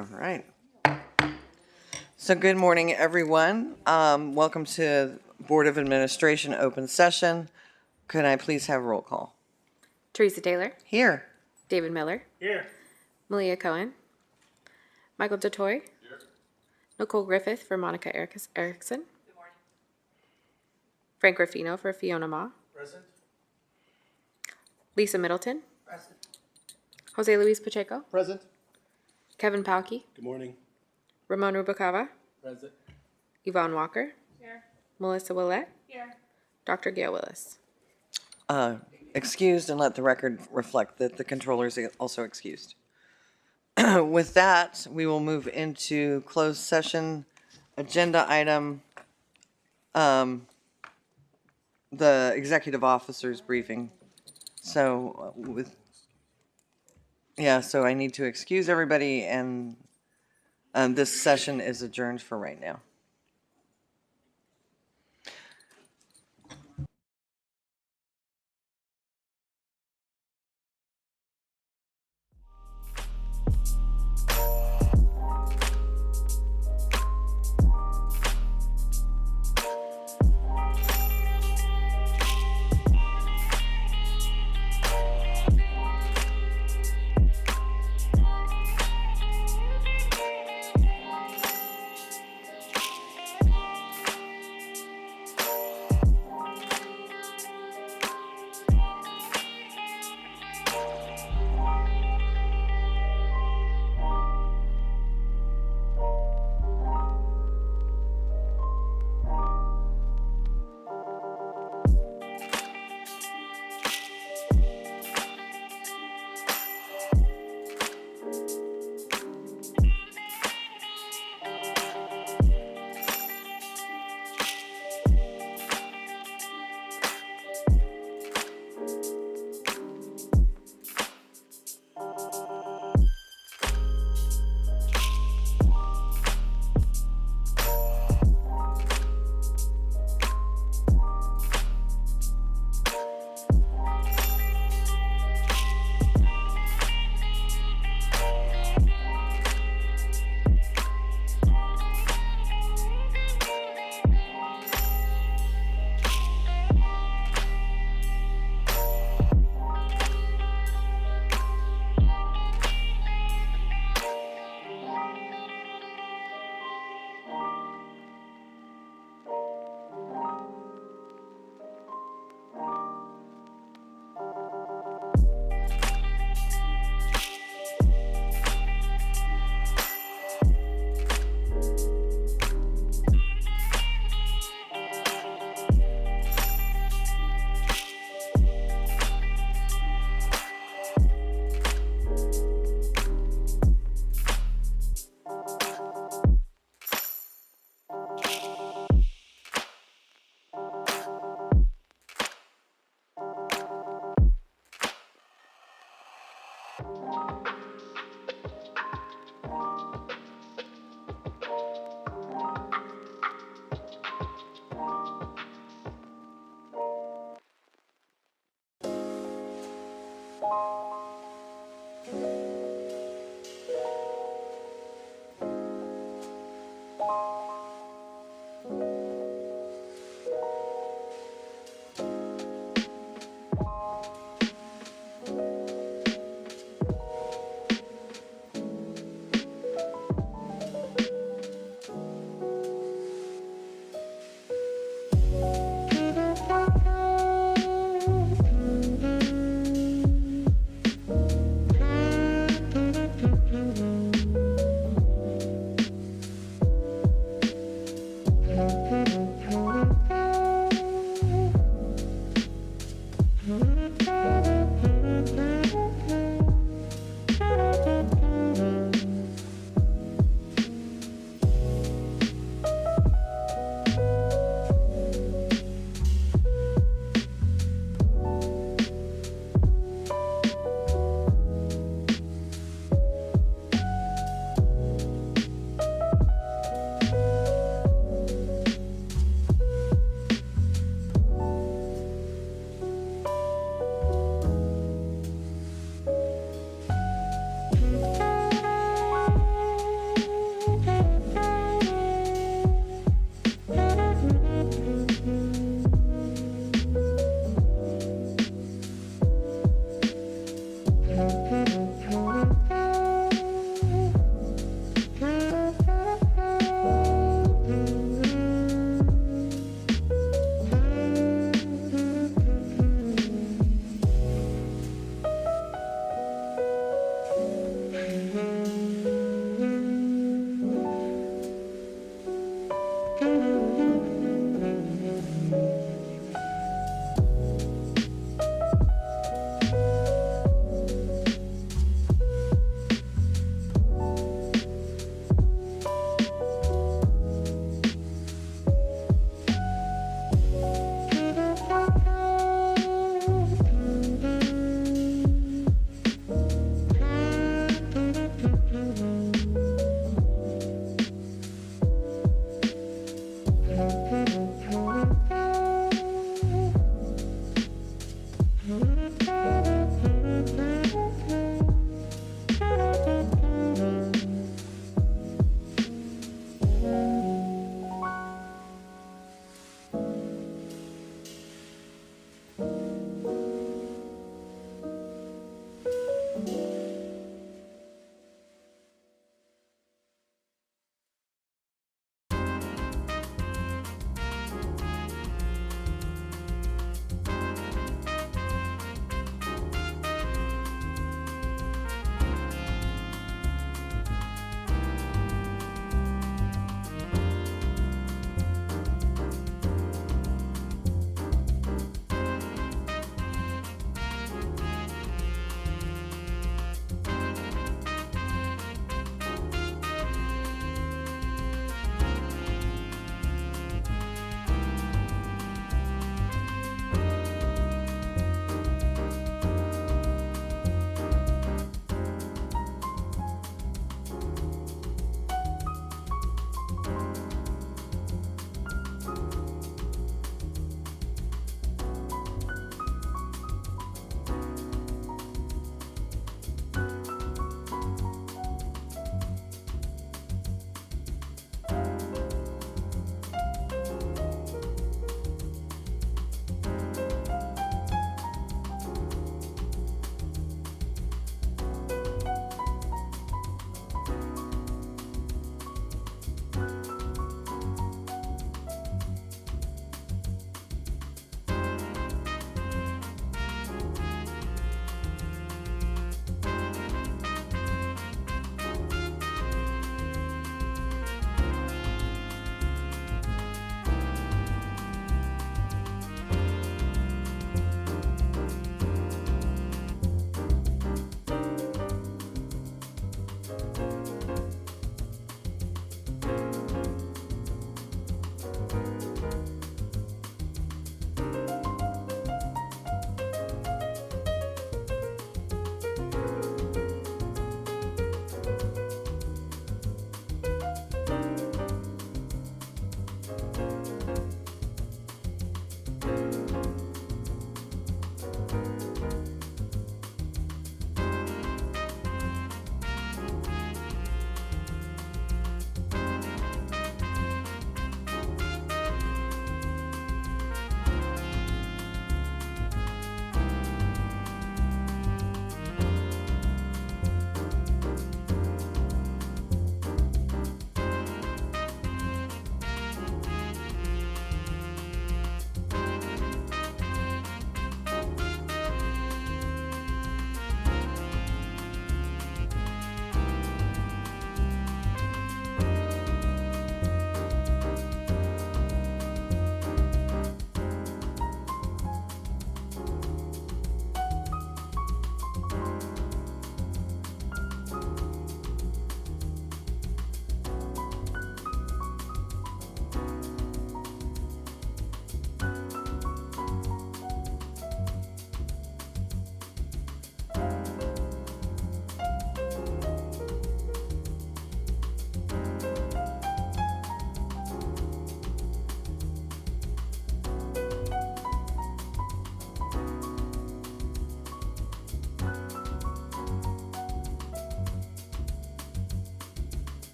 All right. So good morning, everyone. Welcome to Board of Administration open session. Could I please have roll call? Teresa Taylor. Here. David Miller. Here. Malia Cohen. Michael DeToy. Here. Nicole Griffith for Monica Erickson. Good morning. Frank Ruffino for Fiona Ma. Present. Lisa Middleton. Present. Jose Luis Pacheco. Present. Kevin Palke. Good morning. Ramon Rubacava. Present. Yvonne Walker. Here. Melissa Willett. Here. Dr. Gail Willis. Excused, and let the record reflect that the controller is also excused. With that, we will move into closed session agenda item, the executive officer's briefing. So so I need to excuse everybody, and this session is adjourned for right now.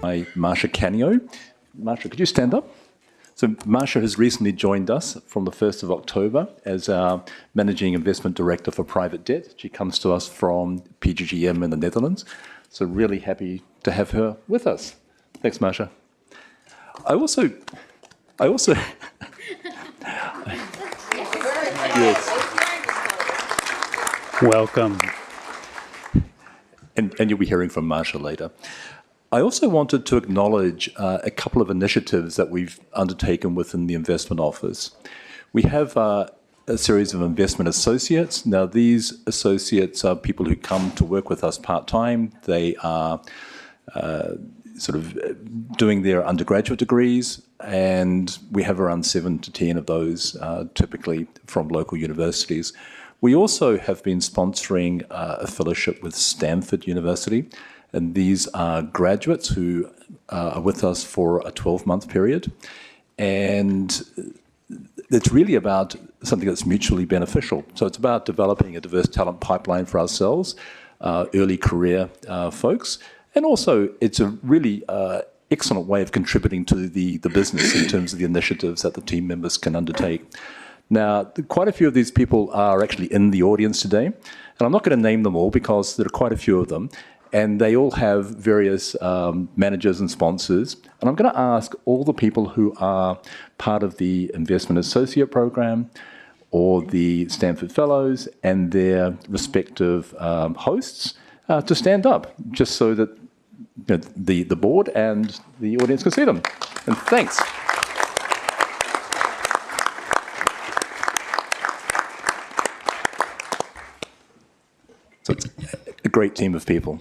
by Marsha Canio. Marsha, could you stand up? So Marsha has recently joined us from the 1st of October as our Managing Investment Director for Private Debt. She comes to us from PGGM in the Netherlands. So really happy to have her with us. Thanks, Marsha. I also yes. Welcome. And you'll be hearing from Marsha later. I also wanted to acknowledge a couple of initiatives that we've undertaken within the investment office. We have a series of investment associates. Now, these associates are people who come to work with us part-time. They are sort of doing their undergraduate degrees, and we have around 7 to 10 of those, typically from local universities. We also have been sponsoring a fellowship with Stanford University, and these are graduates who are with us for a 12-month period. And it's really about something that's mutually beneficial. So it's about developing a diverse talent pipeline for ourselves, early career folks, and also it's a really excellent way of contributing to the business in terms of the initiatives that the team members can undertake. Now, quite a few of these people are actually in the audience today, and I'm not going to name them all because there are quite a few of them, and they all have various managers and sponsors. And I'm going to ask all the people who are part of the Investment Associate Program or the Stanford Fellows and their respective hosts to stand up, just so that the board and the audience can see them. And thanks. So it's a great team of people.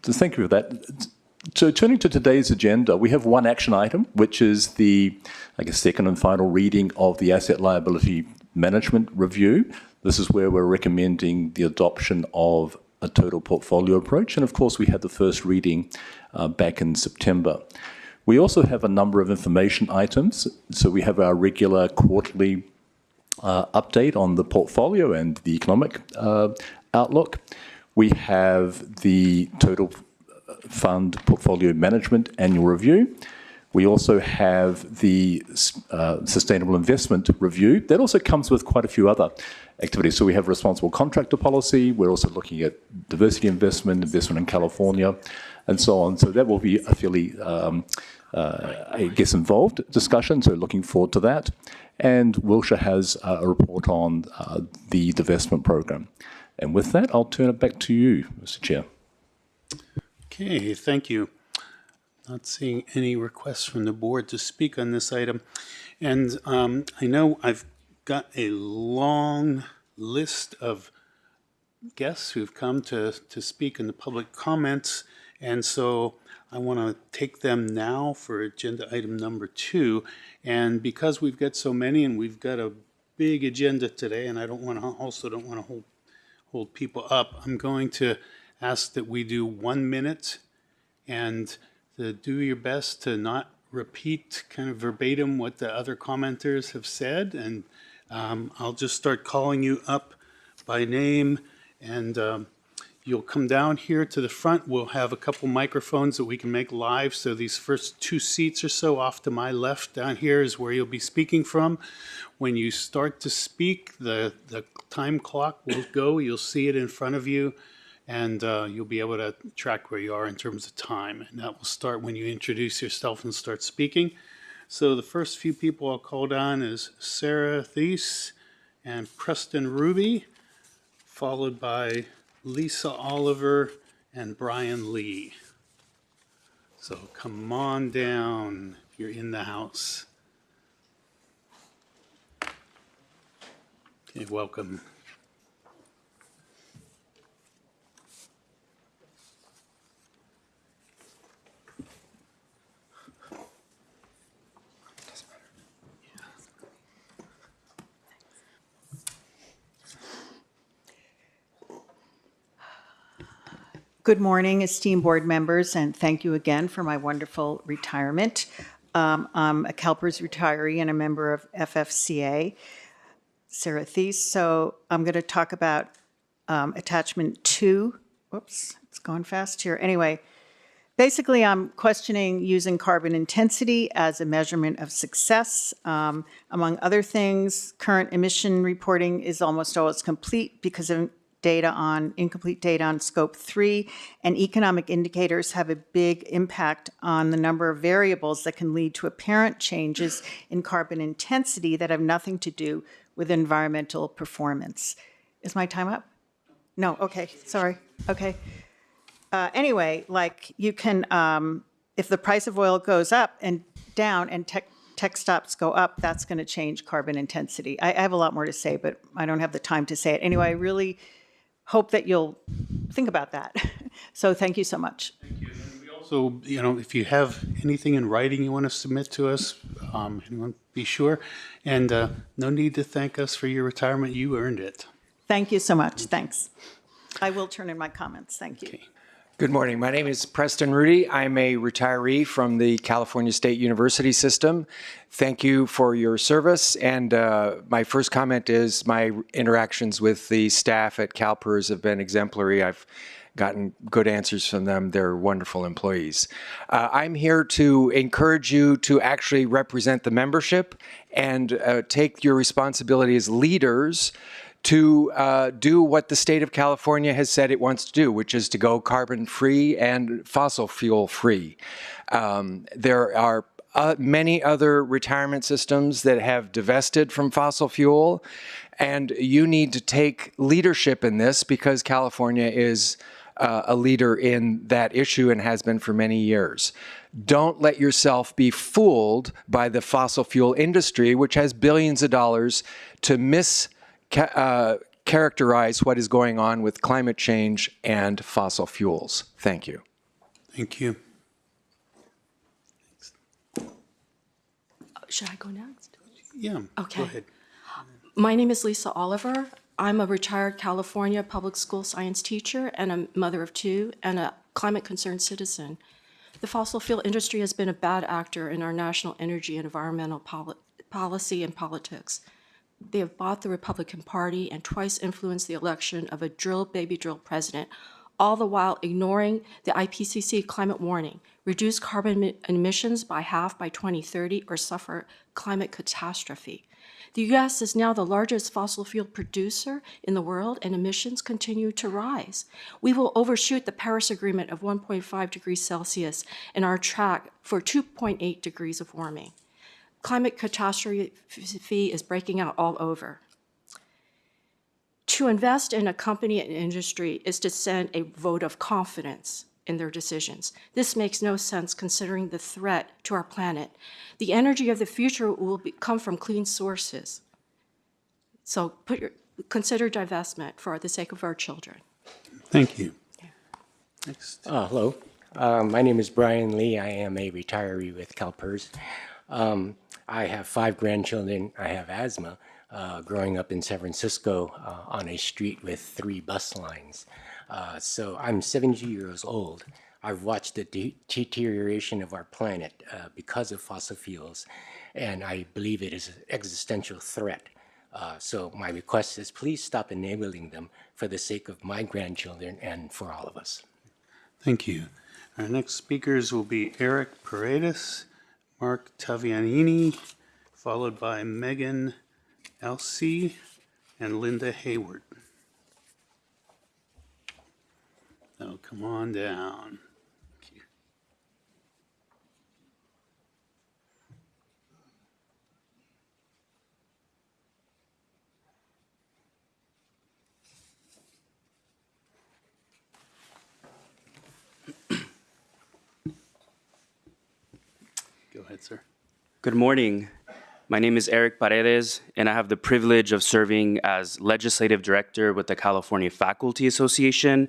So thank you for that. So turning to today's agenda, we have one action item, which is the, I guess, second and final reading of the Asset Liability Management Review. This is where we're recommending the adoption of a total portfolio approach. And of course, we had the first reading back in September. We also have a number of information items. So we have our regular quarterly update on the portfolio and the economic outlook. We have the total fund portfolio management annual review. We also have the sustainable investment review. That also comes with quite a few other activities. So we have responsible contractor policy. We're also looking at diversity investment in California, and so on. So that will be a fairly, I guess, involved discussion. So looking forward to that. And Wilshire has a report on the divestment program. And with that, I'll turn it back to you, Mr. Chair. Okay, thank you. Not seeing any requests from the board to speak on this item. And I know I've got a long list of guests who've come to speak in the public comments. And so I want to take them now for agenda item number 2. And because we've got so many and we've got a big agenda today, and I don't want to hold people up, I'm going to ask that we do 1 minute and to do your best to not repeat kind of verbatim what the other commenters have said. And I'll just start calling you up by name, and you'll come down here to the front. We'll have a couple microphones that we can make live. So these first 2 seats or so off to my left down here is where you'll be speaking from. When you start to speak, the time clock will go. You'll see it in front of you, and you'll be able to track where you are in terms of time. And that will start when you introduce yourself and start speaking. So the first few people I'll call down is Sarah Thies and Preston Ruby, followed by Lisa Oliver and Brian Lee. So come on down if you're in the house. Okay, welcome. Good morning, esteemed board members, and thank you again for my wonderful retirement. I'm a CalPERS retiree and a member of FFCA, Sarah Thies. So I'm going to talk about attachment 2. Whoops, it's going fast here. Anyway, Basically, I'm questioning using carbon intensity as a measurement of success. Among other things, current emission reporting is almost always complete because of incomplete data on scope 3, and economic indicators have a big impact on the number of variables that can lead to apparent changes in carbon intensity that have nothing to do with environmental performance. Is my time up? No, okay, sorry, okay. Anyway, like you can, if the price of oil goes up and down and tech stocks go up, that's going to change carbon intensity. I have a lot more to say, but I don't have the time to say it. Anyway, I really hope that you'll think about that. So thank you so much. So, if you have anything in writing you want to submit to us, be sure. And no need to thank us for your retirement. You earned it. Thank you so much. Thanks. I will turn in my comments. Thank you. Okay. Good morning. My name is Preston Rudy. I'm a retiree from the California State University system. Thank you for your service. And my first comment is my interactions with the staff at CalPERS have been exemplary. I've gotten good answers from them. They're wonderful employees. I'm here to encourage you to actually represent the membership and take your responsibility as leaders to do what the state of California has said it wants to do, which is to go carbon-free and fossil fuel-free. There are many other retirement systems that have divested from fossil fuel, and you need to take leadership in this because California is a leader in that issue and has been for many years. Don't let yourself be fooled by the fossil fuel industry, which has billions of dollars to characterize what is going on with climate change and fossil fuels. Thank you. Thank you. Should I go next? Yeah, Okay. go ahead. My name is Lisa Oliver. I'm a retired California public school science teacher and a mother of two and a climate concerned citizen. The fossil fuel industry has been a bad actor in our national energy and environmental policy and politics. They have bought the Republican Party and twice influenced the election of a baby drill president, all the while ignoring the IPCC climate warning: reduce carbon emissions by half by 2030 or suffer climate catastrophe. The U.S. is now the largest fossil fuel producer in the world, and emissions continue to rise. We will overshoot the Paris Agreement of 1.5 degrees Celsius and our track for 2.8 degrees of warming. Climate catastrophe is breaking out all over. To invest in a company and industry is to send a vote of confidence in their decisions. This makes no sense considering the threat to our planet. The energy of the future will come from clean sources. So consider divestment for the sake of our children. Thank you. Next. Hello. My name is Brian Lee. I am a retiree with CalPERS. I have 5 grandchildren. I have asthma. Growing up in San Francisco on a street with 3 bus lines. So I'm 70 years old. I've watched the deterioration of our planet because of fossil fuels, and I believe it is an existential threat. So my request is please stop enabling them for the sake of my grandchildren and for all of us. Thank you. Our next speakers will be Eric Paredes, Mark Tavianini, followed by Megan Elsey and Linda Hayward. So come on down. Thank you. Go ahead, sir. Good morning. My name is Eric Paredes, and I have the privilege of serving as Legislative Director with the California Faculty Association.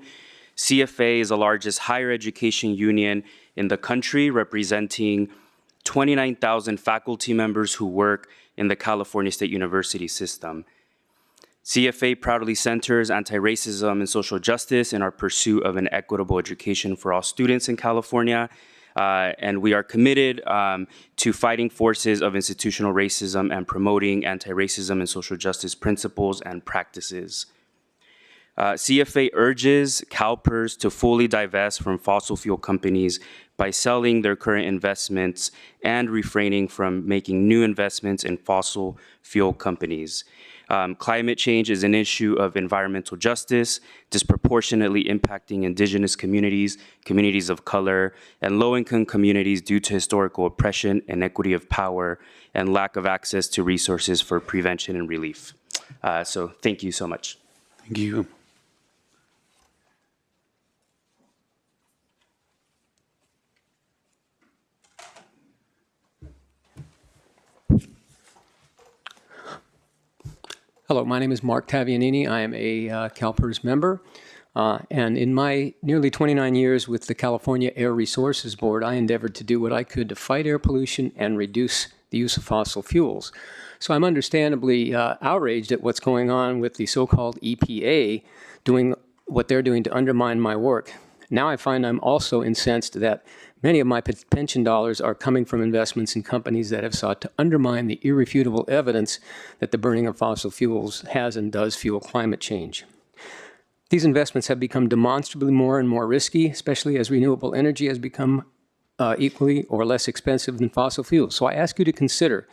CFA is the largest higher education union in the country, representing 29,000 faculty members who work in the California State University system. CFA proudly centers anti-racism and social justice in our pursuit of an equitable education for all students in California. And we are committed to fighting forces of institutional racism and promoting anti-racism and social justice principles and practices. CFA urges CalPERS to fully divest from fossil fuel companies by selling their current investments and refraining from making new investments in fossil fuel companies. Climate change is an issue of environmental justice, disproportionately impacting indigenous communities, communities of color, and low-income communities due to historical oppression, inequity of power, and lack of access to resources for prevention and relief. So thank you so much. Thank you. Hello, my name is Mark Tavianini. I am a CalPERS member. And in my nearly 29 years with the California Air Resources Board, I endeavored to do what I could to fight air pollution and reduce the use of fossil fuels. So I'm understandably outraged at what's going on with the so-called EPA doing what they're doing to undermine my work. Now I find I'm also incensed that many of my pension dollars are coming from investments in companies that have sought to undermine the irrefutable evidence that the burning of fossil fuels has and does fuel climate change. These investments have become demonstrably more and more risky, especially as renewable energy has become equally or less expensive than fossil fuels. So I ask you to consider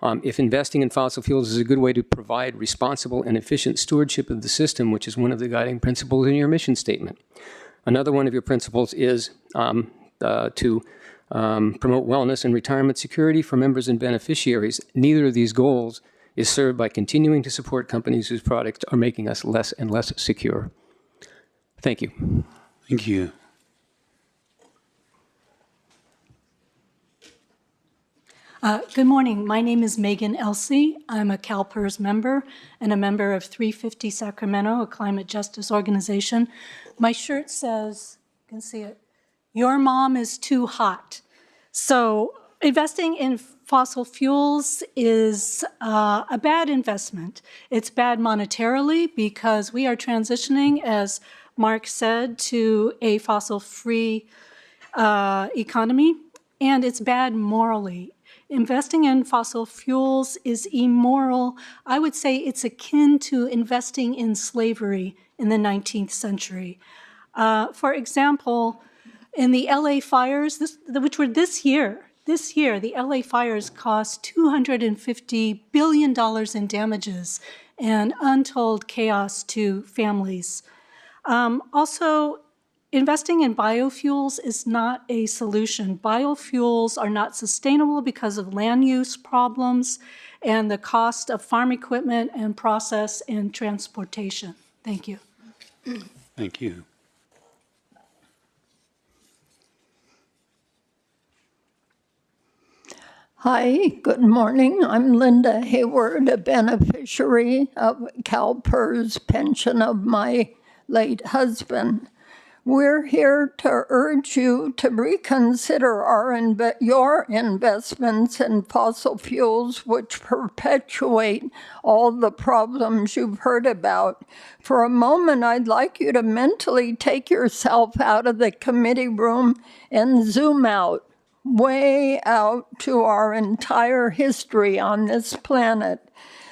if investing in fossil fuels is a good way to provide responsible and efficient stewardship of the system, which is one of the guiding principles in your mission statement. Another one of your principles is to promote wellness and retirement security for members and beneficiaries. Neither of these goals is served by continuing to support companies whose products are making us less and less secure. Thank you. Thank you. Good morning. My name is Megan Elsey. I'm a CalPERS member and a member of 350 Sacramento, a climate justice organization. My shirt says, you can see it, "Your mom is too hot." So investing in fossil fuels is a bad investment. It's bad monetarily because we are transitioning, as Mark said, to a fossil-free economy, and it's bad morally. Investing in fossil fuels is immoral. I would say it's akin to investing in slavery in the 19th century. For example, in the LA fires, which were this year, the LA fires cost $250 billion in damages and untold chaos to families. Also, investing in biofuels is not a solution. Biofuels are not sustainable because of land use problems and the cost of farm equipment and process and transportation. Thank you. Thank you. Hi, good morning. I'm Linda Hayward, a beneficiary of CalPERS pension of my late husband. We're here to urge you to reconsider your investments in fossil fuels, which perpetuate all the problems you've heard about. For a moment, I'd like you to mentally take yourself out of the committee room and zoom out, way out to our entire history on this planet.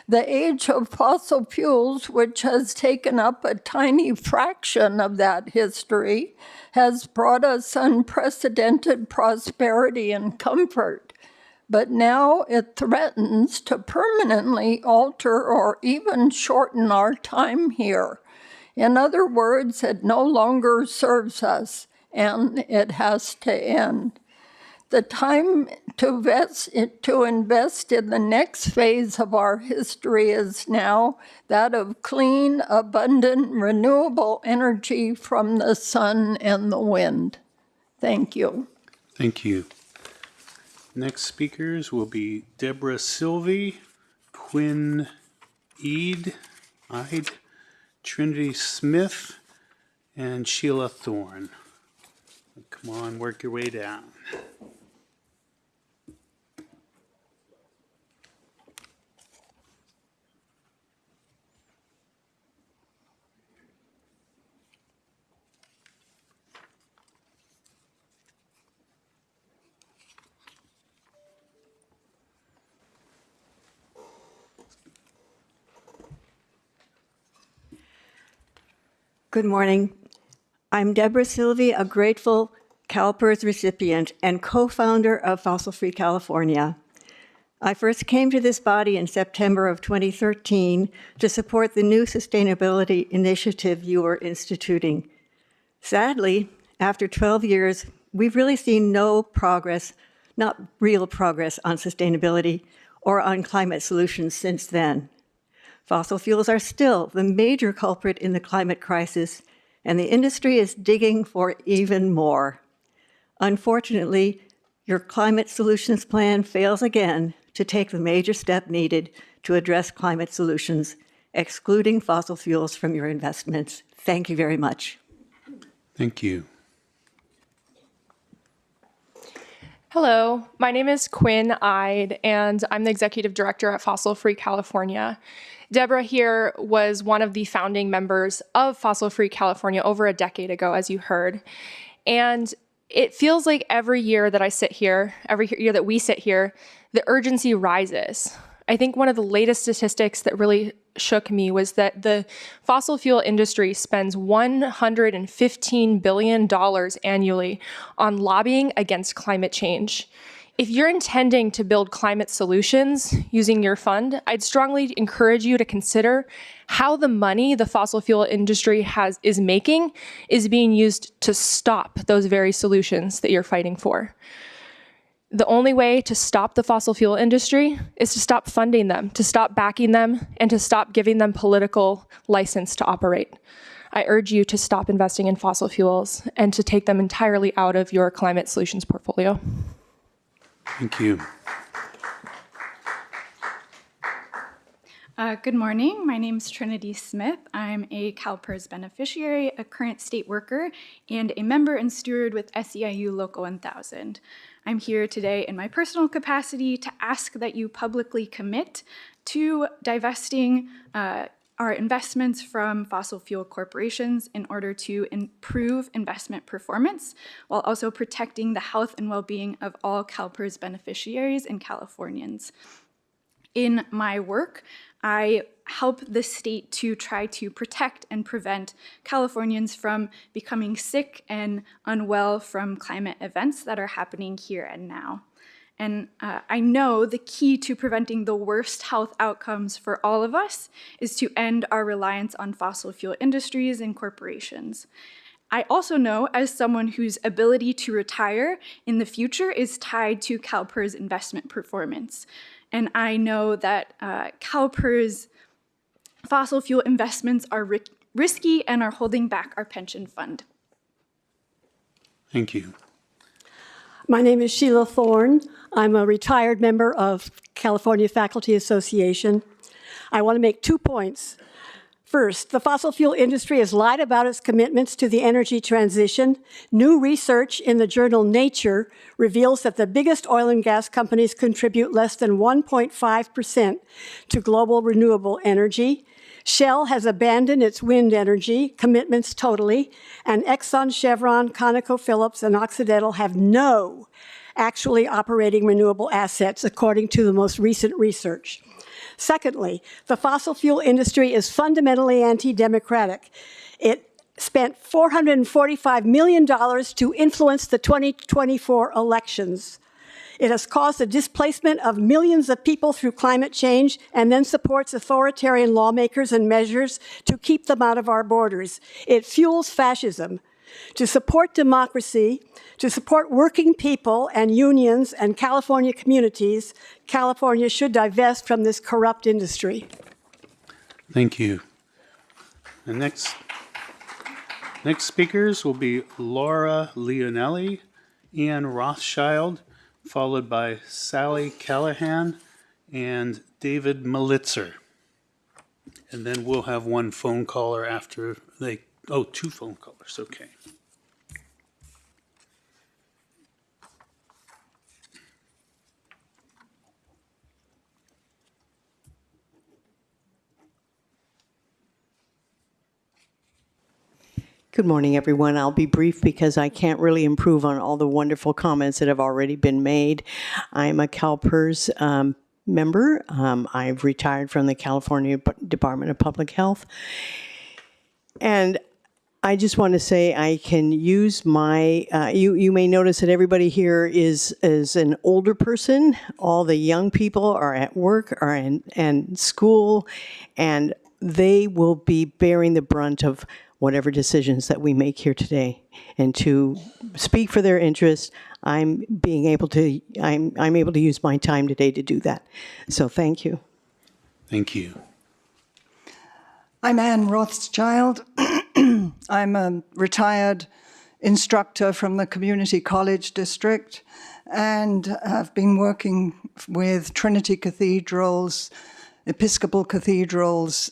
The age of fossil fuels, which has taken up a tiny fraction of that history, has brought us unprecedented prosperity and comfort. But now it threatens to permanently alter or even shorten our time here. In other words, it no longer serves us, and it has to end. The time to invest in the next phase of our history is now, that of clean, abundant, renewable energy from the sun and the wind. Thank you. Thank you. Next speakers will be Deborah Sylvie, Quinn Ide, Trinity Smith, and Sheila Thorne. Come on, work your way down. Good morning. I'm Deborah Sylvie, a grateful CalPERS recipient and co-founder of Fossil Free California. I first came to this body in September of 2013 to support the new sustainability initiative you were instituting. Sadly, after 12 years, we've really seen no progress, not real progress on sustainability or on climate solutions since then. Fossil fuels are still the major culprit in the climate crisis, and the industry is digging for even more. Unfortunately, your climate solutions plan fails again to take the major step needed to address climate solutions, excluding fossil fuels from your investments. Thank you very much. Thank you. Hello, my name is Quinn Ide, and I'm the Executive Director at Fossil Free California. Deborah here was one of the founding members of Fossil Free California over a decade ago, as you heard. And it feels like every year that I sit here, every year that we sit here, the urgency rises. I think one of the latest statistics that really shook me was that the fossil fuel industry spends $115 billion annually on lobbying against climate change. If you're intending to build climate solutions using your fund, I'd strongly encourage you to consider how the money the fossil fuel industry is making is being used to stop those very solutions that you're fighting for. The only way to stop the fossil fuel industry is to stop funding them, to stop backing them, and to stop giving them political license to operate. I urge you to stop investing in fossil fuels and to take them entirely out of your climate solutions portfolio. Thank you. Good morning. My name is Trinity Smith. I'm a CalPERS beneficiary, a current state worker, and a member and steward with SEIU Local 1000. I'm here today in my personal capacity to ask that you publicly commit to divesting our investments from fossil fuel corporations in order to improve investment performance while also protecting the health and well-being of all CalPERS beneficiaries and Californians. In my work, I help the state to try to protect and prevent Californians from becoming sick and unwell from climate events that are happening here and now. And I know the key to preventing the worst health outcomes for all of us is to end our reliance on fossil fuel industries and corporations. I also know, as someone whose ability to retire in the future is tied to CalPERS investment performance. And I know that CalPERS fossil fuel investments are risky and are holding back our pension fund. Thank you. My name is Sheila Thorne. I'm a retired member of California Faculty Association. I want to make 2 points. First, the fossil fuel industry has lied about its commitments to the energy transition. New research in the journal Nature reveals that the biggest oil and gas companies contribute less than 1.5% to global renewable energy. Shell has abandoned its wind energy commitments totally, and Exxon, Chevron, ConocoPhillips, and Occidental have no actually operating renewable assets, according to the most recent research. Secondly, the fossil fuel industry is fundamentally anti-democratic. It spent $445 million to influence the 2024 elections. It has caused the displacement of millions of people through climate change and then supports authoritarian lawmakers and measures to keep them out of our borders. It fuels fascism. To support democracy, to support working people and unions and California communities, California should divest from this corrupt industry. Thank you. The next speakers will be Laura Leonelli, Ian Rothschild, followed by Sally Callahan and David Malitzer. And then we'll have one phone caller after they, two phone callers, okay. Good morning, everyone. I'll be brief because I can't really improve on all the wonderful comments that have already been made. I'm a CalPERS member. I've retired from the California Department of Public Health. And I just want to say I can use my, you may notice that everybody here is an older person. All the young people are at work, are in school, and they will be bearing the brunt of whatever decisions that we make here today. And to speak for their interest, I'm able to use my time today to do that. So thank you. Thank you. I'm Ann Rothschild. I'm a retired instructor from the Community College District, and I've been working with Trinity Cathedral's, Episcopal Cathedral's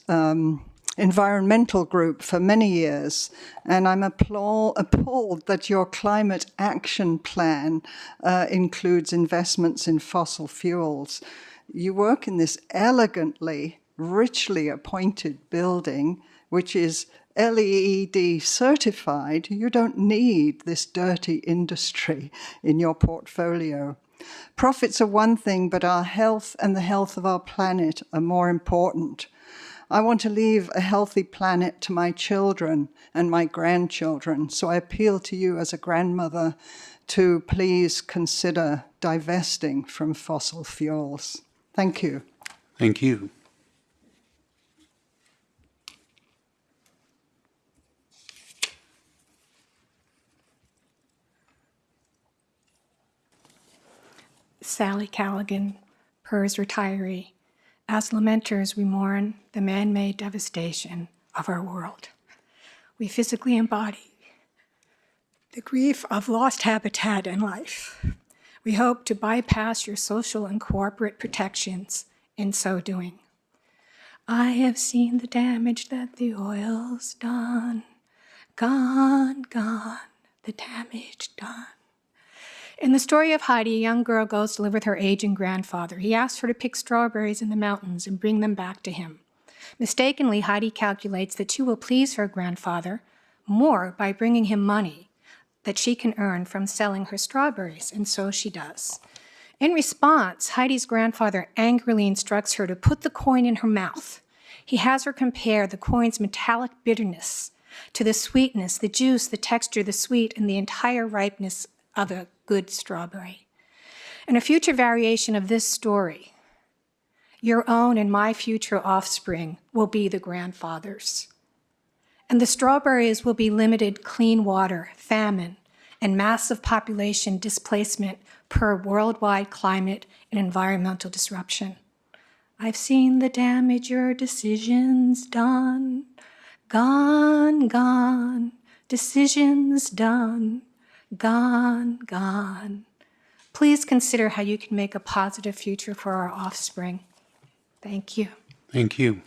environmental group for many years, and I'm appalled that your climate action plan includes investments in fossil fuels. You work in this elegantly, richly appointed building, which is LEED certified. You don't need this dirty industry in your portfolio. Profits are one thing, but our health and the health of our planet are more important. I want to leave a healthy planet to my children and my grandchildren, so I appeal to you as a grandmother to please consider divesting from fossil fuels. Thank you. Thank you. Sally Callaghan, PERS retiree. As lamenters, we mourn the man-made devastation of our world. We physically embody the grief of lost habitat and life. We hope to bypass your social and corporate protections in so doing. I have seen the damage that the oil's done. Gone, gone, the damage done. In the story of Heidi, a young girl goes to live with her aging grandfather. He asks her to pick strawberries in the mountains and bring them back to him. Mistakenly, Heidi calculates that she will please her grandfather more by bringing him money that she can earn from selling her strawberries, and so she does. In response, Heidi's grandfather angrily instructs her to put the coin in her mouth. He has her compare the coin's metallic bitterness to the sweetness, the juice, the texture, the sweet, and the entire ripeness of a good strawberry. In a future variation of this story, your own and my future offspring will be the grandfathers. And the strawberries will be limited clean water, famine, and massive population displacement per worldwide climate and environmental disruption. I've seen the damage your decisions done. Gone, gone, decisions done. Gone, gone. Please consider how you can make a positive future for our offspring. Thank you. Thank you.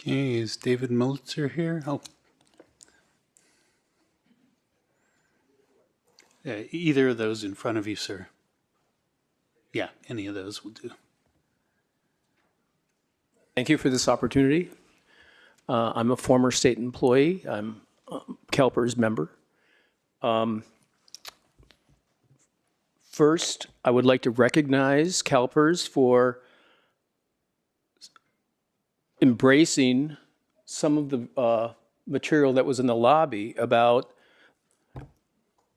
Okay, is David Meltzer here? Oh. Either of those in front of you, sir. Yeah, any of those will do. Thank you for this opportunity. I'm a former state employee. I'm a CalPERS member. First, I would like to recognize CalPERS for embracing some of the material that was in the lobby about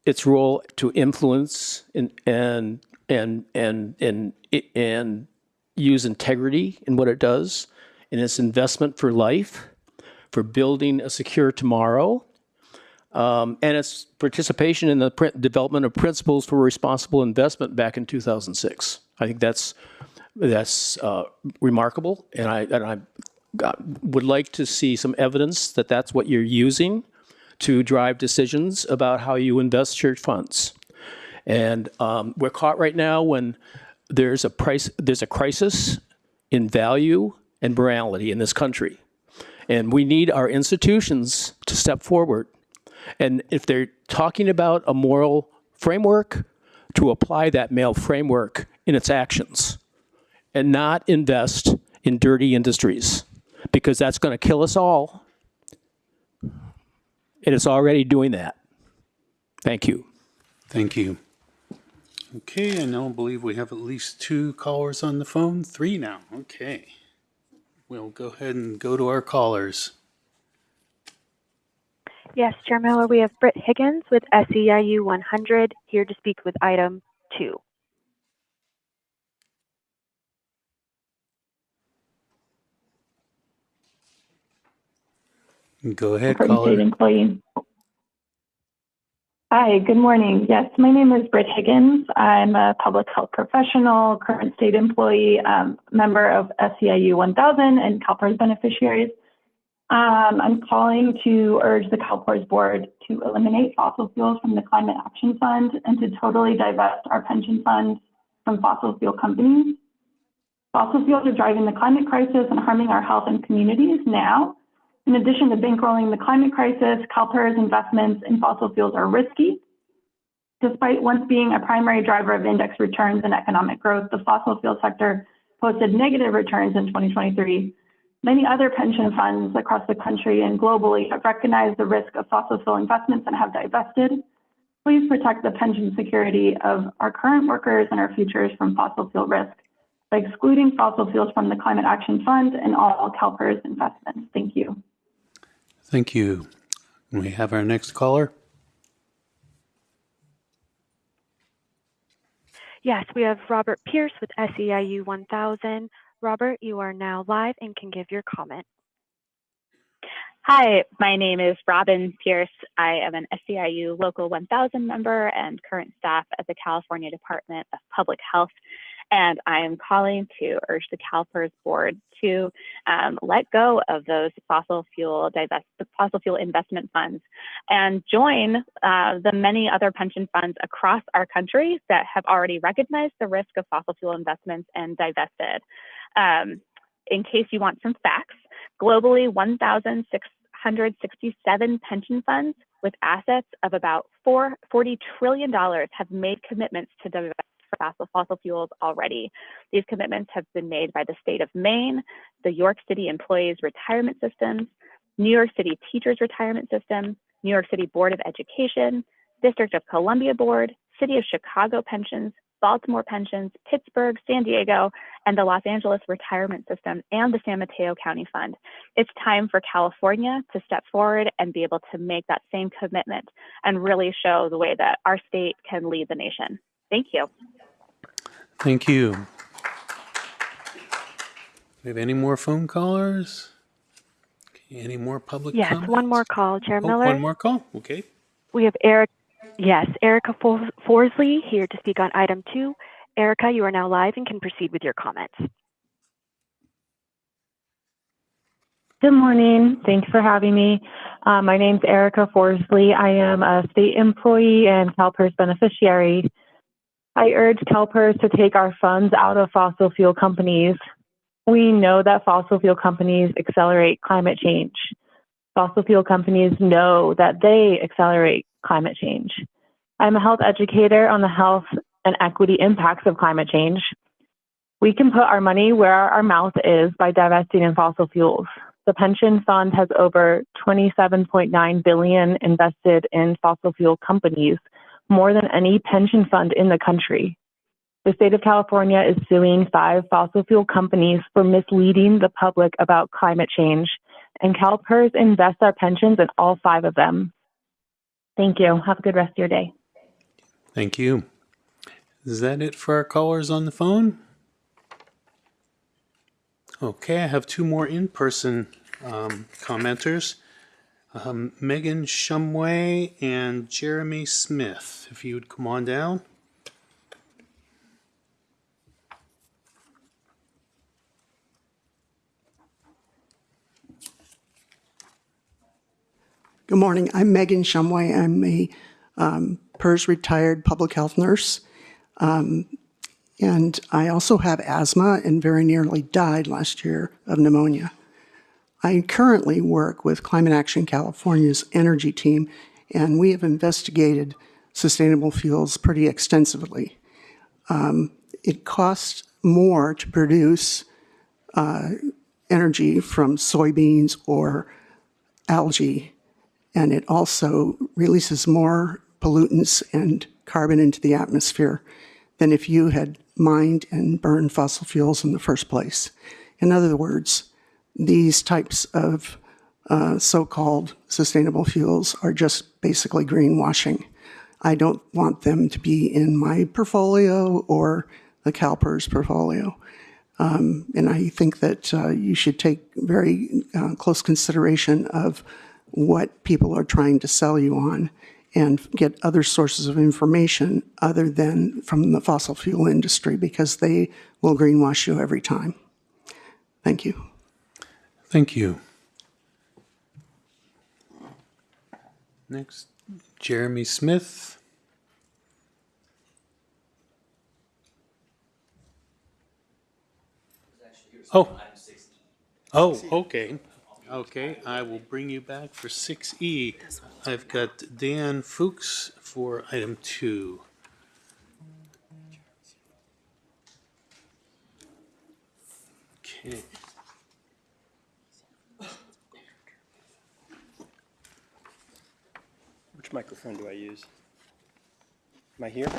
its role to influence and use integrity in what it does, in its investment for life, for building a secure tomorrow, and its participation in the development of principles for responsible investment back in 2006. I think that's remarkable, and I would like to see some evidence that that's what you're using to drive decisions about how you invest church funds. And we're caught right now when there's a crisis in value and morality in this country. And we need our institutions to step forward. And if they're talking about a moral framework, to apply that moral framework in its actions and not invest in dirty industries, because that's going to kill us all. And it's already doing that. Thank you. Thank you. Okay, I now believe we have at least 2 callers on the phone. 3 now. Okay. We'll go ahead and go to our callers. Yes, Chair Miller, we have Britt Higgins with SEIU 100 here to speak with item 2. Go ahead, Current caller. state employee. Hi, good morning. Yes, my name is Britt Higgins. I'm a public health professional, current state employee, member of SEIU 1000 and CalPERS beneficiaries. I'm calling to urge the CalPERS board to eliminate fossil fuels from the Climate Action Fund and to totally divest our pension funds from fossil fuel companies. Fossil fuels are driving the climate crisis and harming our health and communities now. In addition to bankrolling the climate crisis, CalPERS investments in fossil fuels are risky. Despite once being a primary driver of index returns and economic growth, the fossil fuel sector posted negative returns in 2023. Many other pension funds across the country and globally have recognized the risk of fossil fuel investments and have divested. Please protect the pension security of our current workers and our futures from fossil fuel risk by excluding fossil fuels from the Climate Action Fund and all CalPERS investments. Thank you. Thank you. Can we have our next caller? Yes, we have Robert Pierce with SEIU 1000. Robert, you are now live and can give your comment. Hi, my name is Robin Pierce. I am an SEIU Local 1000 member and current staff at the California Department of Public Health. And I am calling to urge the CalPERS board to let go of those fossil fuel investment funds and join the many other pension funds across our country that have already recognized the risk of fossil fuel investments and divested. In case you want some facts, globally 1,667 pension funds with assets of about $40 trillion have made commitments to divest fossil fuels already. These commitments have been made by the state of Maine, the York City Employees Retirement Systems, New York City Teachers Retirement System, New York City Board of Education, District of Columbia Board, City of Chicago Pensions, Baltimore Pensions, Pittsburgh, San Diego, and the Los Angeles Retirement System and the San Mateo County Fund. It's time for California to step forward and be able to make that same commitment and really show the way that our state can lead the nation. Thank you. Thank you. Do we have any more phone callers? Okay, any more public comments? Yes, one more call, Chair Miller. One more call? Okay. We have Erica Forsley here to speak on item 2. Erica, you are now live and can proceed with your comments. Good morning. Thanks for having me. My name's Erica Forsley. I am a state employee and CalPERS beneficiary. I urge CalPERS to take our funds out of fossil fuel companies. We know that fossil fuel companies accelerate climate change. Fossil fuel companies know that they accelerate climate change. I'm a health educator on the health and equity impacts of climate change. We can put our money where our mouth is by divesting in fossil fuels. The pension fund has over $27.9 billion invested in fossil fuel companies, more than any pension fund in the country. The state of California is suing 5 fossil fuel companies for misleading the public about climate change, and CalPERS invests our pensions in all 5 of them. Thank you. Have a good rest of your day. Thank you. Is that it for our callers on the phone? Okay, I have 2 more in-person commenters. Megan Shumway and Jeremy Smith, if you would come on down. Good morning. I'm Megan Shumway. I'm a PERS retired public health nurse. And I also have asthma and very nearly died last year of pneumonia. I currently work with Climate Action California's energy team, and we have investigated sustainable fuels pretty extensively. It costs more to produce energy from soybeans or algae, and it also releases more pollutants and carbon into the atmosphere than if you had mined and burned fossil fuels in the first place. In other words, these types of so-called sustainable fuels are just basically greenwashing. I don't want them to be in my portfolio or the CalPERS portfolio. And I think that you should take very close consideration of what people are trying to sell you on and get other sources of information other than from the fossil fuel industry, because they will greenwash you every time. Thank you. Thank you. Next, Jeremy Smith. Oh, okay. Okay, I will bring you back for 6E. I've got Dan Fuchs for item 2. Okay. Which microphone do I use? Am I here?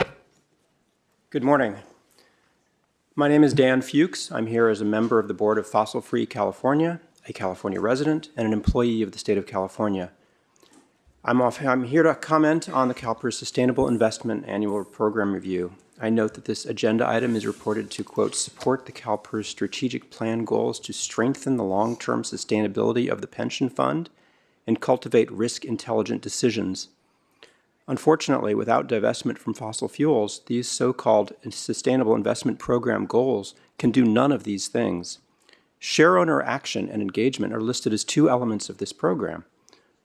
Good morning. My name is Dan Fuchs. I'm here as a member of the board of Fossil Free California, a California resident, and an employee of the state of California. I'm here to comment on the CalPERS Sustainable Investment Annual Program Review. I note that this agenda item is reported to, quote, support the CalPERS strategic plan goals to strengthen the long-term sustainability of the pension fund and cultivate risk-intelligent decisions. Unfortunately, without divestment from fossil fuels, these so-called Sustainable Investment Program goals can do none of these things. Shareowner action and engagement are listed as two elements of this program.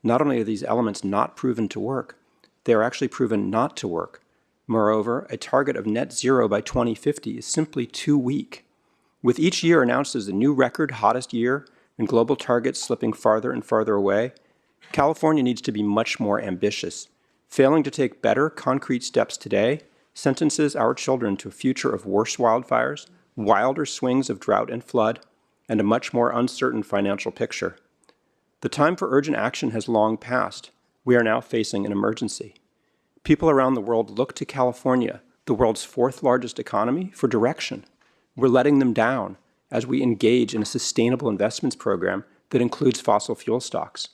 Not only are these elements not proven to work, they are actually proven not to work. Moreover, a target of net zero by 2050 is simply too weak. With each year announced as the new record hottest year and global targets slipping farther and farther away, California needs to be much more ambitious. Failing to take better, concrete steps today sentences our children to a future of worse wildfires, wilder swings of drought and flood, and a much more uncertain financial picture. The time for urgent action has long passed. We are now facing an emergency. People around the world look to California, the world's fourth largest economy, for direction. We're letting them down as we engage in a sustainable investments program that includes fossil fuel stocks.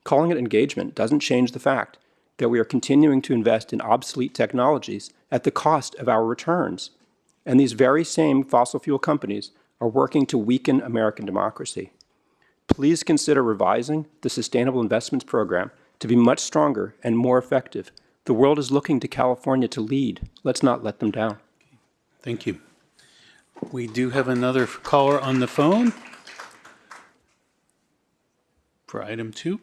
Calling it engagement doesn't change the fact that we are continuing to invest in obsolete technologies at the cost of our returns. And these very same fossil fuel companies are working to weaken American democracy. Please consider revising the Sustainable Investments Program to be much stronger and more effective. The world is looking to California to lead. Let's not let them down. Thank you. We do have another caller on the phone for item 2.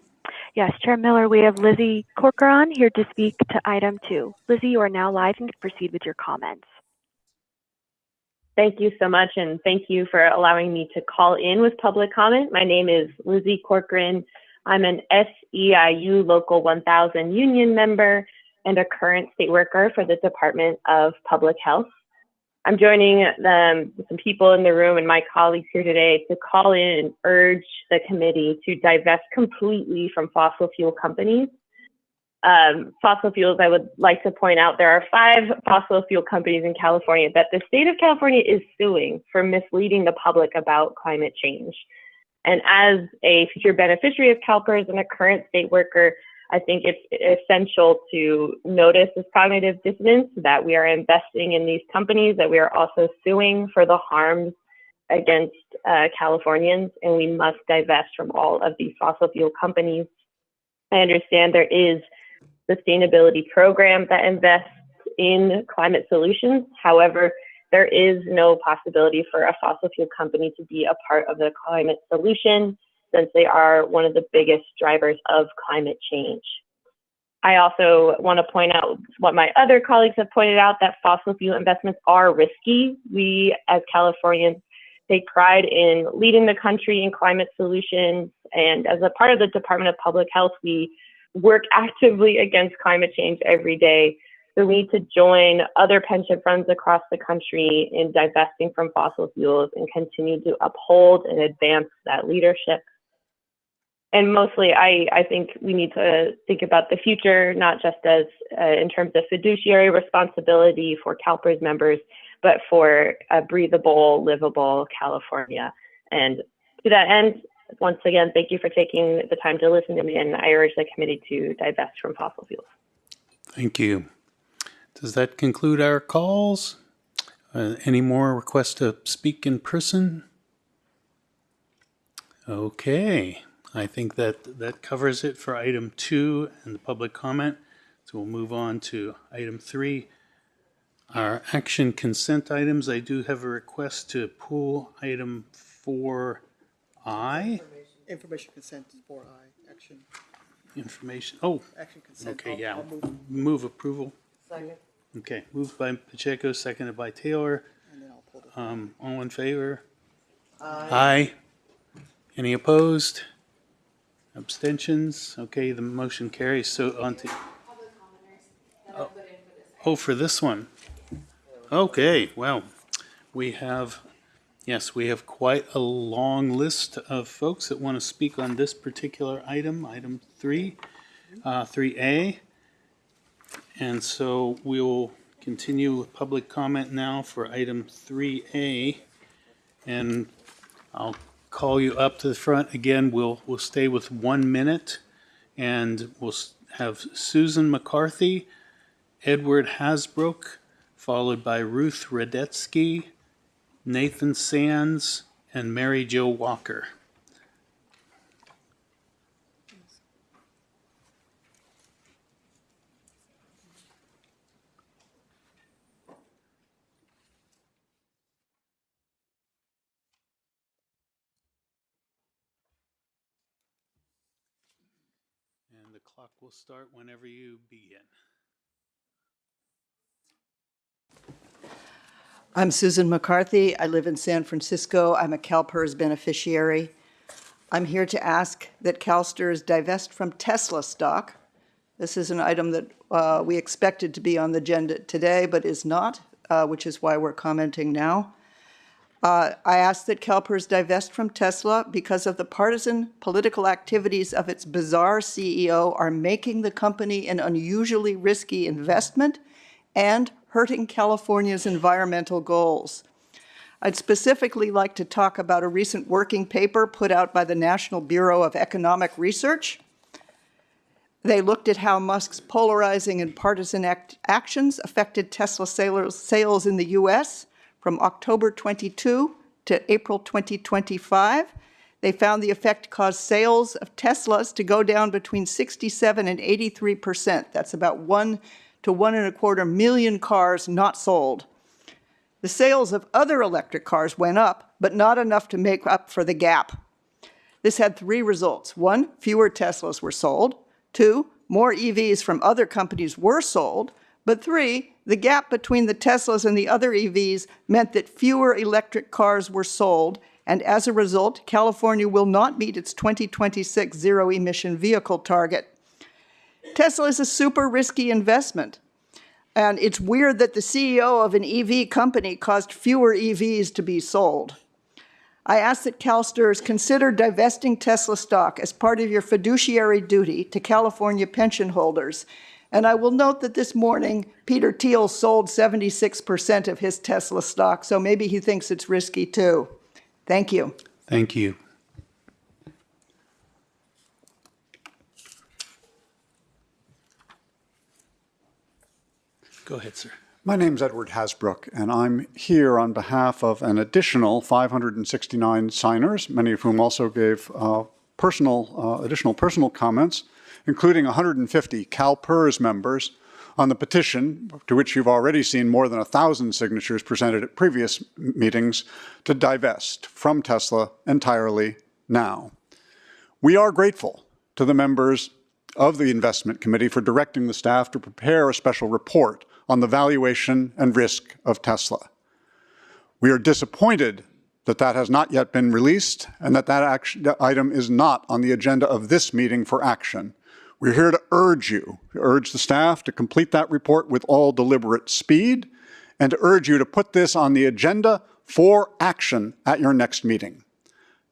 Yes, Chair Miller, we have Lizzie Corcoran here to speak to item 2. Lizzie, you are now live and can proceed with your comments. Thank you so much, and thank you for allowing me to call in with public comment. My name is Lizzie Corcoran. I'm an SEIU Local 1000 union member and a current state worker for the Department of Public Health. I'm joining some people in the room and my colleagues here today to call in and urge the committee to divest completely from fossil fuel companies. Fossil fuels, I would like to point out, there are 5 fossil fuel companies in California that the state of California is suing for misleading the public about climate change. And as a future beneficiary of CalPERS and a current state worker, I think it's essential to notice this cognitive dissonance, that we are investing in these companies, that we are also suing for the harms against Californians, and we must divest from all of these fossil fuel companies. I understand there is a sustainability program that invests in climate solutions. However, there is no possibility for a fossil fuel company to be a part of the climate solution, since they are one of the biggest drivers of climate change. I also want to point out what my other colleagues have pointed out, that fossil fuel investments are risky. We, as Californians, take pride in leading the country in climate solutions. And as a part of the Department of Public Health, we work actively against climate change every day. So we need to join other pension funds across the country in divesting from fossil fuels and continue to uphold and advance that leadership. And mostly, I think we need to think about the future, not just as in terms of fiduciary responsibility for CalPERS members, but for a breathable, livable California. And to that end, once again, thank you for taking the time to listen to me, and I urge the committee to divest from fossil fuels. Thank you. Does that conclude our calls? Any more requests to speak in person? Okay. I think that covers it for item 2 and the public comment. So we'll move on to item 3. Our action consent items. I do have a request to pull item 4I. Information consent is 4I. Action. Information. Oh. Action consent. Okay, yeah. I'll move approval. Second. Okay. Moved by Pacheco, seconded by Taylor. And then I'll pull the all in favor? Aye. Aye. Any opposed? Abstentions? Okay, the motion carries. So on to... Oh, for this one. Okay, well, we have quite a long list of folks that want to speak on this particular item, item 3, 3A. And so we'll continue with public comment now for item 3A. And I'll call you up to the front. Again, we'll stay with 1 minute, and we'll have Susan McCarthy, Edward Hasbrook, followed by Ruth Radetsky, Nathan Sands, and Mary Jo Walker. And the clock will start whenever you begin. I'm Susan McCarthy. I live in San Francisco. I'm a CalPERS beneficiary. I'm here to ask that CalSTRS divest from Tesla stock. This is an item that we expected to be on the agenda today, but is not, which is why we're commenting now. I ask that CalPERS divest from Tesla because of the partisan political activities of its bizarre CEO are making the company an unusually risky investment and hurting California's environmental goals. I'd specifically like to talk about a recent working paper put out by the National Bureau of Economic Research. They looked at how Musk's polarizing and partisan actions affected Tesla sales in the US from October 22 to April 2025. They found the effect caused sales of Teslas to go down between 67 and 83%. That's about 1 to 1.25 million cars not sold. The sales of other electric cars went up, but not enough to make up for the gap. This had 3 results. 1, fewer Teslas were sold. 2, more EVs from other companies were sold. But 3, the gap between the Teslas and the other EVs meant that fewer electric cars were sold, and as a result, California will not meet its 2026 zero-emission vehicle target. Tesla is a super risky investment, and it's weird that the CEO of an EV company caused fewer EVs to be sold. I ask that CalSTRS consider divesting Tesla stock as part of your fiduciary duty to California pension holders. And I will note that this morning, Peter Thiel sold 76% of his Tesla stock, so maybe he thinks it's risky too. Thank you. Thank you. Go ahead, sir. My name's Edward Hasbrook, and I'm here on behalf of an additional 569 signers, many of whom also gave additional personal comments, including 150 CalPERS members on the petition, to which you've already seen more than 1,000 signatures presented at previous meetings, to divest from Tesla entirely now. We are grateful to the members of the Investment Committee for directing the staff to prepare a special report on the valuation and risk of Tesla. We are disappointed that that has not yet been released and that that item is not on the agenda of this meeting for action. We're here to urge the staff to complete that report with all deliberate speed, and to urge you to put this on the agenda for action at your next meeting.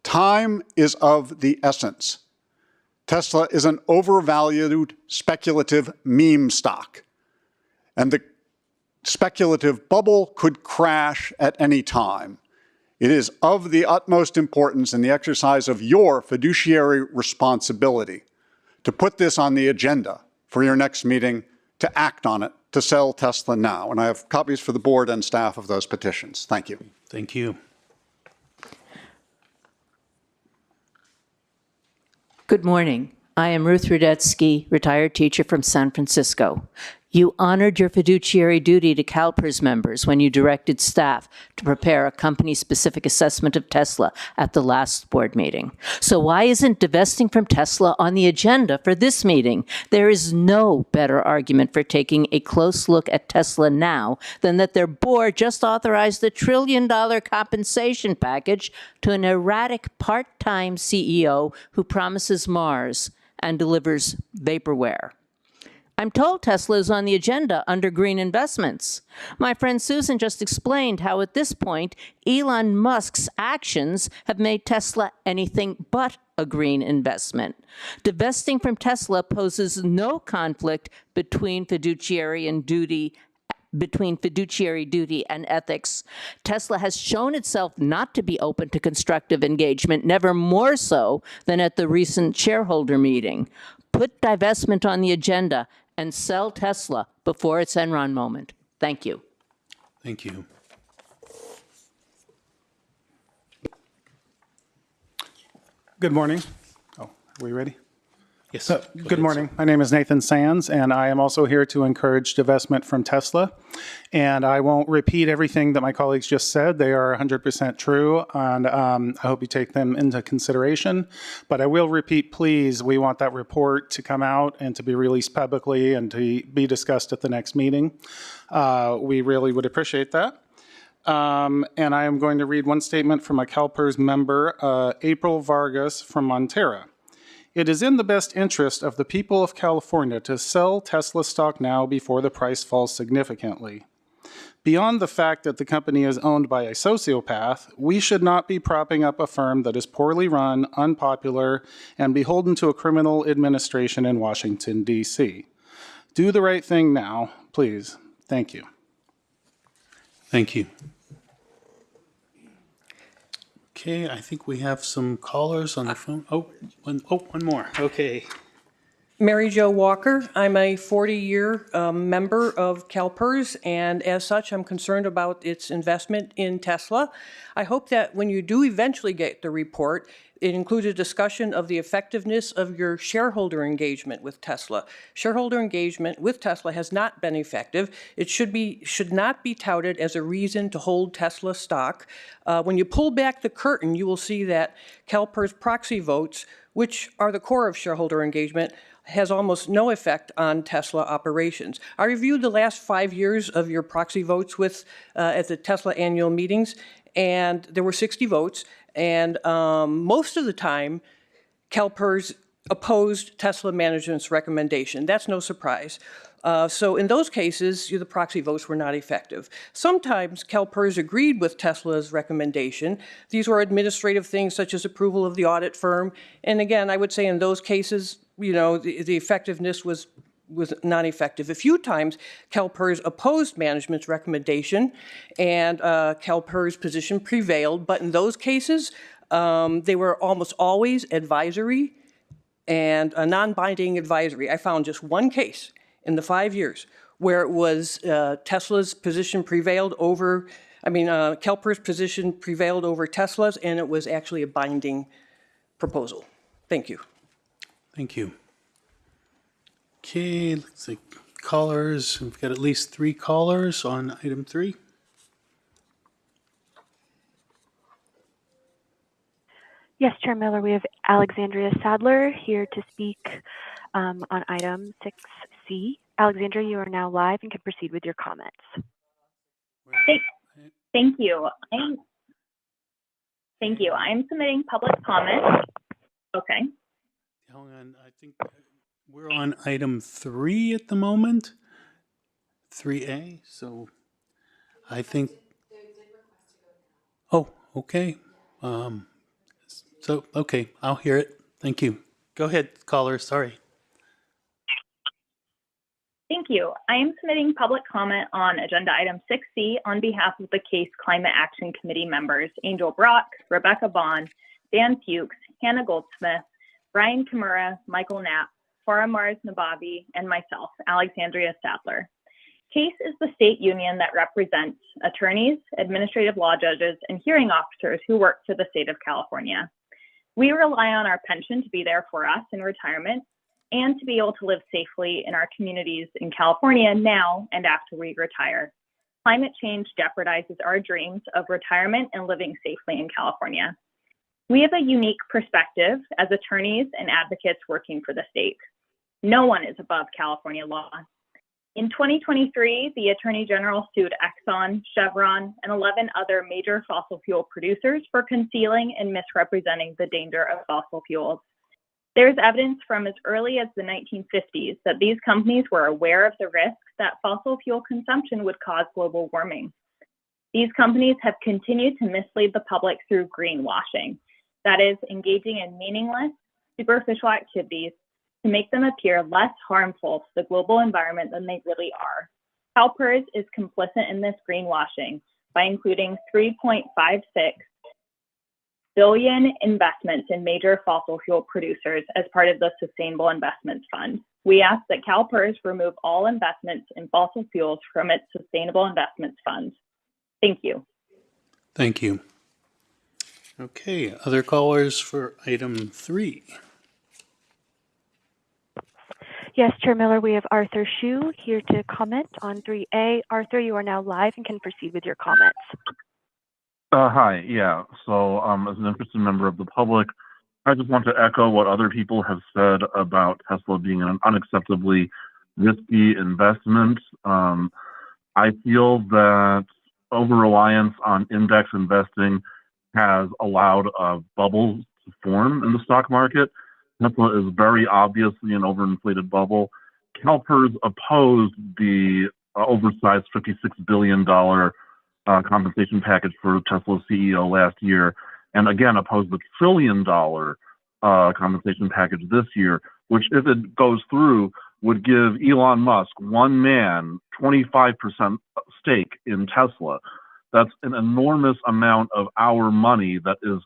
Time is of the essence. Tesla is an overvalued speculative meme stock, and the speculative bubble could crash at any time. It is of the utmost importance in the exercise of your fiduciary responsibility to put this on the agenda for your next meeting, to act on it, to sell Tesla now. And I have copies for the board and staff of those petitions. Thank you. Thank you. Good morning. I am Ruth Rudetsky, retired teacher from San Francisco. You honored your fiduciary duty to CalPERS members when you directed staff to prepare a company-specific assessment of Tesla at the last board meeting. So why isn't divesting from Tesla on the agenda for this meeting? There is no better argument for taking a close look at Tesla now than that their board just authorized the $1 trillion compensation package to an erratic part-time CEO who promises Mars and delivers vaporware. I'm told Tesla is on the agenda under green investments. My friend Susan just explained how at this point, Elon Musk's actions have made Tesla anything but a green investment. Divesting from Tesla poses no conflict between fiduciary duty and ethics. Tesla has shown itself not to be open to constructive engagement, never more so than at the recent shareholder meeting. Put divestment on the agenda and sell Tesla before its Enron moment. Thank you. Thank you. Good morning. Oh, are we ready? Yes. Good morning. My name is Nathan Sands, and I am also here to encourage divestment from Tesla. And I won't repeat everything that my colleagues just said. They are 100% true, and I hope you take them into consideration. But I will repeat, please, we want that report to come out and to be released publicly and to be discussed at the next meeting. We really would appreciate that. And I am going to read one statement from a CalPERS member, April Vargas from Montera. It is in the best interest of the people of California to sell Tesla stock now before the price falls significantly. Beyond the fact that the company is owned by a sociopath, we should not be propping up a firm that is poorly run, unpopular, and beholden to a criminal administration in Washington, D.C. Do the right thing now, please. Thank you. Thank you. Okay, I think we have some callers on the phone. One more. Okay. Mary Jo Walker. I'm a 40-year member of CalPERS, and as such, I'm concerned about its investment in Tesla. I hope that when you do eventually get the report, it includes a discussion of the effectiveness of your shareholder engagement with Tesla. Shareholder engagement with Tesla has not been effective. It should not be touted as a reason to hold Tesla stock. When you pull back the curtain, you will see that CalPERS proxy votes, which are the core of shareholder engagement, has almost no effect on Tesla operations. I reviewed the last 5 years of your proxy votes at the Tesla annual meetings, and there were 60 votes. And most of the time, CalPERS opposed Tesla management's recommendation. That's no surprise. So in those cases, the proxy votes were not effective. Sometimes CalPERS agreed with Tesla's recommendation. These were administrative things such as approval of the audit firm. And again, I would say in those cases, the effectiveness was not effective. A few times, CalPERS opposed management's recommendation, and CalPERS' position prevailed. But in those cases, they were almost always advisory and a non-binding advisory. I found just one case in the 5 years where it was Tesla's position prevailed over, CalPERS' position prevailed over Tesla's, and it was actually a binding proposal. Thank you. Thank you. Okay, let's see. Callers, we've got at least 3 callers on item 3. Yes, Chair Miller, we have Alexandria Sadler here to speak on item 6C. Alexandria, you are now live and can proceed with your comments. Thank you. I'm submitting public comment. Okay. Hold on, I think We're on item 3 at the moment, 3A, so I think, oh, okay. Okay, I'll hear it. Thank you. Go ahead, caller, sorry. Thank you. I am submitting public comment on agenda item 6C on behalf of the Case Climate Action Committee members, Angel Brock, Rebecca Bond, Dan Fuchs, Hannah Goldsmith, Brian Kimura, Michael Knapp, Farah Mars Nabavi, and myself, Alexandria Sadler. Case is the state union that represents attorneys, administrative law judges, and hearing officers who work for the state of California. We rely on our pension to be there for us in retirement and to be able to live safely in our communities in California now and after we retire. Climate change jeopardizes our dreams of retirement and living safely in California. We have a unique perspective as attorneys and advocates working for the state. No one is above California law. In 2023, the Attorney General sued Exxon, Chevron, and 11 other major fossil fuel producers for concealing and misrepresenting the danger of fossil fuels. There's evidence from as early as the 1950s that these companies were aware of the risks that fossil fuel consumption would cause global warming. These companies have continued to mislead the public through greenwashing, that is, engaging in meaningless, superficial activities to make them appear less harmful to the global environment than they really are. CalPERS is complicit in this greenwashing by including $3.56 billion investments in major fossil fuel producers as part of the Sustainable Investments Fund. We ask that CalPERS remove all investments in fossil fuels from its Sustainable Investments Fund. Thank you. Thank you. Okay, other callers for item 3. Yes, Chair Miller, we have Arthur Hsu here to comment on 3A. Arthur, you are now live and can proceed with your comments. Hi, yeah. So as an interested member of the public, I just want to echo what other people have said about Tesla being an unacceptably risky investment. I feel that over-reliance on index investing has allowed a bubble to form in the stock market. Tesla is very obviously an overinflated bubble. CalPERS opposed the oversized $56 billion compensation package for Tesla's CEO last year, and again opposed the $1 trillion compensation package this year, which, if it goes through, would give Elon Musk, one man, 25% stake in Tesla. That's an enormous amount of our money that is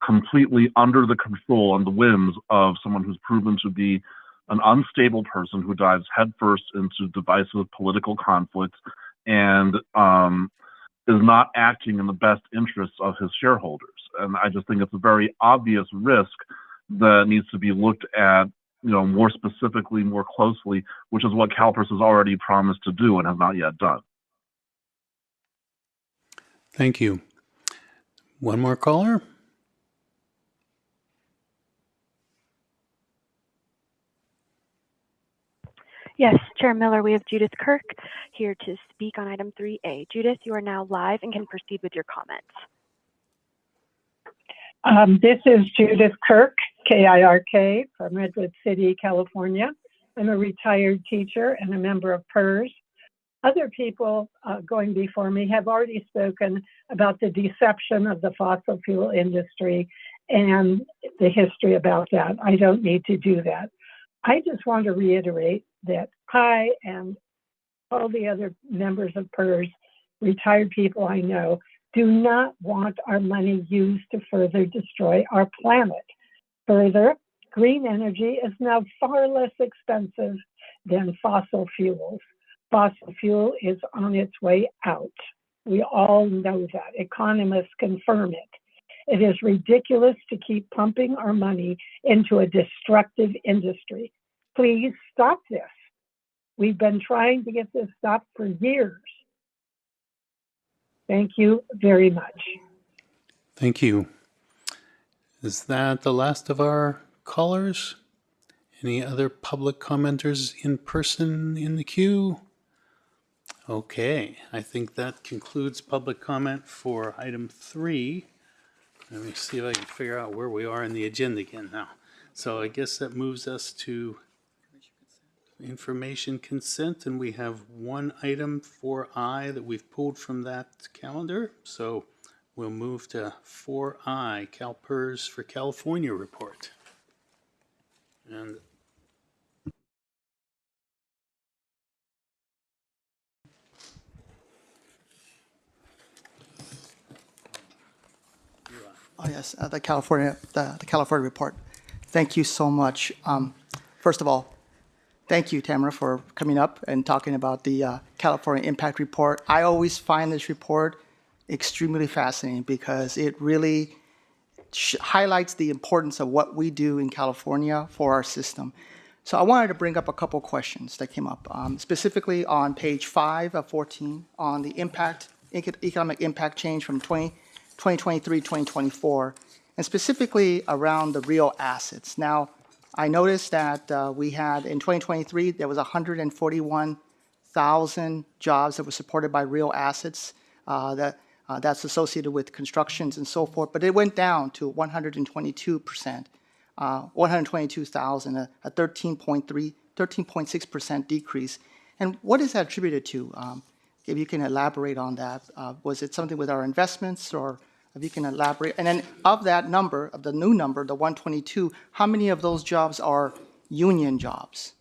completely under the control and the whims of someone who's proven to be an unstable person who dives headfirst into divisive political conflicts and is not acting in the best interests of his shareholders. And I just think it's a very obvious risk that needs to be looked at, more specifically, more closely, which is what CalPERS has already promised to do and has not yet done. Thank you. One more caller. Yes, Chair Miller, we have Judith Kirk here to speak on item 3A. Judith, you are now live and can proceed with your comments. This is Judith Kirk, K-I-R-K, from Redwood City, California. I'm a retired teacher and a member of PERS. Other people going before me have already spoken about the deception of the fossil fuel industry and the history about that. I don't need to do that. I just want to reiterate that I and all the other members of PERS, retired people I know, do not want our money used to further destroy our planet. Further, green energy is now far less expensive than fossil fuels. Fossil fuel is on its way out. We all know that. Economists confirm it. It is ridiculous to keep pumping our money into a destructive industry. Please stop this. We've been trying to get this stopped for years. Thank you very much. Thank you. Is that the last of our callers? Any other public commenters in person in the queue? Okay, I think that concludes public comment for item 3. Let me see if I can figure out where we are in the agenda again now. So I guess that moves us to information consent, and we have one item 4I that we've pulled from that calendar. So we'll move to 4I, CalPERS for California report. And oh yes, the California report. Thank you so much. First of all, thank you, Tamara, for coming up and talking about the California Impact Report. I always find this report extremely fascinating because it really highlights the importance of what we do in California for our system. So I wanted to bring up a couple questions that came up, specifically on page 5 of 14 on the economic impact change from 2023-2024, and specifically around the real assets. Now, I noticed that we had, in 2023, there was 141,000 jobs that were supported by real assets that's associated with constructions and so forth, but it went down to 122%, 122,000, a 13.6% decrease. And what is that attributed to? If you can elaborate on that. Was it something with our investments, or if you can elaborate? And then of that number, of the new number, the 122, how many of those jobs are union jobs?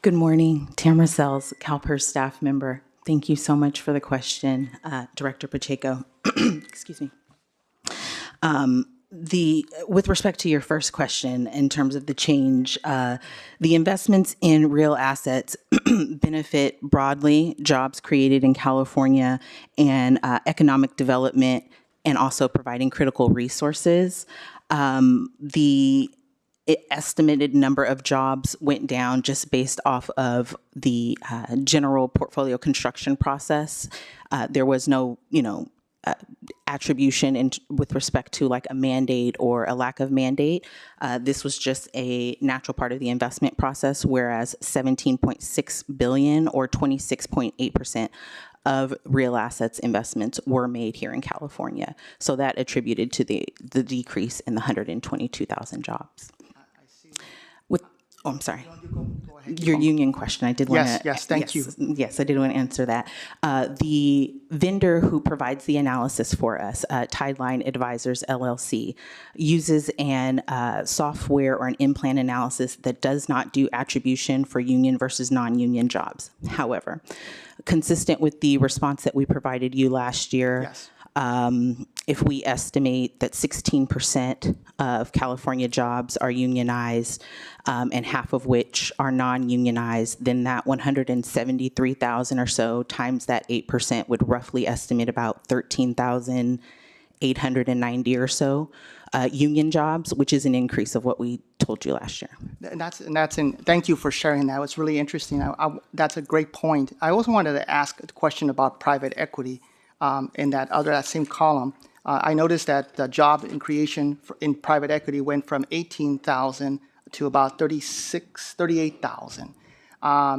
Good morning, Tamara Sells, CalPERS staff member. Thank you so much for the question, Director Pacheco. Excuse me. With respect to your first question, in terms of the change, the investments in real assets benefit broadly jobs created in California and economic development, and also providing critical resources. The estimated number of jobs went down just based off of the general portfolio construction process. There was no, attribution with respect to like a mandate or a lack of mandate. This was just a natural part of the investment process, whereas 17.6 billion or 26.8% of real assets investments were made here in California. So that attributed to the decrease in the 122,000 jobs. Oh, I'm sorry. Your union question, I did want to... Yes, thank you. Yes, I did want to answer that. The vendor who provides the analysis for us, Tideline Advisors LLC, uses an software or an in-plan analysis that does not do attribution for union versus non-union jobs. However, consistent with the response that we provided you last year, yes. If we estimate that 16% of California jobs are unionized, and half of which are non-unionized, then that 173,000 or so times that 8% would roughly estimate about 13,890 or so union jobs, which is an increase of what we told you last year. Thank you for sharing that. It's really interesting. That's a great point. I also wanted to ask a question about private equity in that same column. I noticed that the job in creation in private equity went from 18,000 to about 38,000.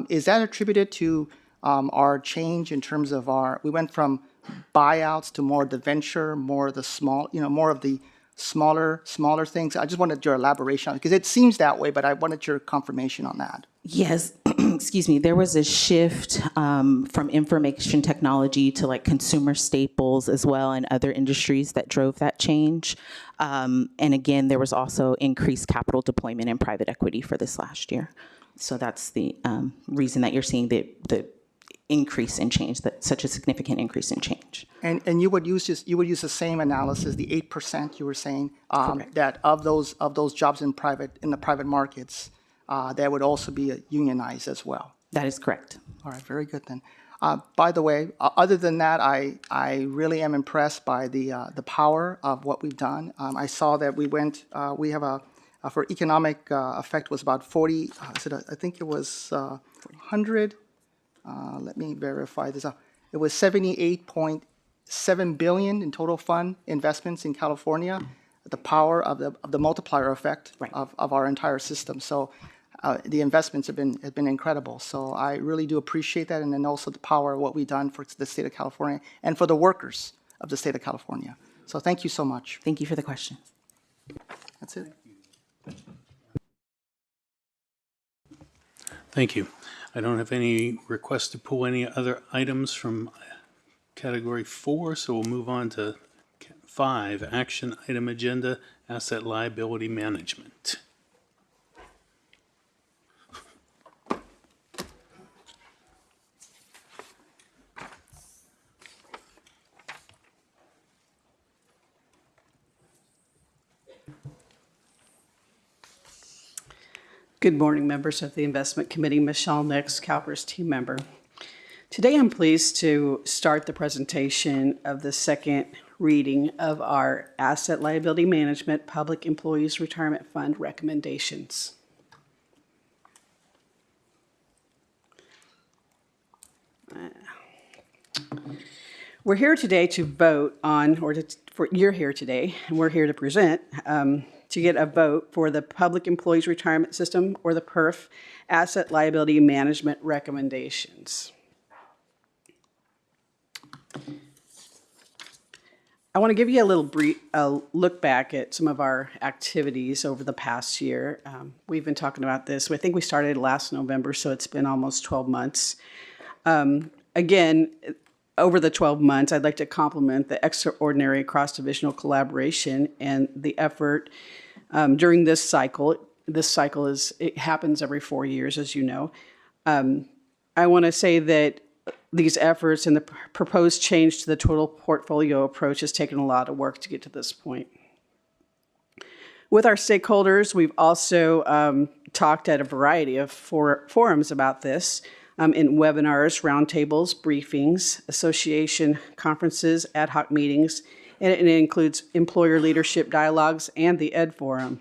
Is that attributed to our change in terms of we went from buyouts to more of the venture, more of the more of the smaller things? I just wanted your elaboration on it, because it seems that way, but I wanted your confirmation on that. Yes, excuse me. There was a shift from information technology to like consumer staples as well, and other industries that drove that change. And again, there was also increased capital deployment in private equity for this last year. So that's the reason that you're seeing the increase in change, such a significant increase in change. And you would use the same analysis, the 8% you were saying, that of those jobs in the private markets, that would also be unionized as well. That is correct. All right, very good then. By the way, other than that, I really am impressed by the power of what we've done. I saw that we have for economic effect was about 40, I think it was 100, let me verify this. It was 78.7 billion in total fund investments in California. The power of the multiplier effect of our entire system. So the investments have been incredible. So I really do appreciate that, and then also the power of what we've done for the state of California and for the workers of the state of California. So thank you so much. Thank you for the question. That's it. Thank you. I don't have any requests to pull any other items from category 4, so we'll move on to 5, action item agenda, asset liability management. Good morning, members of the Investment Committee. Michelle Nix, CalPERS team member. Today, I'm pleased to start the presentation of the second reading of our Asset Liability Management Public Employees Retirement Fund recommendations. We're here today to vote on, you're here today, and we're here to present to get a vote for the Public Employees Retirement System, or the PERF, Asset Liability Management recommendations. I want to give you a little brief look back at some of our activities over the past year. We've been talking about this. I think we started last November, so it's been almost 12 months. Again, over the 12 months, I'd like to compliment the extraordinary cross-divisional collaboration and the effort during this cycle. This cycle it happens every 4 years, as you know. I want to say that these efforts and the proposed change to the total portfolio approach has taken a lot of work to get to this point. With our stakeholders, we've also talked at a variety of forums about this, in webinars, roundtables, briefings, association conferences, ad hoc meetings, and it includes employer leadership dialogues and the Ed Forum.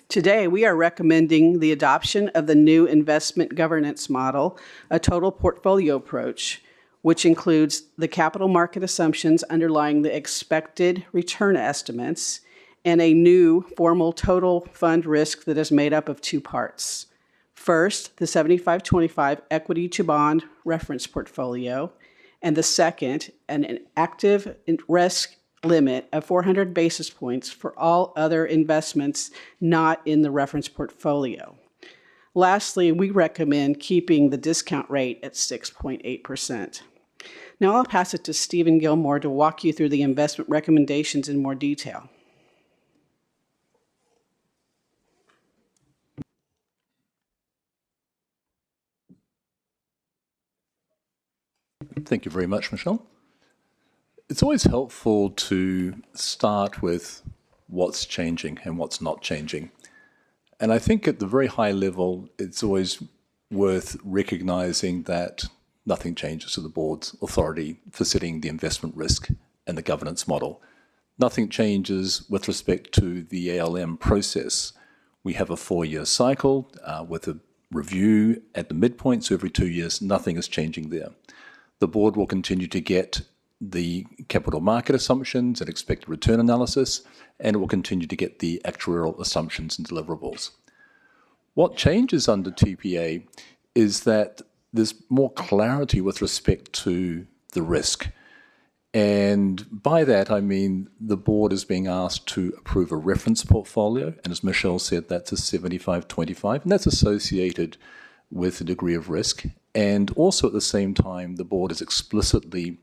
Today, we are recommending the adoption of the new investment governance model, a total portfolio approach, which includes the capital market assumptions underlying the expected return estimates, and a new formal total fund risk that is made up of 2 parts. First, the 75-25 equity to bond reference portfolio, and the second, an active risk limit of 400 basis points for all other investments not in the reference portfolio. Lastly, we recommend keeping the discount rate at 6.8%. Now I'll pass it to Stephen Gilmore to walk you through the investment recommendations in more detail. Thank you very much, Michelle. It's always helpful to start with what's changing and what's not changing. And I think at the very high level, it's always worth recognizing that nothing changes to the board's authority for setting the investment risk and the governance model. Nothing changes with respect to the ALM process. We have a 4-year cycle with a review at the midpoint, so every 2 years, nothing is changing there. The board will continue to get the capital market assumptions and expected return analysis, and it will continue to get the actuarial assumptions and deliverables. What changes under TPA is that there's more clarity with respect to the risk. And by that, I mean the board is being asked to approve a reference portfolio, and as Michelle said, that's a 75-25, and that's associated with a degree of risk. And also at the same time, the board is explicitly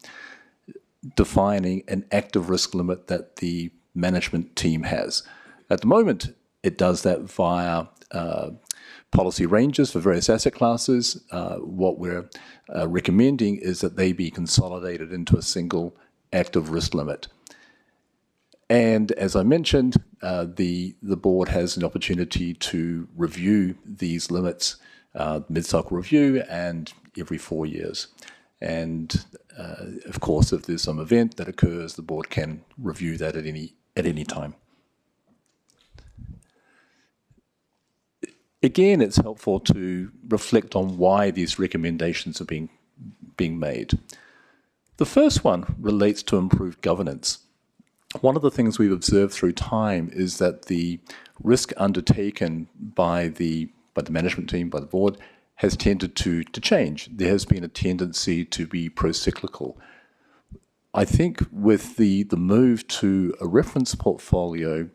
defining an active risk limit that the management team has. At the moment, it does that via policy ranges for various asset classes. What we're recommending is that they be consolidated into a single active risk limit. And as I mentioned, the board has an opportunity to review these limits, mid-cycle review, and every 4 years. And of course, if there's some event that occurs, the board can review that at any time. Again, it's helpful to reflect on why these recommendations are being made. The first one relates to improved governance. One of the things we've observed through time is that the risk undertaken by the management team, by the board, has tended to change. There has been a tendency to be pro-cyclical. I think with the move to a reference portfolio,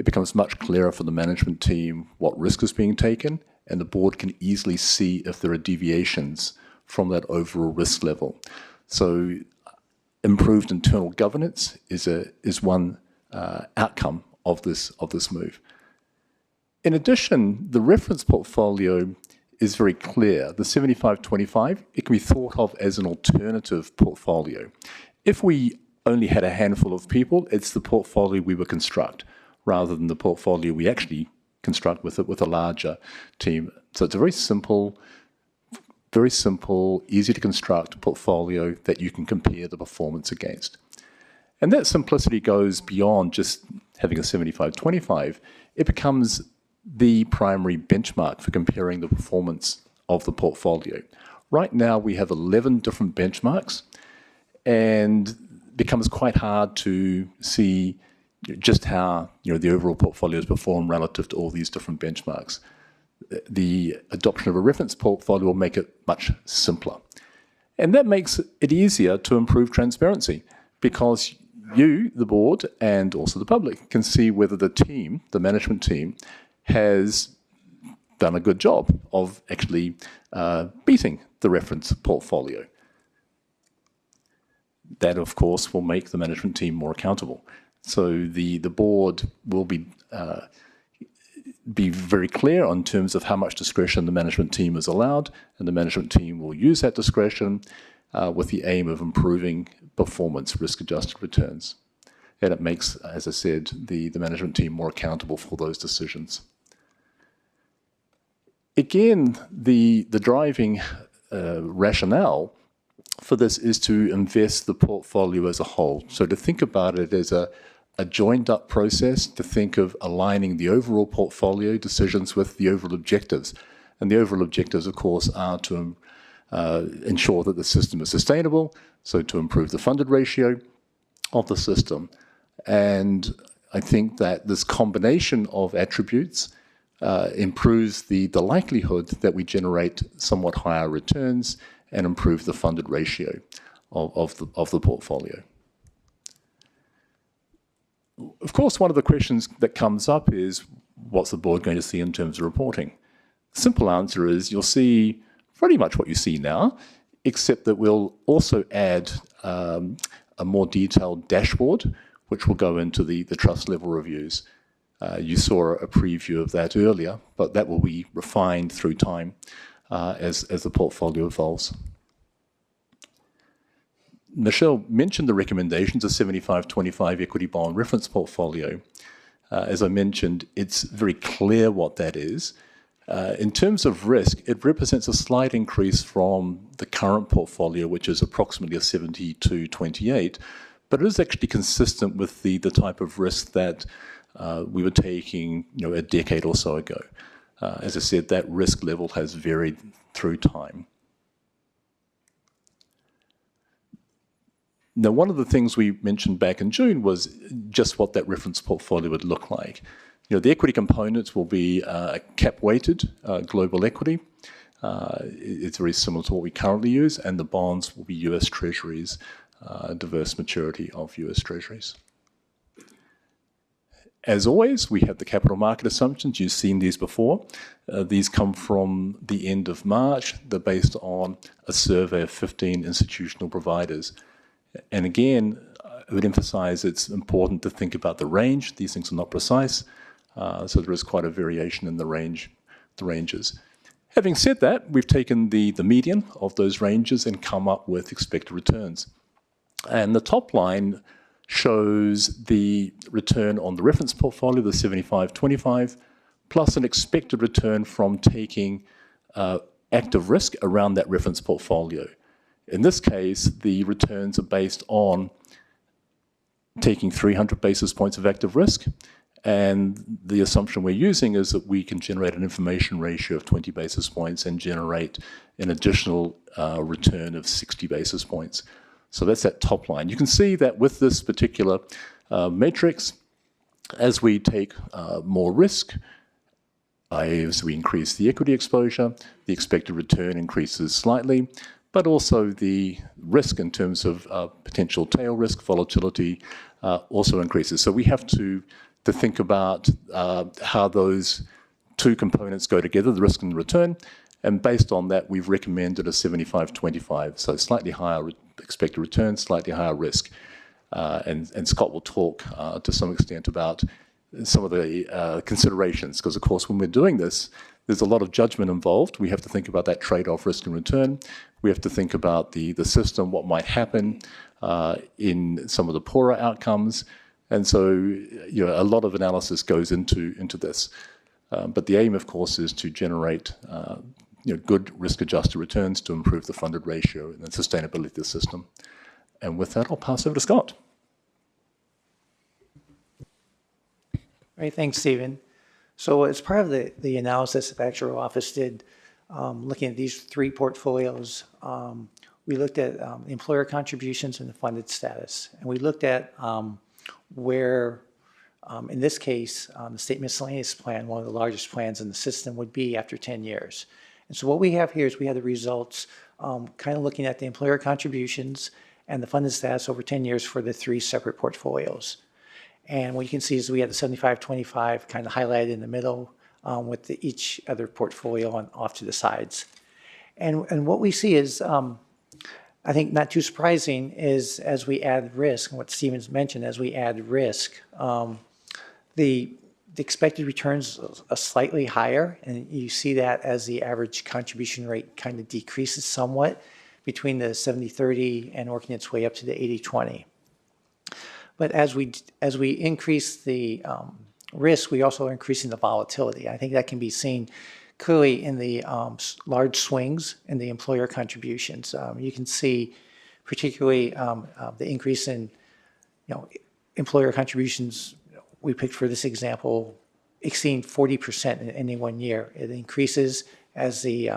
it becomes much clearer for the management team what risk is being taken, and the board can easily see if there are deviations from that overall risk level. So improved internal governance is one outcome of this move. In addition, the reference portfolio is very clear. The 75-25, it can be thought of as an alternative portfolio. If we only had a handful of people, it's the portfolio we would construct rather than the portfolio we actually construct with a larger team. So it's a very simple, easy to construct portfolio that you can compare the performance against. And that simplicity goes beyond just having a 75-25. It becomes the primary benchmark for comparing the performance of the portfolio. Right now we have 11 different benchmarks, and it becomes quite hard to see just how the overall portfolios perform relative to all these different benchmarks. The adoption of a reference portfolio will make it much simpler. And that makes it easier to improve transparency, because you, the board, and also the public can see whether the team, the management team, has done a good job of actually beating the reference portfolio. That, of course, will make the management team more accountable. So the board will be very clear on terms of how much discretion the management team is allowed, and the management team will use that discretion with the aim of improving performance, risk-adjusted returns. And it makes, as I said, the management team more accountable for those decisions. Again, the driving rationale for this is to invest the portfolio as a whole. So to think about it as a joined-up process, to think of aligning the overall portfolio decisions with the overall objectives. And the overall objectives, of course, are to ensure that the system is sustainable, so to improve the funded ratio of the system. And I think that this combination of attributes improves the likelihood that we generate somewhat higher returns and improve the funded ratio of the portfolio. Of course, one of the questions that comes up is, what's the board going to see in terms of reporting? The simple answer is you'll see pretty much what you see now, except that we'll also add a more detailed dashboard, which will go into the trust level reviews. You saw a preview of that earlier, but that will be refined through time as the portfolio evolves. Michelle mentioned the recommendations of 75-25 equity bond reference portfolio. As I mentioned, it's very clear what that is. In terms of risk, it represents a slight increase from the current portfolio, which is approximately a 70-28, but it is actually consistent with the type of risk that we were taking a decade or so ago. As I said, that risk level has varied through time. Now, one of the things we mentioned back in June was just what that reference portfolio would look like. The equity components will be cap-weighted global equity. It's very similar to what we currently use, and the bonds will be US Treasuries, diverse maturity of US Treasuries. As always, we have the capital market assumptions. You've seen these before. These come from the end of March. They're based on a survey of 15 institutional providers. And again, I would emphasize it's important to think about the range. These things are not precise, so there is quite a variation in the ranges. Having said that, we've taken the median of those ranges and come up with expected returns. And the top line shows the return on the reference portfolio, the 75-25, plus an expected return from taking active risk around that reference portfolio. In this case, the returns are based on taking 300 basis points of active risk, and the assumption we're using is that we can generate an information ratio of 20 basis points and generate an additional return of 60 basis points. So that's that top line. You can see that with this particular matrix, as we take more risk, as we increase the equity exposure, the expected return increases slightly, but also the risk in terms of potential tail risk, volatility, also increases. So we have to to think about how those two components go together, the risk and the return. And based on that, we've recommended a 75-25, so slightly higher expected return, slightly higher risk. And Scott will talk to some extent about some of the considerations, because of course when we're doing this, there's a lot of judgment involved. We have to think about that trade-off risk and return. We have to think about the system, what might happen in some of the poorer outcomes. And so, you know, a lot of analysis goes into this. But the aim, of course, is to generate good risk-adjusted returns to improve the funded ratio and the sustainability of the system. And with that, I'll pass over to Scott. Great, thanks, Stephen. So as part of the analysis the Actuarial Office did, looking at these three portfolios, we looked at employer contributions and the funded status. And we looked at where, in this case, the state miscellaneous plan, one of the largest plans in the system, would be after 10 years. And so what we have here is we have the results kind of looking at the employer contributions and the funded status over 10 years for the three separate portfolios. And what you can see is we have the 75-25 kind of highlighted in the middle with each other portfolio off to the sides. And what we see is, I think not too surprising, is as we add risk, and what Stephen's mentioned, as we add risk, the expected returns are slightly higher, and you see that as the average contribution rate kind of decreases somewhat between the 70-30 and working its way up to the 80-20. But as we increase the risk, we also are increasing the volatility. I think that can be seen clearly in the large swings in the employer contributions. You can see particularly the increase in employer contributions. We picked for this example exceeding 40% in any one year. It increases as the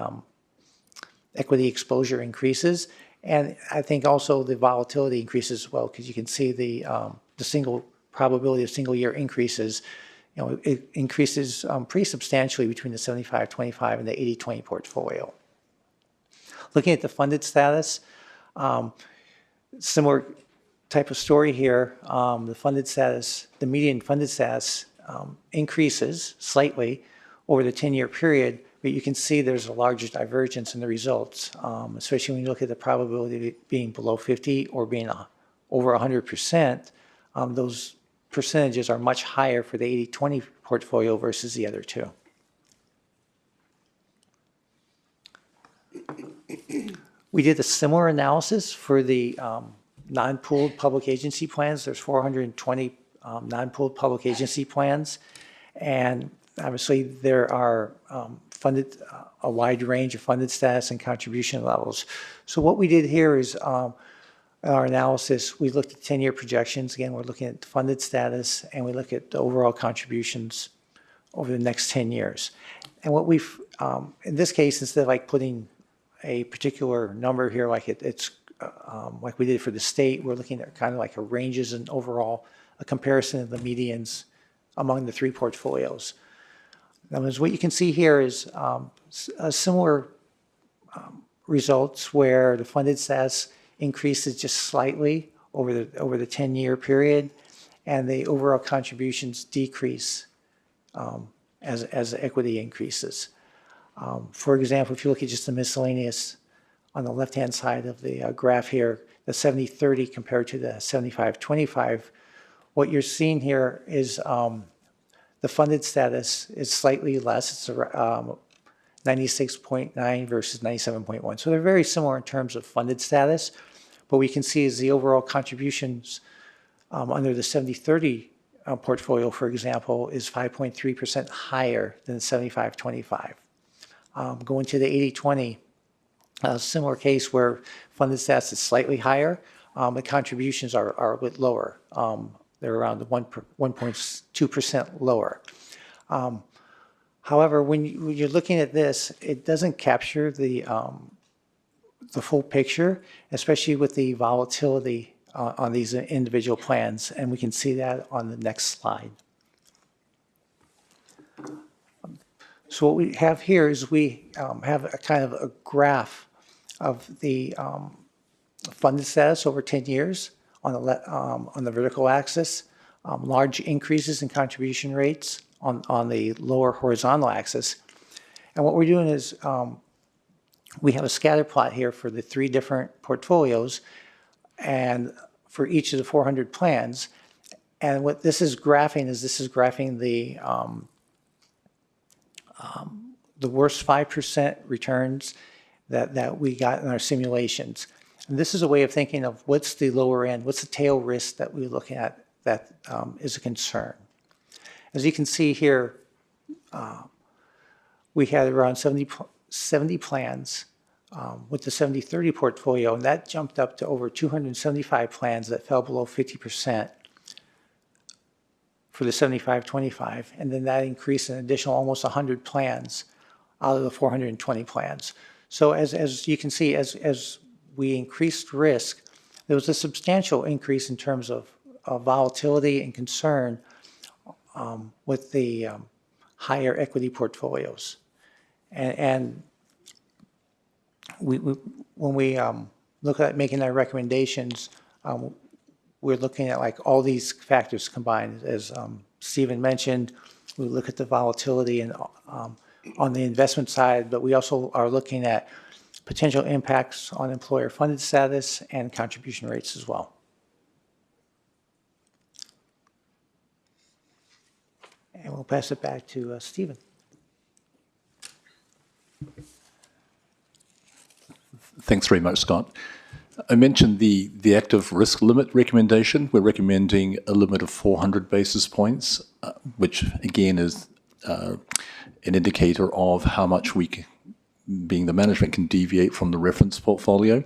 equity exposure increases. And I think also the volatility increases as well, because you can see the single probability of single year increases. It increases pretty substantially between the 75-25 and the 80-20 portfolio. Looking at the funded status, similar type of story here. The funded status, the median funded status increases slightly over the 10-year period, but you can see there's a larger divergence in the results, especially when you look at the probability of it being below 50 or being over 100%. Those percentages are much higher for the 80-20 portfolio versus the other two. We did a similar analysis for the non-pooled public agency plans. There's 420 non-pooled public agency plans, and obviously there are funded a wide range of funded status and contribution levels. So what we did here is our analysis, we looked at 10-year projections. Again, we're looking at funded status, and we look at the overall contributions over the next 10 years. And what we've, in this case, instead of like putting a particular number here, like it's like we did for the state, we're looking at kind of like a ranges and overall a comparison of the medians among the three portfolios. Now, what you can see here is a similar results where the funded status increases just slightly over the 10-year period, and the overall contributions decrease as the equity increases. For example, if you look at just the miscellaneous on the left-hand side of the graph here, the 70-30 compared to the 75-25, what you're seeing here is the funded status is slightly less. It's 96.9 versus 97.1. So they're very similar in terms of funded status. But we can see is the overall contributions under the 70-30 portfolio, for example, is 5.3% higher than the 75-25. Going to the 80-20, a similar case where funded status is slightly higher, the contributions are a bit lower. They're around 1.2% lower. However, when you're looking at this, it doesn't capture the full picture, especially with the volatility on these individual plans, and we can see that on the next slide. So what we have here is we have a kind of a graph of the funded status over 10 years on the vertical axis. large increases in contribution rates on the lower horizontal axis. And what we're doing is we have a scatter plot here for the 3 different portfolios and for each of the 400 plans. And what this is graphing the worst 5% returns that we got in our simulations. And this is a way of thinking of what's the lower end, what's the tail risk that we look at that is a concern. As you can see here, we had around 70 plans with the 70-30 portfolio, and that jumped up to over 275 plans that fell below 50% for the 75-25, and then that increased an additional almost 100 plans out of the 420 plans. So as you can see, as we increased risk, there was a substantial increase in terms of volatility and concern with the higher equity portfolios. And when we look at making our recommendations, we're looking at like all these factors combined. As Stephen mentioned, we look at the volatility and on the investment side, but we also are looking at potential impacts on employer funded status and contribution rates as well. And we'll pass it back to Stephen. Thanks very much, Scott. I mentioned the active risk limit recommendation. We're recommending a limit of 400 basis points, which again is an indicator of how much we, being the management, can deviate from the reference portfolio.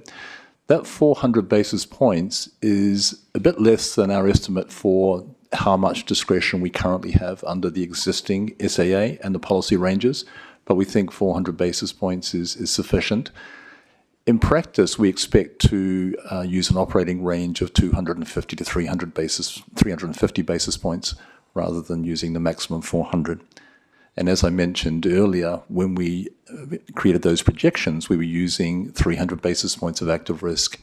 That 400 basis points is a bit less than our estimate for how much discretion we currently have under the existing SAA and the policy ranges, but we think 400 basis points is sufficient. In practice, we expect to use an operating range of 250 to 350 basis points rather than using the maximum 400. And as I mentioned earlier, when we created those projections, we were using 300 basis points of active risk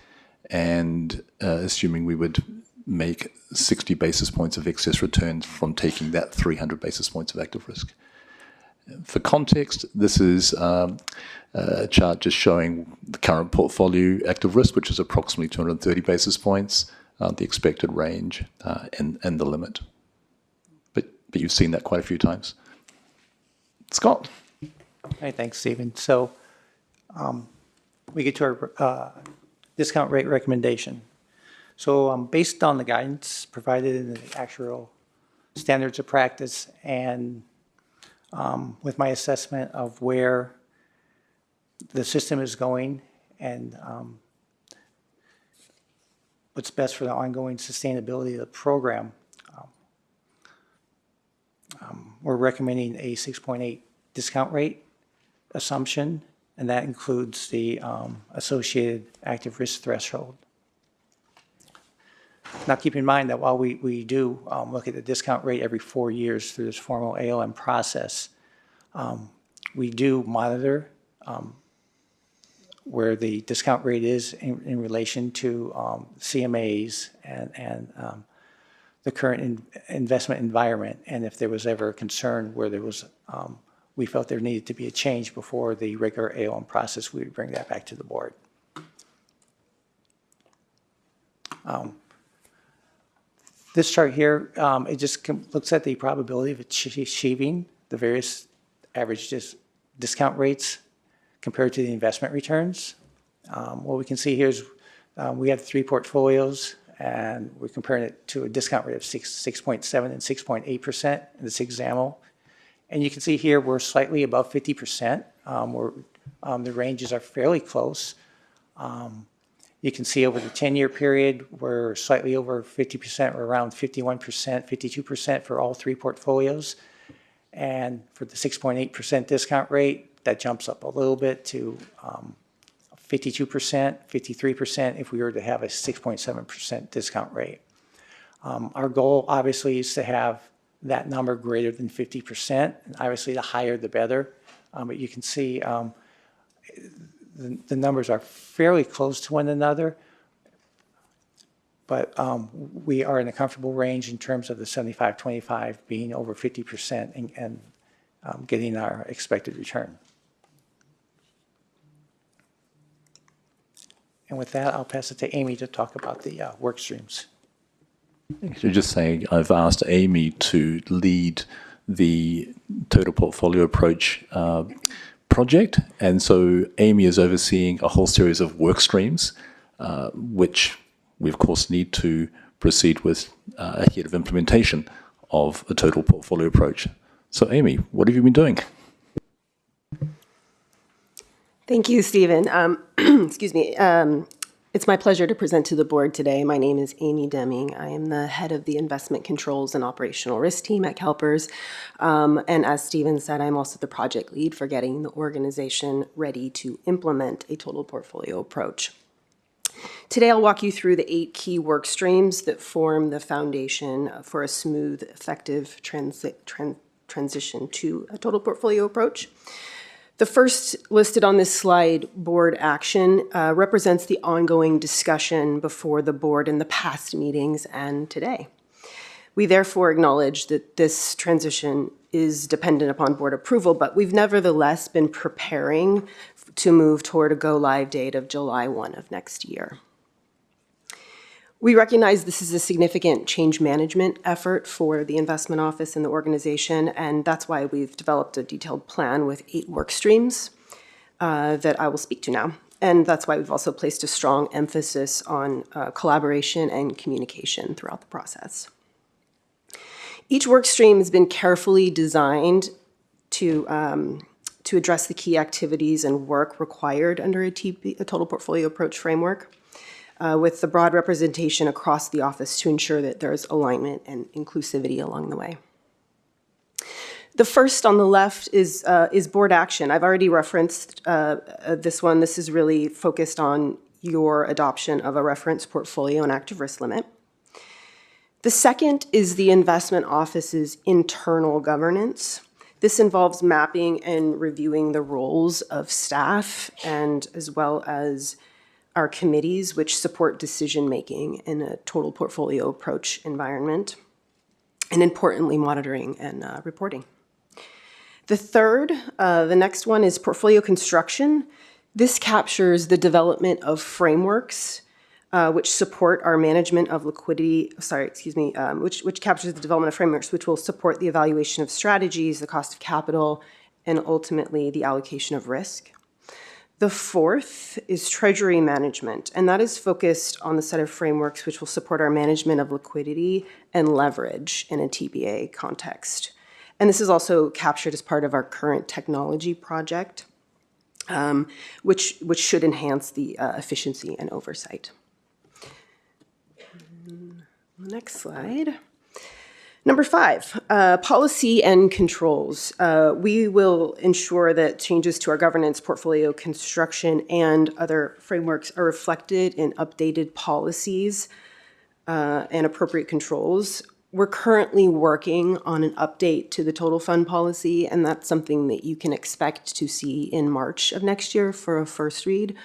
and assuming we would make 60 basis points of excess returns from taking that 300 basis points of active risk. For context, this is a chart just showing the current portfolio active risk, which is approximately 230 basis points, the expected range, and the limit. But you've seen that quite a few times. Scott. Hey, thanks, Stephen. So we get to our discount rate recommendation. So based on the guidance provided in the actuarial standards of practice and with my assessment of where the system is going and what's best for the ongoing sustainability of the program, we're recommending a 6.8 discount rate assumption, and that includes the associated active risk threshold. Now keep in mind that while we do look at the discount rate every 4 years through this formal ALM process, we do monitor where the discount rate is in relation to CMAs and the current investment environment, and if there was ever a concern where there was, we felt there needed to be a change before the regular ALM process, we would bring that back to the board. This chart here, it just looks at the probability of achieving the various average discount rates compared to the investment returns. What we can see here is we have 3 portfolios, and we're comparing it to a discount rate of 6.7 and 6.8% in this example. And you can see here we're slightly above 50%. The ranges are fairly close. You can see over the 10-year period, we're slightly over 50%, we're around 51%, 52% for all 3 portfolios. And for the 6.8% discount rate, that jumps up a little bit to 52%, 53% if we were to have a 6.7% discount rate. Our goal obviously is to have that number greater than 50%. And obviously the higher the better. But you can see the numbers are fairly close to one another. but we are in a comfortable range in terms of the 75-25 being over 50% and getting our expected return. And with that, I'll pass it to Amy to talk about the work streams. So just saying, I've asked Amy to lead the total portfolio approach project, and so Amy is overseeing a whole series of work streams, which we of course need to proceed with ahead of implementation of a total portfolio approach. So Amy, what have you been doing? Thank you, Stephen. Excuse me. It's my pleasure to present to the board today. My name is Amy Deming. I am the head of the Investment Controls and Operational Risk team at CalPERS. And as Stephen said, I'm also the project lead for getting the organization ready to implement a total portfolio approach. Today, I'll walk you through the 8 key work streams that form the foundation for a smooth, effective transition to a total portfolio approach. The first listed on this slide, board action, represents the ongoing discussion before the board in the past meetings and today. We therefore acknowledge that this transition is dependent upon board approval, but we've nevertheless been preparing to move toward a go-live date of July 1 of next year. We recognize this is a significant change management effort for the investment office and the organization, and that's why we've developed a detailed plan with 8 work streams that I will speak to now. And that's why we've also placed a strong emphasis on collaboration and communication throughout the process. Each work stream has been carefully designed to address the key activities and work required under a total portfolio approach framework, with the broad representation across the office to ensure that there's alignment and inclusivity along the way. The first on the left is board action. I've already referenced this one. This is really focused on your adoption of a reference portfolio and active risk limit. The second is the investment office's internal governance. This involves mapping and reviewing the roles of staff and as well as our committees, which support decision-making in a total portfolio approach environment, and importantly, monitoring and reporting. The third, the next one is portfolio construction. This captures the development of frameworks which support our management of liquidity, which captures the development of frameworks which will support the evaluation of strategies, the cost of capital, and ultimately the allocation of risk. The fourth is treasury management, and that is focused on the set of frameworks which will support our management of liquidity and leverage in a TBA context. And this is also captured as part of our current technology project, which should enhance the efficiency and oversight. Next slide. Number 5, policy and controls. We will ensure that changes to our governance, portfolio construction, and other frameworks are reflected in updated policies and appropriate controls. We're currently working on an update to the total fund policy, and that's something that you can expect to see in March of next year for a first read.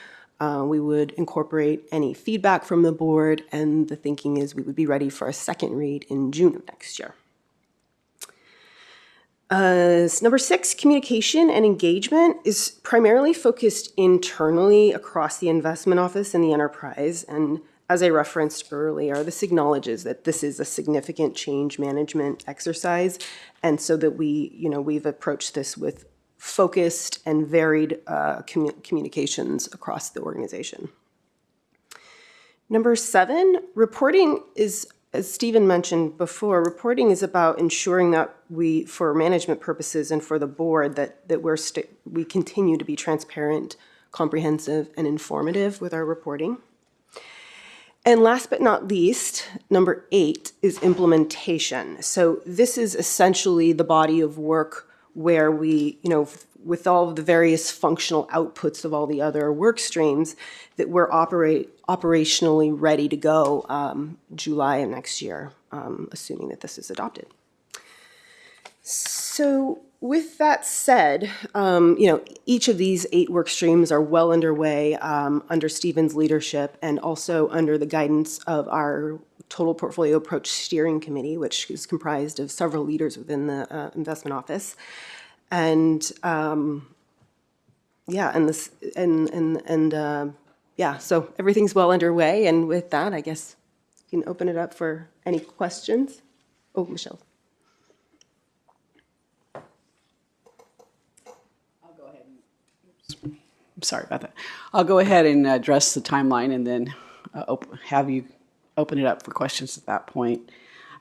We would incorporate any feedback from the board, and the thinking is we would be ready for a second read in June of next year. Number 6, communication and engagement is primarily focused internally across the investment office and the enterprise. And as I referenced earlier, this acknowledges that this is a significant change management exercise, and so that we've approached this with focused and varied communications across the organization. Number 7, reporting is, as Stephen mentioned before, reporting is about ensuring that we, for management purposes and for the board, that we continue to be transparent, comprehensive, and informative with our reporting. And last but not least, number 8 is implementation. So this is essentially the body of work where we, with all of the various functional outputs of all the other work streams, that we're operationally ready to go July of next year, assuming that this is adopted. So With that said, each of these 8 work streams are well underway under Stephen's leadership and also under the guidance of our Total Portfolio Approach Steering Committee, which is comprised of several leaders within the investment office. And so everything's well underway. And with that, I guess you can open it up for any questions. Oh, Michelle. Sorry about that. I'll go ahead and address the timeline and then have you open it up for questions at that point.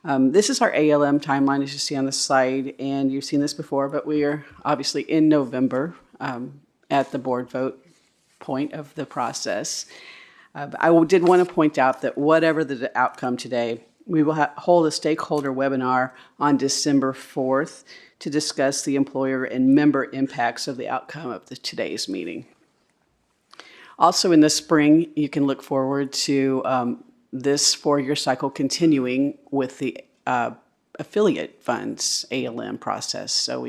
This is our ALM timeline, as you see on the slide, and you've seen this before, but we are obviously in November at the board vote point of the process. I did want to point out that whatever the outcome today, we will hold a stakeholder webinar on December 4th to discuss the employer and member impacts of the outcome of today's meeting. Also in the spring, you can look forward to this 4-year cycle continuing with the affiliate funds ALM process. So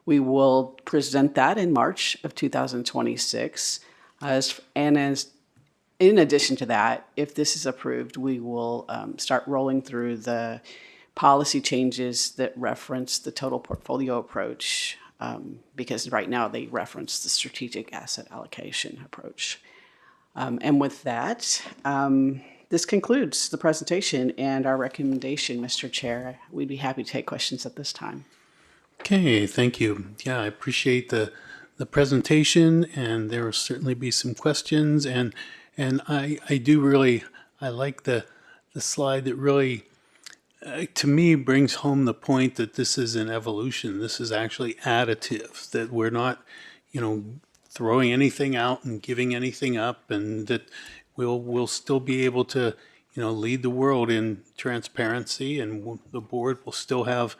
we will present that in March of 2026. In addition to that, if this is approved, we will start rolling through the policy changes that reference the total portfolio approach, because right now they reference the strategic asset allocation approach. And with that, this concludes the presentation and our recommendation, Mr. Chair. We'd be happy to take questions at this time. Okay, thank you. Yeah, I appreciate the presentation, and there will certainly be some questions. And I like the slide that really, to me, brings home the point that this is an evolution. This is actually additive, that we're not, throwing anything out and giving anything up, and that we'll still be able to, lead the world in transparency, and the board will still have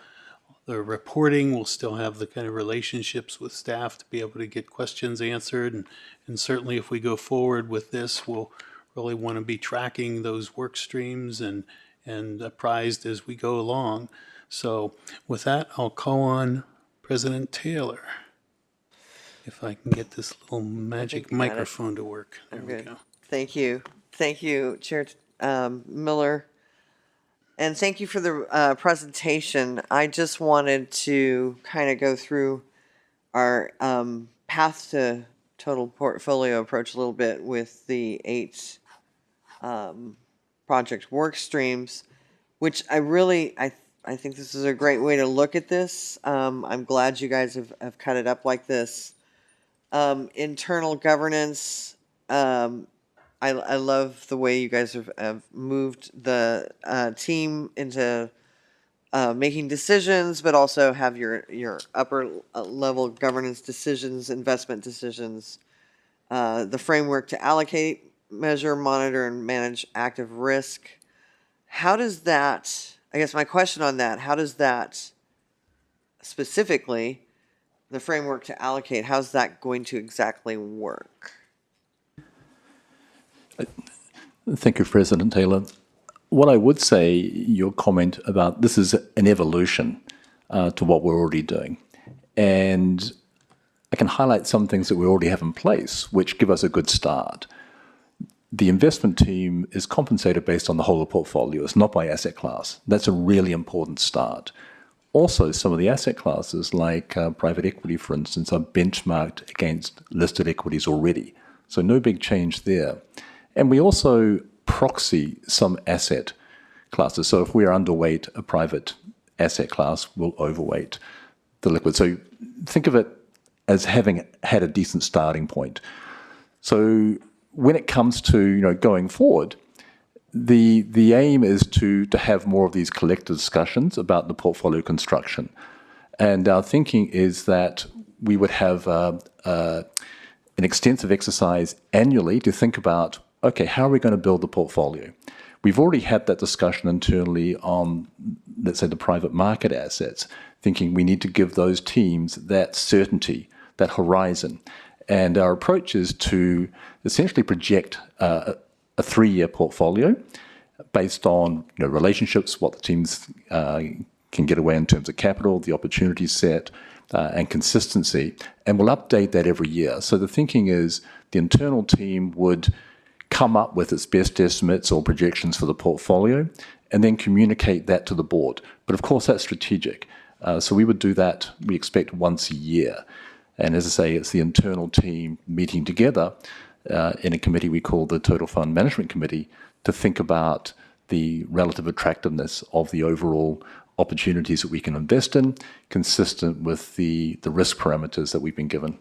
the reporting, we'll still have the kind of relationships with staff to be able to get questions answered. And certainly if we go forward with this, we'll really want to be tracking those work streams and apprised as we go along. So with that, I'll call on President Taylor. If I can get this little magic microphone to work. There we go. Thank you. Thank you, Chair Miller. And thank you for the presentation. I just wanted to kind of go through our path to total portfolio approach a little bit with the 8 project work streams, which I think this is a great way to look at this. I'm glad you guys have cut it up like this. Internal governance, I love the way you guys have moved the team into making decisions, but also have your upper level governance decisions, investment decisions, the framework to allocate, measure, monitor, and manage active risk. How does that, I guess my question on that, how does that specifically, the framework to allocate, how's that going to exactly work? Thank you, President Taylor. What I would say, your comment about this is an evolution to what we're already doing. And I can highlight some things that we already have in place, which give us a good start. The investment team is compensated based on the whole of the portfolio. It's not by asset class. That's a really important start. Also, some of the asset classes, like private equity, for instance, are benchmarked against listed equities already. So no big change there. And we also proxy some asset classes. So if we're underweight a private asset class, we'll overweight the liquid. So think of it as having had a decent starting point. So when it comes to going forward, the aim is to have more of these collective discussions about the portfolio construction. And our thinking is that we would have an extensive exercise annually to think about, okay, how are we going to build the portfolio? We've already had that discussion internally on, let's say, the private market assets, thinking we need to give those teams that certainty, that horizon. And our approach is to essentially project a 3-year portfolio based on relationships, what the teams can get away in terms of capital, the opportunity set, and consistency, and we'll update that every year. So the thinking is the internal team would come up with its best estimates or projections for the portfolio and then communicate that to the board. But of course, that's strategic. So we would do that, we expect, once a year. And as I say, it's the internal team meeting together in a committee we call the Total Fund Management Committee to think about the relative attractiveness of the overall opportunities that we can invest in, consistent with the risk parameters that we've been given.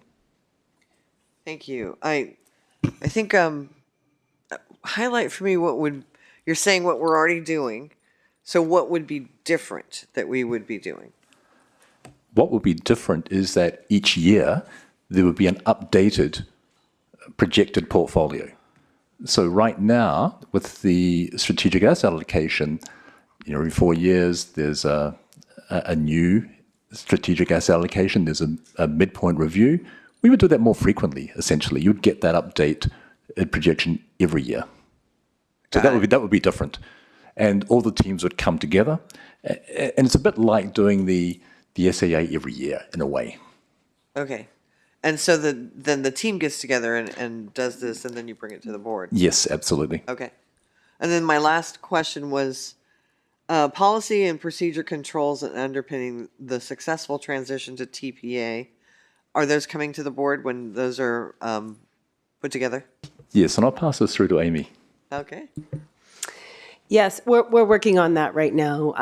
Thank you. I think highlight for me you're saying what we're already doing. So what would be different that we would be doing? What would be different is that each year there would be an updated projected portfolio. So right now, with the strategic asset allocation, every 4 years there's a new strategic asset allocation. There's a midpoint review. We would do that more frequently. Essentially, you'd get that update projection every year. So that would be different, and all the teams would come together, and it's a bit like doing the SAA every year in a way. Okay. And so then the team gets together and does this, and then you bring it to the board? Yes, absolutely. Okay. And then my last question was, policy and procedure controls and underpinning the successful transition to TPA, are those coming to the board when those are put together? Yes, and I'll pass this through to Amy. Okay. Yes, we're working on that right now.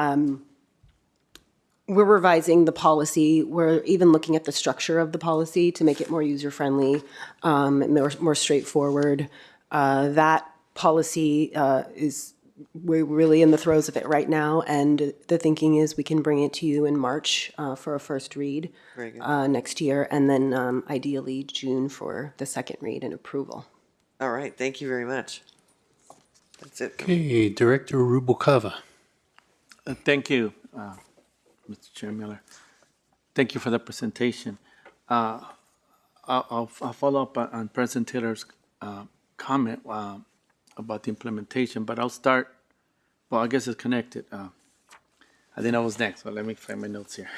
We're revising the policy. We're even looking at the structure of the policy to make it more user-friendly, more straightforward. That policy we're really in the throes of it right now, and the thinking is we can bring it to you in March for a first read next year, and then ideally June for the second read and approval. All right. Thank you very much. That's it. Okay, Director Rubalcava. Thank you, Mr. Chair Miller. Thank you for the presentation. I'll follow up on President Taylor's comment about the implementation, but I'll start, well, I guess it's connected. I think I was next, so let me find my notes here.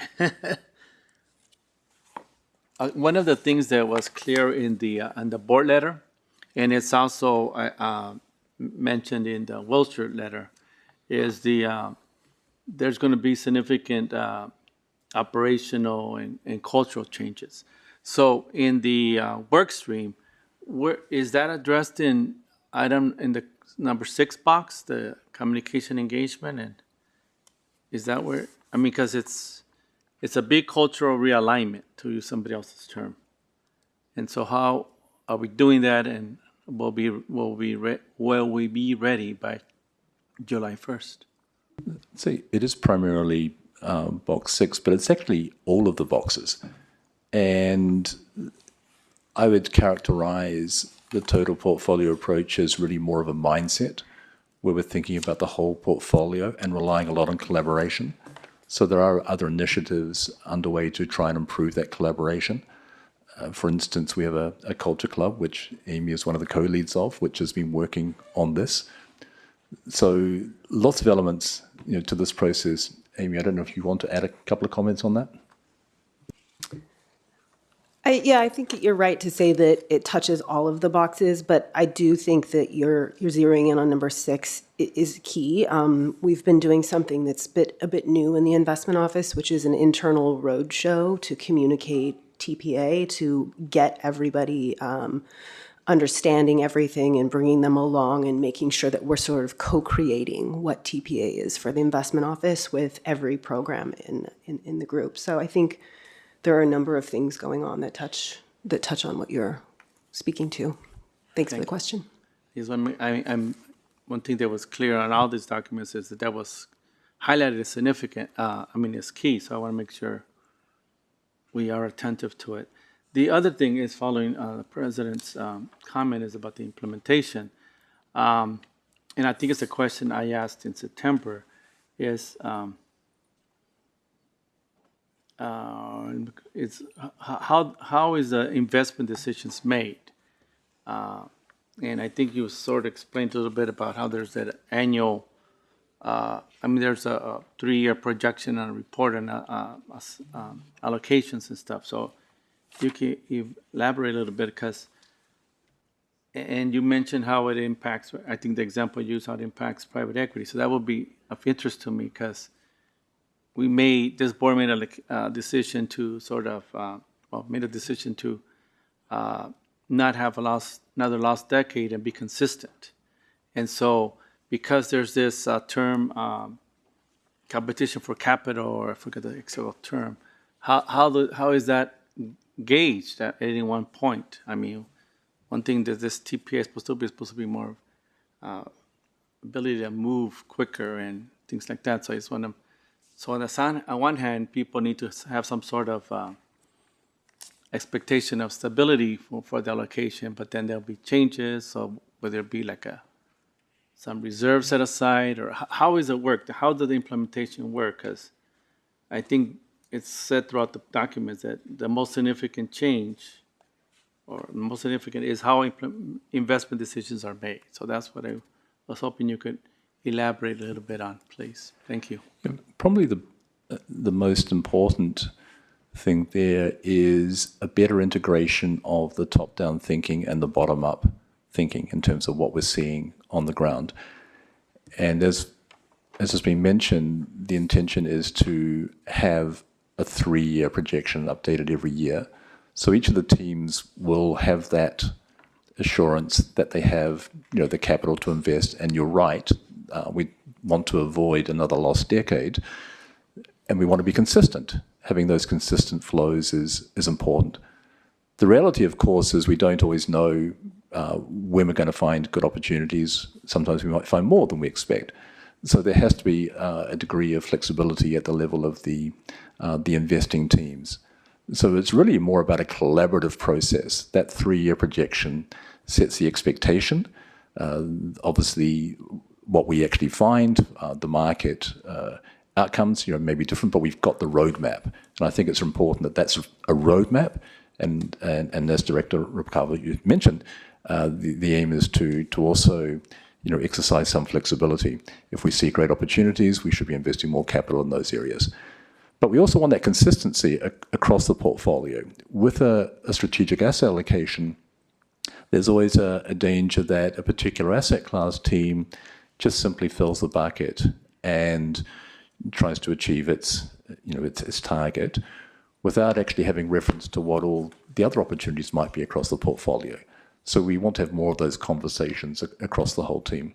One of the things that was clear in the board letter, and it's also mentioned in the Wilshire letter, is there's going to be significant operational and cultural changes. So in the work stream, is that addressed in the number 6 box, the communication engagement? And is that where, because it's a big cultural realignment, to use somebody else's term. And so how are we doing that, and will we be ready by July 1st? So it is primarily box 6, but it's actually all of the boxes. And I would characterize the total portfolio approach as really more of a mindset, where we're thinking about the whole portfolio and relying a lot on collaboration. So there are other initiatives underway to try and improve that collaboration. For instance, we have a culture club, which Amy is one of the co-leads of, which has been working on this. So lots of elements, to this process. Amy, I don't know if you want to add a couple of comments on that. I think that you're right to say that it touches all of the boxes, but I do think that you're zeroing in on number 6 is key. We've been doing something that's a bit new in the investment office, which is an internal roadshow to communicate TPA, to get everybody understanding everything and bringing them along and making sure that we're sort of co-creating what TPA is for the investment office with every program in the group. So I think there are a number of things going on that touch on what you're speaking to. Thanks for the question. One thing that was clear on all these documents is that was highlighted as significant. It's key, so I want to make sure we are attentive to it. The other thing is, following the President's comment, is about the implementation. And I think it's a question I asked in September, is how is the investment decisions made? And I think you sort of explained a little bit about how there's that annual I mean, there's a 3-year projection and a report and allocations and stuff. So you can elaborate a little bit because, and you mentioned how it impacts, I think the example you used, how it impacts private equity. So that would be of interest to me because this board made a decision to sort of, made a decision to not have another lost decade and be consistent. And so because there's this term, competition for capital, or I forget the exact term, how is that gauged at any one point? I mean, one thing that this TPA is supposed to be more ability to move quicker and things like that. So I just want to, so on one hand, people need to have some sort of expectation of stability for the allocation, but then there'll be changes. So whether it be like some reserve set aside, or how is it work? How does the implementation work? Because I think it's said throughout the documents that the most significant change, or the most significant, is how investment decisions are made. So that's what I was hoping you could elaborate a little bit on, please. Thank you. Probably the most important thing there is a better integration of the top-down thinking and the bottom-up thinking in terms of what we're seeing on the ground. And as has been mentioned, the intention is to have a 3-year projection updated every year. So each of the teams will have that assurance that they have, the capital to invest. And you're right, we want to avoid another lost decade, and we want to be consistent. Having those consistent flows is important. The reality, of course, is we don't always know when we're going to find good opportunities. Sometimes we might find more than we expect. So there has to be a degree of flexibility at the level of the investing teams. So it's really more about a collaborative process. That 3-year projection sets the expectation. Obviously, what we actually find, the market outcomes, may be different, but we've got the roadmap. And I think it's important that that's a roadmap. And as Director Rubalcaba, you mentioned, the aim is to also exercise some flexibility. If we see great opportunities, we should be investing more capital in those areas. But we also want that consistency across the portfolio. With a strategic asset allocation, there's always a danger that a particular asset class team just simply fills the bucket and tries to achieve its target without actually having reference to what all the other opportunities might be across the portfolio. So we want to have more of those conversations across the whole team.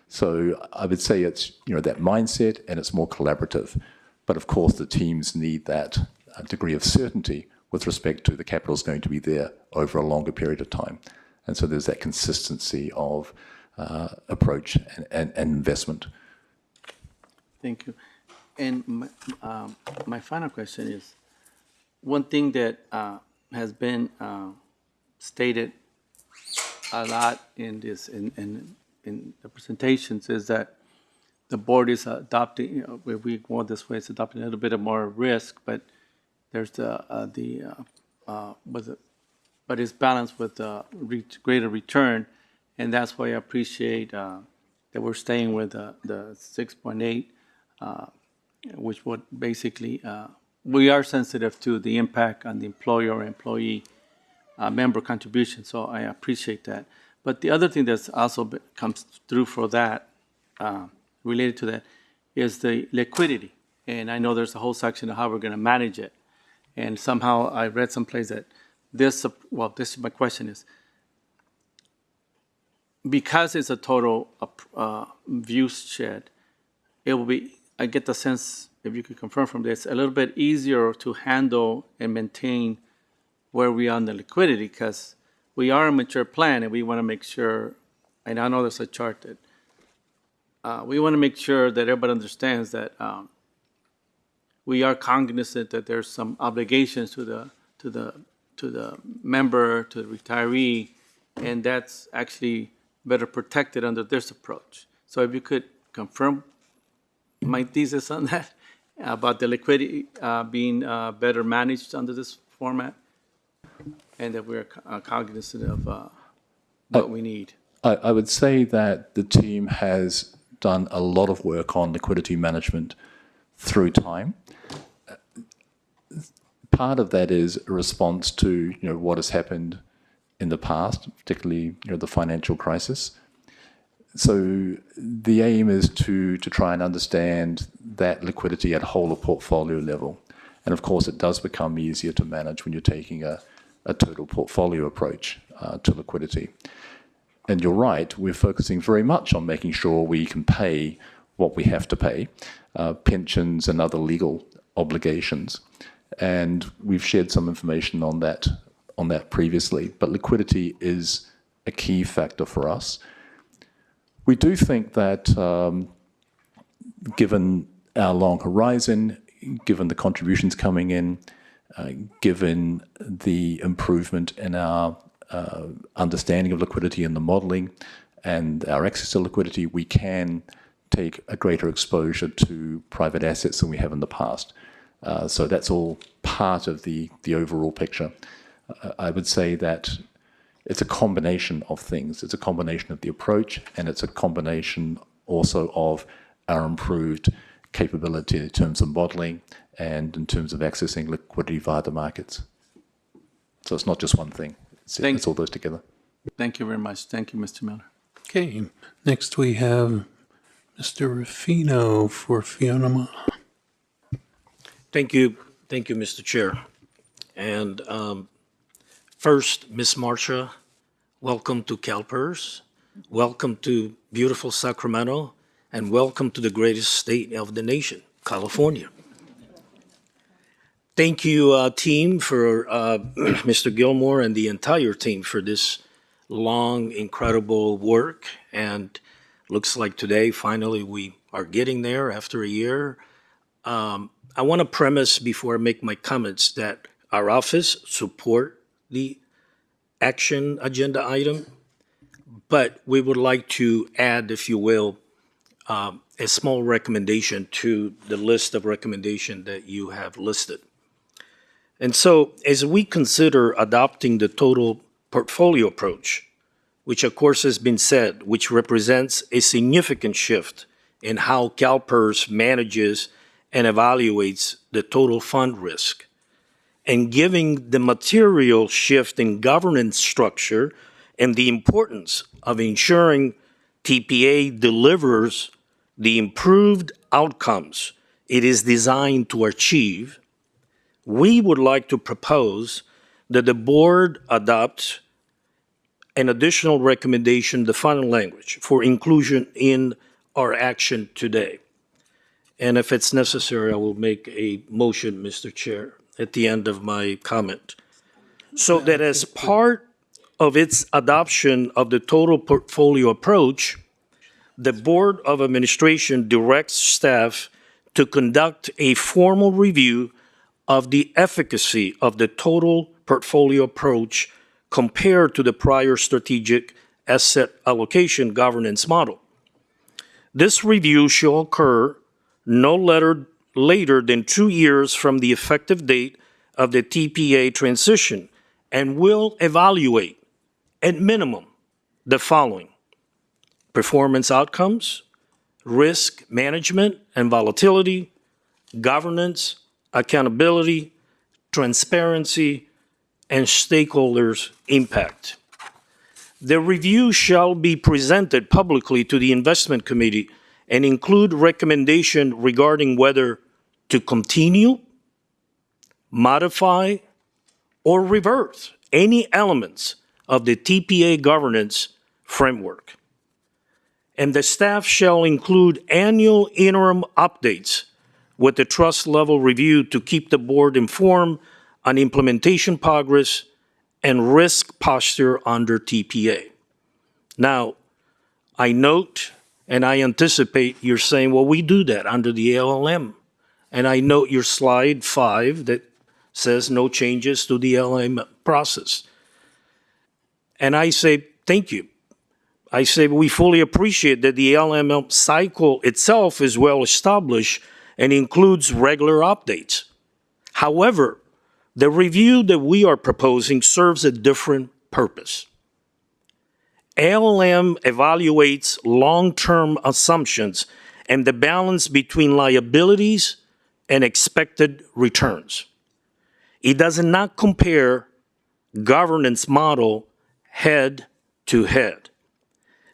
So I would say it's that mindset, and it's more collaborative. But of course, the teams need that degree of certainty with respect to the capital is going to be there over a longer period of time. And so there's that consistency of approach and investment. Thank you. And my final question is, one thing that has been stated a lot in the presentations is that the board is adopting, where we go this way, it's adopting a little bit of more risk, but there's but it's balanced with greater return, and that's why I appreciate that we're staying with the 6.8, which would basically we are sensitive to the impact on the employer or employee member contribution, so I appreciate that. But the other thing that's also comes through for that, related to that, is the liquidity. And I know there's a whole section of how we're going to manage it. And somehow I read someplace that this is my question is, because it's a total view shed, it will be, I get the sense, if you could confirm from this, a little bit easier to handle and maintain where we are on the liquidity, because we are a mature plan and we want to make sure, and I know there's a chart that we want to make sure that everybody understands that we are cognizant that there's some obligations to the member, to the retiree, and that's actually better protected under this approach. So if you could confirm my thesis on that, about the liquidity being better managed under this format, and that we're cognizant of what we need. I would say that the team has done a lot of work on liquidity management through time. Part of that is a response to what has happened in the past, particularly the financial crisis. So the aim is to try and understand that liquidity at whole of portfolio level. And of course, it does become easier to manage when you're taking a total portfolio approach to liquidity. And you're right, we're focusing very much on making sure we can pay what we have to pay, pensions and other legal obligations. And we've shared some information on that previously, but liquidity is a key factor for us. We do think that given our long horizon, given the contributions coming in, given the improvement in our understanding of liquidity and the modeling and our access to liquidity, we can take a greater exposure to private assets than we have in the past. So that's all part of the overall picture. I would say that it's a combination of things. It's a combination of the approach, and it's a combination also of our improved capability in terms of modeling and in terms of accessing liquidity via the markets. So it's not just one thing. It's all those together. Thank you very much. Thank you, Mr. Miller. Okay, next we have Mr. Ruffino for Fiona Ma. Thank you, Mr. Chair. And first, Ms. Marcia, welcome to CalPERS, welcome to beautiful Sacramento, and welcome to the greatest state of the nation, California. Thank you, team, for Mr. Gilmore and the entire team for this long, incredible work. And looks like today, finally, we are getting there after a year. I want to premise before I make my comments that our office support the action agenda item, but we would like to add, if you will, a small recommendation to the list of recommendations that you have listed. And so as we consider adopting the total portfolio approach, which of course has been said, which represents a significant shift in how CalPERS manages and evaluates the total fund risk, and giving the material shift in governance structure and the importance of ensuring TPA delivers the improved outcomes it is designed to achieve, we would like to propose that the board adopt an additional recommendation, the final language, for inclusion in our action today. And if it's necessary, I will make a motion, Mr. Chair, at the end of my comment. So that as part of its adoption of the total portfolio approach, the Board of Administration directs staff to conduct a formal review of the efficacy of the total portfolio approach compared to the prior strategic asset allocation governance model. This review shall occur no later than 2 years from the effective date of the TPA transition and will evaluate, at minimum, the following: performance outcomes, risk management and volatility, governance, accountability, transparency, and stakeholders' impact. The review shall be presented publicly to the investment committee and include recommendation regarding whether to continue, modify, or revert any elements of the TPA governance framework. And the staff shall include annual interim updates with the trust level review to keep the board informed on implementation progress and risk posture under TPA. Now, I note and I anticipate you're saying, well, we do that under the ALM. And I note your slide 5 that says no changes to the ALM process. And I say, thank you. I say we fully appreciate that the ALM cycle itself is well established and includes regular updates. However, the review that we are proposing serves a different purpose. ALM evaluates long-term assumptions and the balance between liabilities and expected returns. It does not compare governance model head to head.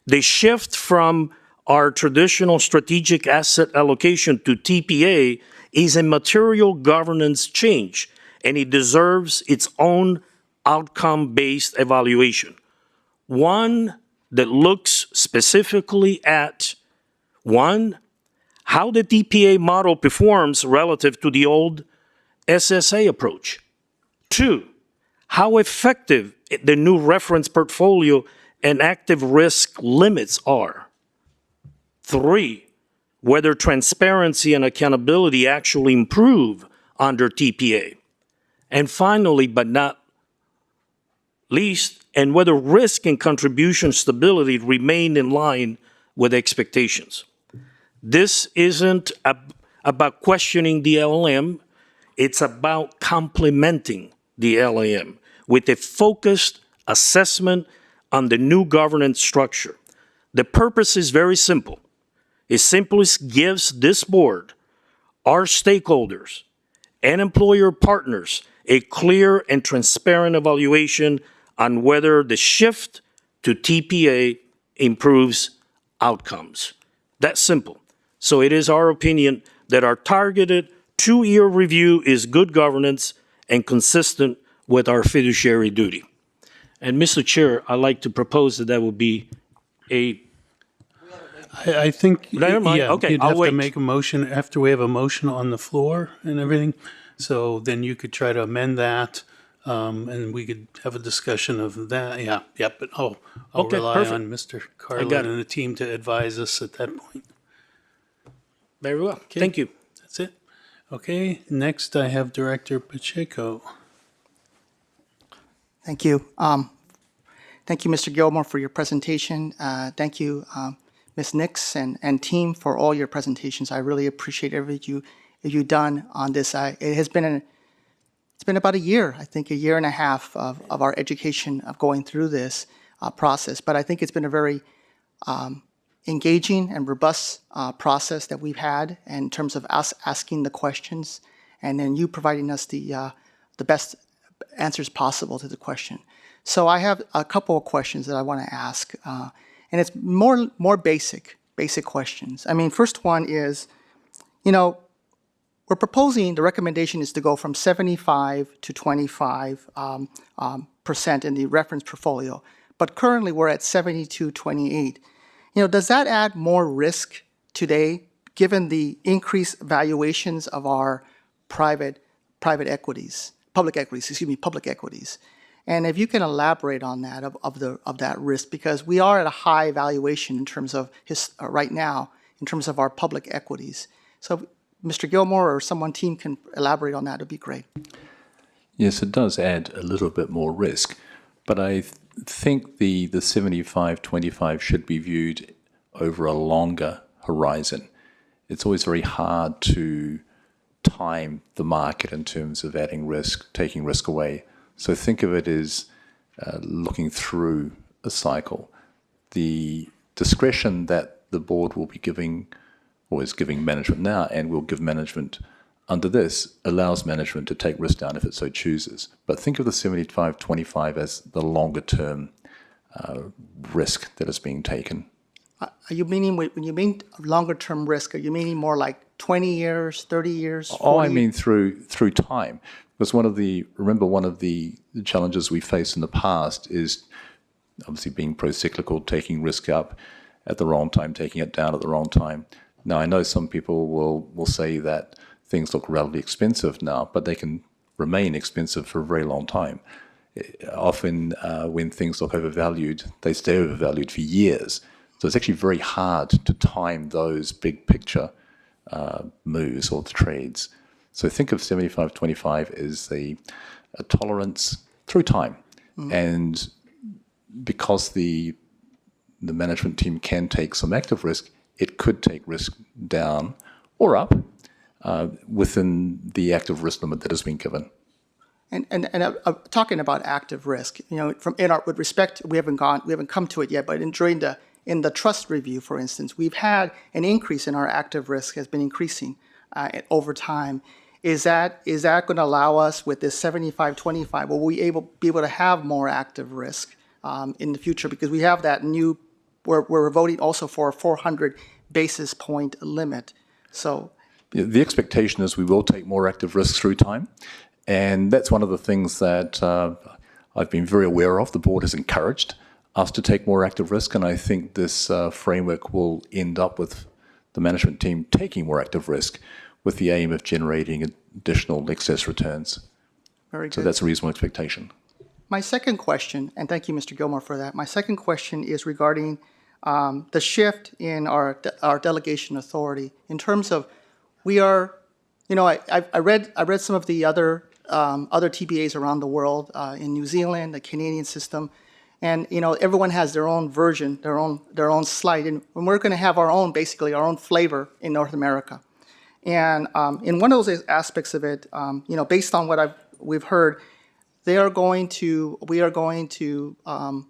The shift from our traditional strategic asset allocation to TPA is a material governance change, and it deserves its own outcome-based evaluation. One that looks specifically at, one, how the TPA model performs relative to the old SSA approach. Two, how effective the new reference portfolio and active risk limits are. Three, whether transparency and accountability actually improve under TPA. And finally, but not least, and whether risk and contribution stability remain in line with expectations. This isn't about questioning the LM, it's about complementing the LM with a focused assessment on the new governance structure. The purpose is very simple. It simply gives this board, our stakeholders, and employer partners a clear and transparent evaluation on whether the shift to TPA improves outcomes. That's simple. So it is our opinion that our targeted 2-year review is good governance and consistent with our fiduciary duty. And Mr. Chair, I'd like to propose that would be a... I think, Never mind. yeah, Okay, you'd I'll have wait. to make a motion after we have a motion on the floor and everything. So then you could try to amend that, and we could have a discussion of that. Yeah, but I'll Okay, rely perfect. on Mr. got Carlin it. and the team to advise us at that point. Very well. Thank you. That's it. Okay, next I have Director Pacheco. Thank you. Thank you, Mr. Gilmore, for your presentation. Thank you, Ms. Nix and team for all your presentations. I really appreciate everything you've done on this. It's been about a year, I think a year and a half of our education of going through this process. But I think it's been a very engaging and robust process that we've had in terms of us asking the questions and then you providing us the best answers possible to the question. So I have a couple of questions that I want to ask, and it's more basic questions. I mean, first one is, we're proposing the recommendation is to go from 75 to 25% in the reference portfolio, but currently we're at 72-28. Does that add more risk today, given the increased valuations of our public equities? And if you can elaborate on that, of that risk, because we are at a high valuation in terms of right now, in terms of our public equities. So Mr. Gilmore or someone team can elaborate on that, it'd be great. Yes, it does add a little bit more risk, but I think the 75-25 should be viewed over a longer horizon. It's always very hard to time the market in terms of adding risk, taking risk away. So think of it as looking through a cycle. The discretion that the board will be giving, or is giving management now, and will give management under this, allows management to take risk down if it so chooses. But think of the 75-25 as the longer term risk that is being taken. Are you meaning, when you mean longer term risk, are you meaning more like 20 years, 30 years? 40? Oh, I mean through time. Because one of the challenges we faced in the past is obviously being pro-cyclical, taking risk up at the wrong time, taking it down at the wrong time. Now, I know some people will say that things look relatively expensive now, but they can remain expensive for a very long time. Often when things look overvalued, they stay overvalued for years. So it's actually very hard to time those big picture moves or the trades. So think of 75-25 as a tolerance through time. Mm-hmm. And because the management team can take some active risk, it could take risk down or up within the active risk limit that has been given. talking about active risk, with respect, we haven't come to it yet, but in the trust review, for instance, we've had an increase in our active risk has been increasing over time. Is that going to allow us with this 75-25? Will we be able to have more active risk in the future? Because we have that new, we're voting also for a 400 basis point limit. So the expectation is we will take more active risks through time. And that's one of the things that I've been very aware of. The board has encouraged us to take more active risk, and I think this framework will end up with the management team taking more active risk with the aim of generating additional excess returns. Very good. So that's a reasonable expectation. My second question, and thank you, Mr. Gilmore, for that. My second question is regarding the shift in our delegation authority in terms of we are, I read some of the other TBAs around the world in New Zealand, the Canadian system, and everyone has their own version, their own slide, and we're going to have our own, basically our own flavor in North America. And in one of those aspects of it, based on what we've heard, we are going to no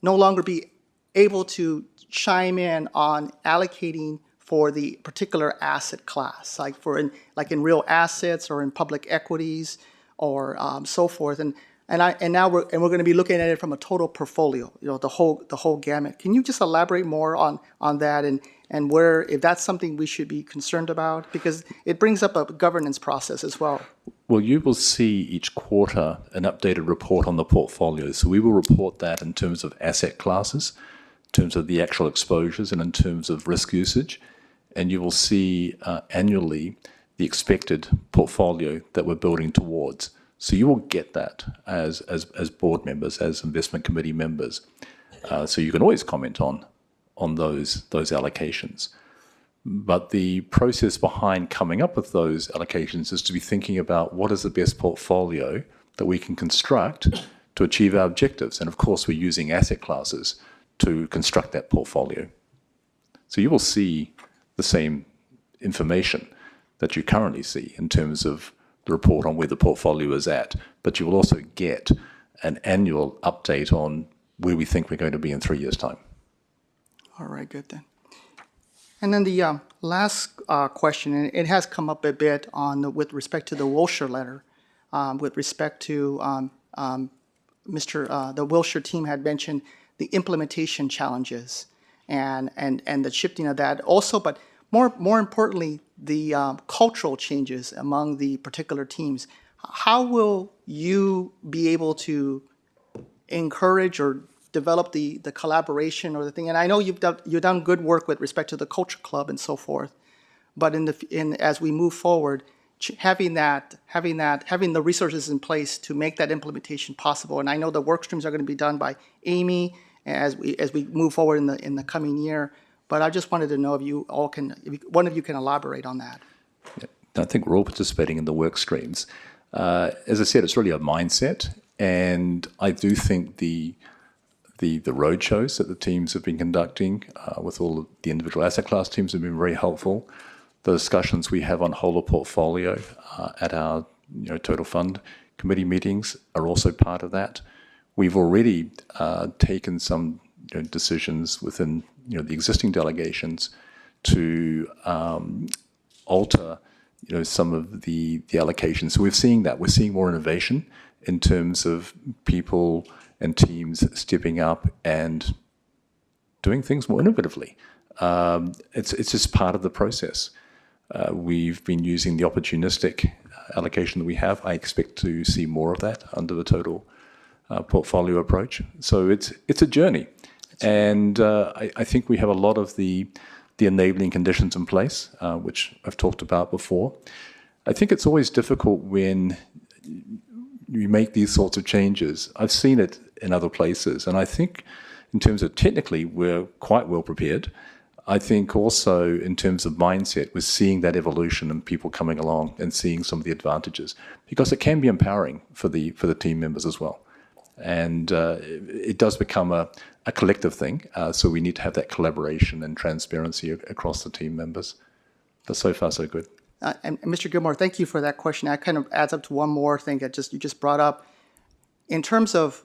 longer be able to chime in on allocating for the particular asset class, like in real assets or in public equities or so forth. And now we're going to be looking at it from a total portfolio, the whole gamut. Can you just elaborate more on that and where, if that's something we should be concerned about, because it brings up a governance process as well. Well, you will see each quarter an updated report on the portfolio. So we will report that in terms of asset classes, in terms of the actual exposures, and in terms of risk usage. And you will see annually the expected portfolio that we're building towards. So you will get that as board members, as investment committee members. So you can always comment on those allocations. But the process behind coming up with those allocations is to be thinking about what is the best portfolio that we can construct to achieve our objectives. And of course, we're using asset classes to construct that portfolio. So you will see the same information that you currently see in terms of the report on where the portfolio is at, but you will also get an annual update on where we think we're going to be in 3 years' time. All right, good then. And then the last question, and it has come up a bit with respect to the Wilshire letter, with respect to the Wilshire team had mentioned the implementation challenges and the shifting of that also, but more importantly, the cultural changes among the particular teams. How will you be able to encourage or develop the collaboration or the thing? And I know you've done good work with respect to the Culture Club and so forth, but as we move forward, having the resources in place to make that implementation possible. And I know the work streams are going to be done by Amy as we move forward in the coming year. But I just wanted to know if one of you can elaborate on that. Yeah, I think we're all participating in the work streams. As I said, it's really a mindset, and I do think the road shows that the teams have been conducting with all of the individual asset class teams have been very helpful. The discussions we have on whole of portfolio at our total fund committee meetings are also part of that. We've already taken some decisions within the existing delegations to alter some of the allocations. So we're seeing that. We're seeing more innovation in terms of people and teams stepping up and doing things more innovatively. It's just part of the process. We've been using the opportunistic allocation that we have. I expect to see more of that under the total portfolio approach. So it's a journey. And I think we have a lot of the enabling conditions in place, which I've talked about before. I think it's always difficult when you make these sorts of changes. I've seen it in other places, and I think in terms of technically, we're quite well prepared. I think also in terms of mindset, we're seeing that evolution and people coming along and seeing some of the advantages, because it can be empowering for the team members as well. And it does become a collective thing, so we need to have that collaboration and transparency across the team members. But so far, so good. and Mr. Gilmore, thank you for that question. That kind of adds up to one more thing that you just brought up. In terms of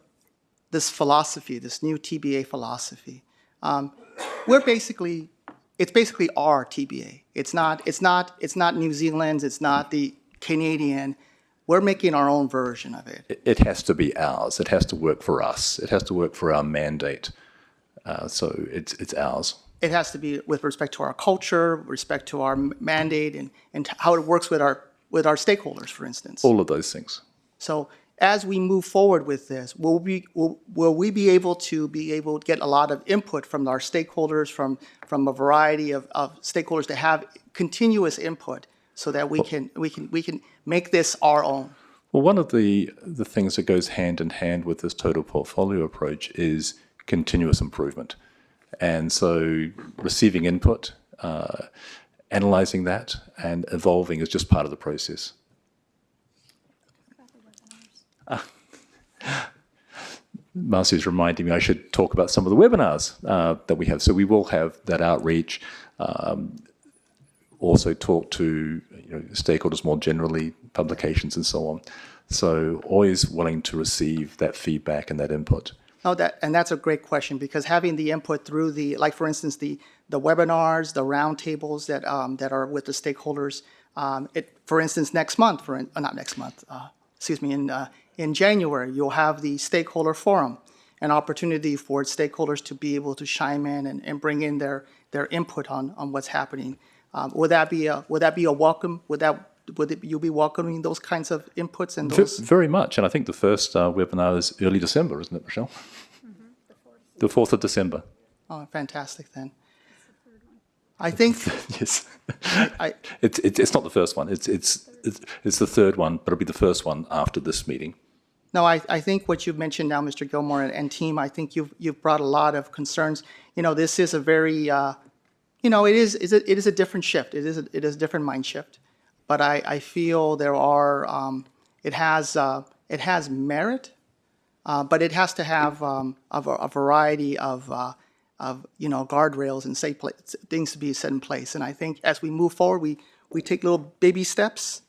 this philosophy, this new TBA philosophy, it's basically our TBA. It's not New Zealand's, it's not the Canadian. We're making our own version of it. It has to be ours. It has to work for us. It has to work for our mandate. So it's ours. It has to be with respect to our culture, respect to our mandate, and how it works with our stakeholders, for instance. All of those things. So as we move forward with this, will we be able to get a lot of input from our stakeholders, from a variety of stakeholders to have continuous input, so that we can make this our own? Well, one of the things that goes hand in hand with this total portfolio approach is continuous improvement. And so receiving input, analyzing that, and evolving is just part of the process. Marcy's reminding me I should talk about some of the webinars that we have. So we will have that outreach, also talk to stakeholders more generally, publications and so on. So always willing to receive that feedback and that input. Oh, that's a great question, because having the input through like for instance, the webinars, the roundtables that are with the stakeholders. For instance, in January, you'll have the stakeholder forum, an opportunity for stakeholders to be able to chime in and bring in their input on what's happening. Would that be a welcome? Would you be welcoming those kinds of inputs and those? Very much, and I think the first webinar is early December, isn't it, Michelle? Mm-hmm. The 4th of December. Oh, fantastic then. I think yes. It's not the first one. It's the third one, but it'll be the first one after this meeting. No, I think what you've mentioned now, Mr. Gilmore and team, I think you've brought a lot of concerns. This is a very, it is a different shift. It is a different mind shift. But I feel there are, it has merit, but it has to have a variety of guardrails and things to be set in place. And I think as we move forward, we take little baby steps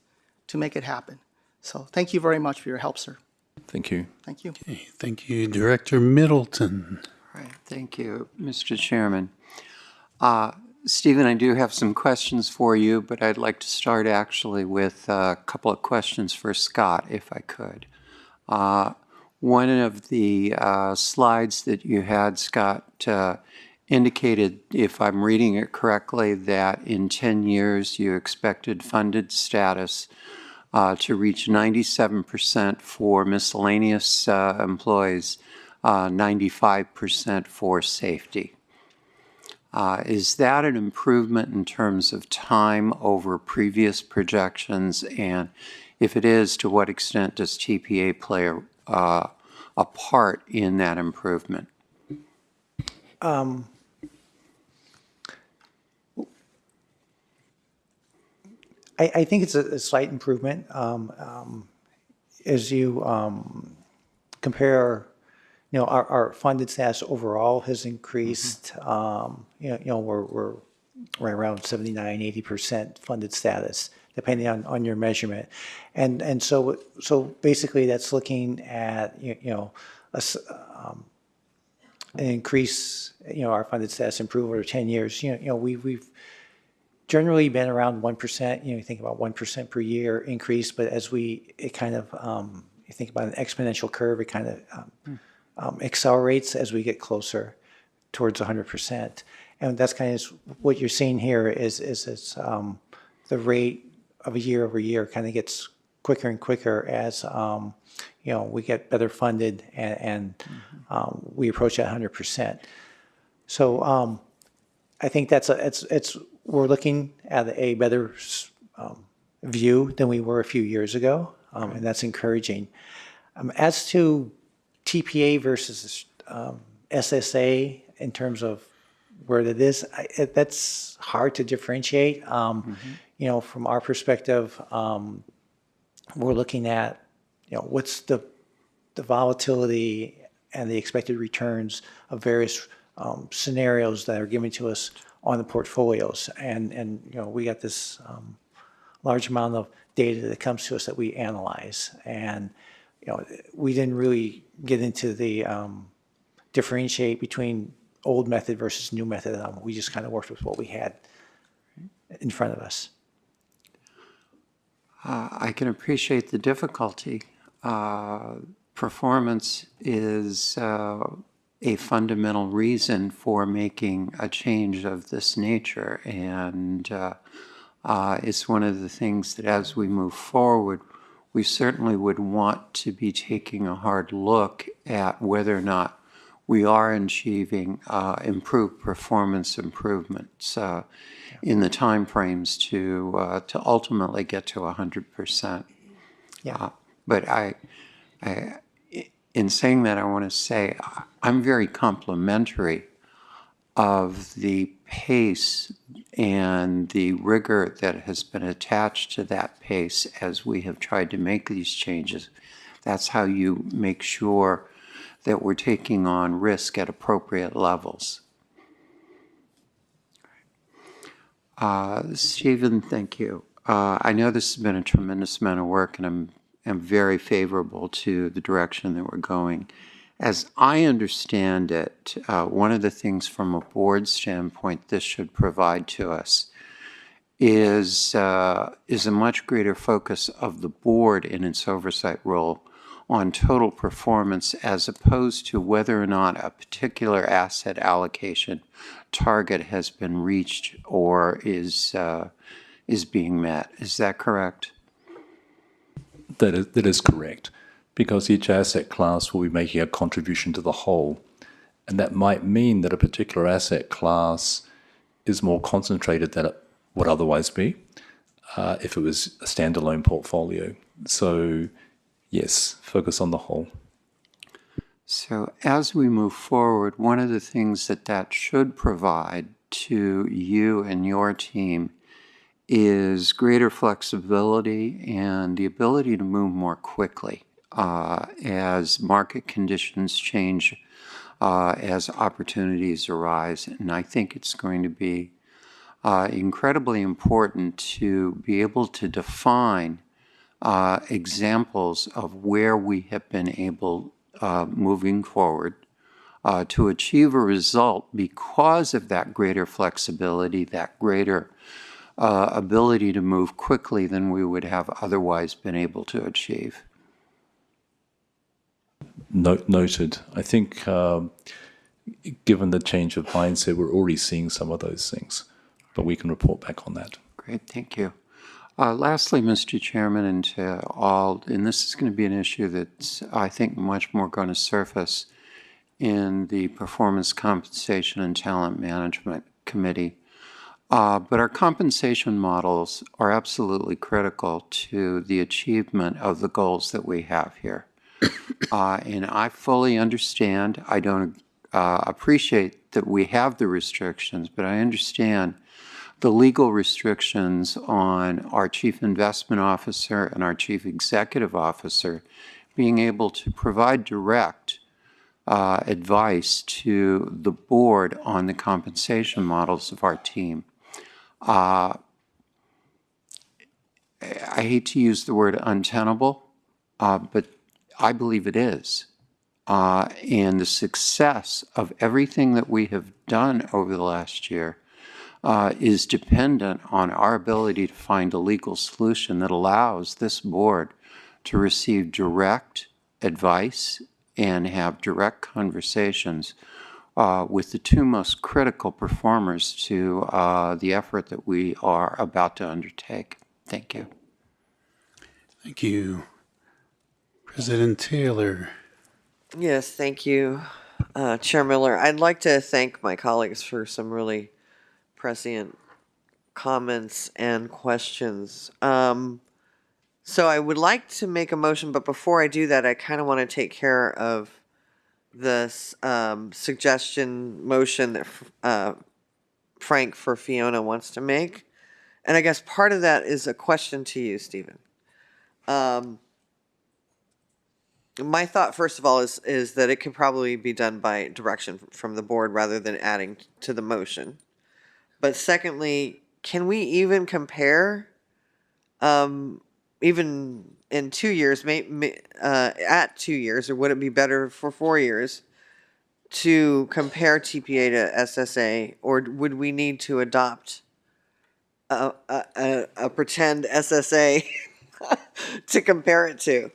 to make it happen. So thank you very much for your help, sir. Thank you. Thank you. Okay, thank you, Director Middleton. All right, thank you, Mr. Chairman. Stephen, I do have some questions for you, but I'd like to start actually with a couple of questions for Scott, if I could. One of the slides that you had, Scott, indicated, if I'm reading it correctly, that in 10 years you expected funded status to reach 97% for miscellaneous employees, 95% for safety. Is that an improvement in terms of time over previous projections? And if it is, to what extent does TPA play a part in that improvement? I think it's a slight improvement. As you compare, our funded status overall has increased. We're right around 79, 80% funded status, depending on your measurement. And so basically that's looking at, an increase, our funded status improve over 10 years. We've generally been around 1%, you think about 1% per year increase, but as you think about an exponential curve, it kind of accelerates as we get closer towards 100%. And that's kind of what you're seeing here is the rate of a year over year kind of gets quicker and quicker as we get better funded and we approach that 100%. So I think we're looking at a better view than we were a few years ago, and that's encouraging. As to TPA versus SSA in terms of where it is, that's hard to differentiate. From our perspective, we're looking at what's the volatility and the expected returns of various scenarios that are given to us on the portfolios, and we got this large amount of data that comes to us that we analyze. And, we didn't really get into the differentiate between old method versus new method. We just kind of worked with what we had in front of us. I can appreciate the difficulty. Performance is a fundamental reason for making a change of this nature, and it's one of the things that as we move forward, we certainly would want to be taking a hard look at whether or not we are achieving improved performance improvements in the timeframes to ultimately get to 100%. Yeah. But in saying that, I want to say I'm very complimentary of the pace and the rigor that has been attached to that pace as we have tried to make these changes. That's how you make sure that we're taking on risk at appropriate levels. Stephen, thank you. I know this has been a tremendous amount of work, and I'm very favorable to the direction that we're going. As I understand it, one of the things from a board standpoint this should provide to us is a much greater focus of the board in its oversight role on total performance as opposed to whether or not a particular asset allocation target has been reached or is being met. Is that correct? That is correct, because each asset class will be making a contribution to the whole, and that might mean that a particular asset class is more concentrated than it would otherwise be if it was a standalone portfolio. So yes, focus on the whole. So as we move forward, one of the things that should provide to you and your team is greater flexibility and the ability to move more quickly as market conditions change, as opportunities arise. And I think it's going to be incredibly important to be able to define examples of where we have been able, moving forward, to achieve a result because of that greater flexibility, that greater ability to move quickly than we would have otherwise been able to achieve. Noted. I think given the change of mindset, we're already seeing some of those things, but we can report back on that. Great, thank you. Lastly, Mr. Chairman, and to all, and this is going to be an issue that's, I think, much more going to surface in the Performance, Compensation, and Talent Management Committee. But our compensation models are absolutely critical to the achievement of the goals that we have here. And I fully understand, I don't appreciate that we have the restrictions, but I understand the legal restrictions on our Chief Investment Officer and our Chief Executive Officer being able to provide direct advice to the board on the compensation models of our team. I hate to use the word untenable, but I believe it is. And the success of everything that we have done over the last year is dependent on our ability to find a legal solution that allows this board to receive direct advice and have direct conversations with the two most critical performers to the effort that we are about to undertake. Thank you. Thank you. President Taylor. Yes, thank you, Chair Miller. I'd like to thank my colleagues for some really prescient comments and questions. So I would like to make a motion, but before I do that, I kind of want to take care of this suggestion motion that Frank for Fiona wants to make. And I guess part of that is a question to you, Stephen. My thought, first of all, is that it could probably be done by direction from the board rather than adding to the motion. But secondly, can we even compare even in 2 years, at 2 years, or would it be better for 4 years to compare TPA to SSA, or would we need to adopt a pretend SSA to compare it to?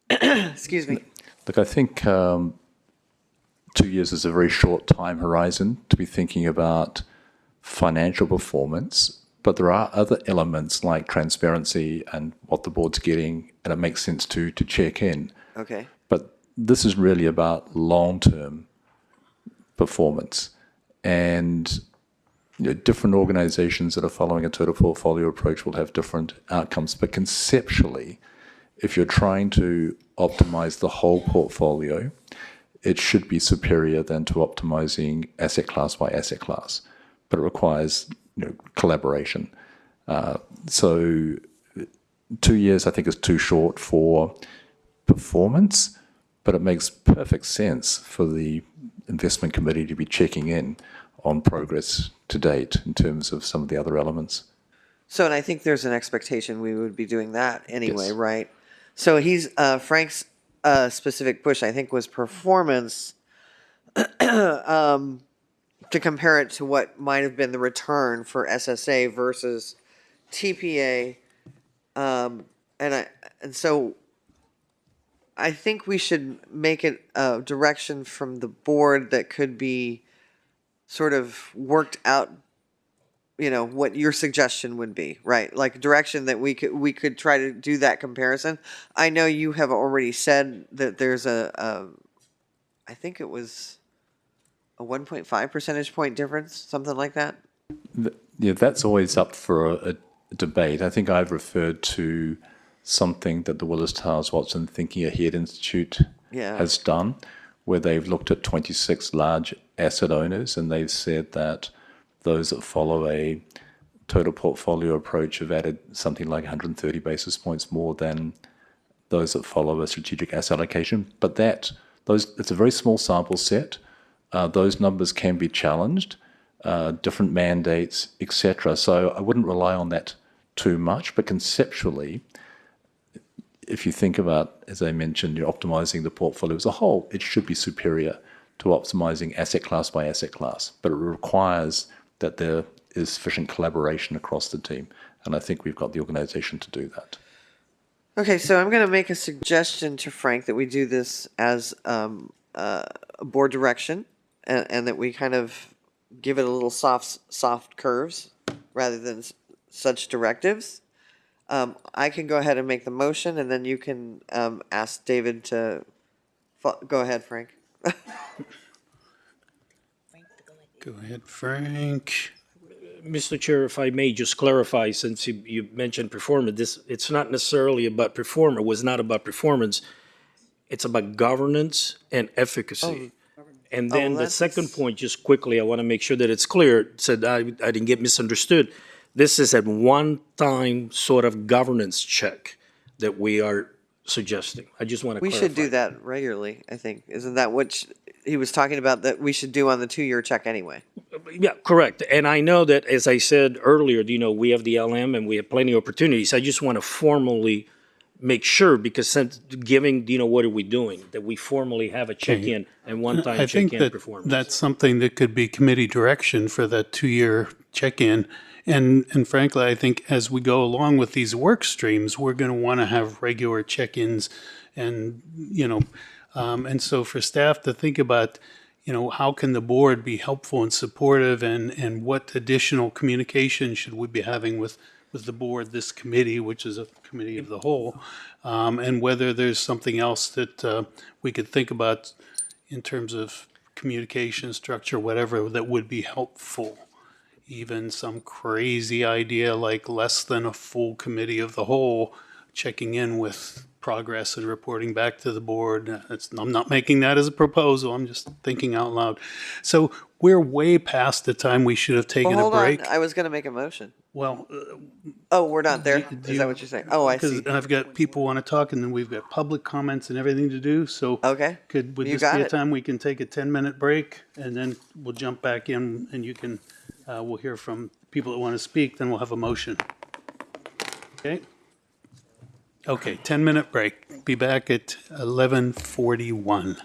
Excuse me. Look, I think 2 years is a very short time horizon to be thinking about financial performance, but there are other elements like transparency and what the board's getting, and it makes sense to check in. Okay. But this is really about long-term performance. And different organizations that are following a total portfolio approach will have different outcomes. But conceptually, if you're trying to optimize the whole portfolio, it should be superior than to optimizing asset class by asset class. But it requires collaboration. So 2 years, I think, is too short for performance, but it makes perfect sense for the investment committee to be checking in on progress to date in terms of some of the other elements. So, and I think there's an expectation we would be doing that anyway, Yes. right? So Frank's specific push, I think, was performance to compare it to what might have been the return for SSA versus TPA. And so I think we should make it a direction from the board that could be sort of worked out, what your suggestion would be, right? Like direction that we could try to do that comparison. I know you have already said that there's I think it was a 1.5 percentage point difference, something like that. Yeah, that's always up for a debate. I think I've referred to something that the Willis Towers Watson Thinking Ahead Institute has done, where they've looked at 26 large asset owners, and they've said that those that follow a total portfolio approach have added something like 130 basis points more than those that follow a strategic asset allocation. But it's a very small sample set. Those numbers can be challenged, different mandates, etc. So I wouldn't rely on that too much, but conceptually, if you think about, as I mentioned, you're optimizing the portfolio as a whole, it should be superior to optimizing asset class by asset class. But it requires that there is sufficient collaboration across the team. And I think we've got the organization to do that. Okay, so I'm going to make a suggestion to Frank that we do this as a board direction, and that we kind of give it a little soft curves rather than such directives. I can go ahead and make the motion, and then you can ask David to go ahead, Frank. Go ahead, Frank. Mr. Chair, if I may just clarify, since you mentioned performance, it's not necessarily about performance. It was not about performance. It's about governance and efficacy. And then the second point, just quickly, I want to make sure that it's clear, so that I didn't get misunderstood. This is a one-time sort of governance check that we are suggesting. I just want to clarify. We should do that regularly, I think. Isn't that what he was talking about, that we should do on the 2-year check anyway? Yeah, correct. And I know that, as I said earlier, we have the LM and we have plenty of opportunities. I just want to formally make sure, because since giving, what are we doing? That we formally have a check-in and one-time I think check-in performance. that's something that could be committee direction for that 2-year check-in. And frankly, I think as we go along with these work streams, we're going to want to have regular check-ins, and and so for staff to think about, how can the board be helpful and supportive, and what additional communication should we be having with the board, this committee, which is a committee of the whole, and whether there's something else that we could think about in terms of communication structure, whatever, that would be helpful. Even some crazy idea like less than a full committee of the whole checking in with progress and reporting back to the board. I'm not making that as a proposal. I'm just thinking out loud. So we're way past the time we should have taken a break. On. I was going to make a motion. Well, we're not there. Is that what you're saying? Oh, I see. Because I've got people want to talk, and then we've got public comments and everything to do. So would this be a time we can take a 10-minute break, and then we'll jump back in, and you can we'll hear from people that want to speak. Then we'll have a motion. Okay. Okay, 10-minute break. Be back at 11:41.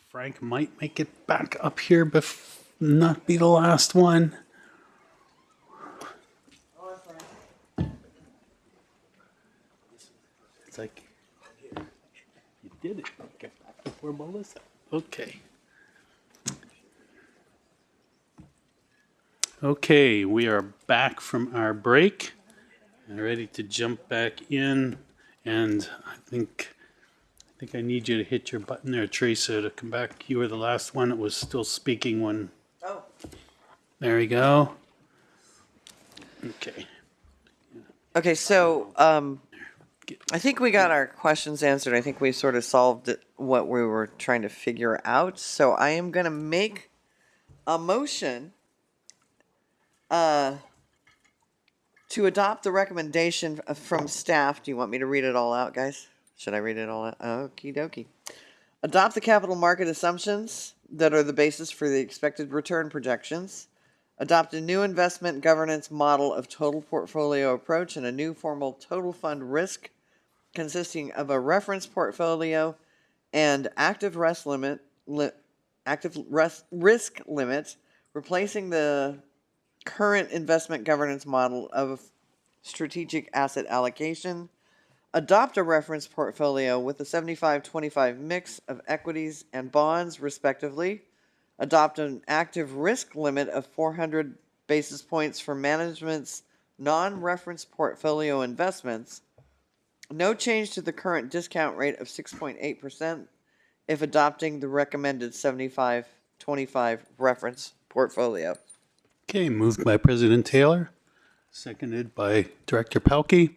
Frank might make it back up here, but not be the last one. It's like, you did it. Get back before Melissa. Okay. Okay, we are back from our break and ready to jump back in. And I think I need you to hit your button there, Teresa, to come back. You were the last one that was still speaking when. Oh. There we go. Okay. Okay, so I think we got our questions answered. I think we sort of solved what we were trying to figure out. So I am going to make a motion to adopt the recommendation from staff. Do you want me to read it all out, guys? Should I read it all out? Okie dokie. Adopt the capital market assumptions that are the basis for the expected return projections. Adopt a new investment governance model of total portfolio approach and a new formal total fund risk consisting of a reference portfolio and active risk limit, replacing the current investment governance model of strategic asset allocation. Adopt a reference portfolio with a 75-25 mix of equities and bonds, respectively. Adopt an active risk limit of 400 basis points for management's non-reference portfolio investments. No change to the current discount rate of 6.8% if adopting the recommended 75-25 reference portfolio. Okay, moved by President Taylor, seconded by Director Pelkey.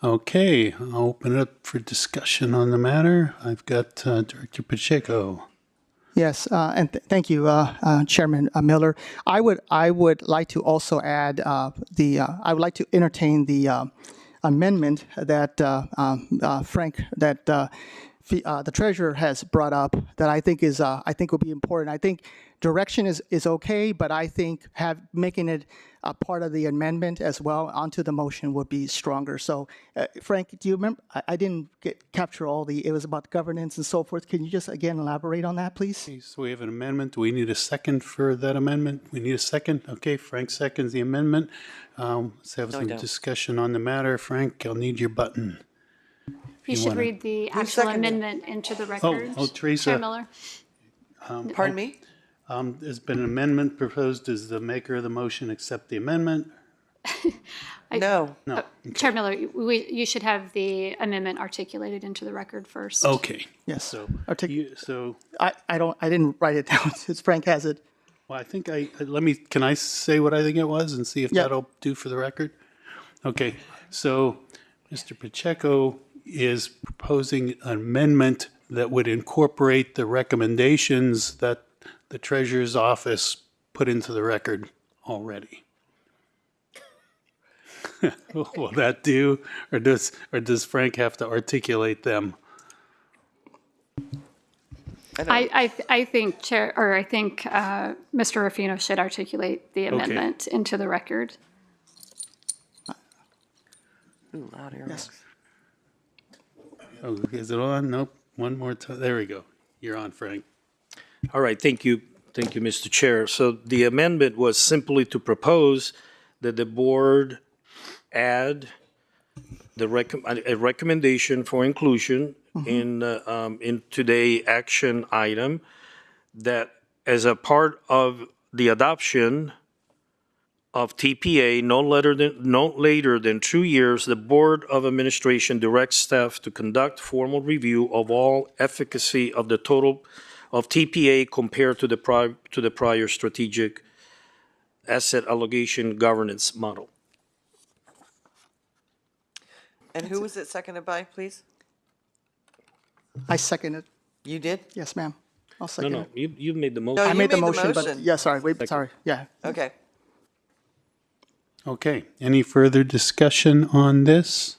Okay, I'll open it up for discussion on the matter. I've got Director Pacheco. Yes, and thank you, Chairman Miller. I would like to also add I would like to entertain the amendment that Frank the treasurer has brought up that I think will be important. I think direction is okay, but I think making it a part of the amendment as well onto the motion would be stronger. So, Frank, do you remember? I didn't capture it was about governance and so forth. Can you just again elaborate on that, please? Okay, so we have an amendment. Do we need a second for that amendment? We need a second. Okay, Frank seconds the amendment. Let's have some discussion on the matter. Frank, I'll need your button. You should read the actual amendment into the record. Oh, Teresa. Chair Miller. Pardon me? There's been an amendment proposed. Does the maker of the motion accept the amendment? No. No. Chair Miller, you should have the amendment articulated into the record first. Okay. Yes. So, so I didn't write it down. Frank has it. Well, I think can I say what I think it was and see if that'll do for the record? Okay. So, Mr. Pacheco is proposing an amendment that would incorporate the recommendations that the Treasurer's Office put into the record already. Will that do, or does Frank have to articulate them? I think Mr. Ruffino should articulate the amendment into the record. Ooh, loud earmuffs. Oh, is it on? Nope. One more time. There we go. You're on, Frank. All right, thank you, Mr. Chair. So the amendment was simply to propose that the board add a recommendation for inclusion in today's action item, that as a part of the adoption of TPA, no later than 2 years, the Board of Administration directs staff to conduct formal review of all efficacy of the total of TPA compared to the prior strategic asset allocation governance model. And who was it seconded by, please? I second it. You did? Yes, ma'am. I'll second it. You made the motion. No, I you made the motion, but yeah, sorry. Wait, Second. sorry. Yeah. Okay. Okay. Any further discussion on this?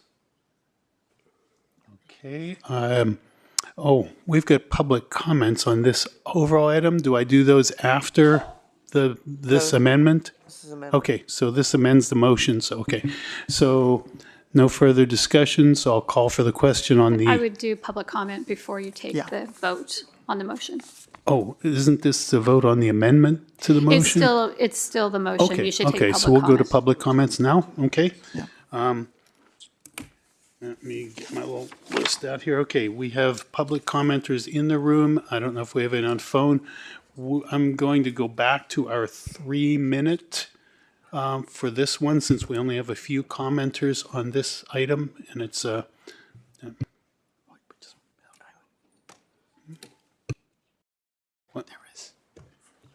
Okay. We've got public comments on this overall item. Do I do those after this amendment? This is amendment. Okay, so this amends the motion. So, okay. So No further discussion, so I'll call for the question on I the, would do public comment before you take the vote on the motion. oh, isn't this the vote on the amendment to the motion? It's still the motion. Okay, You should take okay, public so we'll go to comment. public comments now, okay? Let me get my little list out here. Okay, we have public commenters in the room. I don't know if we have it on phone. I'm going to go back to our 3-minute for this one, since we only have a few commenters on this item, and it's what?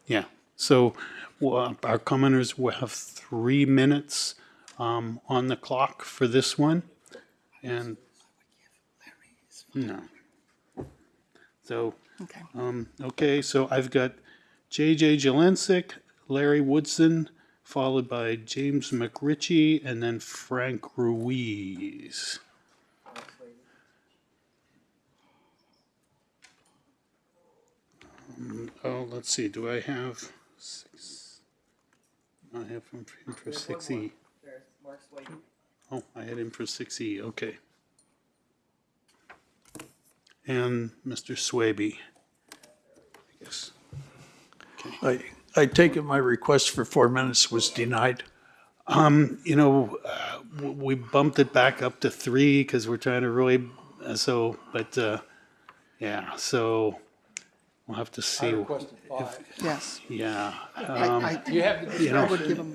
Yeah, so our commenters will have 3 minutes on the clock for this one. And no. So, okay, so I've got J.J. Jelensik, Larry Woodson, followed by James McRitchie, and then Frank Ruiz. Let's see, do I have 6? I have him for 6E. Oh, I had him for 6E, okay. And Mr. Swaby, I guess. I take it my request for 4 minutes was denied. You know, we bumped it back up to 3 because we're trying to really, yeah, so we'll have to see. Yes. Yeah. I would give them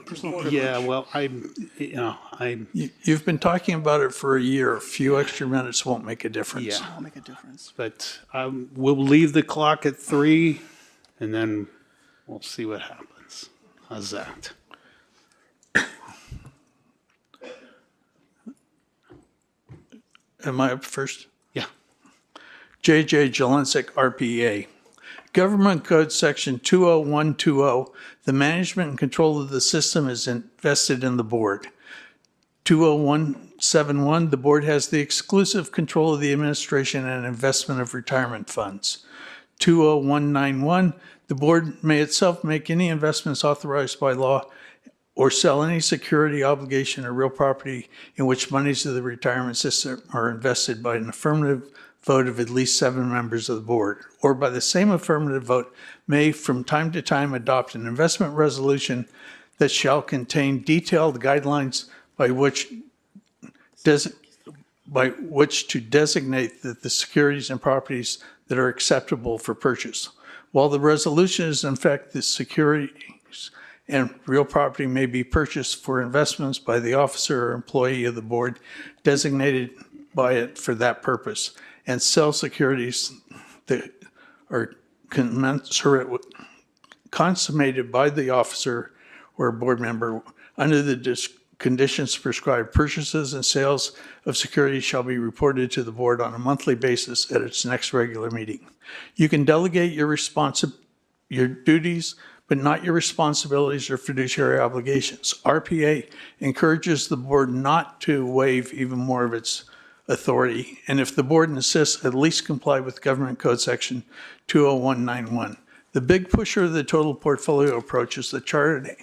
personal privilege. Yeah, well, You've been talking about it for a year. A few extra minutes won't make a difference. Yeah. It'll make a difference. But we'll leave the clock at 3, and then we'll see what happens. How's that? Am I up first? Yeah. J.J. Jelensik, RPA. Government Code Section 20120, the management and control of the system is invested in the board. 20171, the board has the exclusive control of the administration and investment of retirement funds. 20191, the board may itself make any investments authorized by law or sell any security, obligation, or real property in which monies of the retirement system are invested by an affirmative vote of at least 7 members of the board, or by the same affirmative vote may from time to time adopt an investment resolution that shall contain detailed guidelines by which to designate the securities and properties that are acceptable for purchase. While the resolution is in effect, the securities and real property may be purchased for investments by the officer or employee of the board designated by it for that purpose, and sell securities that are consummated by the officer or board member under the conditions prescribed. Purchases and sales of securities shall be reported to the board on a monthly basis at its next regular meeting. You can delegate your duties, but not your responsibilities or fiduciary obligations. RPA encourages the board not to waive even more of its authority, and if the board insists, at least comply with Government Code Section 20191. The big pusher of the total portfolio approach is the Chartered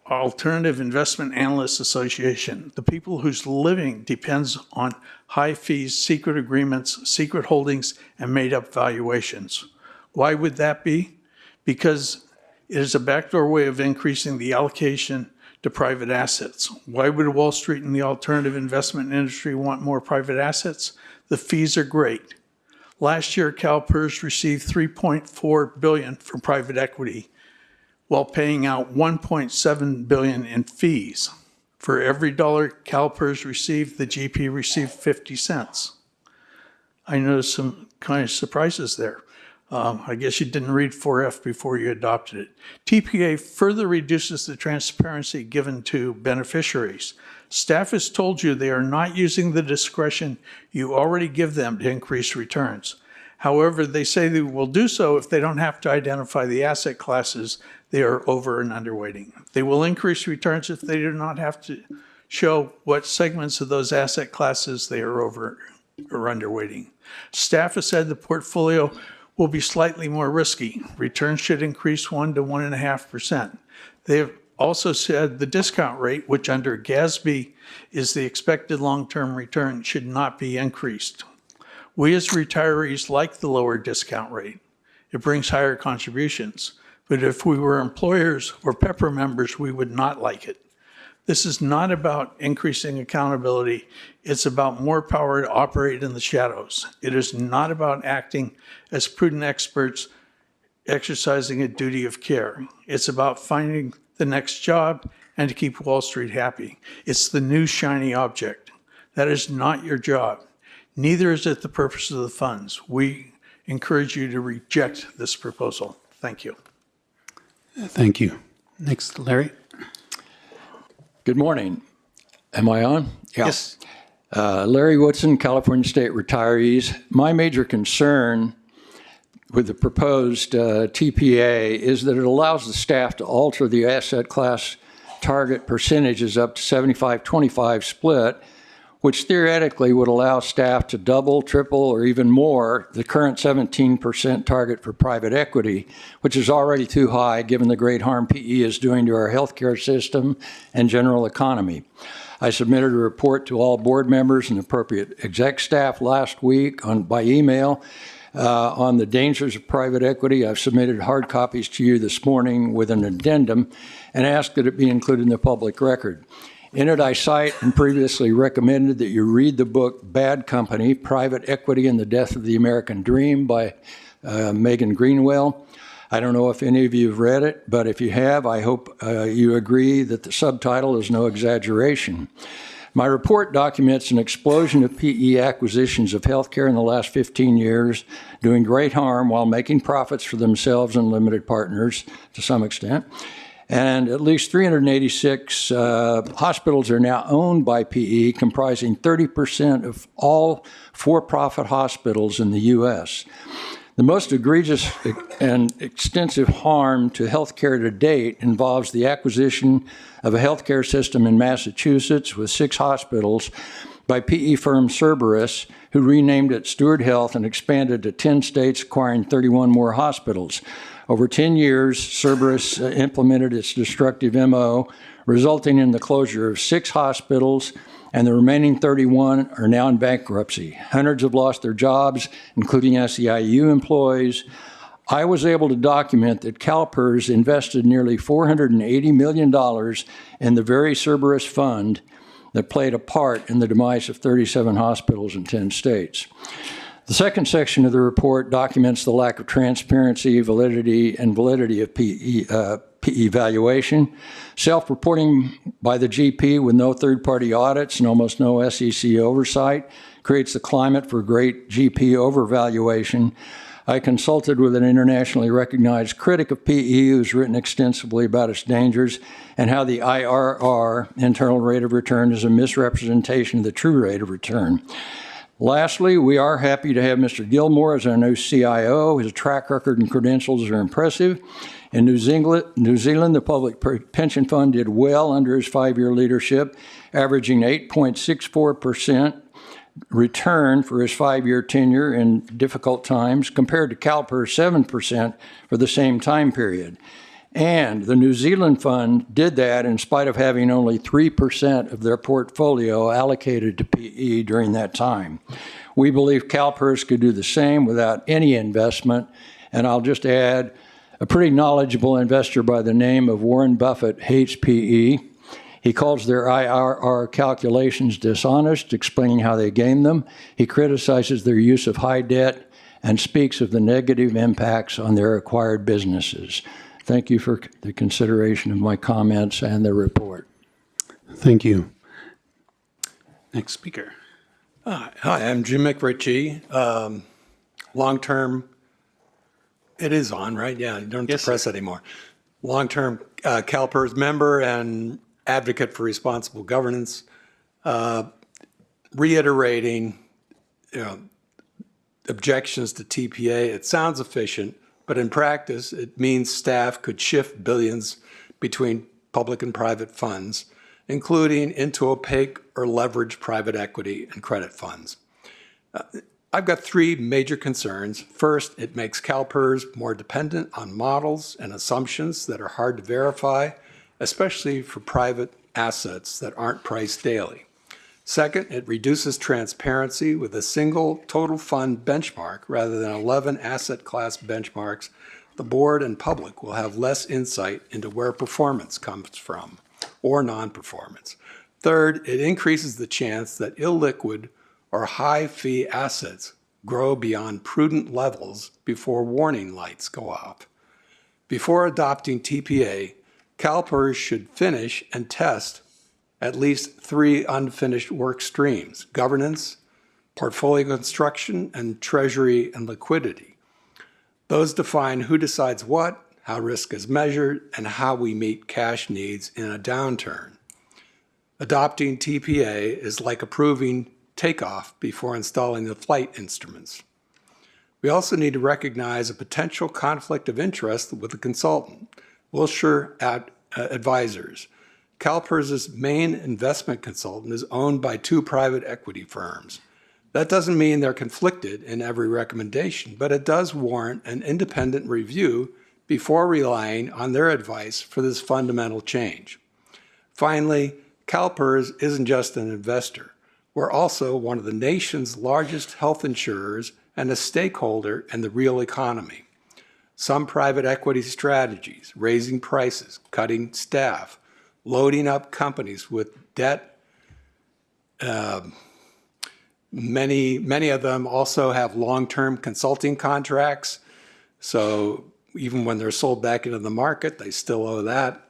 Alternative Investment Analysts Association, the people whose living depends on high fees, secret agreements, secret holdings, and made-up valuations. Why would that be? Because it is a backdoor way of increasing the allocation to private assets. Why would Wall Street and the alternative investment industry want more private assets? The fees are great. Last year, CalPERS received $3.4 billion from private equity, while paying out $1.7 billion in fees. For every dollar CalPERS received, the GP received 50 cents. I noticed some kind of surprises there. I guess you didn't read 4F before you adopted it. TPA further reduces the transparency given to beneficiaries. Staff has told you they are not using the discretion you already give them to increase returns. However, they say they will do so if they don't have to identify the asset classes they are over and underweighting. They will increase returns if they do not have to show what segments of those asset classes they are over or underweighting. Staff has said the portfolio will be slightly more risky. Returns should increase 1 to 1.5%. They have also said the discount rate, which under GASB is the expected long-term return, should not be increased. We as retirees like the lower discount rate. It brings higher contributions. But if we were employers or PEPR members, we would not like it. This is not about increasing accountability. It's about more power to operate in the shadows. It is not about acting as prudent experts exercising a duty of care. It's about finding the next job and to keep Wall Street happy. It's the new shiny object. That is not your job. Neither is it the purpose of the funds. We encourage you to reject this proposal. Thank you. Thank you. Next, Larry. Good morning. Am I on? Yeah. Yes. Larry Woodson, California State Retirees. My major concern with the proposed TPA is that it allows the staff to alter the asset class target percentages up to 75-25 split, which theoretically would allow staff to double, triple, or even more the current 17% target for private equity, which is already too high given the great harm PE is doing to our healthcare system and general economy. I submitted a report to all board members and appropriate exec staff last week by email on the dangers of private equity. I've submitted hard copies to you this morning with an addendum and asked that it be included in the public record. In it, I cite and previously recommended that you read the book Bad Company, Private Equity and the Death of the American Dream by Megan Greenwell. I don't know if any of you have read it, but if you have, I hope you agree that the subtitle is no exaggeration. My report documents an explosion of PE acquisitions of healthcare in the last 15 years, doing great harm while making profits for themselves and limited partners to some extent. And at least 386 hospitals are now owned by PE, comprising 30% of all for-profit hospitals in the U.S. The most egregious and extensive harm to healthcare to date involves the acquisition of a healthcare system in Massachusetts with 6 hospitals by PE firm Cerberus, who renamed it Steward Health and expanded to 10 states, acquiring 31 more hospitals. Over 10 years, Cerberus implemented its destructive MO, resulting in the closure of 6 hospitals, and the remaining 31 are now in bankruptcy. Hundreds have lost their jobs, including SEIU employees. I was able to document that CalPERS invested nearly $480 million in the very Cerberus fund that played a part in the demise of 37 hospitals in 10 states. The second section of the report documents the lack of transparency, validity of PE valuation, self-reporting by the GP with no third-party audits and almost no SEC oversight creates the climate for great GP overvaluation. I consulted with an internationally recognized critic of PE who's written extensively about its dangers and how the IRR, internal rate of return, is a misrepresentation of the true rate of return. Lastly, we are happy to have Mr. Gilmore as our new CIO. His track record and credentials are impressive. In New Zealand, the public pension fund did well under his 5-year leadership, averaging 8.64% return for his 5-year tenure in difficult times, compared to CalPERS 7% for the same time period. And the New Zealand fund did that in spite of having only 3% of their portfolio allocated to PE during that time. We believe CalPERS could do the same without any investment. And I'll just add, a pretty knowledgeable investor by the name of Warren Buffett hates PE. He calls their IRR calculations dishonest, explaining how they game them. He criticizes their use of high debt and speaks of the negative impacts on their acquired businesses. Thank you for the consideration of my comments and the report. Thank you. Next speaker. Hi, I'm Jim McRitchie. Long-term, it is on, right? Yeah, you don't have to press anymore. Long-term CalPERS member and advocate for responsible governance. Reiterating, objections to TPA. It sounds efficient, but in practice, it means staff could shift billions between public and private funds, including into opaque or leveraged private equity and credit funds. I've got 3 major concerns. First, it makes CalPERS more dependent on models and assumptions that are hard to verify, especially for private assets that aren't priced daily. Second, it reduces transparency with a single total fund benchmark rather than 11 asset class benchmarks. The board and public will have less insight into where performance comes from or non-performance. Third, it increases the chance that illiquid or high-fee assets grow beyond prudent levels before warning lights go off. Before adopting TPA, CalPERS should finish and test at least 3 unfinished work streams: governance, portfolio construction, and treasury and liquidity. Those define who decides what, how risk is measured, and how we meet cash needs in a downturn. Adopting TPA is like approving takeoff before installing the flight instruments. We also need to recognize a potential conflict of interest with the consultant, Wilshire Advisors. CalPERS' main investment consultant is owned by 2 private equity firms. That doesn't mean they're conflicted in every recommendation, but it does warrant an independent review before relying on their advice for this fundamental change. Finally, CalPERS isn't just an investor. We're also one of the nation's largest health insurers and a stakeholder in the real economy. Some private equity strategies, raising prices, cutting staff, loading up companies with debt. Many of them also have long-term consulting contracts. So even when they're sold back into the market, they still owe that.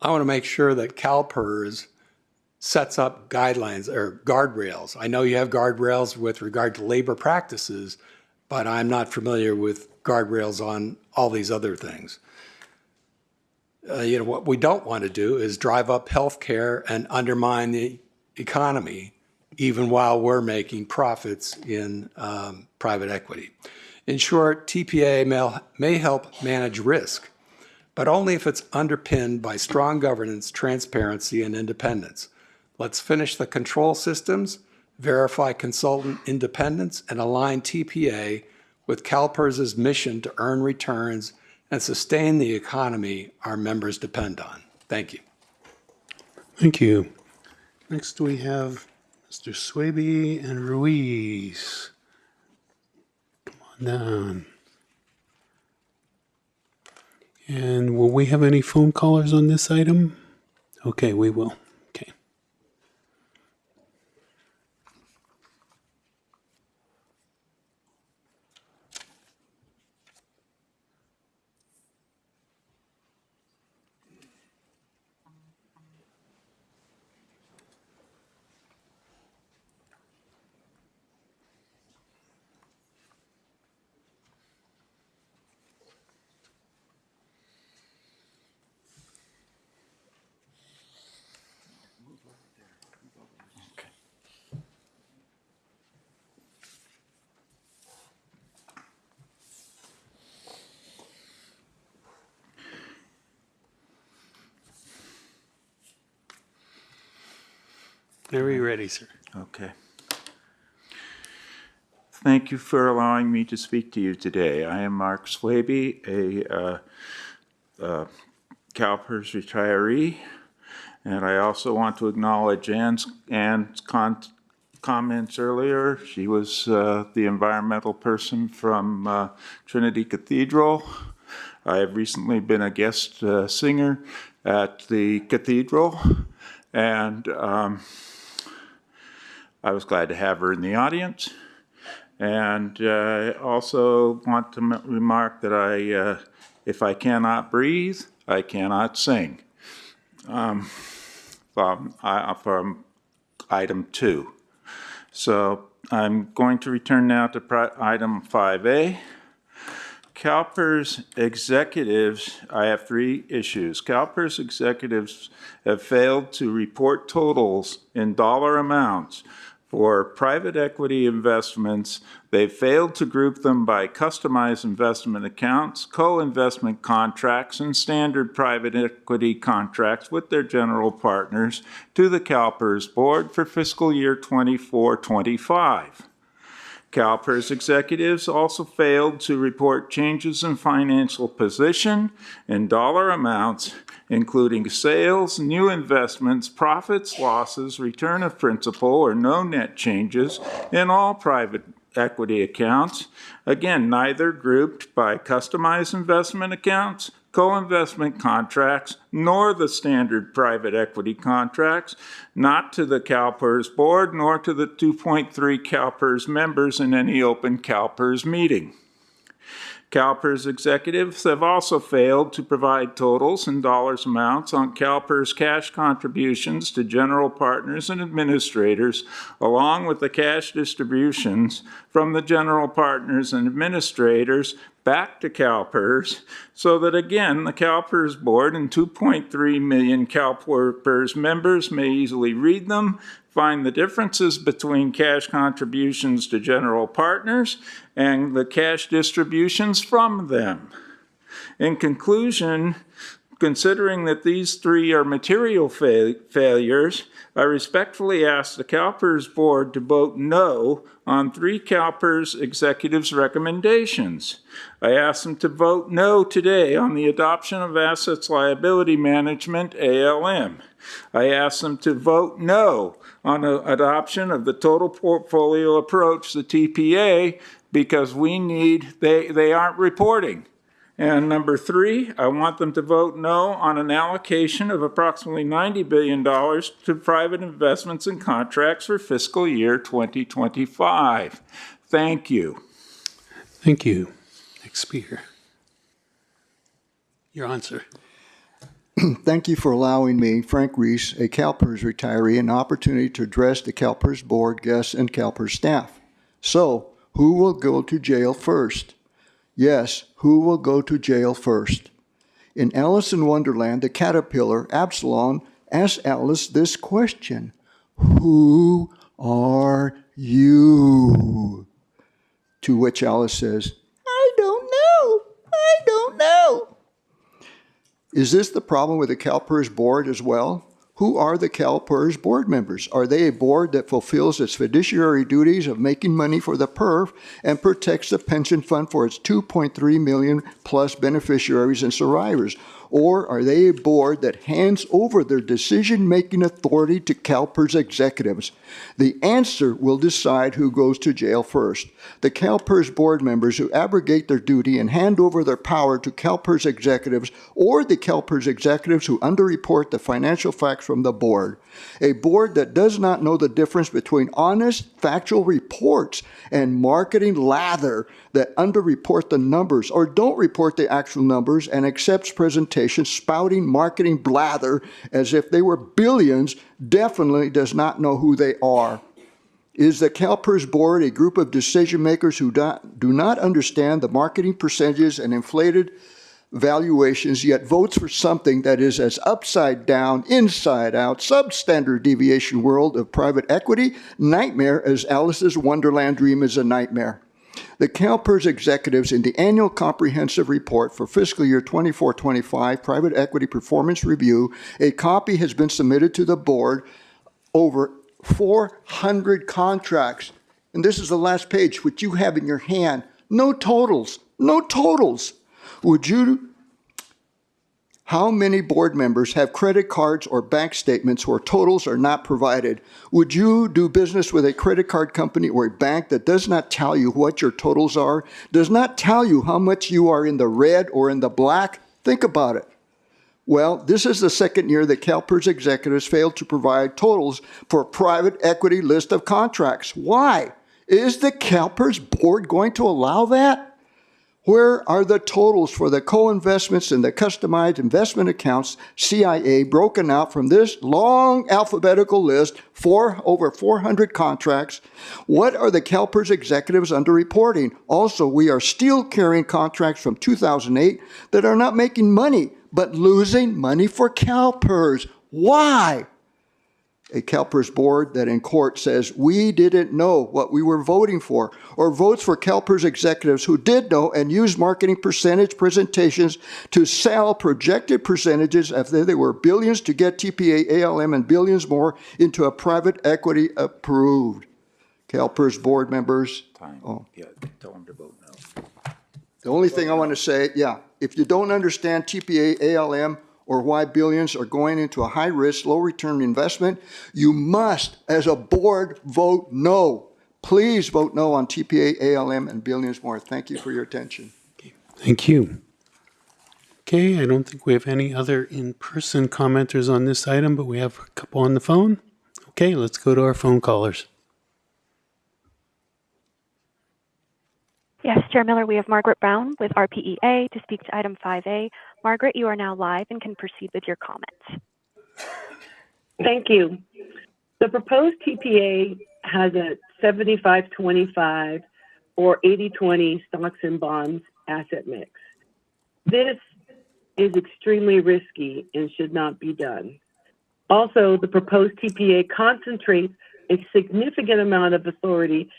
I want to make sure that CalPERS sets up guidelines or guardrails. I know you have guardrails with regard to labor practices, but I'm not familiar with guardrails on all these other things. What we don't want to do is drive up healthcare and undermine the economy, even while we're making profits in private equity. In short, TPA may help manage risk, but only if it's underpinned by strong governance, transparency, and independence. Let's finish the control systems, verify consultant independence, and align TPA with CalPERS' mission to earn returns and sustain the economy our members depend on. Thank you. Thank you. Next we have Mr. Swaby and Ruiz. Come on down. And will we have any phone callers on this item? Okay, we will. Okay. Very ready, sir. Okay. Thank you for allowing me to speak to you today. I am Mark Swaby, a CalPERS retiree, and I also want to acknowledge Ann's comments earlier. She was the environmental person from Trinity Cathedral. I have recently been a guest singer at the cathedral, and I was glad to have her in the audience. And I also want to remark that if I cannot breathe, I cannot sing. From item 2. So I'm going to return now to item 5A. CalPERS executives, I have 3 issues. CalPERS executives have failed to report totals in dollar amounts for private equity investments. They've failed to group them by customized investment accounts, co-investment contracts, and standard private equity contracts with their general partners to the CalPERS board for fiscal year 24-25. CalPERS executives also failed to report changes in financial position in dollar amounts including sales, new investments, profits, losses, return of principal, or no net changes in all private equity accounts. Again, neither grouped by customized investment accounts, co-investment contracts, nor the standard private equity contracts, not to the CalPERS board, nor to the 2.3 CalPERS members in any open CalPERS meeting. CalPERS executives have also failed to provide totals and dollars amounts on CalPERS cash contributions to general partners and administrators, along with the cash distributions from the general partners and administrators back to CalPERS, so that again, the CalPERS board and 2.3 million CalPERS members may easily read them, find the differences between cash contributions to general partners and the cash distributions from them. In conclusion, considering that these three are material failures, I respectfully ask the CalPERS board to vote no on 3 CalPERS executives' recommendations. I ask them to vote no today on the adoption of Assets Liability Management, ALM. I ask them to vote no on adoption of the total portfolio approach, the TPA, because they aren't reporting. And number 3, I want them to vote no on an allocation of approximately $90 billion to private investments and contracts for fiscal year 2025. Thank you. Thank you. Next speaker. Your answer. Thank you for allowing me, Frank Reese, a CalPERS retiree, an opportunity to address the CalPERS board, guests, and CalPERS staff. So, who will go to jail first? Yes, who will go to jail first? In Alice in Wonderland, the caterpillar, Absalom, asks Alice this question: who are you? To which Alice says, I don't know. I don't know. Is this the problem with the CalPERS board as well? Who are the CalPERS board members? Are they a board that fulfills its fiduciary duties of making money for the PERF and protects the pension fund for its 2.3 million plus beneficiaries and survivors? Or are they a board that hands over their decision-making authority to CalPERS executives? The answer will decide who goes to jail first. The CalPERS board members who abrogate their duty and hand over their power to CalPERS executives, or the CalPERS executives who underreport the financial facts from the board. A board that does not know the difference between honest, factual reports and marketing lather that underreport the numbers or don't report the actual numbers and accepts presentations spouting marketing blather as if they were billions definitely does not know who they are. Is the CalPERS board a group of decision makers who do not understand the marketing percentages and inflated valuations, yet votes for something that is as upside down, inside out, substandard deviation world of private equity nightmare as Alice's Wonderland dream is a nightmare? The CalPERS executives in the annual comprehensive report for fiscal year 24-25 private equity performance review, a copy has been submitted to the board, over 400 contracts. And this is the last page, which you have in your hand. No totals, no totals. How many board members have credit cards or bank statements where totals are not provided? Would you do business with a credit card company or a bank that does not tell you what your totals are, does not tell you how much you are in the red or in the black? Think about it. Well, this is the second year that CalPERS executives failed to provide totals for a private equity list of contracts. Why? Is the CalPERS board going to allow that? Where are the totals for the co-investments and the customized investment accounts, CIA, broken out from this long alphabetical list, over 400 contracts? What are the CalPERS executives underreporting? Also, we are still carrying contracts from 2008 that are not making money, but losing money for CalPERS. Why? A CalPERS board that in court says we didn't know what we were voting for, or votes for CalPERS executives who did know and used marketing percentage presentations to sell projected percentages as if they were billions to get TPA, ALM, and billions more into a private equity approved. CalPERS board members. Yeah, tell them to vote no. The only thing I want to say, if you don't understand TPA, ALM, or why billions are going into a high-risk, low-return investment, you must, as a board, vote no. Please vote no on TPA, ALM, and billions more. Thank you for your attention. Thank you. Okay, I don't think we have any other in-person commenters on this item, but we have a couple on the phone. Okay, let's go to our phone callers. Yes, Chair Miller, we have Margaret Brown with RPEA to speak to item 5A. Margaret, you are now live and can proceed with your comments. Thank you. The proposed TPA has a 75-25 or 80-20 stocks and bonds asset mix. This is extremely risky and should not be done. Also, the proposed TPA concentrates a significant amount of authority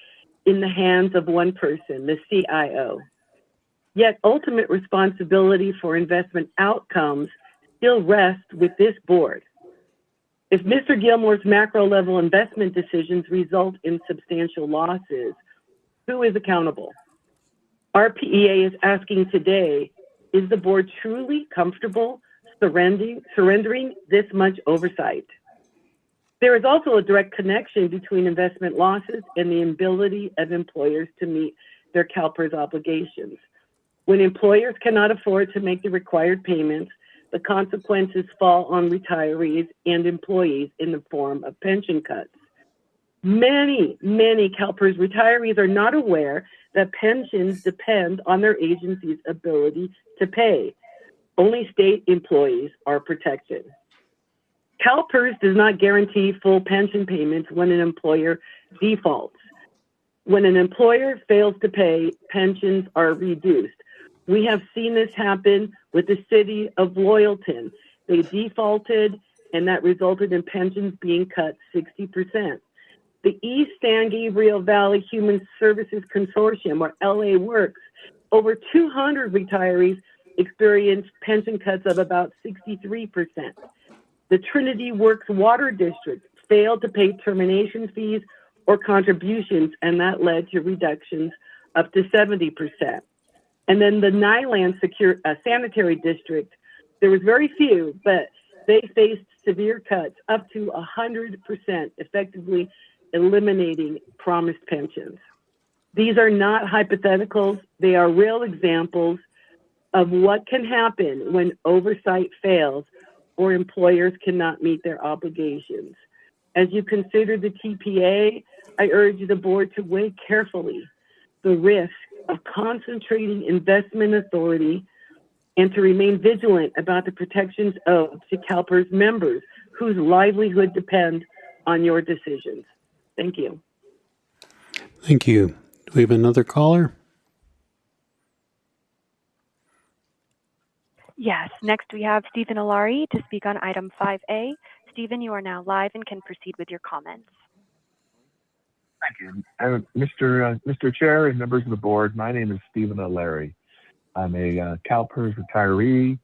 in the hands of one person, the CIO. Yet ultimate responsibility for investment outcomes still rests with this board. If Mr. Gilmore's macro level investment decisions result in substantial losses, who is accountable? RPEA is asking today, is the board truly comfortable surrendering this much oversight? There is also a direct connection between investment losses and the ability of employers to meet their CalPERS obligations. When employers cannot afford to make the required payments, the consequences fall on retirees and employees in the form of pension cuts. Many CalPERS retirees are not aware that pensions depend on their agency's ability to pay. Only state employees are protected. CalPERS does not guarantee full pension payments when an employer defaults. When an employer fails to pay, pensions are reduced. We have seen this happen with the city of Loyalton. They defaulted, and that resulted in pensions being cut 60%. The East San Gabriel Valley Human Services Consortium, or LA Works, over 200 retirees experienced pension cuts of about 63%. The Trinity Works Water District failed to pay termination fees or contributions, and that led to reductions up to 70%. And then the Nyland Sanitary District, there was very few, but they faced severe cuts up to 100%, effectively eliminating promised pensions. These are not hypotheticals. They are real examples of what can happen when oversight fails or employers cannot meet their obligations. As you consider the TPA, I urge the board to weigh carefully the risk of concentrating investment authority and to remain vigilant about the protections owed to CalPERS members whose livelihood depend on your decisions. Thank you. Thank you. Do we have another caller? Yes, next we have Stephen Alari to speak on item 5A. Stephen, you are now live and can proceed with your comments. Thank you. Mr. Chair and members of the board, my name is Stephen Alari. I'm a CalPERS retiree,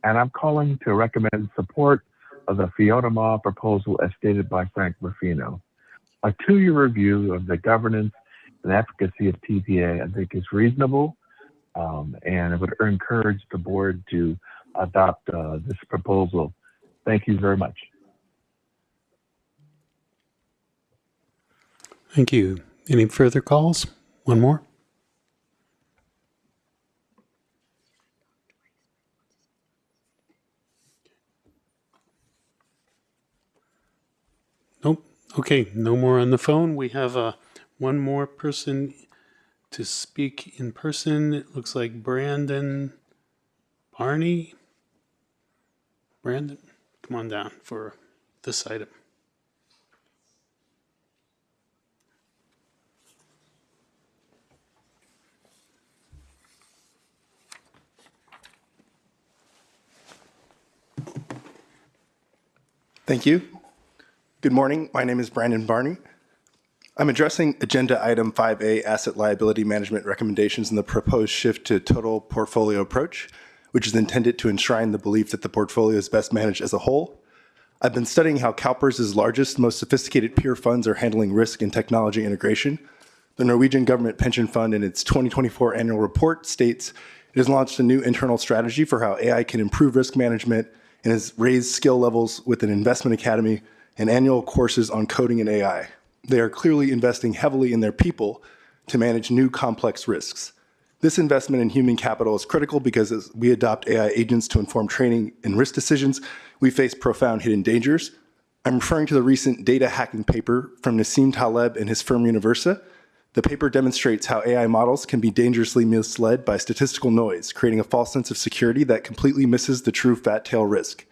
and I'm calling to recommend support of the Fiona Ma proposal as stated by Frank Ruffino. A 2-year review of the governance and efficacy of TPA, I think, is reasonable, and I would encourage the board to adopt this proposal. Thank you very much. Thank you. Any further calls? One more? Nope. Okay, no more on the phone. We have one more person to speak in person. It looks like Brandon Barney. Brandon, come on down for this item. Thank you. Good morning. My name is Brandon Barney. I'm addressing agenda item 5A, asset liability management recommendations, and the proposed shift to total portfolio approach, which is intended to enshrine the belief that the portfolio is best managed as a whole. I've been studying how CalPERS' largest, most sophisticated peer funds are handling risk and technology integration. The Norwegian Government Pension Fund, in its 2024 annual report, states it has launched a new internal strategy for how AI can improve risk management and has raised skill levels with an investment academy and annual courses on coding and AI. They are clearly investing heavily in their people to manage new complex risks. This investment in human capital is critical because as we adopt AI agents to inform training and risk decisions, we face profound hidden dangers. I'm referring to the recent data hacking paper from Nassim Taleb and his firm Universa. The paper demonstrates how AI models can be dangerously misled by statistical noise, creating a false sense of security that completely misses the true fat tail risk.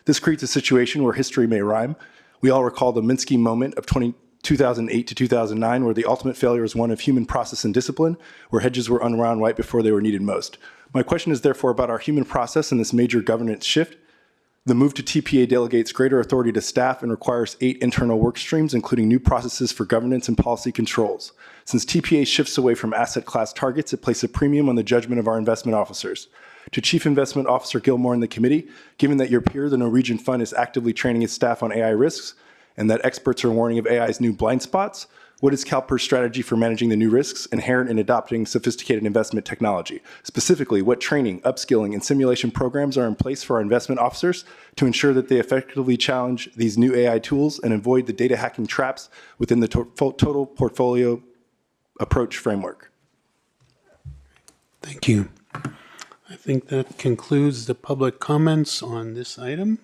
This creates a situation where history may rhyme. We all recall the Minsky moment of 2008 to 2009, where the ultimate failure was one of human process and discipline, where hedges were unwound right before they were needed most. My question is therefore about our human process and this major governance shift. The move to TPA delegates greater authority to staff and requires 8 internal work streams, including new processes for governance and policy controls. Since TPA shifts away from asset class targets, it places a premium on the judgment of our investment officers. To Chief Investment Officer Gilmore and the committee, given that your peer, the Norwegian Fund, is actively training its staff on AI risks, and that experts are warning of AI's new blind spots, what is CalPERS' strategy for managing the new risks inherent in adopting sophisticated investment technology? Specifically, what training, upskilling, and simulation programs are in place for our investment officers to ensure that they effectively challenge these new AI tools and avoid the data hacking traps within the total portfolio approach framework? Thank you. I think that concludes the public comments on this item.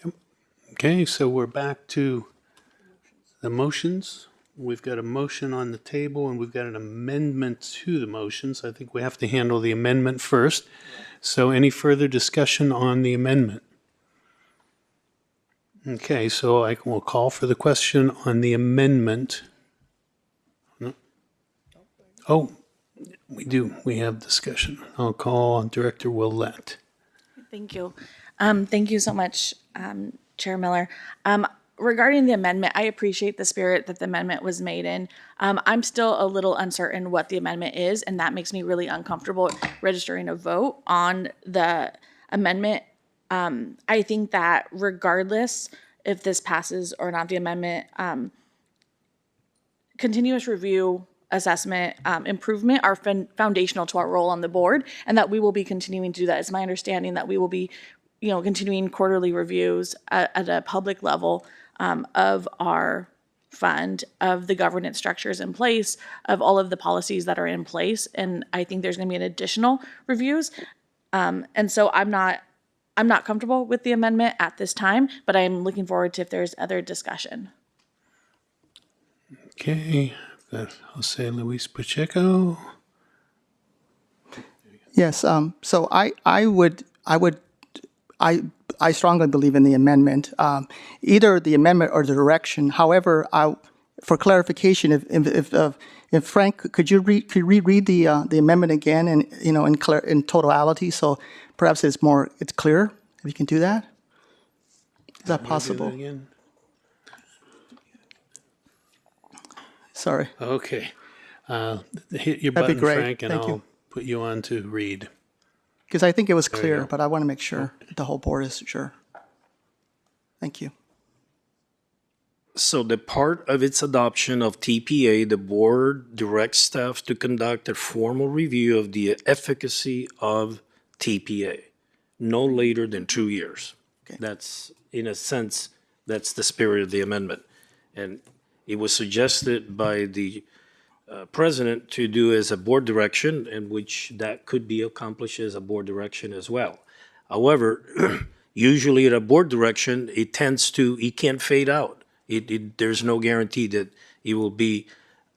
Yep. Okay, so we're back to the motions. We've got a motion on the table and we've got an amendment to the motions. I think we have to handle the amendment first. So any further discussion on the amendment? Okay, so I will call for the question on the amendment. No? Oh, we do. We have discussion. I'll call on Director Willett. Thank you. Thank you so much, Chair Miller. Regarding the amendment, I appreciate the spirit that the amendment was made in. I'm still a little uncertain what the amendment is, and that makes me really uncomfortable registering a vote on the amendment. I think that regardless if this passes or not, the amendment, continuous review, assessment, improvement are foundational to our role on the board, and that we will be continuing to do that. It's my understanding that we will be, continuing quarterly reviews at a public level of our fund, of the governance structures in place, of all of the policies that are in place. And I think there's going to be an additional reviews. And so I'm not comfortable with the amendment at this time, but I'm looking forward to if there's other discussion. Okay, Jose Luis Pacheco. Yes. So I strongly believe in the amendment, either the amendment or the direction. However, for clarification, if Frank, could you reread the amendment again and in totality, so perhaps it's clear. If you can do that, is that possible? Do that again? Sorry. Okay, hit your That'd be button, great. Frank, and Thank you. I'll put you on to read. Because I think it was There you clear, go. but I want to make sure the whole board is sure. Thank you. So the part of its adoption of TPA, the board directs staff to conduct a formal review of the efficacy of TPA, no later than 2 years. Okay. That's, in a sense, that's the spirit of the amendment. And it was suggested by the president to do as a board direction, and which that could be accomplished as a board direction as well. However, usually at a board direction, it can't fade out. There's no guarantee that it will be,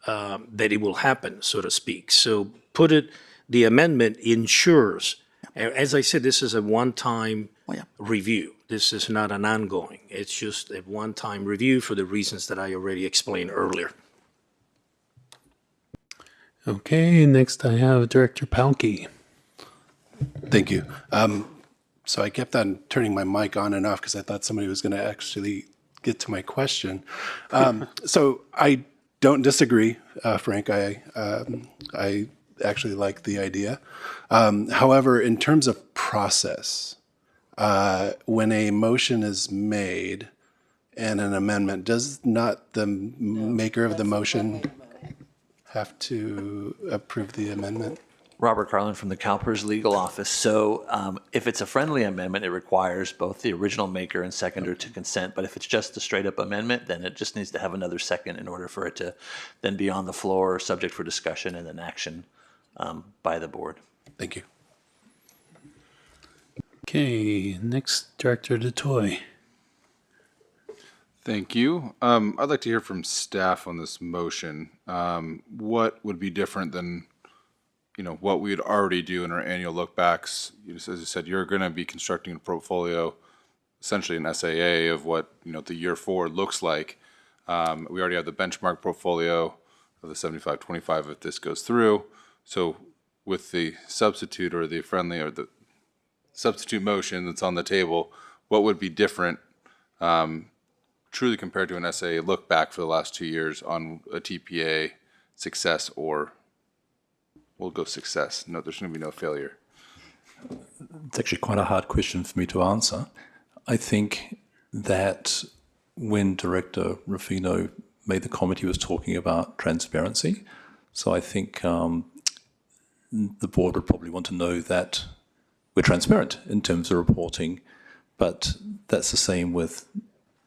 that it will happen, so to speak. So the amendment ensures, as I said, this is a one-time review. This is not an ongoing. It's just a one-time review for the reasons that I already explained earlier. Okay, next I have Director Palkey. Thank you. So I kept on turning my mic on and off because I thought somebody was going to actually get to my question. So I don't disagree, Frank. I actually like the idea. However, in terms of process, when a motion is made and an amendment, does not the maker of the motion have to approve the amendment? Robert Carlin from the CalPERS legal office. So if it's a friendly amendment, it requires both the original maker and seconder to consent. But if it's just a straight up amendment, then it just needs to have another second in order for it to then be on the floor, subject for discussion and then action by the board. Thank you. Okay, next, Director DeToy. Thank you. I'd like to hear from staff on this motion. What would be different than, what we would already do in our annual look backs? As you said, you're going to be constructing a portfolio, essentially an SAA of what, the year forward looks like. We already have the benchmark portfolio of the 75-25 if this goes through. So with the substitute or the friendly or the substitute motion that's on the table, what would be different truly compared to an SAA look back for the last 2 years on a TPA success, or we'll go success? No, there's going to be no failure. It's actually quite a hard question for me to answer. I think that when Director Ruffino made the comment, he was talking about transparency. So I think the board would probably want to know that we're transparent in terms of reporting, but that's the same with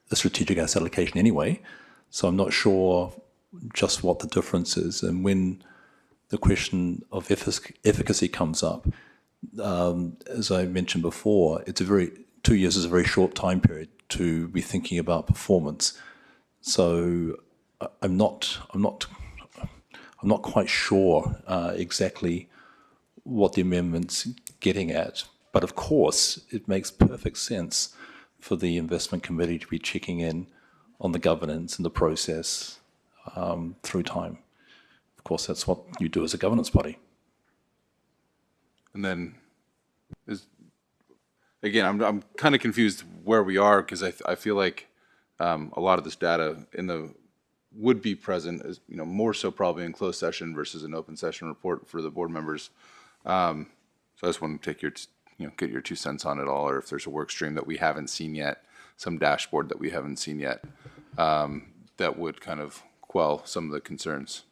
the strategic asset allocation anyway. So I'm not sure just what the difference is. And when the question of efficacy comes up, as I mentioned before, 2 years is a very short time period to be thinking about performance. So I'm not quite sure exactly what the amendment's getting at. But of course, it makes perfect sense for the investment committee to be checking in on the governance and the process through time. Of course, that's what you do as a governance body. And then, I'm kind of confused where we are, because I feel like a lot of this data would be present, as more so probably in closed session versus an open session report for the board members. So I just want to take get your 2 cents on it all, or if there's a work stream that we haven't seen yet, some dashboard that we haven't seen yet, that would kind of quell some of the concerns.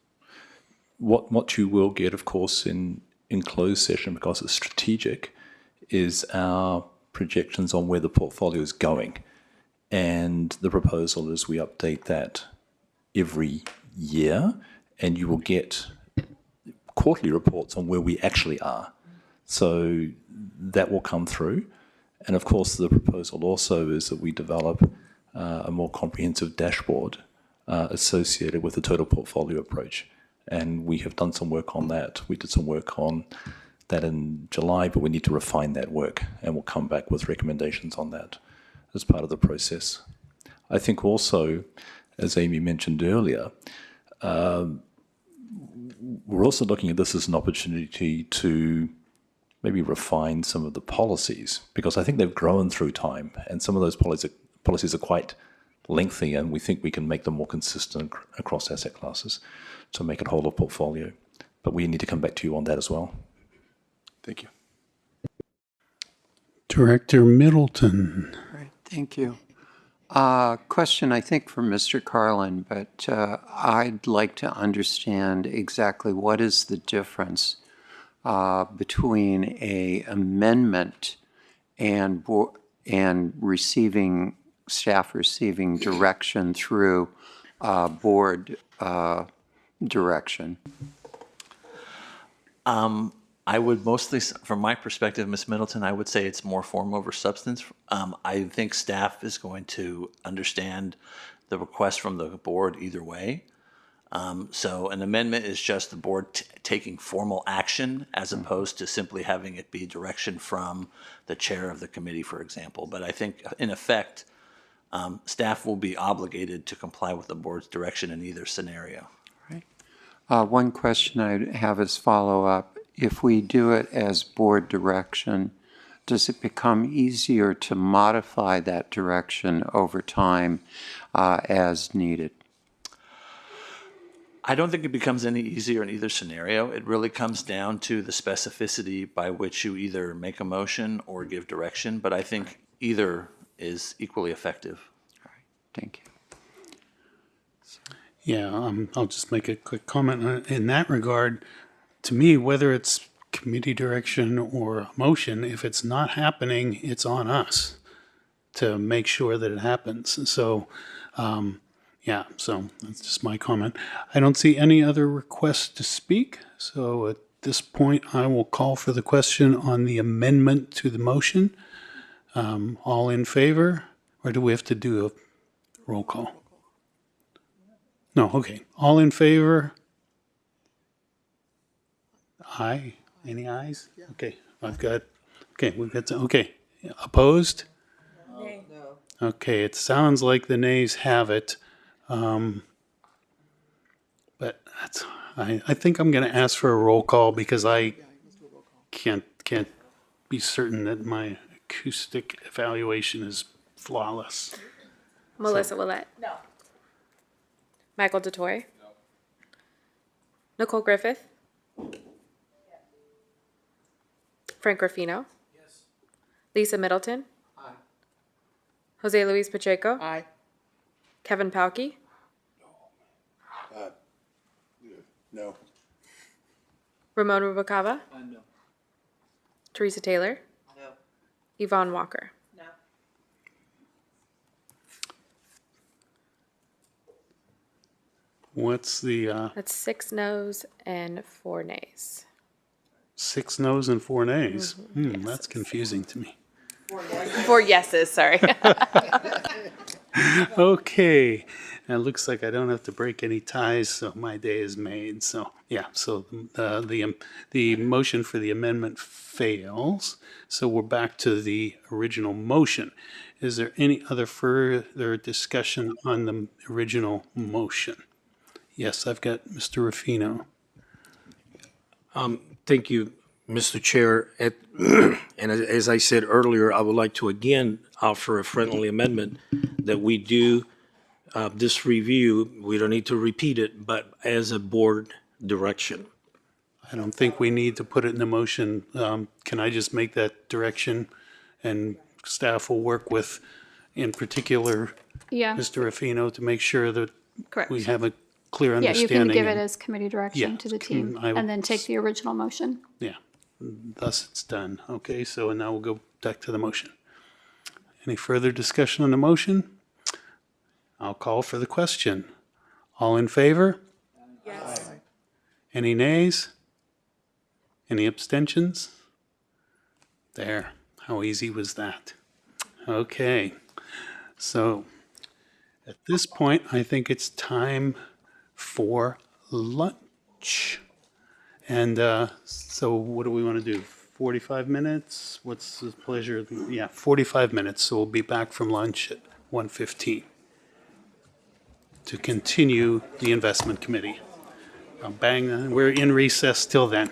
What you will get, of course, in closed session, because it's strategic, is our projections on where the portfolio is going. And the proposal is we update that every year, and you will get quarterly reports on where we actually are. So that will come through. And of course, the proposal also is that we develop a more comprehensive dashboard associated with the total portfolio approach. And we have done some work on that. We did some work on that in July, but we need to refine that work, and we'll come back with recommendations on that as part of the process. I think also, as Amy mentioned earlier, we're also looking at this as an opportunity to maybe refine some of the policies, because I think they've grown through time, and some of those policies are quite lengthy, and we think we can make them more consistent across asset classes to make it whole of portfolio. But we need to come back to you on that as well. Thank you. Director Middleton. Right, thank you. Question, I think, for Mr. Carlin, but I'd like to understand exactly what is the difference between a amendment and staff receiving direction through board direction. I would mostly, from my perspective, Ms. Middleton, I would say it's more form over substance. I think staff is going to understand the request from the board either way. So an amendment is just the board taking formal action, as opposed to simply having it be direction from the chair of the committee, for example. But I think, in effect, staff will be obligated to comply with the board's direction in either scenario. Right. One question I have as follow-up. If we do it as board direction, does it become easier to modify that direction over time as needed? I don't think it becomes any easier in either scenario. It really comes down to the specificity by which you either make a motion or give direction, but I think either is equally effective. All right, thank you. Yeah, I'll just make a quick comment in that regard. To me, whether it's committee direction or a motion, if it's not happening, it's on us to make sure that it happens. So, yeah, so that's just my comment. I don't see any other requests to speak. So at this point, I will call for the question on the amendment to the motion. All in favor? Or do we have to do a roll call? No, okay. All in favor? Aye. Any ayes? Okay, we've got, okay. Opposed? No. Okay, it sounds like the nays have it. But that's, I think I'm going to ask for a roll call because I can't be certain that my acoustic evaluation is flawless. Melissa Willett. No. Michael DeToy. No. Nicole Griffith. Frank Ruffino. Yes. Lisa Middleton. Aye. Jose Luis Pacheco. Aye. Kevin Palkey. No. Ramon Rubalcaba. No. Teresa Taylor. No. Yvonne Walker. No. What's the That's 6 noes and 4 nays. 6 noes and 4 nays? That's confusing to me. 4 yeses, sorry. Okay, and it looks like I don't have to break any ties, so my day is made. So yeah, so the motion for the amendment fails. So we're back to the original motion. Is there any other further discussion on the original motion? Yes, I've got Mr. Ruffino. Thank you, Mr. Chair. And as I said earlier, I would like to again offer a friendly amendment that we do this review. We don't need to repeat it, but as a board direction. I don't think we need to put it in the motion. Can I just make that direction? And staff will work with, in particular, Yeah, Mr. Ruffino to make sure that correct. we have a clear Yeah, you understanding. can give it and- as committee direction Yeah, to the team I- and then take the original motion. Yeah, thus it's done. Okay, so now we'll go back to the motion. Any further discussion on the motion? I'll call for the question. All in favor? Yes. Any nays? Any abstentions? There, how easy was that? Okay, so at this point, I think it's time for lunch. And so what do we want to do? 45 minutes? What's the pleasure? Yeah, 45 minutes. So we'll be back from lunch at 1:15 to continue the investment committee. Bang, we're in recess till then.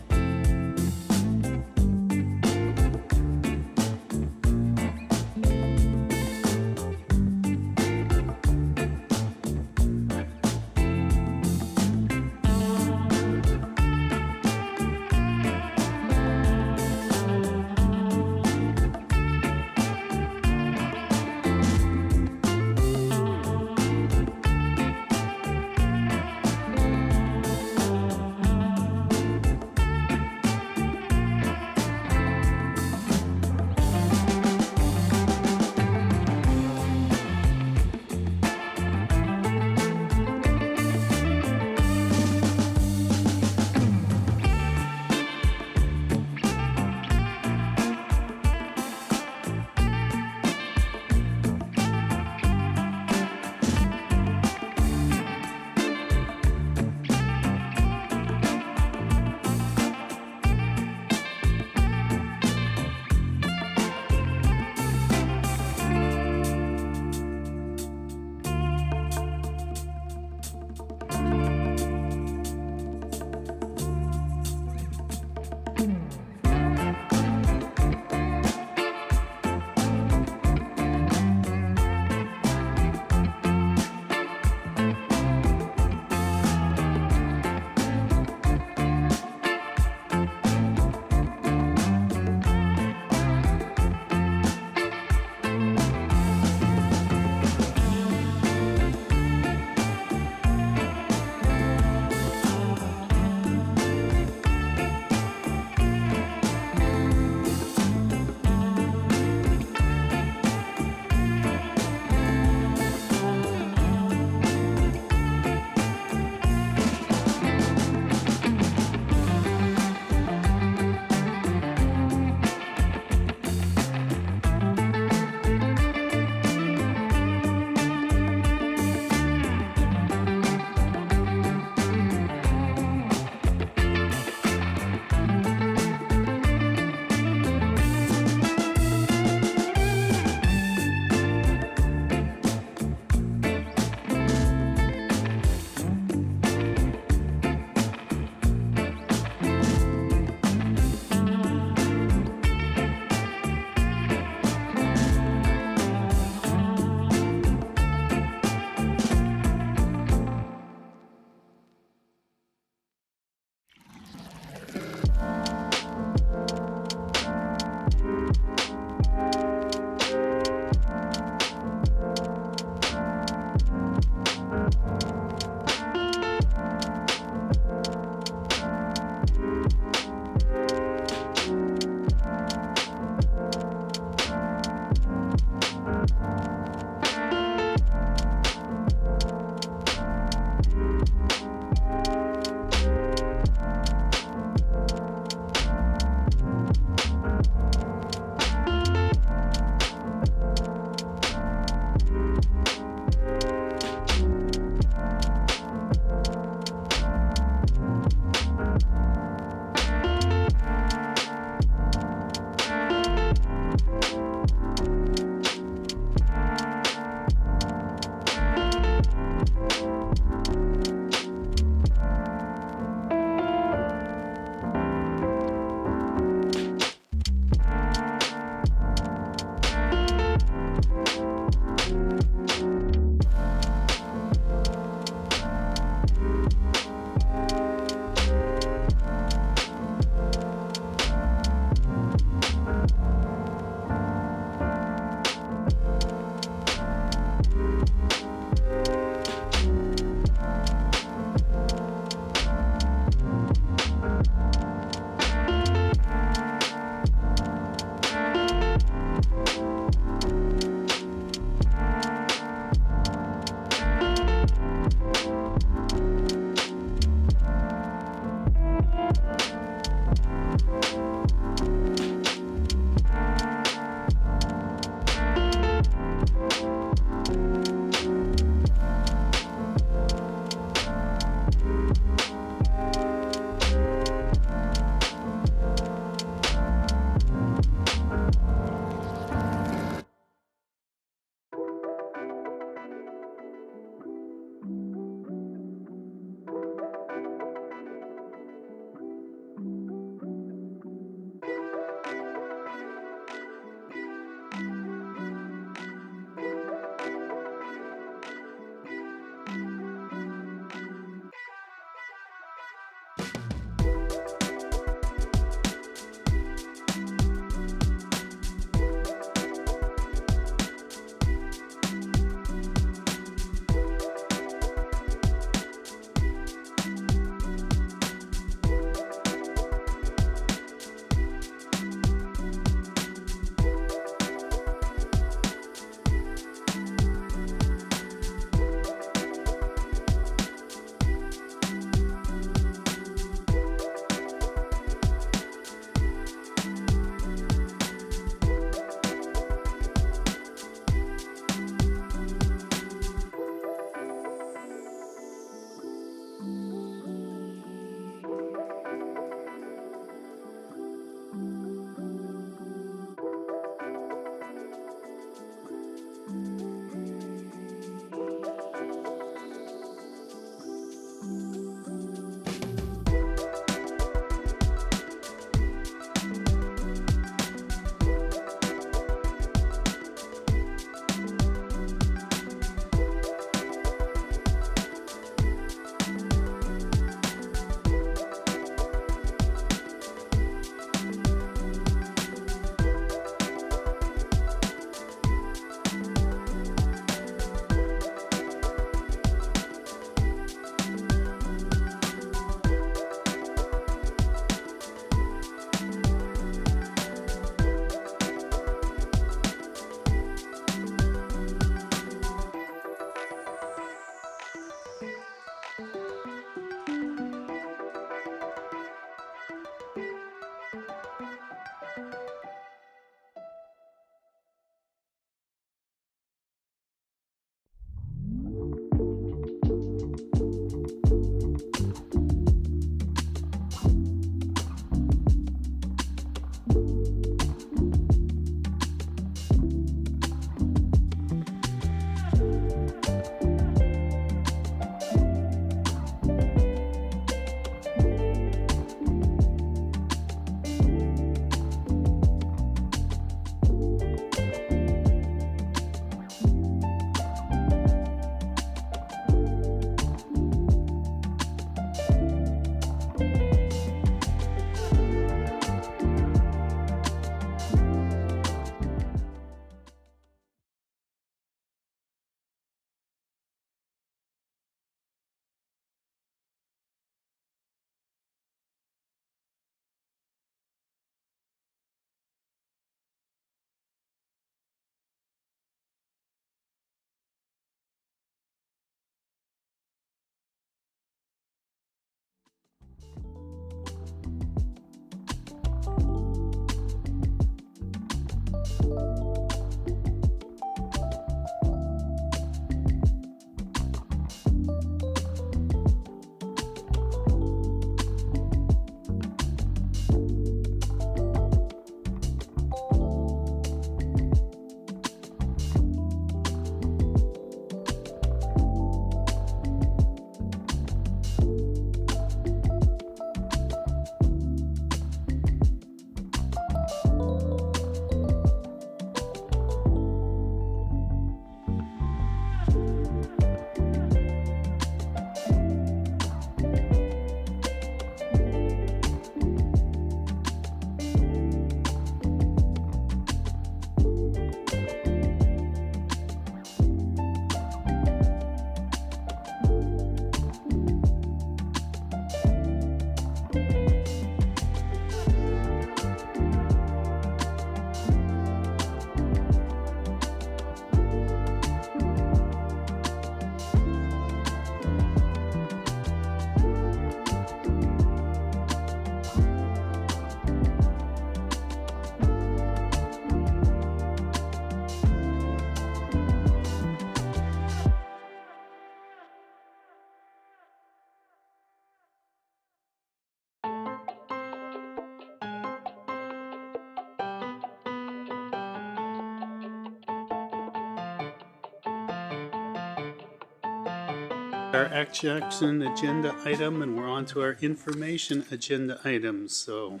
Our action agenda item, and we're on to our information agenda items. So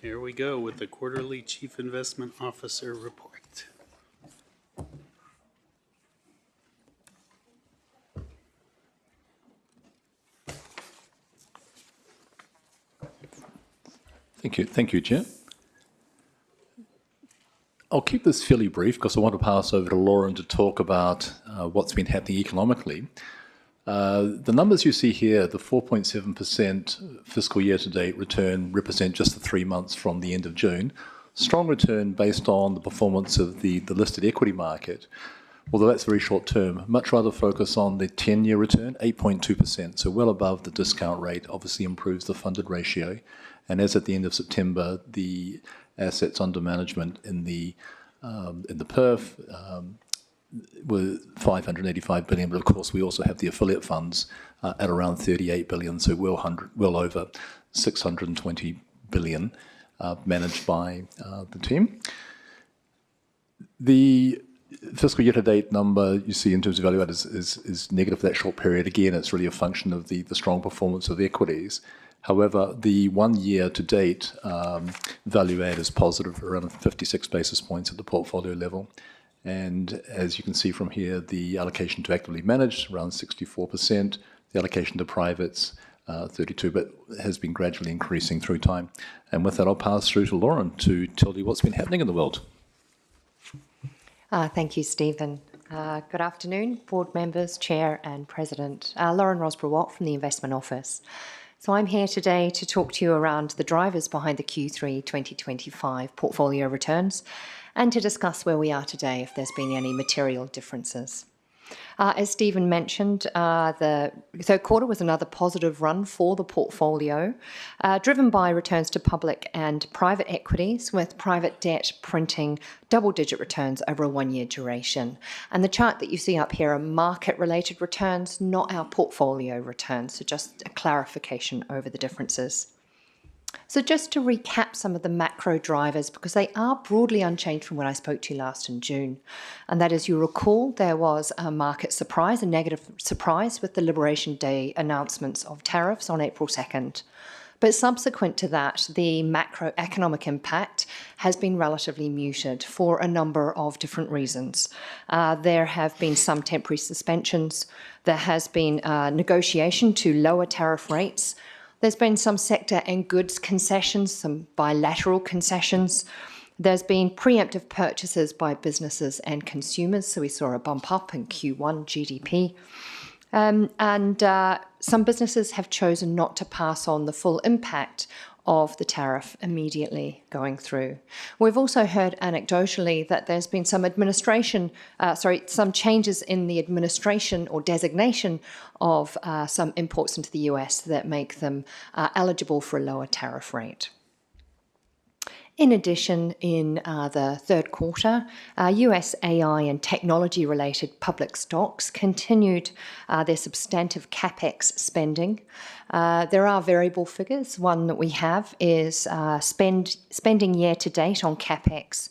here we go with the quarterly Chief Investment Officer report. Thank you, Chair. I'll keep this fairly brief because I want to pass over to Lauren to talk about what's been happening economically. The numbers you see here, the 4.7% fiscal year-to-date return, represent just the 3 months from the end of June. Strong return based on the performance of the listed equity market. Although that's very short term, much rather focus on the 10-year return, 8.2%, so well above the discount rate, obviously improves the funded ratio. And as at the end of September, the assets under management in the PERF were 585 billion, but of course we also have the affiliate funds at around 38 billion, so well over 620 billion managed by the team. The fiscal year-to-date number you see in terms of value add is negative for that short period. Again, it's really a function of the strong performance of equities. However, the 1 year to date value add is positive, around 56 basis points at the portfolio level. And as you can see from here, the allocation to actively managed, around 64%, the allocation to privates, 32%, but has been gradually increasing through time. And with that, I'll pass through to Lauren to tell you what's been happening in the world. Thank you, Stephen. Good afternoon, board members, chair and president. Lauren Rosborough-Watt from the Investment Office. So I'm here today to talk to you around the drivers behind the Q3 2025 portfolio returns and to discuss where we are today if there's been any material differences. As Stephen mentioned, the third quarter was another positive run for the portfolio, driven by returns to public and private equities, with private debt printing double-digit returns over a 1-year duration. And the chart that you see up here are market-related returns, not our portfolio returns, so just a clarification over the differences. So just to recap some of the macro drivers, because they are broadly unchanged from when I spoke to you last in June. And that, as you recall, there was a market surprise, a negative surprise with the Liberation Day announcements of tariffs on April 2nd. But subsequent to that, the macroeconomic impact has been relatively muted for a number of different reasons. There have been some temporary suspensions. There has been negotiation to lower tariff rates. There's been some sector and goods concessions, some bilateral concessions. There's been preemptive purchases by businesses and consumers, so we saw a bump up in Q1 GDP. Some businesses have chosen not to pass on the full impact of the tariff immediately going through. We've also heard anecdotally that there's been some some changes in the administration or designation of some imports into the US that make them eligible for a lower tariff rate. In addition, in the third quarter, US AI and technology-related public stocks continued their substantive CapEx spending. There are variable figures. One that we have is spending year-to-date on CapEx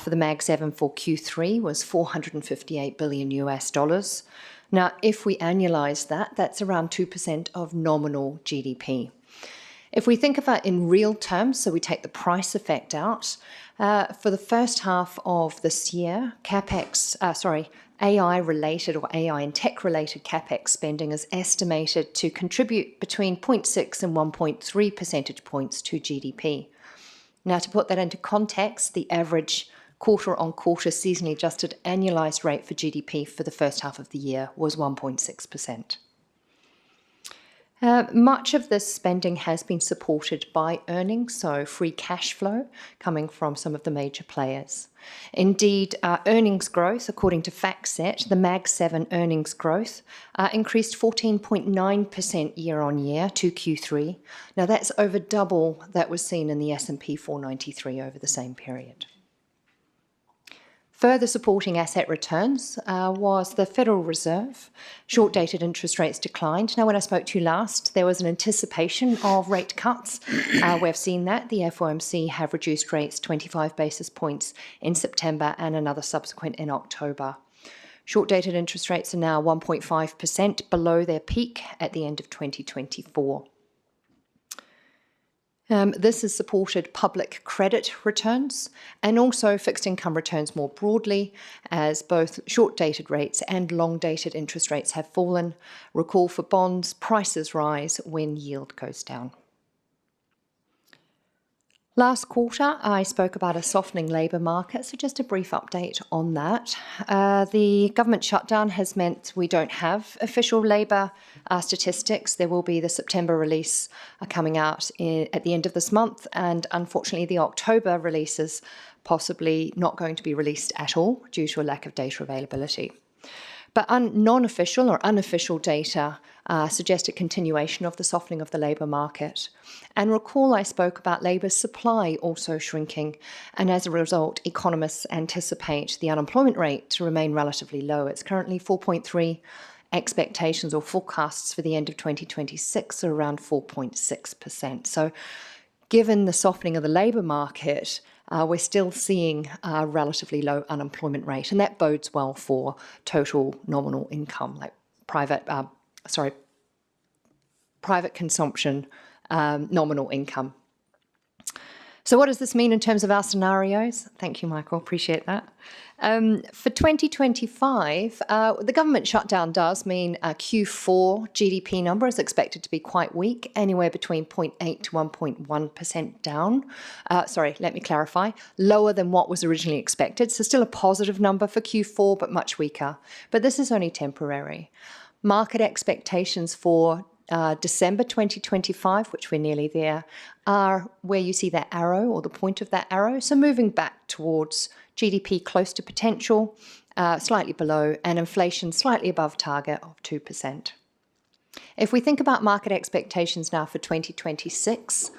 for the Mag 7 for Q3 was $458 billion US. Now, if we annualize that, that's around 2% of nominal GDP. If we think of that in real terms, so we take the price effect out, for the first half of this year, AI-related or AI and tech-related CapEx spending is estimated to contribute between 0.6 and 1.3 percentage points to GDP. Now, to put that into context, the average quarter-on-quarter seasonally adjusted annualized rate for GDP for the first half of the year was 1.6%. Much of this spending has been supported by earnings, so free cash flow coming from some of the major players. Indeed, earnings growth, according to FactSet, the Mag 7 earnings growth increased 14.9% year-on-year to Q3. Now that's over double that was seen in the S&P 493 over the same period. Further supporting asset returns was the Federal Reserve. Short-dated interest rates declined. Now, when I spoke to you last, there was an anticipation of rate cuts. We've seen that. The FOMC have reduced rates 25 basis points in September and another subsequent in October. Short-dated interest rates are now 1.5% below their peak at the end of 2024. This has supported public credit returns and also fixed income returns more broadly, as both short-dated rates and long-dated interest rates have fallen. Recall, for bonds, prices rise when yield goes down. Last quarter, I spoke about a softening labour market, so just a brief update on that. The government shutdown has meant we don't have official labour statistics. There will be the September release coming out at the end of this month, and unfortunately the October release is possibly not going to be released at all due to a lack of data availability. But non-official or unofficial data suggest a continuation of the softening of the labour market. And recall I spoke about labour supply also shrinking, and as a result, economists anticipate the unemployment rate to remain relatively low. It's currently 4.3. Expectations or forecasts for the end of 2026 are around 4.6%. So given the softening of the labour market, we're still seeing a relatively low unemployment rate, and that bodes well for total nominal income, like private consumption nominal income. So what does this mean in terms of our scenarios? Thank you, Michael, appreciate that. For 2025, the government shutdown does mean a Q4 GDP number is expected to be quite weak, anywhere between 0.8 to 1.1% down. Let me clarify, lower than what was originally expected. So still a positive number for Q4, but much weaker. But this is only temporary. Market expectations for December 2025, which we're nearly there, are where you see that arrow or the point of that arrow. So moving back towards GDP close to potential, slightly below, and inflation slightly above target of 2%. If we think about market expectations now for 2026,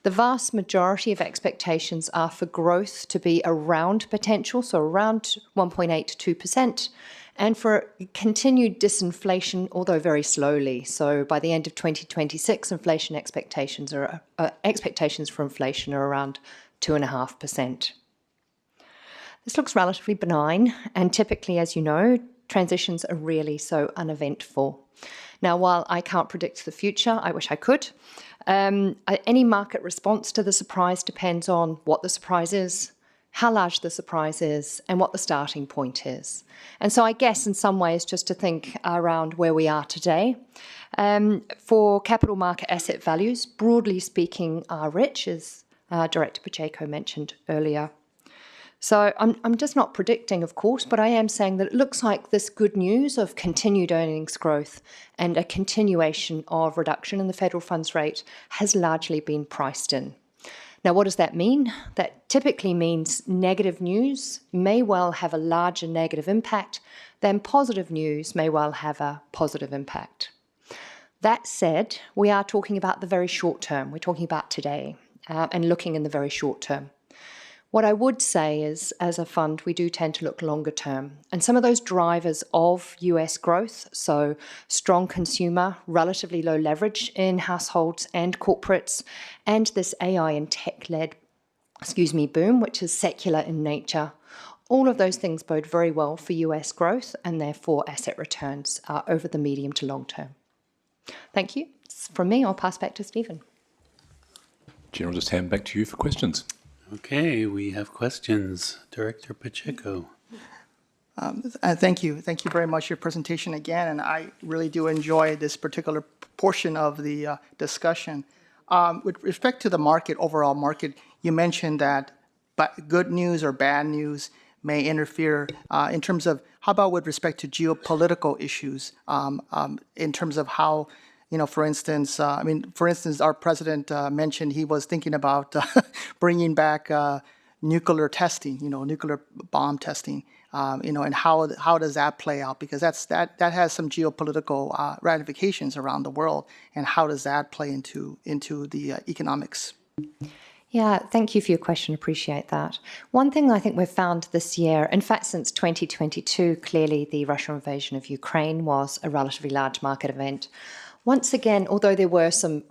the vast majority of expectations are for growth to be around potential, so around 1.8 to 2%, and for continued disinflation, although very slowly. So by the end of 2026, inflation expectations for inflation are around 2.5%. This looks relatively benign, and typically, as you know, transitions are really so uneventful. Now, while I can't predict the future, I wish I could. Any market response to the surprise depends on what the surprise is, how large the surprise is, and what the starting point is. And so I guess in some ways just to think around where we are today. For capital market asset values, broadly speaking, are rich, as Director Pacheco mentioned earlier. So I'm just not predicting, of course, but I am saying that it looks like this good news of continued earnings growth and a continuation of reduction in the federal funds rate has largely been priced in. Now, what does that mean? That typically means negative news may well have a larger negative impact than positive news may well have a positive impact. That said, we are talking about the very short term. We're talking about today and looking in the very short term. What I would say is, as a fund, we do tend to look longer term. And some of those drivers of US growth, so strong consumer, relatively low leverage in households and corporates, and this AI and tech-led, boom, which is secular in nature, all of those things bode very well for US growth and therefore asset returns over the medium to long term. Thank you. From me, I'll pass back to Stephen. Chair, I'll just hand back to you for questions. Okay, we have questions. Director Pacheco. Thank you. Thank you very much for your presentation again, and I really do enjoy this particular portion of the discussion. With respect to the market, overall market, you mentioned that good news or bad news may interfere in terms of, how about with respect to geopolitical issues, in terms of how, for instance, our president mentioned he was thinking about bringing back nuclear testing, nuclear bomb testing, and how does that play out? Because that has some geopolitical ramifications around the world, and how does that play into the economics? Yeah, thank you for your question. Appreciate that. One thing I think we've found this year, in fact, since 2022, clearly the Russian invasion of Ukraine was a relatively large market event. Once again, although there were some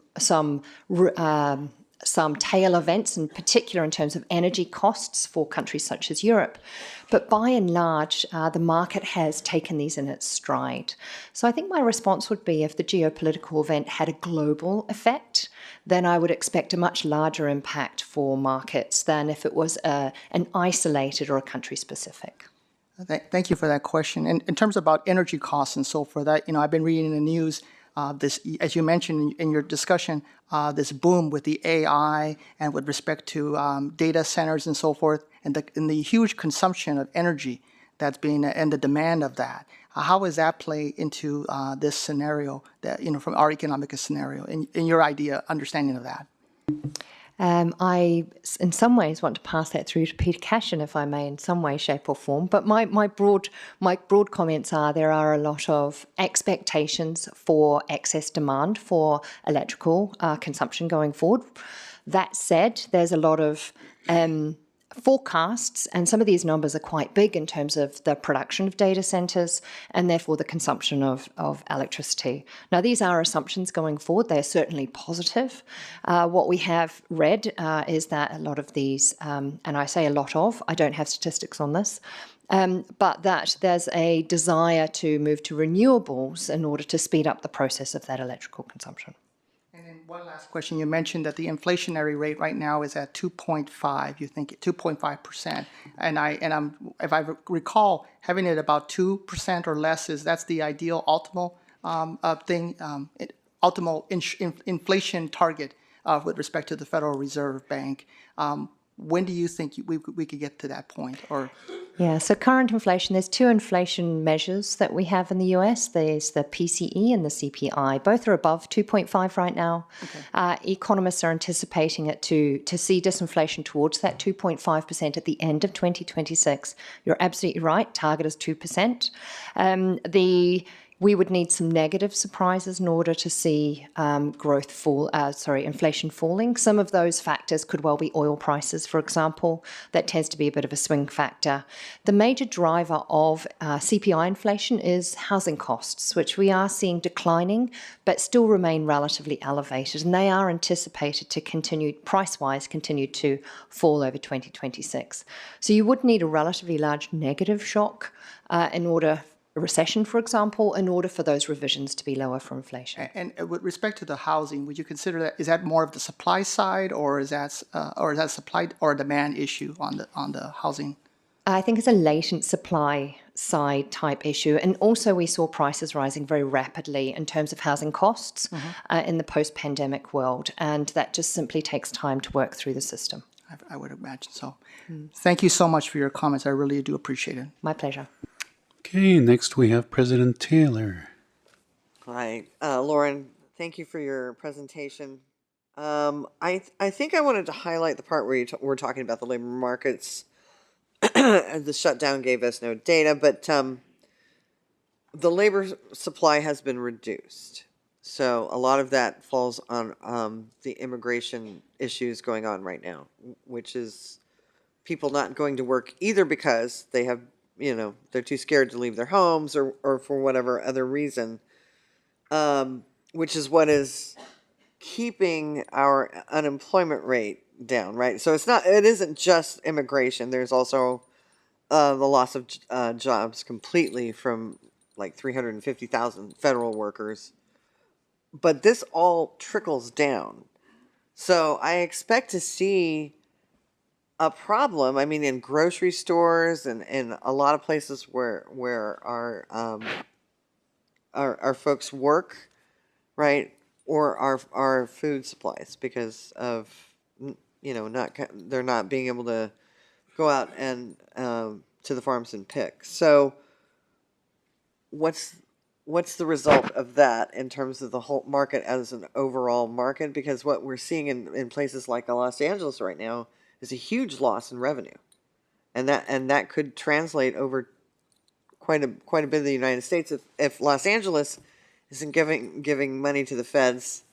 some tail events, in particular in terms of energy costs for countries such as Europe. But by and large, the market has taken these in its stride. So I think my response would be if the geopolitical event had a global effect, then I would expect a much larger impact for markets than if it was an isolated or a country-specific. Thank you for that question. And in terms about energy costs and so forth, I've been reading in the news this, as you mentioned in your discussion, this boom with the AI and with respect to data centers and so forth, and the huge consumption of energy that's being and the demand of that. How does that play into this scenario that from our economic scenario in your understanding of that? I, in some ways, want to pass that through to Peter Cashin, if I may, in some way, shape, or form. But my broad comments are there are a lot of expectations for excess demand for electrical consumption going forward. That said, there's a lot of forecasts, and some of these numbers are quite big in terms of the production of data centers and therefore the consumption of electricity. Now, these are assumptions going forward. They're certainly positive. What we have read is that a lot of these, and I say a lot of, I don't have statistics on this, but that there's a desire to move to renewables in order to speed up the process of that electrical consumption. And then one last question. You mentioned that the inflationary rate right now is at 2.5. You think 2.5%, and if I recall, having it about 2% or less that's the ideal optimal inflation target with respect to the Federal Reserve Bank. When do you think we could get to that point? Or yeah, so current inflation, there's two inflation measures that we have in the US. There's the PCE and the CPI. Both are above 2.5 right now. Okay. Economists are anticipating it to see disinflation towards that 2.5% at the end of 2026. You're absolutely right. Target is 2%. We would need some negative surprises in order to see inflation falling. Some of those factors could well be oil prices, for example. That tends to be a bit of a swing factor. The major driver of CPI inflation is housing costs, which we are seeing declining, but still remain relatively elevated. And they are anticipated to continue to fall over 2026. So you would need a relatively large negative shock a recession, for example, in order for those revisions to be lower for inflation. And with respect to the housing, would you consider that is that more of the supply side, or is that supply or demand issue on the housing? I think it's a latent supply side type issue, and also we saw prices rising very rapidly in terms of housing costs in the post-pandemic world, and that just simply takes time to work through the system. I would imagine so. Thank you so much for your comments. I really do appreciate it. My pleasure. Okay, next we have President Taylor. Hi, Lauren, thank you for your presentation. I think I wanted to highlight the part where you were talking about the labor markets. The shutdown gave us no data, but the labor supply has been reduced. So a lot of that falls on the immigration issues going on right now, which is people not going to work either because they have they're too scared to leave their homes or for whatever other reason, which is what is keeping our unemployment rate down, right? So it isn't just immigration. There's also the loss of jobs completely from like 350,000 federal workers. But this all trickles down. So I expect to see a problem. I mean, in grocery stores and in a lot of places where our folks work, right, or our food supplies, because of they're not being able to go out and to the farms and pick. So what's the result of that in terms of the whole market as an overall market? Because what we're seeing in places like Los Angeles right now is a huge loss in revenue, and that could translate over quite a bit of the United States if Los Angeles isn't giving money to the feds,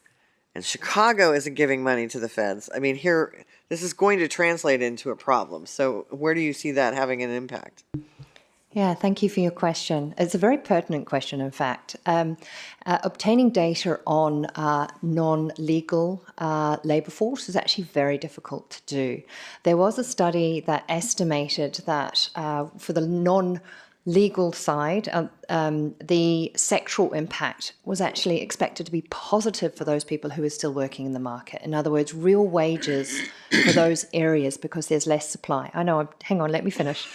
and Chicago isn't giving money to the feds. I mean, this is going to translate into a problem. So where do you see that having an impact? Yeah, thank you for your question. It's a very pertinent question, in fact. Obtaining data on non-legal labour force is actually very difficult to do. There was a study that estimated that for the non-legal side, the sectoral impact was actually expected to be positive for those people who are still working in the market. In other words, real wages for those areas, because there's less supply. I know, hang on, let me finish.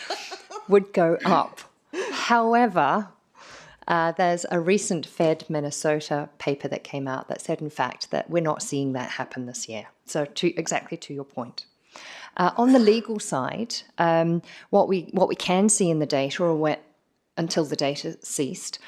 Would go up. However, there's a recent Fed Minnesota paper that came out that said, in fact, that we're not seeing that happen this year. So exactly to your point. On the legal side, what we can see in the data, or until the data ceased,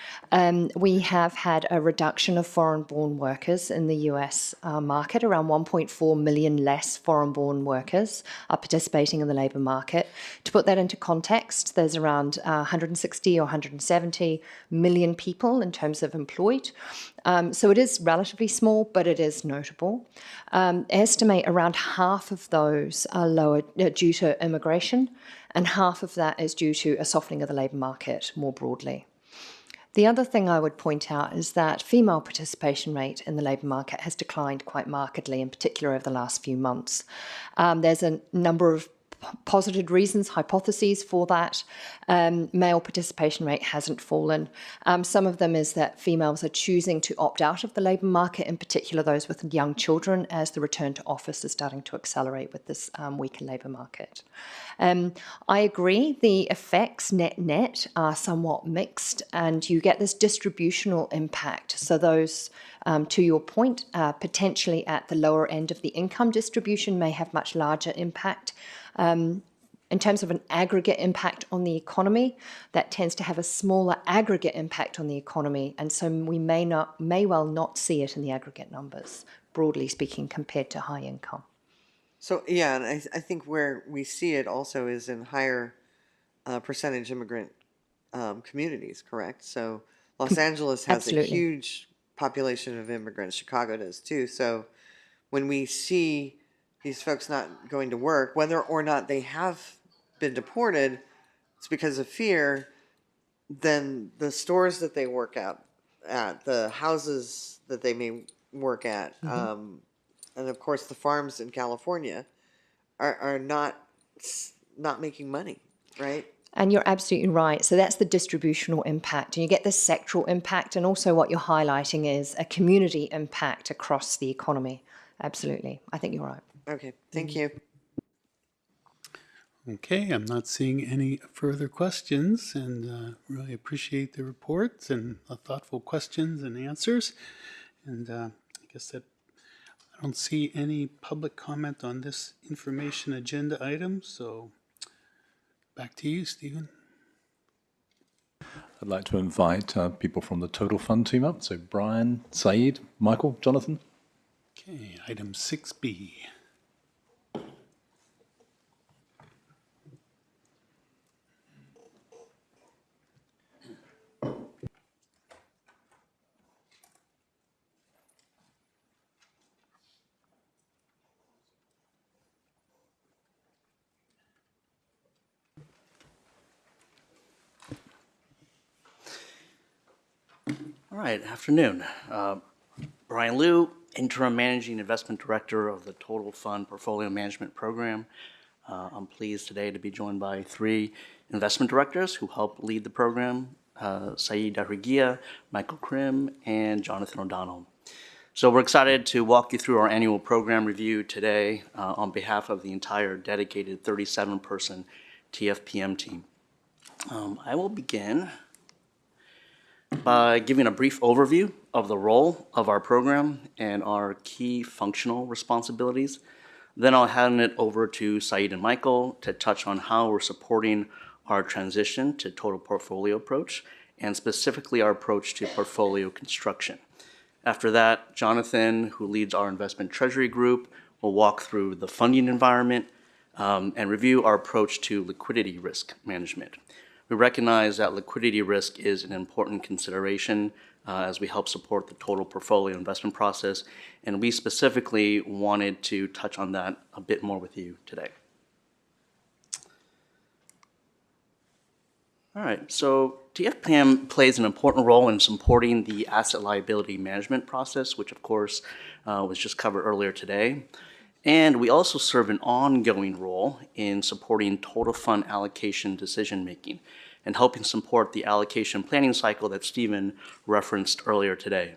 we have had a reduction of foreign-born workers in the US market. Around 1.4 million less foreign-born workers are participating in the labour market. To put that into context, there's around 160 or 170 million people in terms of employed. So it is relatively small, but it is notable. Estimate around half of those are lower due to immigration, and half of that is due to a softening of the labour market more broadly. The other thing I would point out is that female participation rate in the labour market has declined quite markedly, in particular over the last few months. There's a number of posited reasons, hypotheses for that. Male participation rate hasn't fallen. Some of them is that females are choosing to opt out of the labour market, in particular those with young children, as the return to office is starting to accelerate with this weaker labour market. I agree, the effects net are somewhat mixed, and you get this distributional impact. So those, to your point, potentially at the lower end of the income distribution may have much larger impact. In terms of an aggregate impact on the economy, that tends to have a smaller aggregate impact on the economy, and so we may well not see it in the aggregate numbers, broadly speaking, compared to high income. So, yeah, and I think where we see it also is in higher percentage immigrant communities, correct? So Los Angeles has Absolutely. a huge population of immigrants. Chicago does too. So when we see these folks not going to work, whether or not they have been deported, it's because of fear, then the stores that they work at, the houses that they may work at, and of course the farms in California are not making money, right? And you're absolutely right. So that's the distributional impact. And you get the sectoral impact, and also what you're highlighting is a community impact across the economy. Absolutely. I think you're right. Okay, thank you. Okay, I'm not seeing any further questions, and really appreciate the reports and the thoughtful questions and answers. And I guess that I don't see any public comment on this information agenda item, so back to you, Stephen. I'd like to invite people from the Total Fund team up. So Brian, Saeed, Michael, Jonathan. Okay, item 6B. All right, afternoon. Brian Liu, Interim Managing Investment Director of the Total Fund Portfolio Management Program. I'm pleased today to be joined by three investment directors who help lead the program, Saeed Dahrigia, Michael Krim, and Jonathan O'Donnell. So we're excited to walk you through our annual program review today on behalf of the entire dedicated 37-person TFPM team. I will begin by giving a brief overview of the role of our program and our key functional responsibilities. Then I'll hand it over to Saeed and Michael to touch on how we're supporting our transition to total portfolio approach, and specifically our approach to portfolio construction. After that, Jonathan, who leads our investment treasury group, will walk through the funding environment and review our approach to liquidity risk management. We recognize that liquidity risk is an important consideration as we help support the total portfolio investment process, and we specifically wanted to touch on that a bit more with you today. All right, so TFPM plays an important role in supporting the asset liability management process, which of course was just covered earlier today. And we also serve an ongoing role in supporting total fund allocation decision-making and helping support the allocation planning cycle that Stephen referenced earlier today.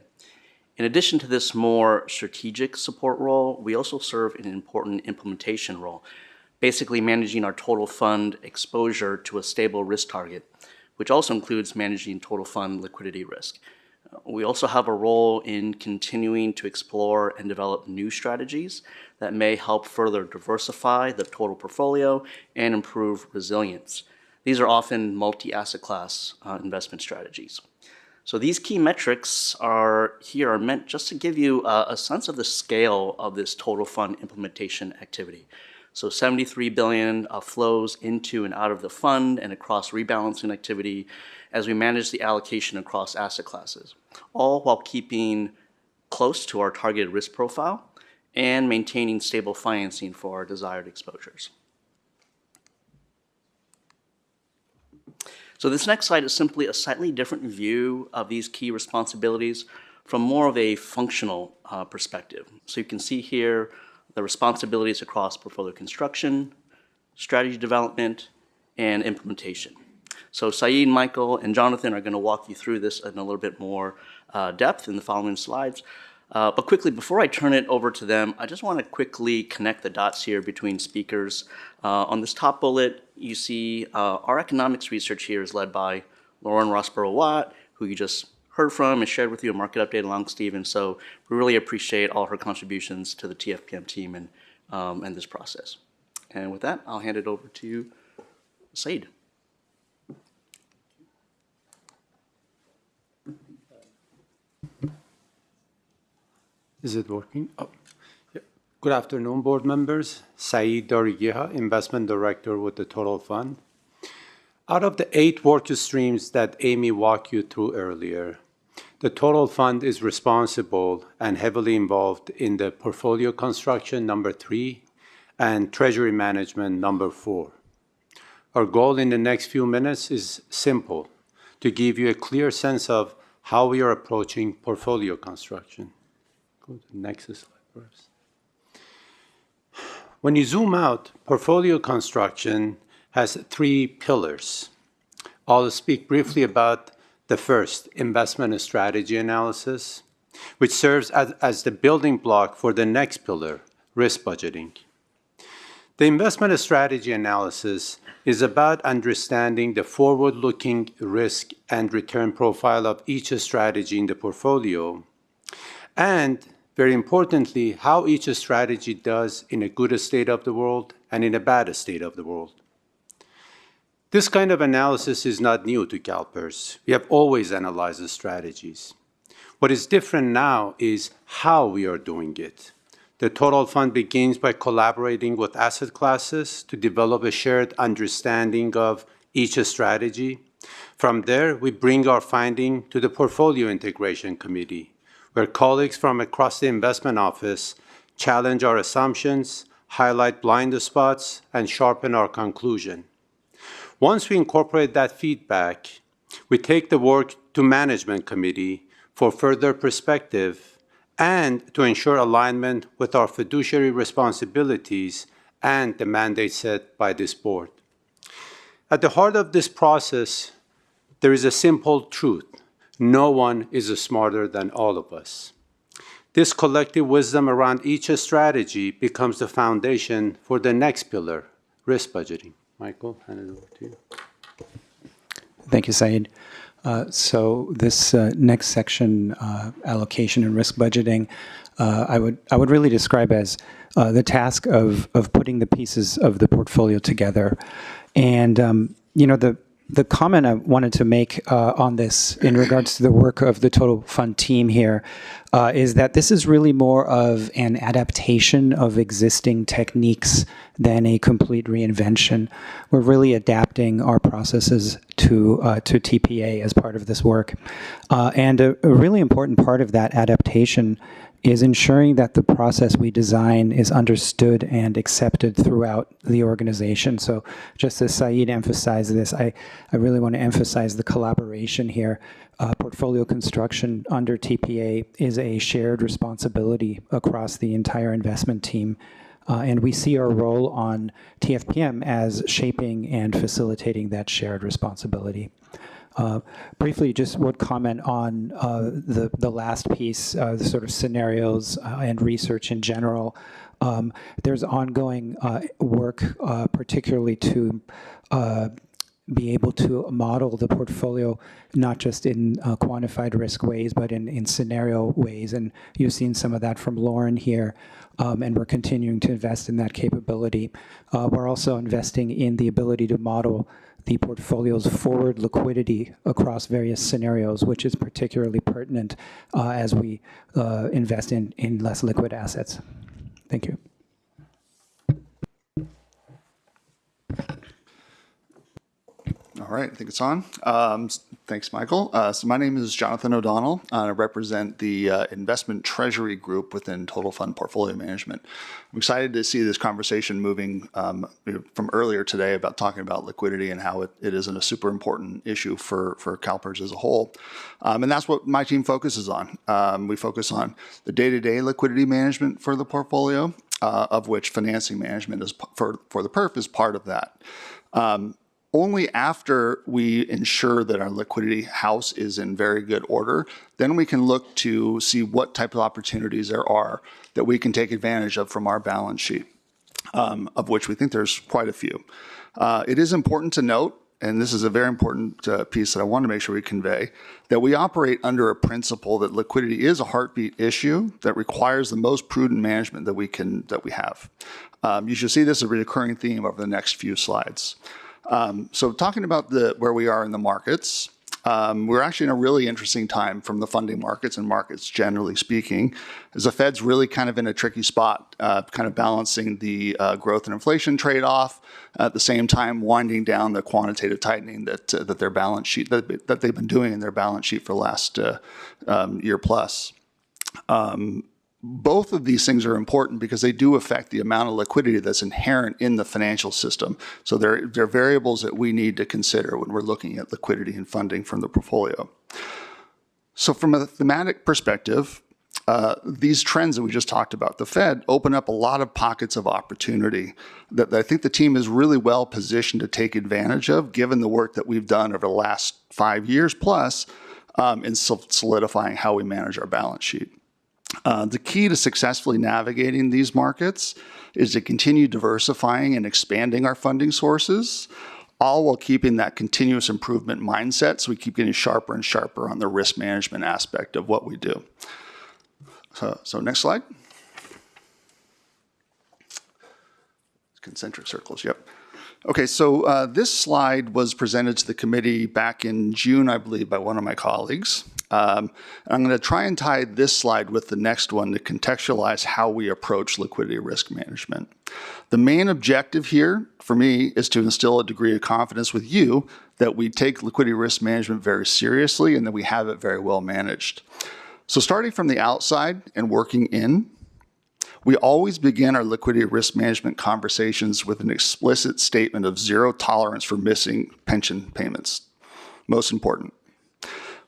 In addition to this more strategic support role, we also serve an important implementation role, basically managing our total fund exposure to a stable risk target, which also includes managing total fund liquidity risk. We also have a role in continuing to explore and develop new strategies that may help further diversify the total portfolio and improve resilience. These are often multi-asset class investment strategies. So these key metrics are meant just to give you a sense of the scale of this total fund implementation activity. So 73 billion flows into and out of the fund and across rebalancing activity as we manage the allocation across asset classes, all while keeping close to our targeted risk profile and maintaining stable financing for our desired exposures. So this next slide is simply a slightly different view of these key responsibilities from more of a functional perspective. So you can see here the responsibilities across portfolio construction, strategy development, and implementation. So Saeed, Michael, and Jonathan are going to walk you through this in a little bit more depth in the following slides. But quickly, before I turn it over to them, I just want to quickly connect the dots here between speakers. On this top bullet, you see our economics research here is led by Lauren Rossborough-Watt, who you just heard from and shared with you a market update along with Stephen. So we really appreciate all her contributions to the TFPM team and this process. And with that, I'll hand it over to you, Saeed. Is it working? Oh, yeah. Good afternoon, board members. Saeed Darigiha, Investment Director with the Total Fund. Out of the 8 work streams that Amy walked you through earlier, the Total Fund is responsible and heavily involved in the portfolio construction, number 3, and treasury management, number 4. Our goal in the next few minutes is simple, to give you a clear sense of how we are approaching portfolio construction. Go to the next slide, perhaps. When you zoom out, portfolio construction has 3 pillars. I'll speak briefly about the first, investment strategy analysis, which serves as the building block for the next pillar, risk budgeting. The investment strategy analysis is about understanding the forward-looking risk and return profile of each strategy in the portfolio, and very importantly, how each strategy does in a good state of the world and in a bad state of the world. This kind of analysis is not new to CalPERS. We have always analyzed the strategies. What is different now is how we are doing it. The Total Fund begins by collaborating with asset classes to develop a shared understanding of each strategy. From there, we bring our finding to the Portfolio Integration Committee, where colleagues from across the investment office challenge our assumptions, highlight blind spots, and sharpen our conclusion. Once we incorporate that feedback, we take the work to Management Committee for further perspective and to ensure alignment with our fiduciary responsibilities and the mandate set by this board. At the heart of this process, there is a simple truth. No one is smarter than all of us. This collective wisdom around each strategy becomes the foundation for the next pillar, risk budgeting. Michael, hand it over to you. Thank you, Saeed. So this next section, allocation and risk budgeting, I would really describe as the task of putting the pieces of the portfolio together. And the comment I wanted to make on this in regards to the work of the Total Fund team here is that this is really more of an adaptation of existing techniques than a complete reinvention. We're really adapting our processes to TPA as part of this work. And a really important part of that adaptation is ensuring that the process we design is understood and accepted throughout the organization. So just as Saeed emphasized this, I really want to emphasize the collaboration here. Portfolio construction under TPA is a shared responsibility across the entire investment team. And we see our role on TFPM as shaping and facilitating that shared responsibility. Briefly, just would comment on the last piece, the sort of scenarios and research in general. There's ongoing work, particularly to be able to model the portfolio, not just in quantified risk ways, but in scenario ways. And you've seen some of that from Lauren here, and we're continuing to invest in that capability. We're also investing in the ability to model the portfolio's forward liquidity across various scenarios, which is particularly pertinent as we invest in less liquid assets. Thank you. All right, I think it's on. Thanks, Michael. So my name is Jonathan O'Donnell. I represent the investment treasury group within Total Fund Portfolio Management. I'm excited to see this conversation moving from earlier today about talking about liquidity and how it isn't a super important issue for CalPERS as a whole. And that's what my team focuses on. We focus on the day-to-day liquidity management for the portfolio, of which financing management is for the PERF is part of that. Only after we ensure that our liquidity house is in very good order, then we can look to see what type of opportunities there are that we can take advantage of from our balance sheet, of which we think there's quite a few. It is important to note, and this is a very important piece that I want to make sure we convey, that we operate under a principle that liquidity is a heartbeat issue that requires the most prudent management that we have. You should see this as a recurring theme over the next few slides. So talking about where we are in the markets, we're actually in a really interesting time from the funding markets and markets generally speaking, as the Fed's really kind of in a tricky spot, kind of balancing the growth and inflation trade-off, at the same time winding down the quantitative tightening that their balance sheet, that they've been doing in their balance sheet for the last year plus. Both of these things are important because they do affect the amount of liquidity that's inherent in the financial system. So they're variables that we need to consider when we're looking at liquidity and funding from the portfolio. So from a thematic perspective, these trends that we just talked about, the Fed open up a lot of pockets of opportunity that I think the team is really well positioned to take advantage of, given the work that we've done over the last 5 years plus in solidifying how we manage our balance sheet. The key to successfully navigating these markets is to continue diversifying and expanding our funding sources, all while keeping that continuous improvement mindset so we keep getting sharper and sharper on the risk management aspect of what we do. So next slide. Concentric circles, yep. Okay, so this slide was presented to the committee back in June, I believe, by one of my colleagues. I'm going to try and tie this slide with the next one to contextualize how we approach liquidity risk management. The main objective here for me is to instill a degree of confidence with you that we take liquidity risk management very seriously and that we have it very well managed. So starting from the outside and working in, we always begin our liquidity risk management conversations with an explicit statement of zero tolerance for missing pension payments. Most important.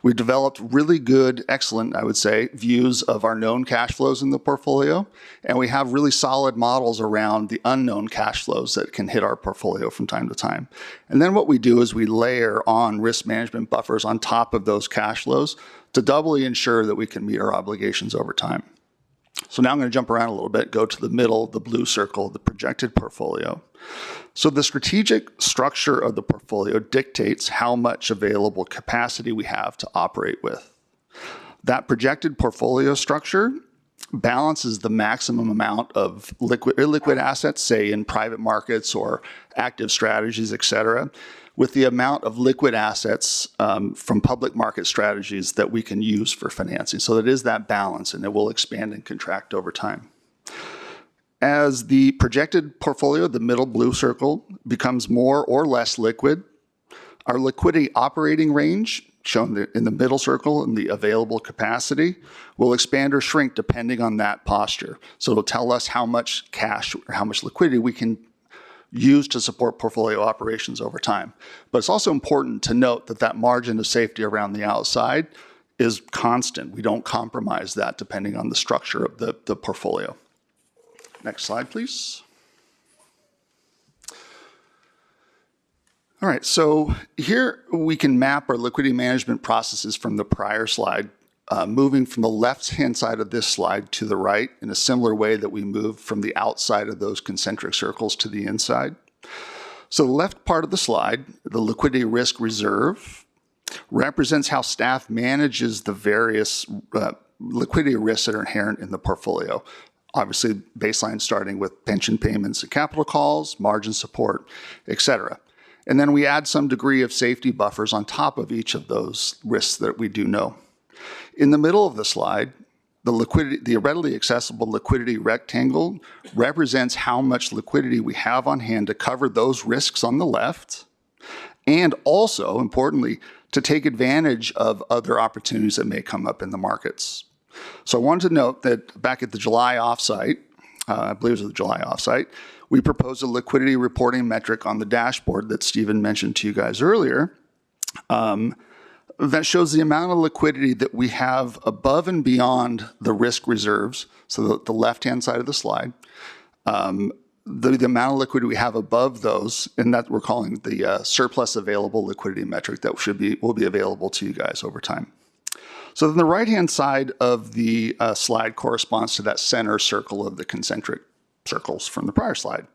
We've developed really good, excellent, I would say, views of our known cash flows in the portfolio, and we have really solid models around the unknown cash flows that can hit our portfolio from time to time. And then what we do is we layer on risk management buffers on top of those cash flows to doubly ensure that we can meet our obligations over time. So now I'm going to jump around a little bit, go to the middle, the blue circle, the projected portfolio. So the strategic structure of the portfolio dictates how much available capacity we have to operate with. That projected portfolio structure balances the maximum amount of illiquid assets, say in private markets or active strategies, et cetera, with the amount of liquid assets from public market strategies that we can use for financing. So it is that balance, and it will expand and contract over time. As the projected portfolio, the middle blue circle, becomes more or less liquid, our liquidity operating range shown in the middle circle in the available capacity, will expand or shrink depending on that posture. So it'll tell us how much cash or how much liquidity we can use to support portfolio operations over time. But it's also important to note that that margin of safety around the outside is constant. We don't compromise that depending on the structure of the portfolio. Next slide, please. All right, so here we can map our liquidity management processes from the prior slide, moving from the left-hand side of this slide to the right in a similar way that we moved from the outside of those concentric circles to the inside. So the left part of the slide, the liquidity risk reserve, represents how staff manages the various liquidity risks that are inherent in the portfolio. Obviously, baseline starting with pension payments and capital calls, margin support, et cetera. And then we add some degree of safety buffers on top of each of those risks that we do know. In the middle of the slide, the readily accessible liquidity rectangle represents how much liquidity we have on hand to cover those risks on the left, and also, importantly, to take advantage of other opportunities that may come up in the markets. So I wanted to note that back at the July offsite, I believe it was the July offsite, we proposed a liquidity reporting metric on the dashboard that Stephen mentioned to you guys earlier that shows the amount of liquidity that we have above and beyond the risk reserves, so the left-hand side of the slide, the amount of liquidity we have above those, and that we're calling the surplus available liquidity metric that will be available to you guys over time. So then the right-hand side of the slide corresponds to that center circle of the concentric circles from the prior slide.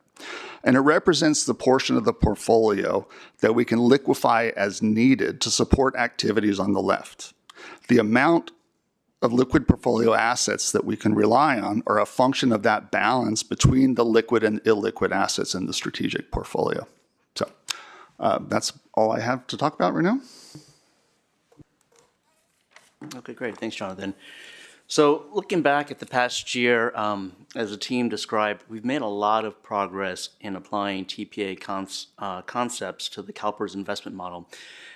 And it represents the portion of the portfolio that we can liquefy as needed to support activities on the left. The amount of liquid portfolio assets that we can rely on are a function of that balance between the liquid and illiquid assets in the strategic portfolio. So that's all I have to talk about right now. Okay, great. Thanks, Jonathan. So looking back at the past year, as the team described, we've made a lot of progress in applying TPA concepts to the CalPERS investment model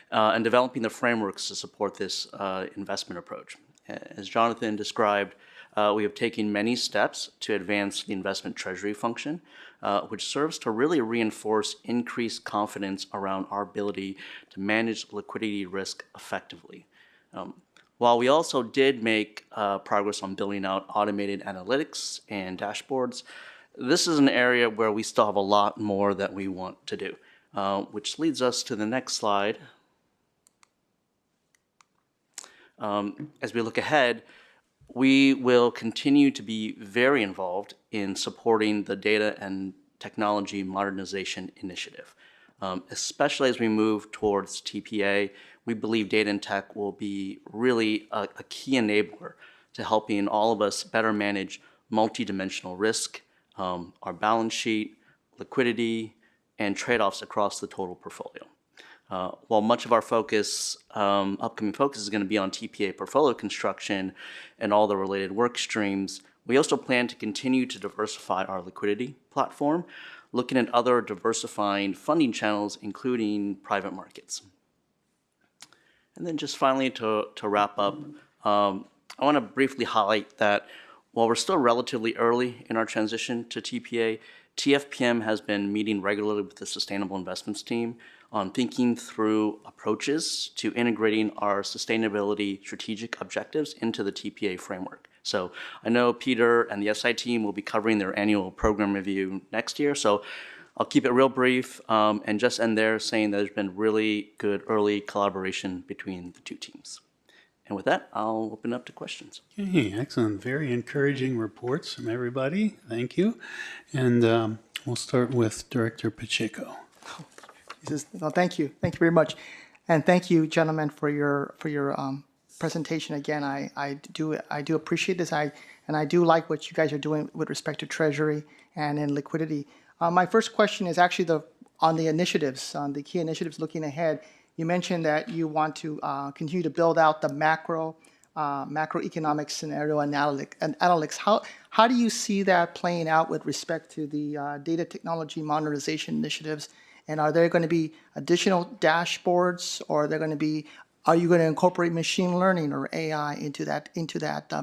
and developing the frameworks to support this investment approach. As Jonathan described, we have taken many steps to advance the investment treasury function, which serves to really reinforce increased confidence around our ability to manage liquidity risk effectively. While we also did make progress on building out automated analytics and dashboards, this is an area where we still have a lot more that we want to do, which leads us to the next slide. As we look ahead, we will continue to be very involved in supporting the data and technology modernization initiative. Especially as we move towards TPA, we believe data and tech will be really a key enabler to helping all of us better manage multidimensional risk, our balance sheet, liquidity, and trade-offs across the total portfolio. While much of our focus, upcoming focus is going to be on TPA portfolio construction and all the related work streams, we also plan to continue to diversify our liquidity platform, looking at other diversifying funding channels, including private markets. And then just finally to wrap up, I want to briefly highlight that while we're still relatively early in our transition to TPA, TFPM has been meeting regularly with the Sustainable Investments team on thinking through approaches to integrating our sustainability strategic objectives into the TPA framework. So I know Peter and the SI team will be covering their annual program review next year, so I'll keep it real brief and just end there saying that there's been really good early collaboration between the two teams. And with that, I'll open up to questions. Okay, excellent. Very encouraging reports from everybody. Thank you. And we'll start with Director Pacheco. Thank you. Thank you very much. And thank you, gentlemen, for your presentation. Again, I do appreciate this. And I do like what you guys are doing with respect to Treasury and in liquidity. My first question is actually on the initiatives, on the key initiatives looking ahead. You mentioned that you want to continue to build out the macroeconomic scenario analytics. How do you see that playing out with respect to the data technology modernization initiatives? And are there going to be additional dashboards, or are there going to be are you going to incorporate machine learning or AI into that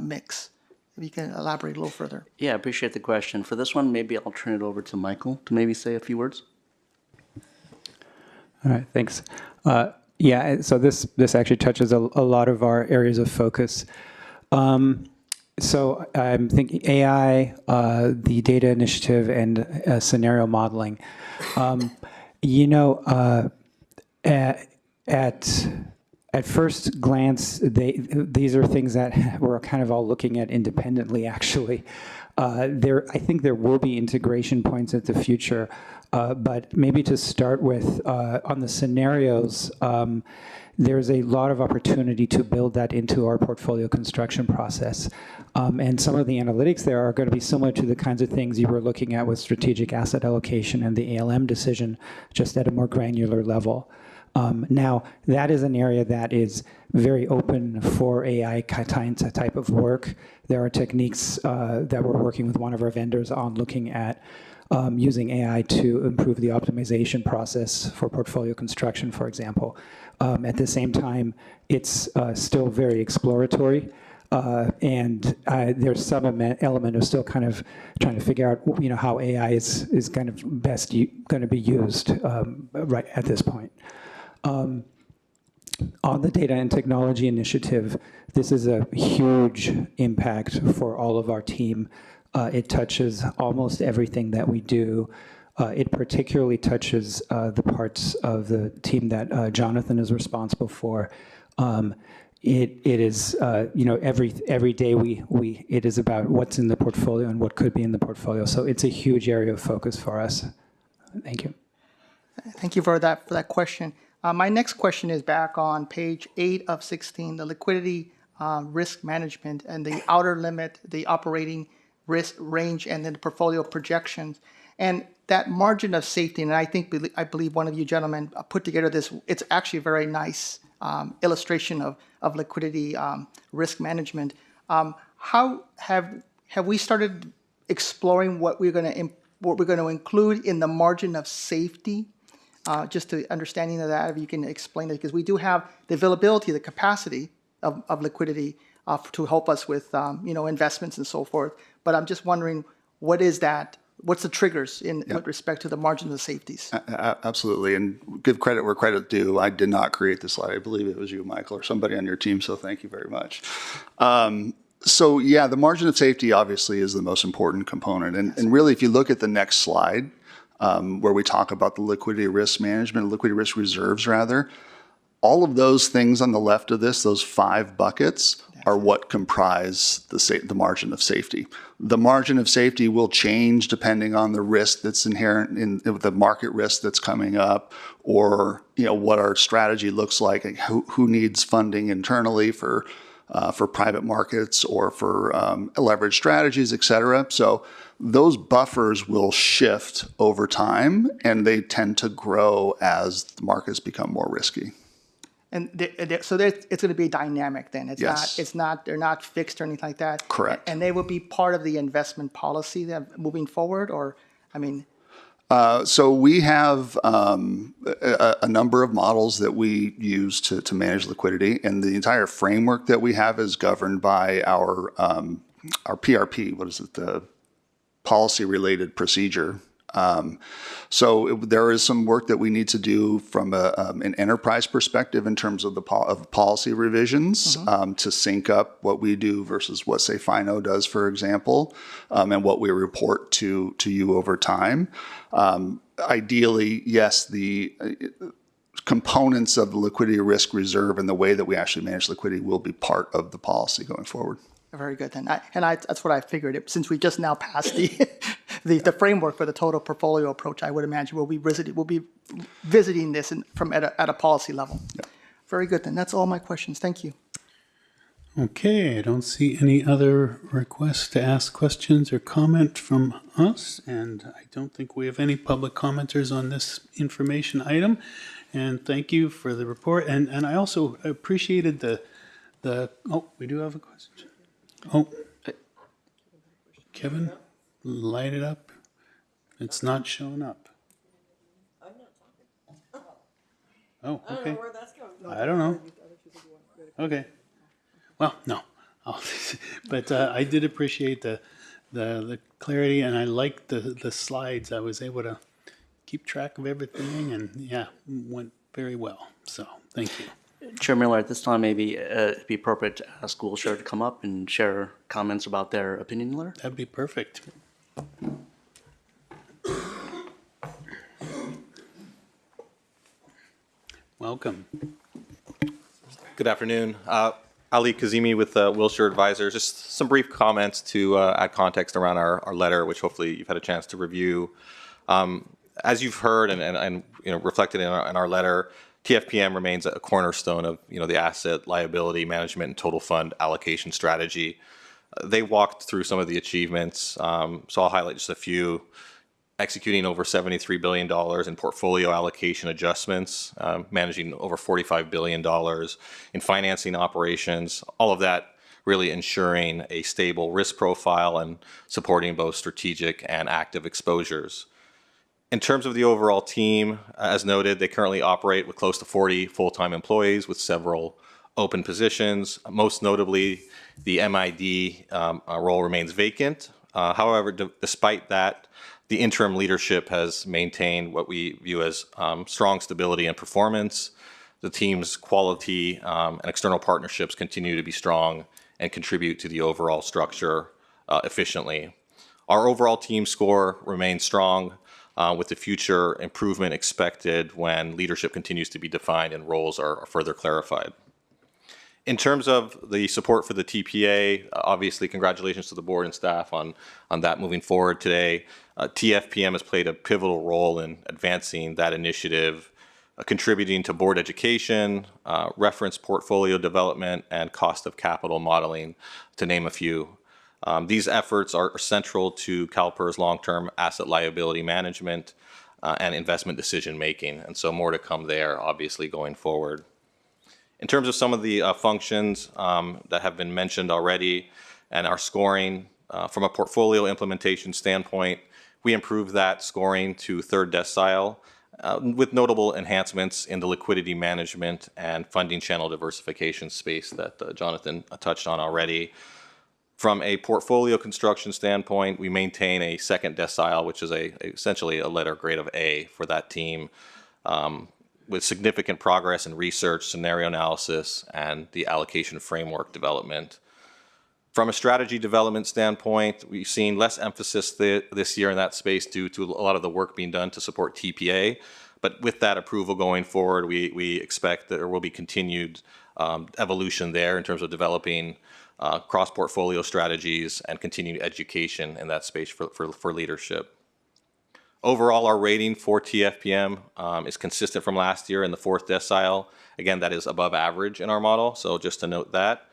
mix? If you can elaborate a little further. Yeah, I appreciate the question. For this one, maybe I'll turn it over to Michael to maybe say a few words. All right, thanks. Yeah, so this actually touches a lot of our areas of focus. So I'm thinking AI, the data initiative, and scenario modeling. At first glance, these are things that we're kind of all looking at independently, actually. I think there will be integration points at the future, but maybe to start with, on the scenarios, there's a lot of opportunity to build that into our portfolio construction process. And some of the analytics there are going to be similar to the kinds of things you were looking at with strategic asset allocation and the ALM decision, just at a more granular level. Now, that is an area that is very open for AI type of work. There are techniques that we're working with one of our vendors on looking at using AI to improve the optimization process for portfolio construction, for example. At the same time, it's still very exploratory. And there's some element of still kind of trying to figure out, how AI is kind of best going to be used right at this point. On the data and technology initiative, this is a huge impact for all of our team. It touches almost everything that we do. It particularly touches the parts of the team that Jonathan is responsible for. It is, every day it is about what's in the portfolio and what could be in the portfolio. So it's a huge area of focus for us. Thank you. Thank you for that question. My next question is back on page 8 of 16, the liquidity risk management and the outer limit, the operating risk range, and then the portfolio projections. And that margin of safety, and I believe one of you gentlemen put together this, it's actually a very nice illustration of liquidity risk management. How have we started exploring what we're going to include in the margin of safety? Just to understanding of that, if you can explain it, because we do have the availability, the capacity of liquidity to help us with investments and so forth. But I'm just wondering, what is that? What's the triggers with respect to the margin of safeties? Absolutely, and give credit where credit due. I did not create this slide. I believe it was you, Michael, or somebody on your team, so thank you very much. So yeah, the margin of safety obviously is the most important component. And really, if you look at the next slide, where we talk about the liquidity risk management, liquidity risk reserves rather, all of those things on the left of this, those 5 buckets, are what comprise the margin of safety. The margin of safety will change depending on the risk that's inherent in the market risk that's coming up, or what our strategy looks like, and who needs funding internally for private markets or for leverage strategies, et cetera. So those buffers will shift over time, and they tend to grow as the markets become more risky. And so it's going to be dynamic then. Yes. They're not fixed or anything like that. Correct. And they will be part of the investment policy that moving forward, or So we have a number of models that we use to manage liquidity, and the entire framework that we have is governed by our PRP. What is it? The policy-related procedure. So there is some work that we need to do from an enterprise perspective in terms of of policy revisions to sync up what we do versus what, say, FINO does, for example, and what we report to you over time. Ideally, yes, the components of the liquidity risk reserve and the way that we actually manage liquidity will be part of the policy going forward. Very good then. That's what I figured. Since we just now passed the framework for the total portfolio approach, I would imagine we'll be visiting this at a policy level. Yeah. Very good then. That's all my questions. Thank you. Okay, I don't see any other requests to ask questions or comment from us, and I don't think we have any public commenters on this information item. And thank you for the report. And I also appreciated we do have a question. Oh, Kevin, light it up. It's not showing up. Oh, okay. I don't know. Okay. Well, no. But I did appreciate the clarity, and I liked the slides. I was able to keep track of everything, and yeah, went very well. So thank you. Chair Miller, at this time, maybe it'd be appropriate to ask school chair to come up and share comments about their opinion letter. That'd be perfect. Welcome. Good afternoon. Ali Kazimi with Wilshire Advisors. Just some brief comments to add context around our letter, which hopefully you've had a chance to review. As you've heard and reflected in our letter, TFPM remains a cornerstone of the asset liability management and total fund allocation strategy. They walked through some of the achievements, so I'll highlight just a few. Executing over $73 billion in portfolio allocation adjustments, managing over $45 billion in financing operations, all of that really ensuring a stable risk profile and supporting both strategic and active exposures. In terms of the overall team, as noted, they currently operate with close to 40 full-time employees with several open positions. Most notably, the MID role remains vacant. However, despite that, the interim leadership has maintained what we view as strong stability and performance. The team's quality and external partnerships continue to be strong and contribute to the overall structure efficiently. Our overall team score remains strong, with the future improvement expected when leadership continues to be defined and roles are further clarified. In terms of the support for the TPA, obviously congratulations to the board and staff on that moving forward today. TFPM has played a pivotal role in advancing that initiative, contributing to board education, reference portfolio development, and cost of capital modeling, to name a few. These efforts are central to CalPERS long-term asset liability management and investment decision-making, and so more to come there, obviously, going forward. In terms of some of the functions that have been mentioned already and our scoring, from a portfolio implementation standpoint, we improved that scoring to third decile with notable enhancements in the liquidity management and funding channel diversification space that Jonathan touched on already. From a portfolio construction standpoint, we maintain a second decile, which is essentially a letter grade of A for that team, with significant progress in research, scenario analysis, and the allocation framework development. From a strategy development standpoint, we've seen less emphasis this year in that space due to a lot of the work being done to support TPA. But with that approval going forward, we expect that there will be continued evolution there in terms of developing cross-portfolio strategies and continued education in that space for leadership. Overall, our rating for TFPM is consistent from last year in the fourth decile. Again, that is above average in our model, so just to note that.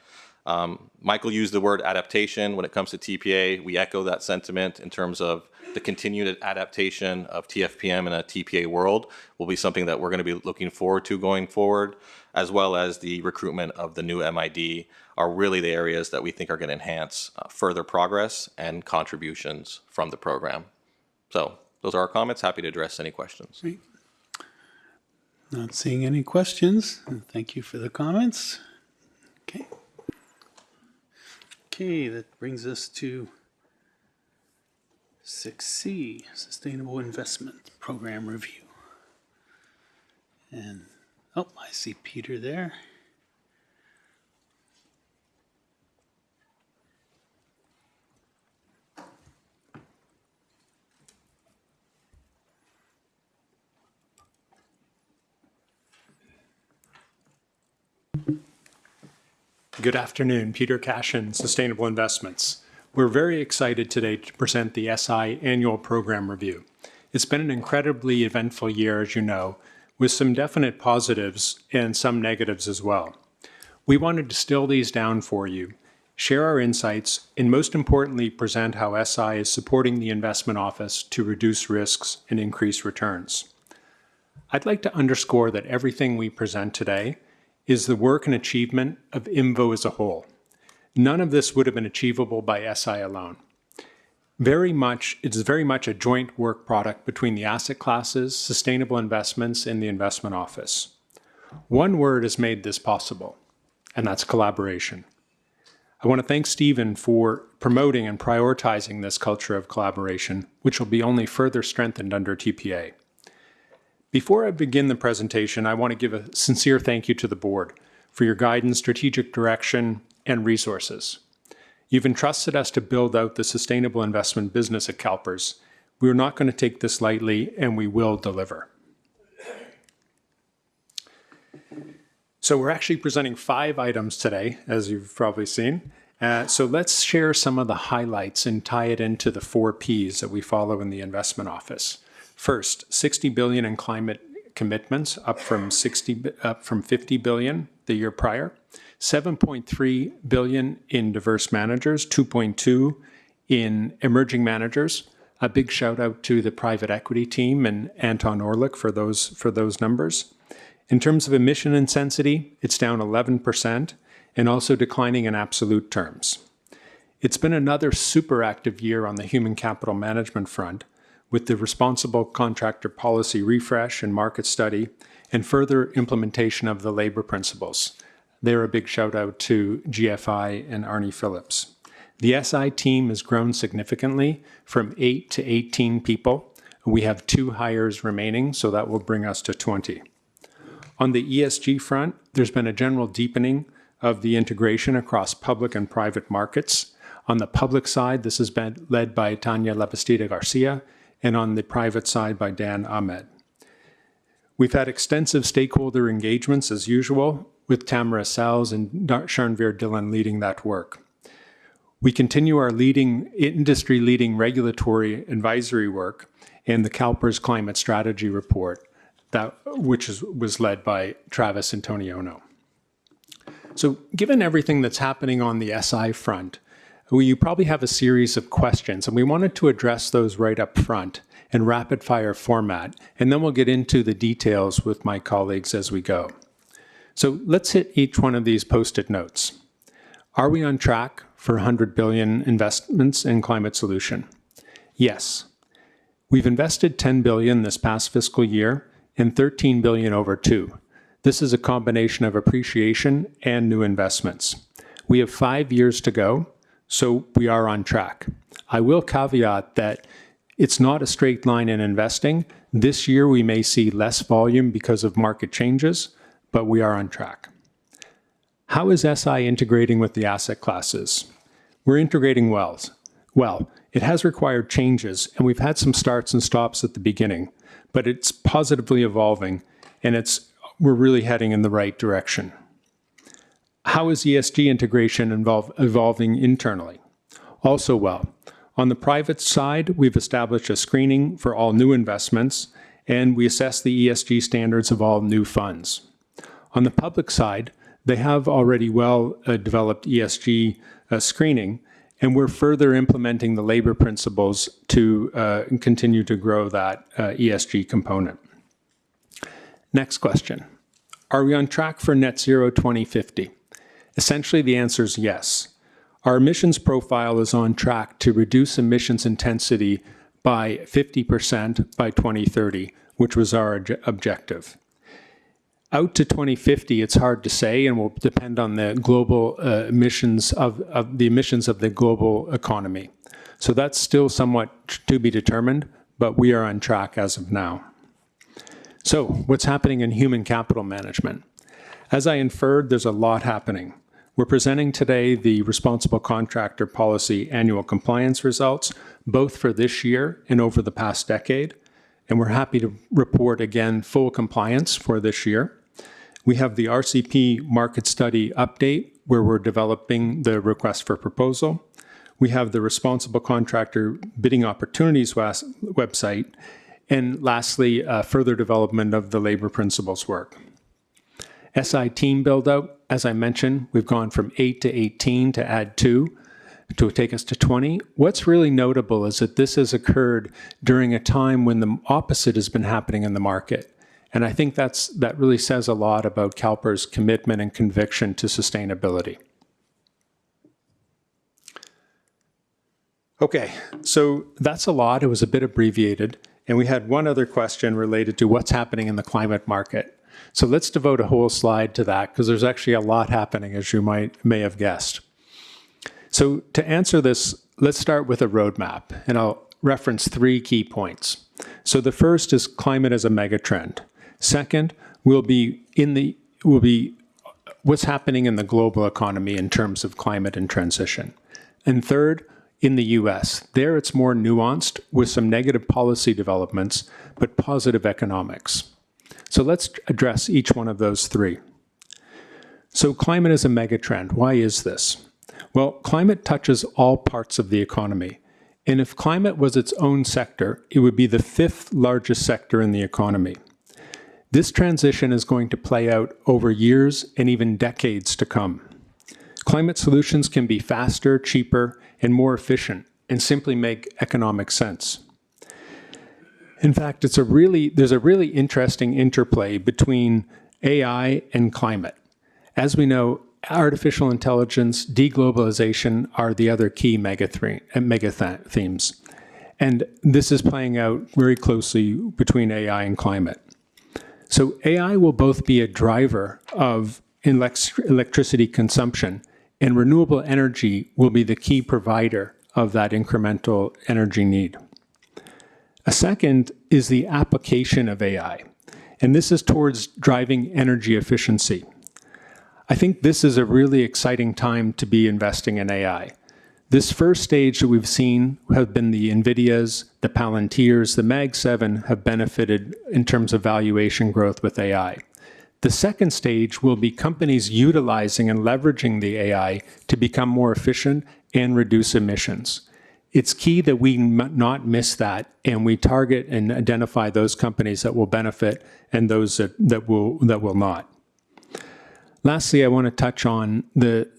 Michael used the word adaptation when it comes to TPA. We echo that sentiment in terms of the continued adaptation of TFPM in a TPA world will be something that we're going to be looking forward to going forward, as well as the recruitment of the new MID are really the areas that we think are going to enhance further progress and contributions from the program. So those are our comments. Happy to address any questions. Great. Not seeing any questions. Thank you for the comments. Okay. Okay, that brings us to 6C, Sustainable Investment Program Review. And, oh, I see Peter there. Good afternoon, Peter Cashin, Sustainable Investments. We're very excited today to present the SI Annual Program Review. It's been an incredibly eventful year, as you know, with some definite positives and some negatives as well. We want to distill these down for you, share our insights, and most importantly, present how SI is supporting the investment office to reduce risks and increase returns. I'd like to underscore that everything we present today is the work and achievement of INVO as a whole. None of this would have been achievable by SI alone. It's very much a joint work product between the asset classes, sustainable investments, and the investment office. One word has made this possible: and that's collaboration. I want to thank Stephen for promoting and prioritizing this culture of collaboration, which will be only further strengthened under TPA. Before I begin the presentation, I want to give a sincere thank you to the board for your guidance, strategic direction, and resources. You've entrusted us to build out the sustainable investment business at CalPERS. We're not going to take this lightly, and we will deliver. So we're actually presenting 5 items today, as you've probably seen. So let's share some of the highlights and tie it into the 4 Ps that we follow in the investment office. First, $60 billion in climate commitments, up from $50 billion the year prior. $7.3 billion in diverse managers, $2.2 in emerging managers. A big shout out to the private equity team and Anton Orlik for those numbers. In terms of emission intensity, it's down 11% and also declining in absolute terms. It's been another super active year on the human capital management front, with the responsible contractor policy refresh and market study and further implementation of the labor principles. They're a big shout out to GFI and Arnie Phillips. The SI team has grown significantly from 8 to 18 people. We have 2 hires remaining, so that will bring us to 20. On the ESG front, there's been a general deepening of the integration across public and private markets. On the public side, this has been led by Tanya Lapastida Garcia, and on the private side by Dan Ahmed. We've had extensive stakeholder engagements as usual, with Tamara Sells and Sharnveer Dillon leading that work. We continue our industry-leading regulatory advisory work and the CalPERS Climate Strategy Report, which was led by Travis Antoniono. So given everything that's happening on the SI front, you probably have a series of questions, and we wanted to address those right up front in rapid-fire format, and then we'll get into the details with my colleagues as we go. So let's hit each one of these Post-it notes. Are we on track for $100 billion investments in climate solution? Yes. We've invested $10 billion this past fiscal year and $13 billion over 2. This is a combination of appreciation and new investments. We have 5 years to go, so we are on track. I will caveat that it's not a straight line in investing. This year we may see less volume because of market changes, but we are on track. How is SI integrating with the asset classes? We're integrating well. It has required changes, and we've had some starts and stops at the beginning, but it's positively evolving, and we're really heading in the right direction. How is ESG integration evolving internally? Also well. On the private side, we've established a screening for all new investments, and we assess the ESG standards of all new funds. On the public side, they have already developed ESG screening, and we're further implementing the labor principles to continue to grow that ESG component. Next question. Are we on track for net zero 2050? Essentially, the answer is yes. Our emissions profile is on track to reduce emissions intensity by 50% by 2030, which was our objective. Out to 2050, it's hard to say and will depend on the global emissions of the global economy. So that's still somewhat to be determined, but we are on track as of now. So what's happening in human capital management? As I inferred, there's a lot happening. We're presenting today the Responsible Contractor Policy annual compliance results, both for this year and over the past decade. And we're happy to report again full compliance for this year. We have the RCP market study update, where we're developing the request for proposal. We have the Responsible Contractor Bidding Opportunities website. And lastly, further development of the labor principles work. SI team build-out, as I mentioned, we've gone from 8 to 18 to add 2 to take us to 20. What's really notable is that this has occurred during a time when the opposite has been happening in the market. And I think that really says a lot about CalPERS' commitment and conviction to sustainability. Okay, so that's a lot. It was a bit abbreviated. And we had one other question related to what's happening in the climate market. So let's devote a whole slide to that because there's actually a lot happening, as you may have guessed. So to answer this, let's start with a roadmap, and I'll reference 3 key points. So the first is climate as a megatrend. Second will be what's happening in the global economy in terms of climate and transition. And third, in the US. There it's more nuanced with some negative policy developments, but positive economics. So let's address each one of those 3. So climate is a megatrend. Why is this? Well, climate touches all parts of the economy. And if climate was its own sector, it would be the 5th largest sector in the economy. This transition is going to play out over years and even decades to come. Climate solutions can be faster, cheaper, and more efficient, and simply make economic sense. In fact, there's a really interesting interplay between AI and climate. As we know, artificial intelligence, deglobalization are the other key mega themes. And this is playing out very closely between AI and climate. So AI will both be a driver of electricity consumption, and renewable energy will be the key provider of that incremental energy need. A second is the application of AI, and this is towards driving energy efficiency. I think this is a really exciting time to be investing in AI. This first stage that we've seen have been the NVIDIAs, the Palantirs, the Mag 7 have benefited in terms of valuation growth with AI. The second stage will be companies utilizing and leveraging the AI to become more efficient and reduce emissions. It's key that we not miss that, and we target and identify those companies that will benefit and those that will not. Lastly, I want to touch on the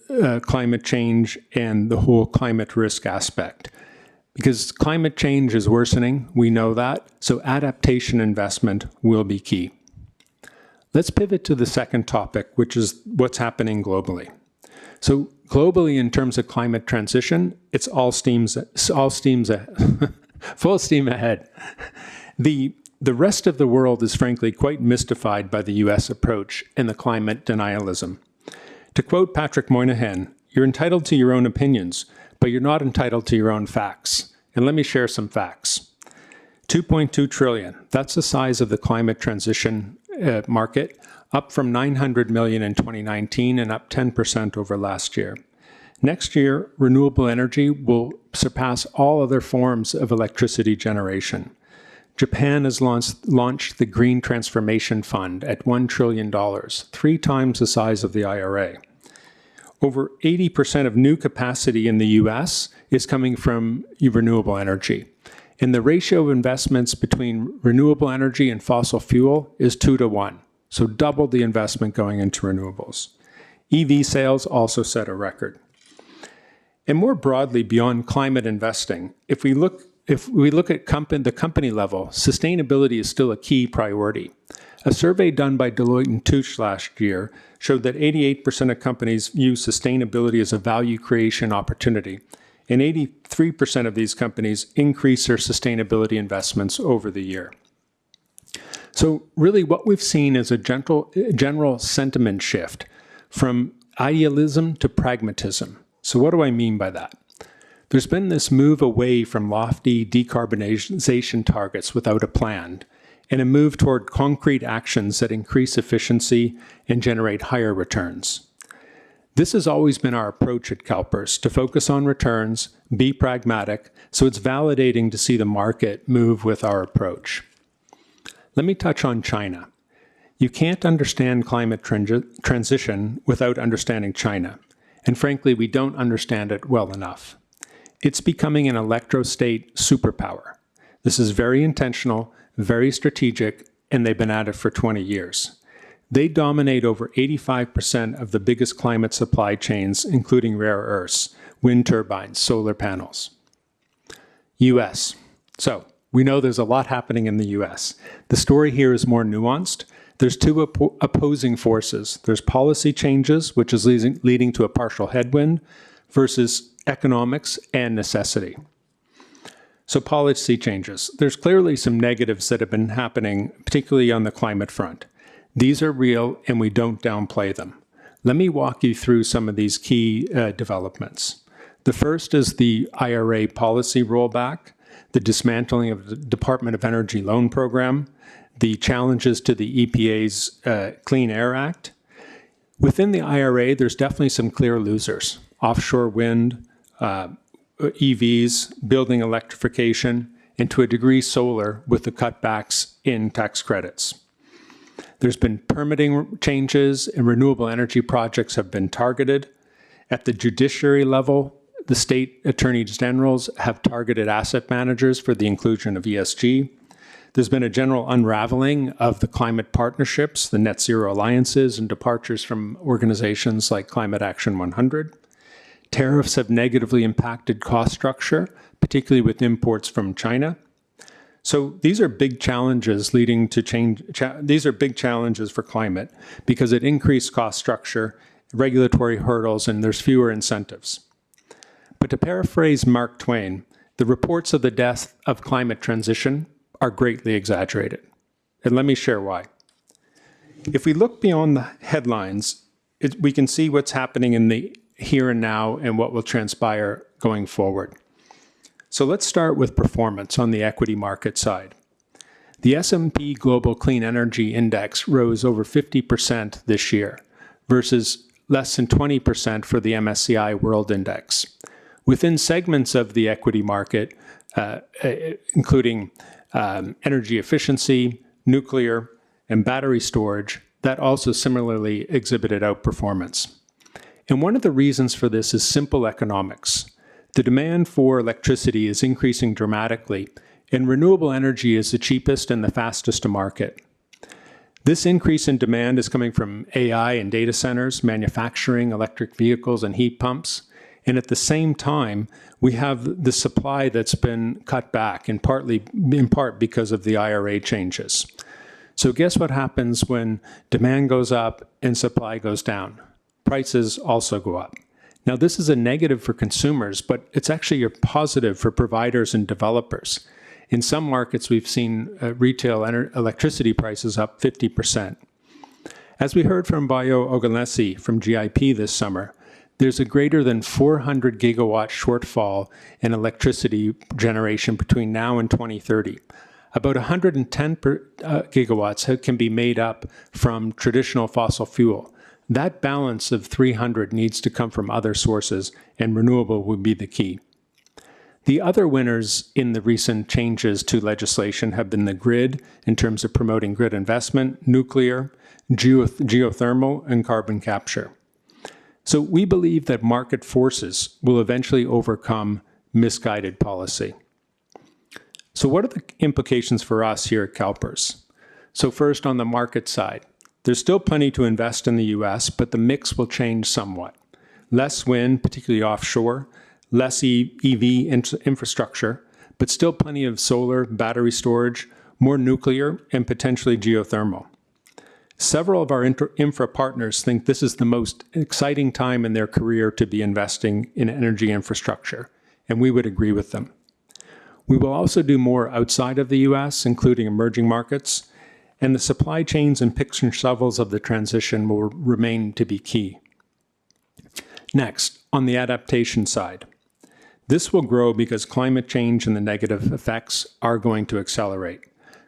climate change and the whole climate risk aspect. Because climate change is worsening, we know that, so adaptation investment will be key. Let's pivot to the second topic, which is what's happening globally. So globally, in terms of climate transition, it's full steam ahead. The rest of the world is frankly quite mystified by the US approach and the climate denialism. To quote Patrick Moynihan, "You're entitled to your own opinions, but you're not entitled to your own facts." And let me share some facts. 2.2 trillion, that's the size of the climate transition market, up from 900 million in 2019 and up 10% over last year. Next year, renewable energy will surpass all other forms of electricity generation. Japan has launched the Green Transformation Fund at $1 trillion, 3 times the size of the IRA. Over 80% of new capacity in the US is coming from renewable energy. And the ratio of investments between renewable energy and fossil fuel is 2 to 1. So double the investment going into renewables. EV sales also set a record. And more broadly, beyond climate investing, if we look at the company level, sustainability is still a key priority. A survey done by Deloitte & Touche last year showed that 88% of companies view sustainability as a value creation opportunity, and 83% of these companies increase their sustainability investments over the year. So really what we've seen is a general sentiment shift from idealism to pragmatism. So what do I mean by that? There's been this move away from lofty decarbonization targets without a plan, and a move toward concrete actions that increase efficiency and generate higher returns. This has always been our approach at CalPERS, to focus on returns, be pragmatic, so it's validating to see the market move with our approach. Let me touch on China. You can't understand climate transition without understanding China, and frankly, we don't understand it well enough. It's becoming an electrostate superpower. This is very intentional, very strategic, and they've been at it for 20 years. They dominate over 85% of the biggest climate supply chains, including rare earths, wind turbines, solar panels. US. So, we know there's a lot happening in the US. The story here is more nuanced. There's 2 opposing forces. There's policy changes, which is leading to a partial headwind, versus economics and necessity. So policy changes. There's clearly some negatives that have been happening, particularly on the climate front. These are real and we don't downplay them. Let me walk you through some of these key developments. The first is the IRA policy rollback, the dismantling of the Department of Energy loan program, the challenges to the EPA's Clean Air Act. Within the IRA, there's definitely some clear losers. Offshore wind, EVs, building electrification, and to a degree solar with the cutbacks in tax credits. There's been permitting changes and renewable energy projects have been targeted. At the judiciary level, the state attorneys generals have targeted asset managers for the inclusion of ESG. There's been a general unraveling of the climate partnerships, the net zero alliances, and departures from organizations like Climate Action 100. Tariffs have negatively impacted cost structure, particularly with imports from China. So these are big challenges leading to change. These are big challenges for climate because it increased cost structure, regulatory hurdles, and there's fewer incentives. But to paraphrase Mark Twain, the reports of the death of climate transition are greatly exaggerated. And let me share why. If we look beyond the headlines, we can see what's happening in the here and now and what will transpire going forward. So let's start with performance on the equity market side. The S&P Global Clean Energy Index rose over 50% this year versus less than 20% for the MSCI World Index. Within segments of the equity market, including energy efficiency, nuclear, and battery storage, that also similarly exhibited outperformance. And one of the reasons for this is simple economics. The demand for electricity is increasing dramatically, and renewable energy is the cheapest and the fastest to market. This increase in demand is coming from AI and data centers, manufacturing, electric vehicles, and heat pumps. And at the same time, we have the supply that's been cut back, in part because of the IRA changes. So guess what happens when demand goes up and supply goes down? Prices also go up. Now, this is a negative for consumers, but it's actually a positive for providers and developers. In some markets, we've seen retail electricity prices up 50%. As we heard from Bayo Ogunlesi from GIP this summer, there's a greater than 400 gigawatt shortfall in electricity generation between now and 2030. About 110 gigawatts can be made up from traditional fossil fuel. That balance of 300 needs to come from other sources, and renewable would be the key. The other winners in the recent changes to legislation have been the grid, in terms of promoting grid investment, nuclear, geothermal, and carbon capture. So we believe that market forces will eventually overcome misguided policy. So what are the implications for us here at CalPERS? So first, on the market side, there's still plenty to invest in the US, but the mix will change somewhat. Less wind, particularly offshore, less EV infrastructure, but still plenty of solar, battery storage, more nuclear, and potentially geothermal. Several of our infra partners think this is the most exciting time in their career to be investing in energy infrastructure, and we would agree with them. We will also do more outside of the US, including emerging markets, and the supply chains and picks and shovels of the transition will remain to be key. Next, on the adaptation side. This will grow because climate change and the negative effects are going to accelerate.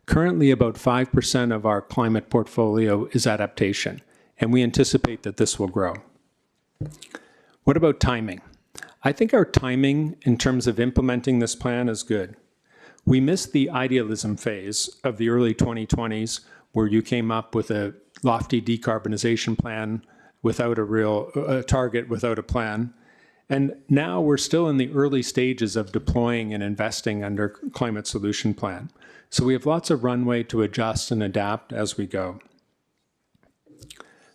Currently, about 5% of our climate portfolio is adaptation, and we anticipate that this will grow. What about timing? I think our timing in terms of implementing this plan is good. We missed the idealism phase of the early 2020s, where you came up with a lofty decarbonization plan without a real target, without a plan. And now we're still in the early stages of deploying and investing under Climate Solution Plan. So we have lots of runway to adjust and adapt as we go.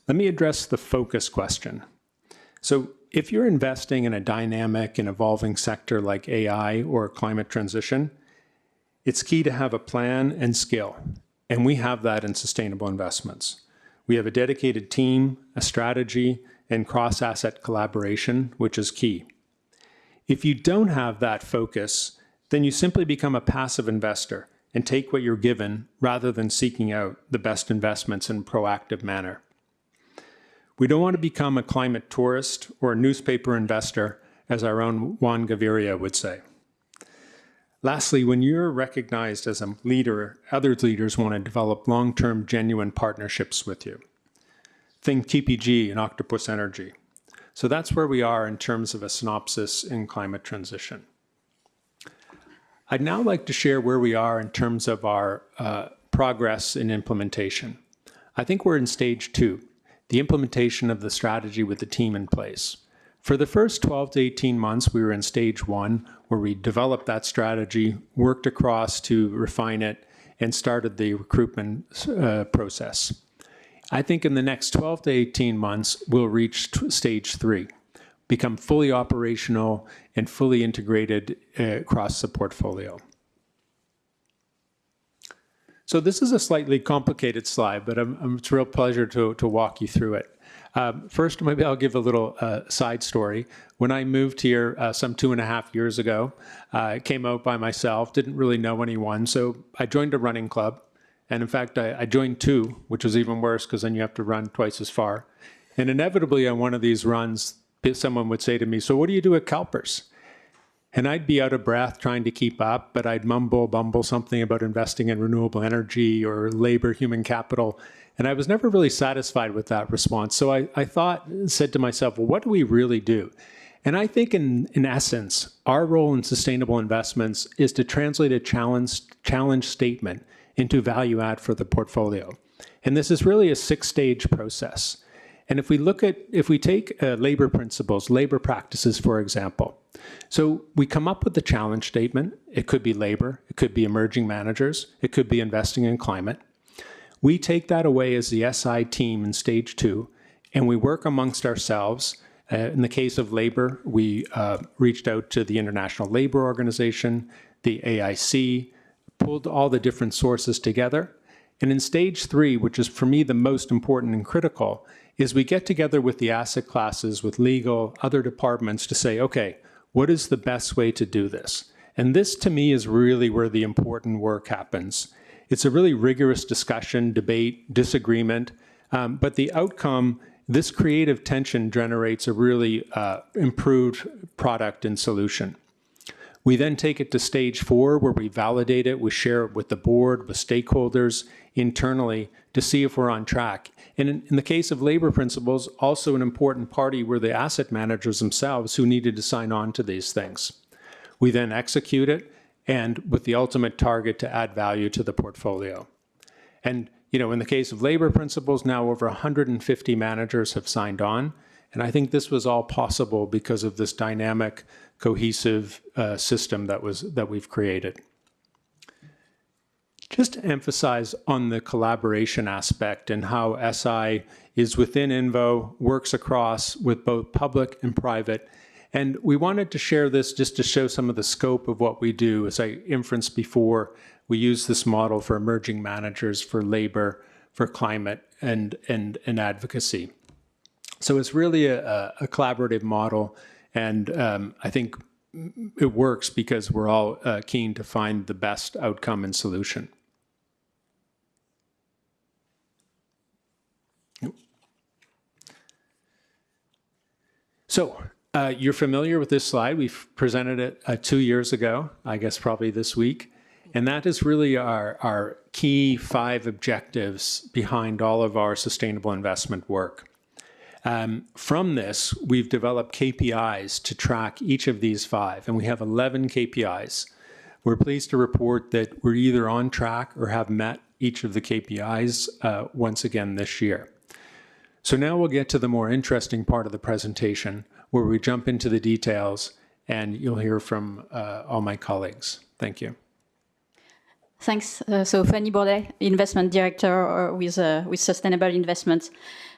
Let me address the focus question. So if you're investing in a dynamic and evolving sector like AI or climate transition, it's key to have a plan and skill, and we have that in sustainable investments. We have a dedicated team, a strategy, and cross-asset collaboration, which is key. If you don't have that focus, then you simply become a passive investor, and take what you're given rather than seeking out the best investments in a proactive manner. We don't want to become a climate tourist or a newspaper investor, as our own Juan Gaviria would say. Lastly, when you're recognized as a leader, other leaders want to develop long-term, genuine partnerships with you. Think TPG and Octopus Energy. So that's where we are in terms of a synopsis in climate transition. I'd now like to share where we are in terms of our progress in implementation. I think we're in stage 2, the implementation of the strategy with the team in place. For the first 12 to 18 months, we were in stage 1, where we developed that strategy, worked across to refine it, and started the recruitment process. I think in the next 12 to 18 months, we'll reach stage 3, become fully operational and fully integrated across the portfolio. So this is a slightly complicated slide, but it's a real pleasure to walk you through it. First, maybe I'll give a little side story. When I moved here some 2.5 years ago, I came out by myself, didn't really know anyone, so I joined a running club. And in fact, I joined 2, which was even worse because then you have to run twice as far. And inevitably on one of these runs, someone would say to me, "So what do you do at CalPERS?" And I'd be out of breath trying to keep up, but I'd bumble something about investing in renewable energy or labor, human capital. And I was never really satisfied with that response. So I said to myself, well, what do we really do? And I think in essence, our role in sustainable investments is to translate a challenge statement into value add for the portfolio. And this is really a 6-stage process. And if we take labor principles, labor practices, for example. So we come up with the challenge statement. It could be labor, it could be emerging managers, it could be investing in climate. We take that away as the SI team in stage 2, and we work amongst ourselves. In the case of labor, we reached out to the International Labor Organization, the AIC, pulled all the different sources together. And in stage 3, which is for me the most important and critical, is we get together with the asset classes, with legal, other departments to say, okay, what is the best way to do this? And this to me is really where the important work happens. It's a really rigorous discussion, debate, disagreement, but the outcome, this creative tension generates a really improved product and solution. We then take it to stage 4, where we validate it, we share it with the board, with stakeholders internally to see if we're on track. And in the case of labor principles, also an important party were the asset managers themselves who needed to sign on to these things. We then execute it, and with the ultimate target to add value to the portfolio. And in the case of labor principles, now over 150 managers have signed on. And I think this was all possible because of this dynamic, cohesive system that we've created. Just to emphasize on the collaboration aspect and how SI is within INVO, works across with both public and private. And we wanted to share this just to show some of the scope of what we do. As I inferenced before, we use this model for emerging managers, for labor, for climate, and advocacy. So it's really a collaborative model, and I think it works because we're all keen to find the best outcome and solution. So you're familiar with this slide. We've presented it 2 years ago, I guess probably this week. And that is really our key 5 objectives behind all of our sustainable investment work. From this, we've developed KPIs to track each of these 5, and we have 11 KPIs. We're pleased to report that we're either on track or have met each of the KPIs once again this year. So now we'll get to the more interesting part of the presentation, where we jump into the details, and you'll hear from all my colleagues. Thank you. Thanks. So Fanny Bordet, Investment Director with Sustainable Investments.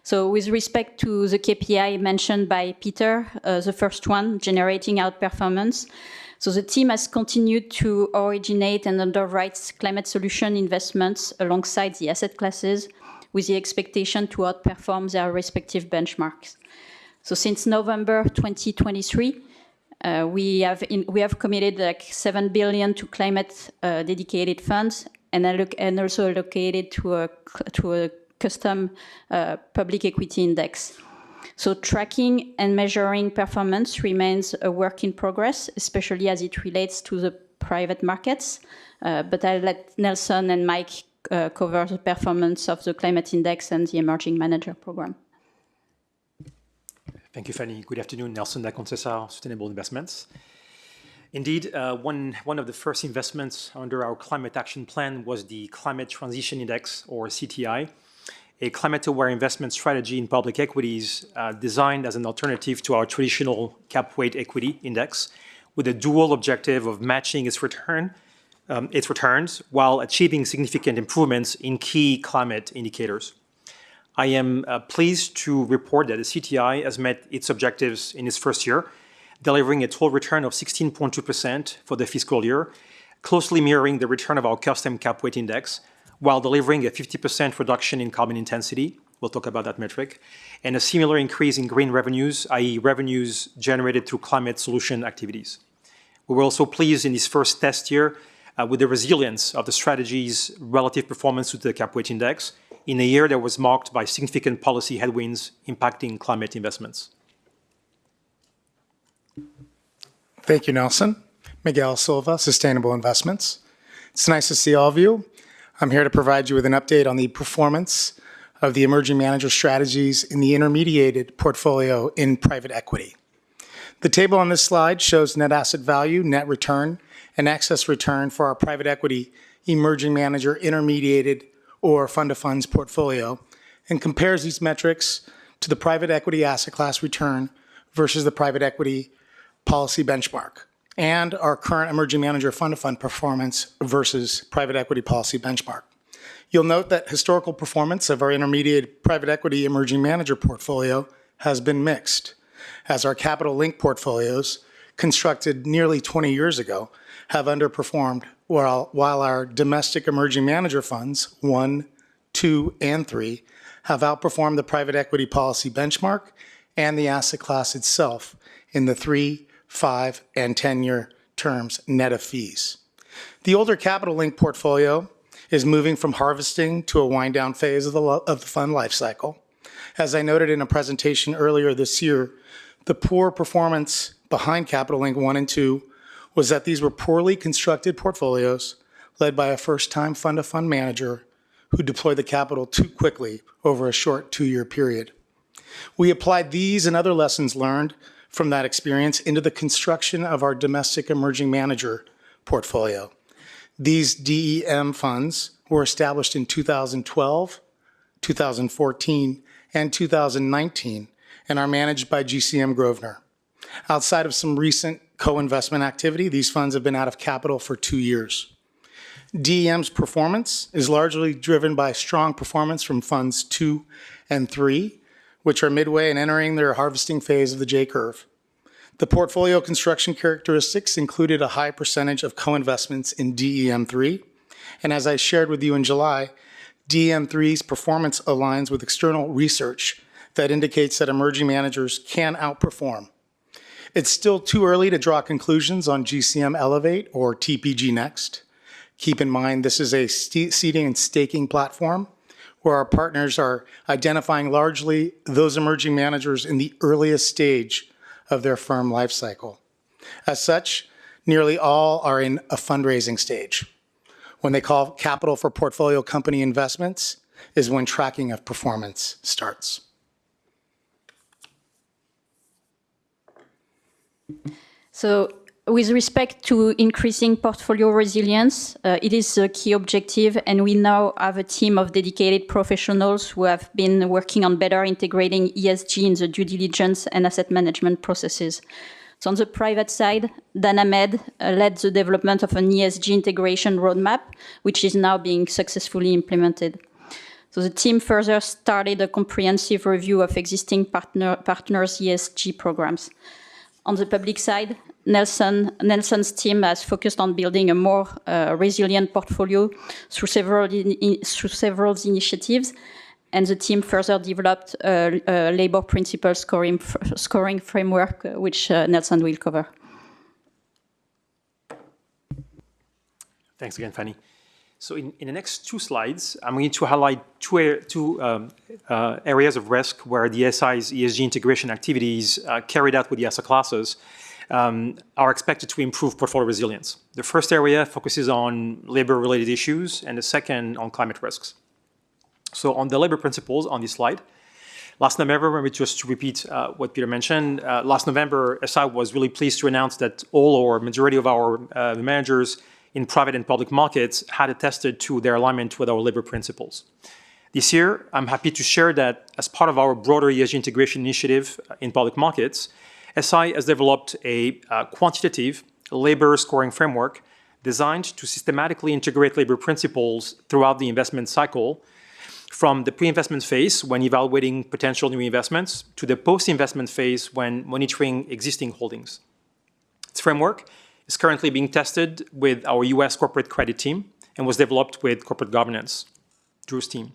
So with respect to the KPI mentioned by Peter, the first one, generating outperformance. So the team has continued to originate and underwrite climate solution investments alongside the asset classes with the expectation to outperform their respective benchmarks. So since November 2023, We have committed like $7 billion to climate dedicated funds, and also allocated to a custom public equity index. So tracking and measuring performance remains a work in progress, especially as it relates to the private markets. But I'll let Nelson and Mike cover the performance of the climate index and the emerging manager program. Thank you, Fanny. Good afternoon. Nelson da Conceição, Sustainable Investments. Indeed, one of the first investments under our climate action plan was the Climate Transition Index, or CTI, a climate-aware investment strategy in public equities designed as an alternative to our traditional cap-weight equity index, with a dual objective of matching its returns while achieving significant improvements in key climate indicators. I am pleased to report that the CTI has met its objectives in its first year, delivering a total return of 16.2% for the fiscal year, closely mirroring the return of our custom cap-weight index, while delivering a 50% reduction in carbon intensity, we'll talk about that metric, and a similar increase in green revenues, i.e. revenues generated through climate solution activities. We were also pleased in this first test year with the resilience of the strategy's relative performance to the cap-weight index in a year that was marked by significant policy headwinds impacting climate investments. Thank you, Nelson. Miguel Silva, Sustainable Investments. It's nice to see all of you. I'm here to provide you with an update on the performance of the emerging manager strategies in the intermediated portfolio in private equity. The table on this slide shows net asset value, net return, and excess return for our private equity emerging manager intermediated or fund of funds portfolio, and compares these metrics to the private equity asset class return versus the private equity policy benchmark, and our current emerging manager fund of fund performance versus private equity policy benchmark. You'll note that historical performance of our intermediate private equity emerging manager portfolio has been mixed, as our capital link portfolios, constructed nearly 20 years ago, have underperformed, while our domestic emerging manager funds, 1, 2, and 3, have outperformed the private equity policy benchmark and the asset class itself in the 3, 5, and 10-year terms net of fees. The older capital link portfolio is moving from harvesting to a wind down phase of the fund life cycle. As I noted in a presentation earlier this year, the poor performance behind Capital Link 1 and 2 was that these were poorly constructed portfolios led by a first-time fund-of-fund manager who deployed the capital too quickly over a short 2-year period. We applied these and other lessons learned from that experience into the construction of our domestic emerging manager portfolio. These DEM funds were established in 2012, 2014, and 2019, and are managed by GCM Grosvenor. Outside of some recent co-investment activity, these funds have been out of capital for 2 years. DEM's performance is largely driven by strong performance from funds 2 and 3, which are midway and entering their harvesting phase of the J-curve. The portfolio construction characteristics included a high percentage of co-investments in DEM3, and as I shared with you in July, DEM3's performance aligns with external research that indicates that emerging managers can outperform. It's still too early to draw conclusions on GCM Elevate or TPG Next. Keep in mind this is a seeding and staking platform where our partners are identifying largely those emerging managers in the earliest stage of their firm life cycle. As such, nearly all are in a fundraising stage. When they call capital for portfolio company investments is when tracking of performance starts. So with respect to increasing portfolio resilience, it is a key objective, and we now have a team of dedicated professionals who have been working on better integrating ESG in the due diligence and asset management processes. So on the private side, Dan Ahmed led the development of an ESG integration roadmap, which is now being successfully implemented. So the team further started a comprehensive review of existing partners' ESG programs. On the public side, Nelson's team has focused on building a more resilient portfolio through several initiatives, and the team further developed a labor principle scoring framework, which Nelson will cover. Thanks again, Fanny. So in the next two slides, I'm going to highlight two areas of risk where the SI's ESG integration activities carried out with the asset classes are expected to improve portfolio resilience. The first area focuses on labor-related issues, and the second on climate risks. So on the labor principles on this slide, last November, maybe just to repeat what Peter mentioned, last November, SI was really pleased to announce that all or majority of our managers in private and public markets had attested to their alignment with our labor principles. This year, I'm happy to share that as part of our broader ESG integration initiative in public markets, SI has developed a quantitative labor scoring framework designed to systematically integrate labor principles throughout the investment cycle, from the pre-investment phase when evaluating potential new investments to the post-investment phase when monitoring existing holdings. This framework is currently being tested with our US corporate credit team and was developed with corporate governance, Drew's team.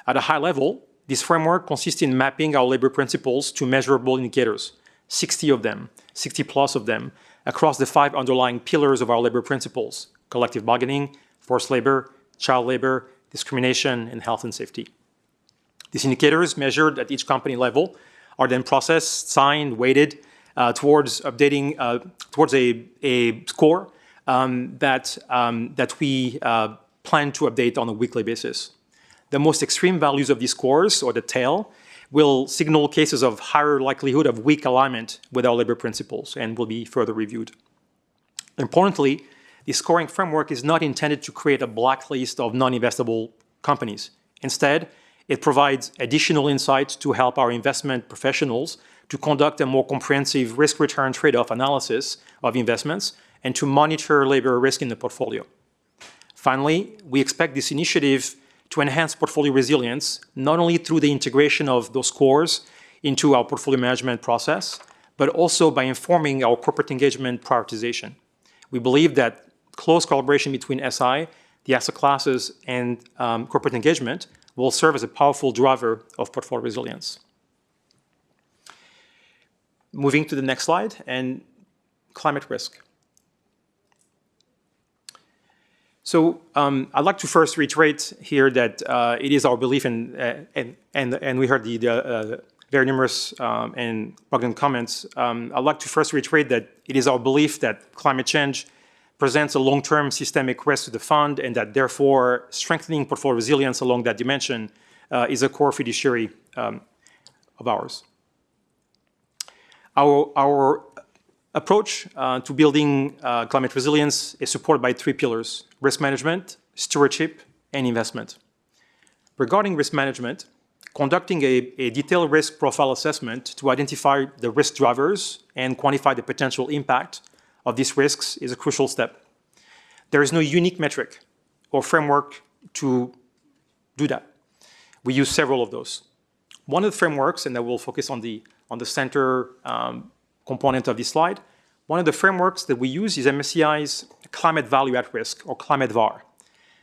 At a high level, this framework consists in mapping our labor principles to measurable indicators, 60 of them, 60 plus of them, across the 5 underlying pillars of our labor principles: collective bargaining, forced labor, child labor, discrimination, and health and safety. These indicators measured at each company level are then processed, signed, weighted towards updating, towards a score that we plan to update on a weekly basis. The most extreme values of these scores, or the tail, will signal cases of higher likelihood of weak alignment with our labor principles and will be further reviewed. Importantly, the scoring framework is not intended to create a blacklist of non-investable companies. Instead, it provides additional insights to help our investment professionals to conduct a more comprehensive risk-return trade-off analysis of investments and to monitor labor risk in the portfolio. Finally, we expect this initiative to enhance portfolio resilience, not only through the integration of those scores into our portfolio management process, but also by informing our corporate engagement prioritization. We believe that close collaboration between SI, the asset classes, and corporate engagement will serve as a powerful driver of portfolio resilience. Moving to the next slide, and climate risk. So I'd like to first reiterate here that it is our belief, and we heard the very numerous and poignant comments. I'd like to first reiterate that it is our belief that climate change presents a long-term systemic risk to the fund, and that therefore strengthening portfolio resilience along that dimension is a core fiduciary of ours. Our approach to building climate resilience is supported by 3 pillars: risk management, stewardship, and investment. Regarding risk management, conducting a detailed risk profile assessment to identify the risk drivers and quantify the potential impact of these risks is a crucial step. There is no unique metric or framework to do that. We use several of those. One of the frameworks, and I will focus on the center component of this slide, one of the frameworks that we use is MSCI's Climate Value at Risk, or Climate VAR.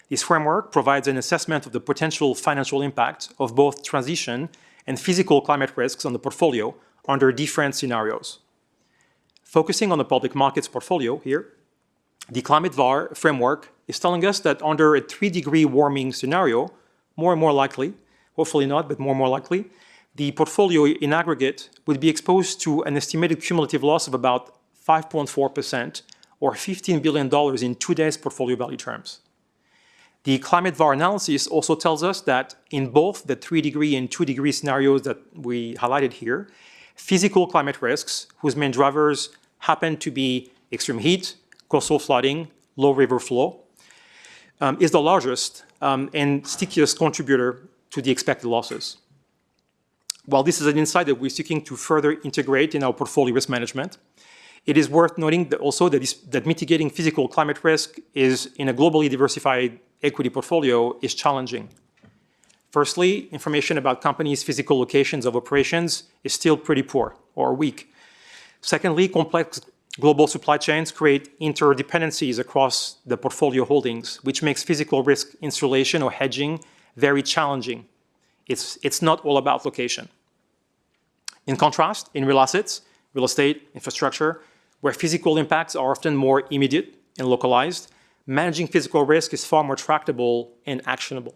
This framework provides an assessment of the potential financial impact of both transition and physical climate risks on the portfolio under different scenarios. Focusing on the public markets portfolio here, the Climate VAR framework is telling us that under a 3-degree warming scenario, more and more likely, hopefully not, but more and more likely, the portfolio in aggregate would be exposed to an estimated cumulative loss of about 5.4%, or $15 billion in today's portfolio value terms. The Climate VAR analysis also tells us that in both the 3-degree and 2-degree scenarios that we highlighted here, physical climate risks, whose main drivers happen to be extreme heat, coastal flooding, low river flow, is the largest and stickiest contributor to the expected losses. While this is an insight that we're seeking to further integrate in our portfolio risk management, it is worth noting that also that mitigating physical climate risk is in a globally diversified equity portfolio is challenging. Firstly, information about companies' physical locations of operations is still pretty poor or weak. Secondly, complex global supply chains create interdependencies across the portfolio holdings, which makes physical risk insulation or hedging very challenging. It's not all about location. In contrast, in real assets, real estate, infrastructure, where physical impacts are often more immediate and localized, managing physical risk is far more tractable and actionable.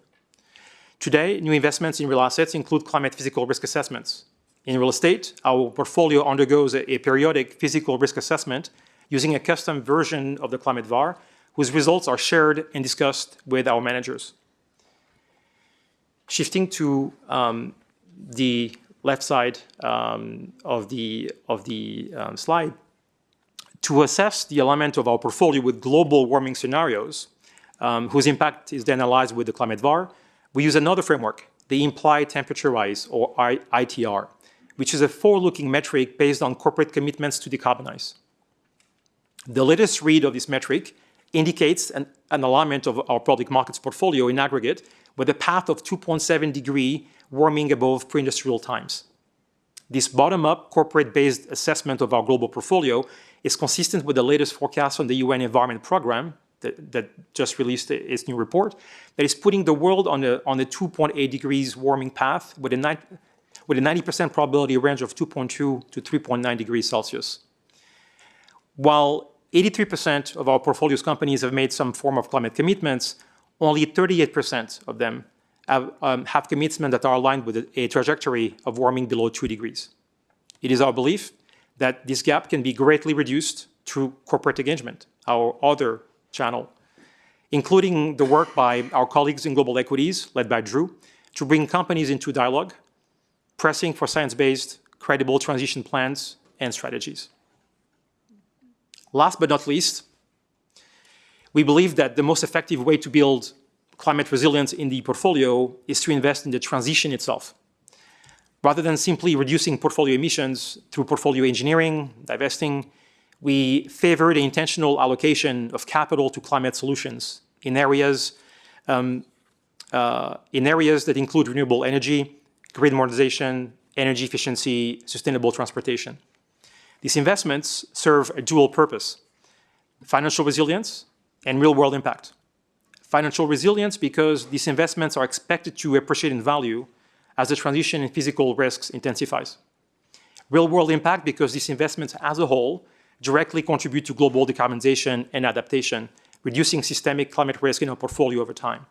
Today, new investments in real assets include climate physical risk assessments. In real estate, our portfolio undergoes a periodic physical risk assessment using a custom version of the climate VAR, whose results are shared and discussed with our managers. Shifting to the left side of the slide, to assess the alignment of our portfolio with global warming scenarios, whose impact is then analyzed with the climate VAR, we use another framework, the implied temperature rise, or ITR, which is a forward-looking metric based on corporate commitments to decarbonize. The latest read of this metric indicates an alignment of our public markets portfolio in aggregate with a path of 2.7 degree warming above pre-industrial times. This bottom-up corporate-based assessment of our global portfolio is consistent with the latest forecast from the UN Environment Programme that just released its new report, that is putting the world on a 2.8 degrees warming path with a 90% probability range of 2.2 to 3.9 degrees Celsius. While 83% of our portfolio's companies have made some form of climate commitments, only 38% of them have commitments that are aligned with a trajectory of warming below 2 degrees. It is our belief that this gap can be greatly reduced through corporate engagement, our other channel, including the work by our colleagues in global equities, led by Drew, to bring companies into dialogue, pressing for science-based, credible transition plans and strategies. Last but not least, we believe that the most effective way to build climate resilience in the portfolio is to invest in the transition itself. Rather than simply reducing portfolio emissions through portfolio engineering, divesting, we favor the intentional allocation of capital to climate solutions in areas that include renewable energy, grid modernization, energy efficiency, sustainable transportation. These investments serve a dual purpose: financial resilience and real-world impact. Financial resilience because these investments are expected to appreciate in value as the transition in physical risks intensifies. Real-world impact because these investments as a whole directly contribute to global decarbonization and adaptation, reducing systemic climate risk in our portfolio over time.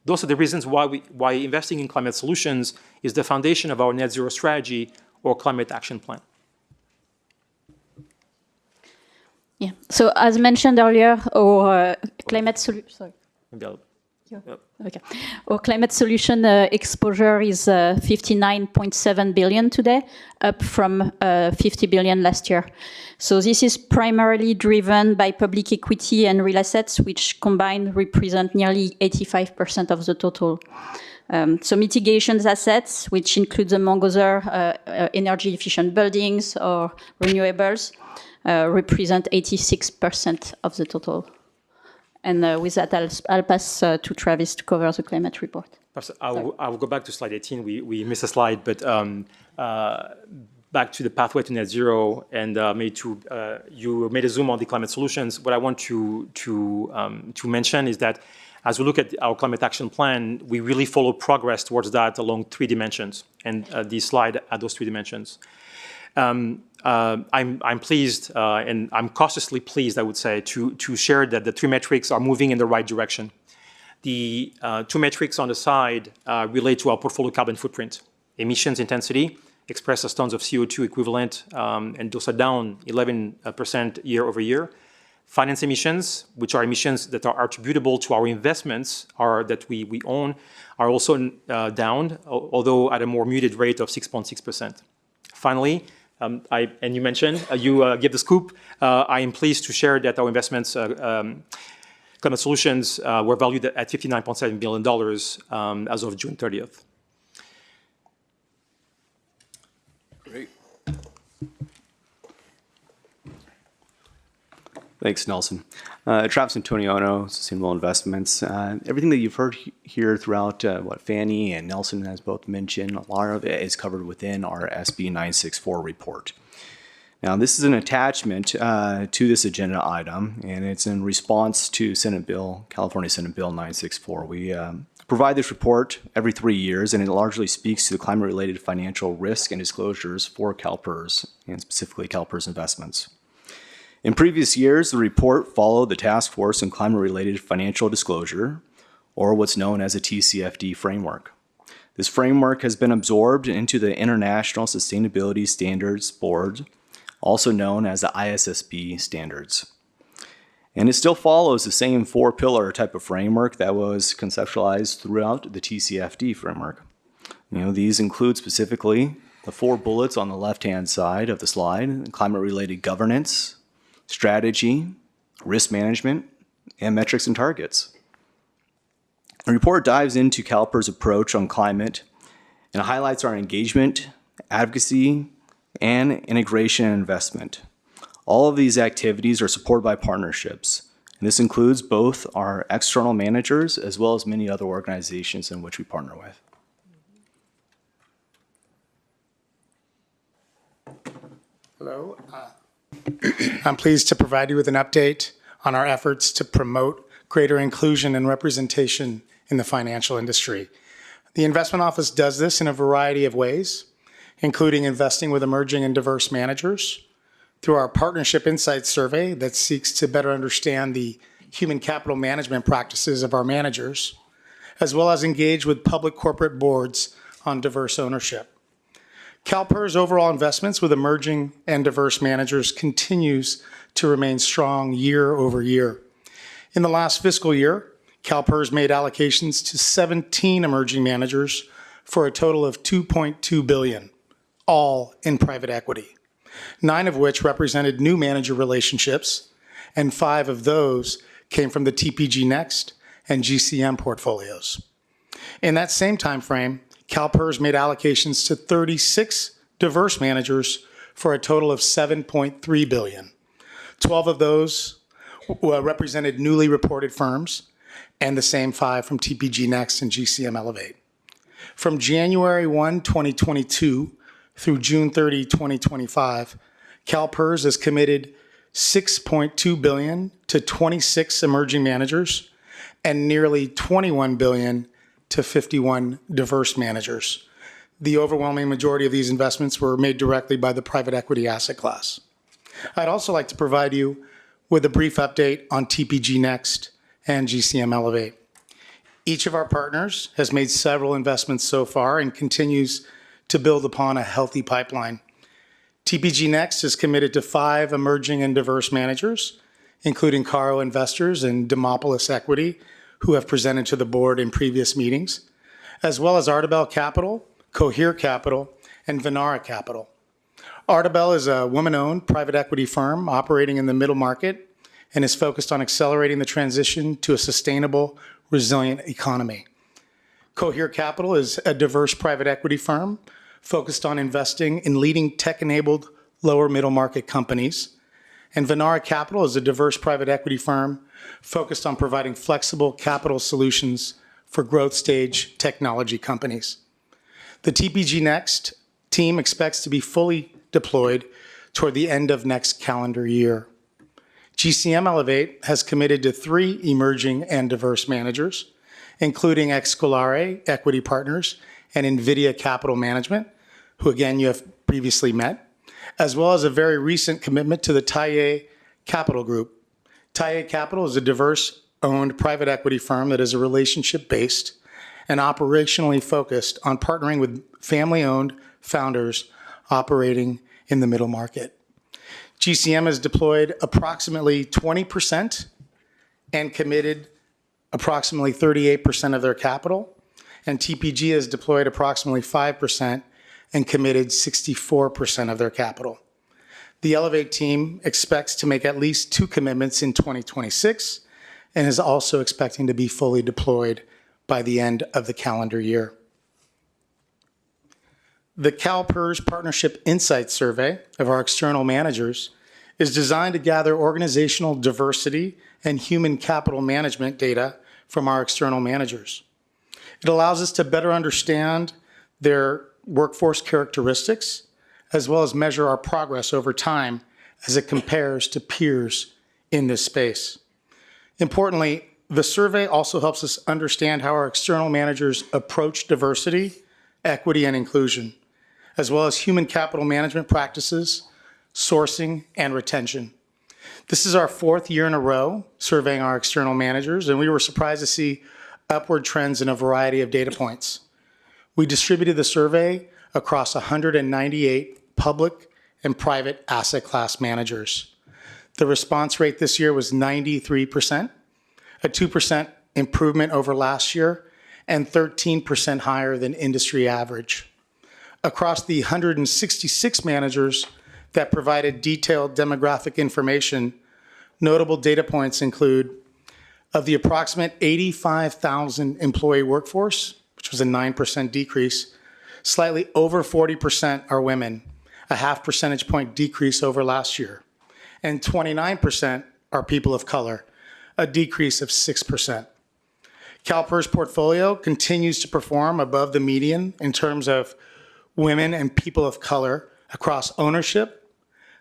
Those are the reasons why investing in climate solutions is the foundation of our net zero strategy or climate action plan. Yeah. So as mentioned earlier, our climate solution. Okay. Our climate solution exposure is 59.7 billion today, up from 50 billion last year. So this is primarily driven by public equity and real assets, which combined represent nearly 85% of the total. So mitigation assets, which includes among other energy efficient buildings or renewables, represent 86% of the total. And with that, I'll pass to Travis to cover the climate report. I will go back to slide 18. We missed a slide, but back to the pathway to net zero, and you made a zoom on the climate solutions. What I want to mention is that as we look at our climate action plan, we really follow progress towards that along 3 dimensions, and this slide had those 3 dimensions. I'm pleased, and I'm cautiously pleased, I would say, to share that the 3 metrics are moving in the right direction. The 2 metrics on the side relate to our portfolio carbon footprint. Emissions intensity, expressed as tons of CO2 equivalent, and those are down 11% year over year. Finance emissions, which are emissions that are attributable to our investments that we own, are also down, although at a more muted rate of 6.6%. Finally, and you mentioned, you give the scoop, I am pleased to share that our investments, climate solutions, were valued at $59.7 billion as of June 30th. Great. Thanks, Nelson. Travis Antoniono, Sustainable Investments. Everything that you've heard here throughout what Fanny and Nelson has both mentioned, a lot of it is covered within our SB 964 report. Now, this is an attachment to this agenda item, and it's in response to California Senate Bill 964. We provide this report every 3 years, and it largely speaks to the climate-related financial risk and disclosures for CalPERS, and specifically CalPERS investments. In previous years, the report followed the Task Force on Climate-Related Financial Disclosure, or what's known as a TCFD framework. This framework has been absorbed into the International Sustainability Standards Board, also known as the ISSB standards. And it still follows the same four-pillar type of framework that was conceptualized throughout the TCFD framework. These include specifically the 4 bullets on the left-hand side of the slide: climate-related governance, strategy, risk management, and metrics and targets. The report dives into CalPERS' approach on climate and highlights our engagement, advocacy, and integration and investment. All of these activities are supported by partnerships, and this includes both our external managers as well as many other organizations in which we partner with. Hello. I'm pleased to provide you with an update on our efforts to promote greater inclusion and representation in the financial industry. The Investment Office does this in a variety of ways, including investing with emerging and diverse managers, through our Partnership Insights Survey that seeks to better understand the human capital management practices of our managers, as well as engage with public corporate boards on diverse ownership. CalPERS' overall investments with emerging and diverse managers continues to remain strong year over year. In the last fiscal year, CalPERS made allocations to 17 emerging managers for a total of $2.2 billion, all in private equity, 9 of which represented new manager relationships, and 5 of those came from the TPG Next and GCM portfolios. In that same time frame, CalPERS made allocations to 36 diverse managers for a total of $7.3 billion. 12 of those represented newly reported firms, and the same 5 from TPG Next and GCM Elevate. From January 1, 2022 through June 30, 2025, CalPERS has committed $6.2 billion to 26 emerging managers and nearly $21 billion to 51 diverse managers. The overwhelming majority of these investments were made directly by the private equity asset class. I'd also like to provide you with a brief update on TPG Next and GCM Elevate. Each of our partners has made several investments so far and continues to build upon a healthy pipeline. TPG Next is committed to 5 emerging and diverse managers, including Caro Investors and Demopolis Equity, who have presented to the board in previous meetings, as well as Artibel Capital, Cohere Capital, and Venara Capital. Artibel is a woman-owned private equity firm operating in the middle market and is focused on accelerating the transition to a sustainable, resilient economy. Cohere Capital is a diverse private equity firm focused on investing in leading tech-enabled lower middle market companies. And Venara Capital is a diverse private equity firm focused on providing flexible capital solutions for growth stage technology companies. The TPG Next team expects to be fully deployed toward the end of next calendar year. GCM Elevate has committed to 3 emerging and diverse managers, including Excalare Equity Partners and NVIDIA Capital Management, who again you have previously met, as well as a very recent commitment to the Taiye Capital Group. Taiye Capital is a diverse-owned private equity firm that is relationship-based and operationally focused on partnering with family-owned founders operating in the middle market. GCM has deployed approximately 20% and committed approximately 38% of their capital, and TPG has deployed approximately 5% and committed 64% of their capital. The Elevate team expects to make at least 2 commitments in 2026 and is also expecting to be fully deployed by the end of the calendar year. The CalPERS Partnership Insights Survey of our external managers is designed to gather organizational diversity and human capital management data from our external managers. It allows us to better understand their workforce characteristics, as well as measure our progress over time as it compares to peers in this space. Importantly, the survey also helps us understand how our external managers approach diversity, equity, and inclusion, as well as human capital management practices, sourcing, and retention. This is our fourth year in a row surveying our external managers, and we were surprised to see upward trends in a variety of data points. We distributed the survey across 198 public and private asset class managers. The response rate this year was 93%, a 2% improvement over last year, and 13% higher than industry average. Across the 166 managers that provided detailed demographic information, notable data points include, of the approximate 85,000 employee workforce, which was a 9% decrease, slightly over 40% are women, a half percentage point decrease over last year, and 29% are people of color, a decrease of 6%. CalPERS portfolio continues to perform above the median in terms of women and people of color across ownership,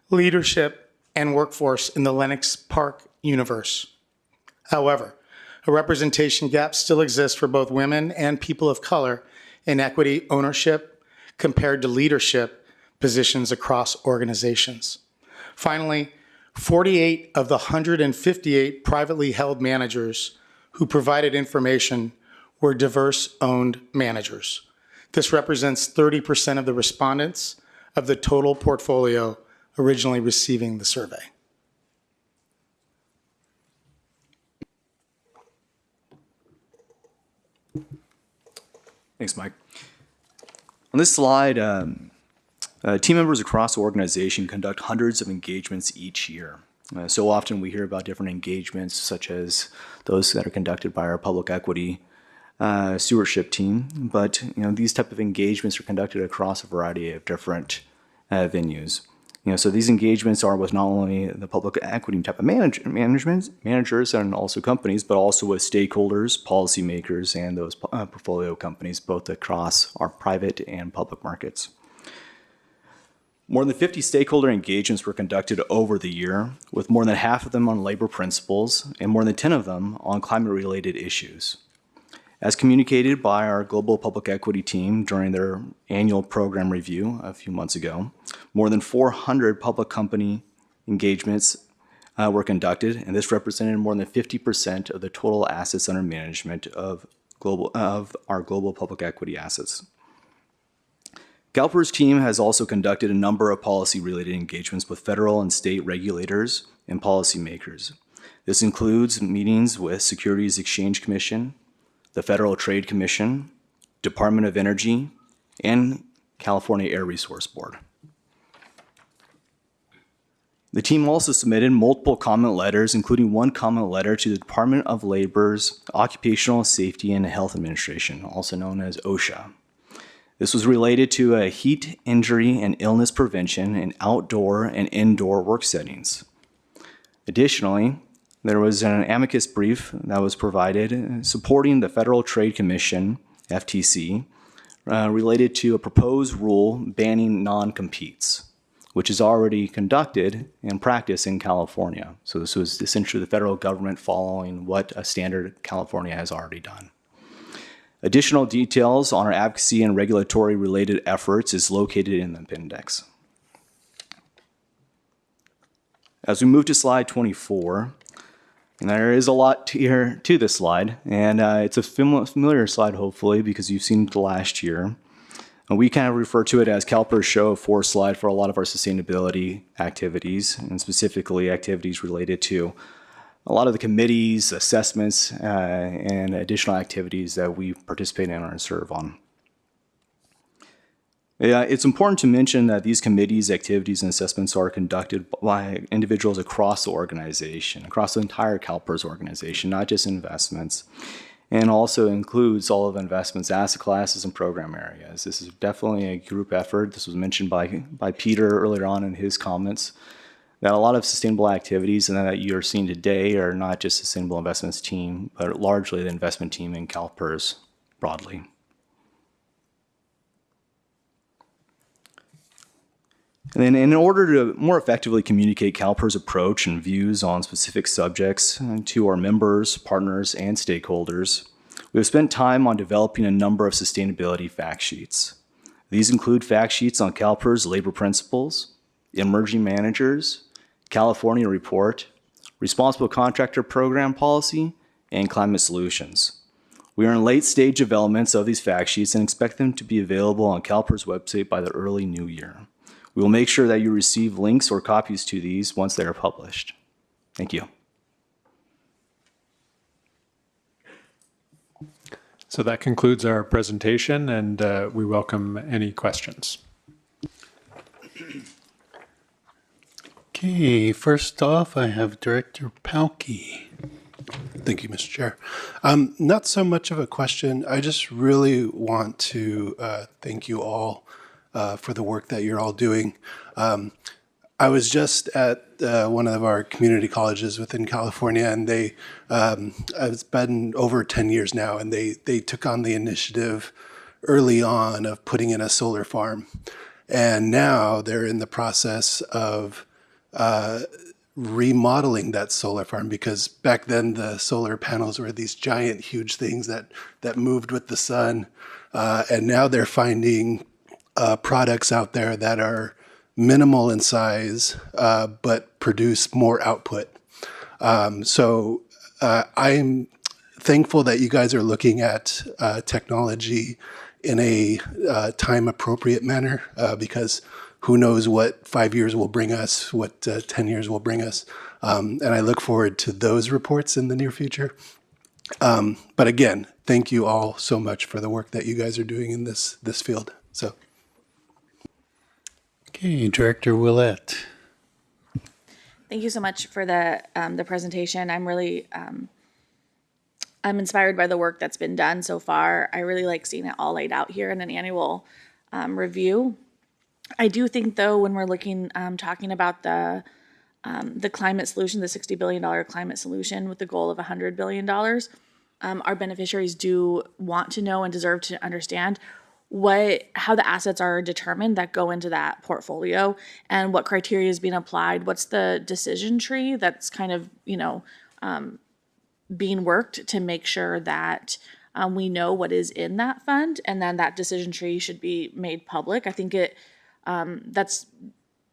leadership, and workforce in the Lenox Park universe. However, a representation gap still exists for both women and people of color in equity ownership compared to leadership positions across organizations. Finally, 48 of the 158 privately held managers who provided information were diverse-owned managers. This represents 30% of the respondents of the total portfolio originally receiving the survey. Thanks, Mike. On this slide, team members across the organization conduct hundreds of engagements each year. So often we hear about different engagements, such as those that are conducted by our public equity stewardship team, but these type of engagements are conducted across a variety of different venues. So these engagements are with not only the public equity type of managers and also companies, but also with stakeholders, policymakers, and those portfolio companies, both across our private and public markets. More than 50 stakeholder engagements were conducted over the year, with more than half of them on labor principles and more than 10 of them on climate-related issues. As communicated by our global public equity team during their annual program review a few months ago, more than 400 public company engagements were conducted, and this represented more than 50% of the total assets under management of our global public equity assets. CalPERS team has also conducted a number of policy-related engagements with federal and state regulators and policymakers. This includes meetings with Securities Exchange Commission, the Federal Trade Commission, Department of Energy, and California Air Resource Board. The team also submitted multiple comment letters, including one comment letter to the Department of Labor's Occupational Safety and Health Administration, also known as OSHA. This was related to a heat, injury, and illness prevention in outdoor and indoor work settings. Additionally, there was an amicus brief that was provided supporting the Federal Trade Commission, FTC, related to a proposed rule banning non-competes, which is already conducted in practice in California. So this was essentially the federal government following what a standard California has already done. Additional details on our advocacy and regulatory related efforts is located in the appendix. As we move to slide 24, and there is a lot here to this slide, and it's a familiar slide hopefully because you've seen it last year. And we kind of refer to it as CalPERS show of force slide for a lot of our sustainability activities, and specifically activities related to a lot of the committees, assessments, and additional activities that we participate in or serve on. It's important to mention that these committees, activities, and assessments are conducted by individuals across the organization, across the entire CalPERS organization, not just investments, and also includes all of investments, asset classes, and program areas. This is definitely a group effort. This was mentioned by Peter earlier on in his comments, that a lot of sustainable activities and that you're seeing today are not just sustainable investments team, but largely the investment team in CalPERS broadly. And then in order to more effectively communicate CalPERS' approach and views on specific subjects to our members, partners, and stakeholders, we have spent time on developing a number of sustainability fact sheets. These include fact sheets on CalPERS labor principles, emerging managers, California report, responsible contractor program policy, and climate solutions. We are in late stage developments of these fact sheets and expect them to be available on CalPERS website by the early new year. We will make sure that you receive links or copies to these once they are published. Thank you. So that concludes our presentation, and we welcome any questions. Okay, first off, I have Director Palkey. Thank you, Mr. Chair. Not so much of a question. I just really want to thank you all for the work that you're all doing. I was just at one of our community colleges within California, and it's been over 10 years now, and they took on the initiative early on of putting in a solar farm. And now they're in the process of remodeling that solar farm, because back then the solar panels were these giant, huge things that moved with the sun. And now they're finding products out there that are minimal in size, but produce more output. So I'm thankful that you guys are looking at technology in a time-appropriate manner, because who knows what 5 years will bring us, what 10 years will bring us. And I look forward to those reports in the near future. But again, thank you all so much for the work that you guys are doing in this field. So. Okay, Director Willett. Thank you so much for the presentation. I'm really I'm inspired by the work that's been done so far. I really like seeing it all laid out here in an annual review. I do think, though, when we're looking, talking about the climate solution, the $60 billion climate solution with the goal of $100 billion, our beneficiaries do want to know and deserve to understand how the assets are determined that go into that portfolio and what criteria is being applied. What's the decision tree that's kind of, being worked to make sure that we know what is in that fund, and then that decision tree should be made public. I think that's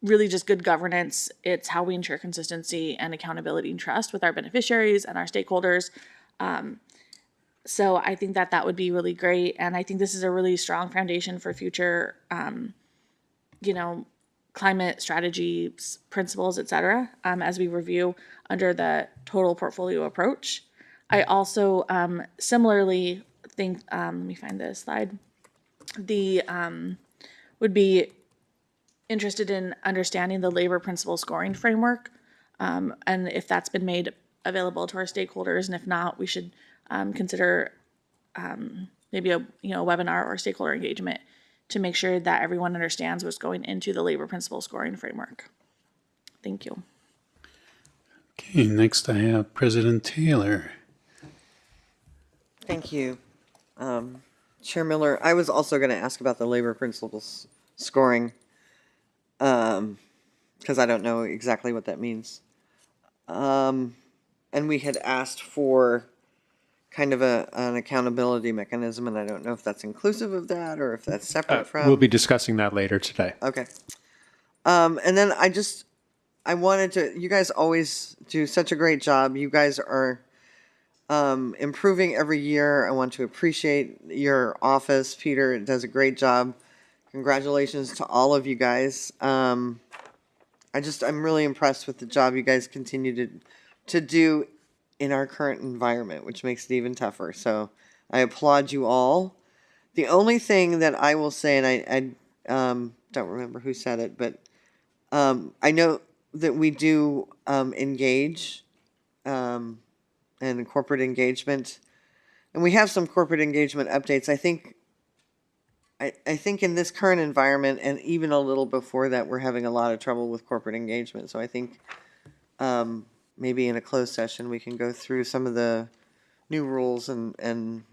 really just good governance. It's how we ensure consistency and accountability and trust with our beneficiaries and our stakeholders. So I think that would be really great. And I think this is a really strong foundation for future, climate strategies, principles, et cetera, as we review under the total portfolio approach. I also similarly think, let me find this slide, would be interested in understanding the labor principle scoring framework, and if that's been made available to our stakeholders, and if not, we should consider maybe a webinar or stakeholder engagement to make sure that everyone understands what's going into the labor principle scoring framework. Thank you. Okay, next I have President Taylor. Thank you. Chair Miller, I was also going to ask about the labor principles scoring, because I don't know exactly what that means. And we had asked for kind of an accountability mechanism, and I don't know if that's inclusive of that or if that's separate from. We'll be discussing that later today. Okay. And then I wanted to, you guys always do such a great job. You guys are improving every year. I want to appreciate your office. Peter does a great job. Congratulations to all of you guys. I'm really impressed with the job you guys continue to do in our current environment, which makes it even tougher. So I applaud you all. The only thing that I will say, and I don't remember who said it, but I know that we do engage and corporate engagement, and we have some corporate engagement updates. I think in this current environment, and even a little before that, we're having a lot of trouble with corporate engagement. So I think maybe in a closed session we can go through some of the new rules and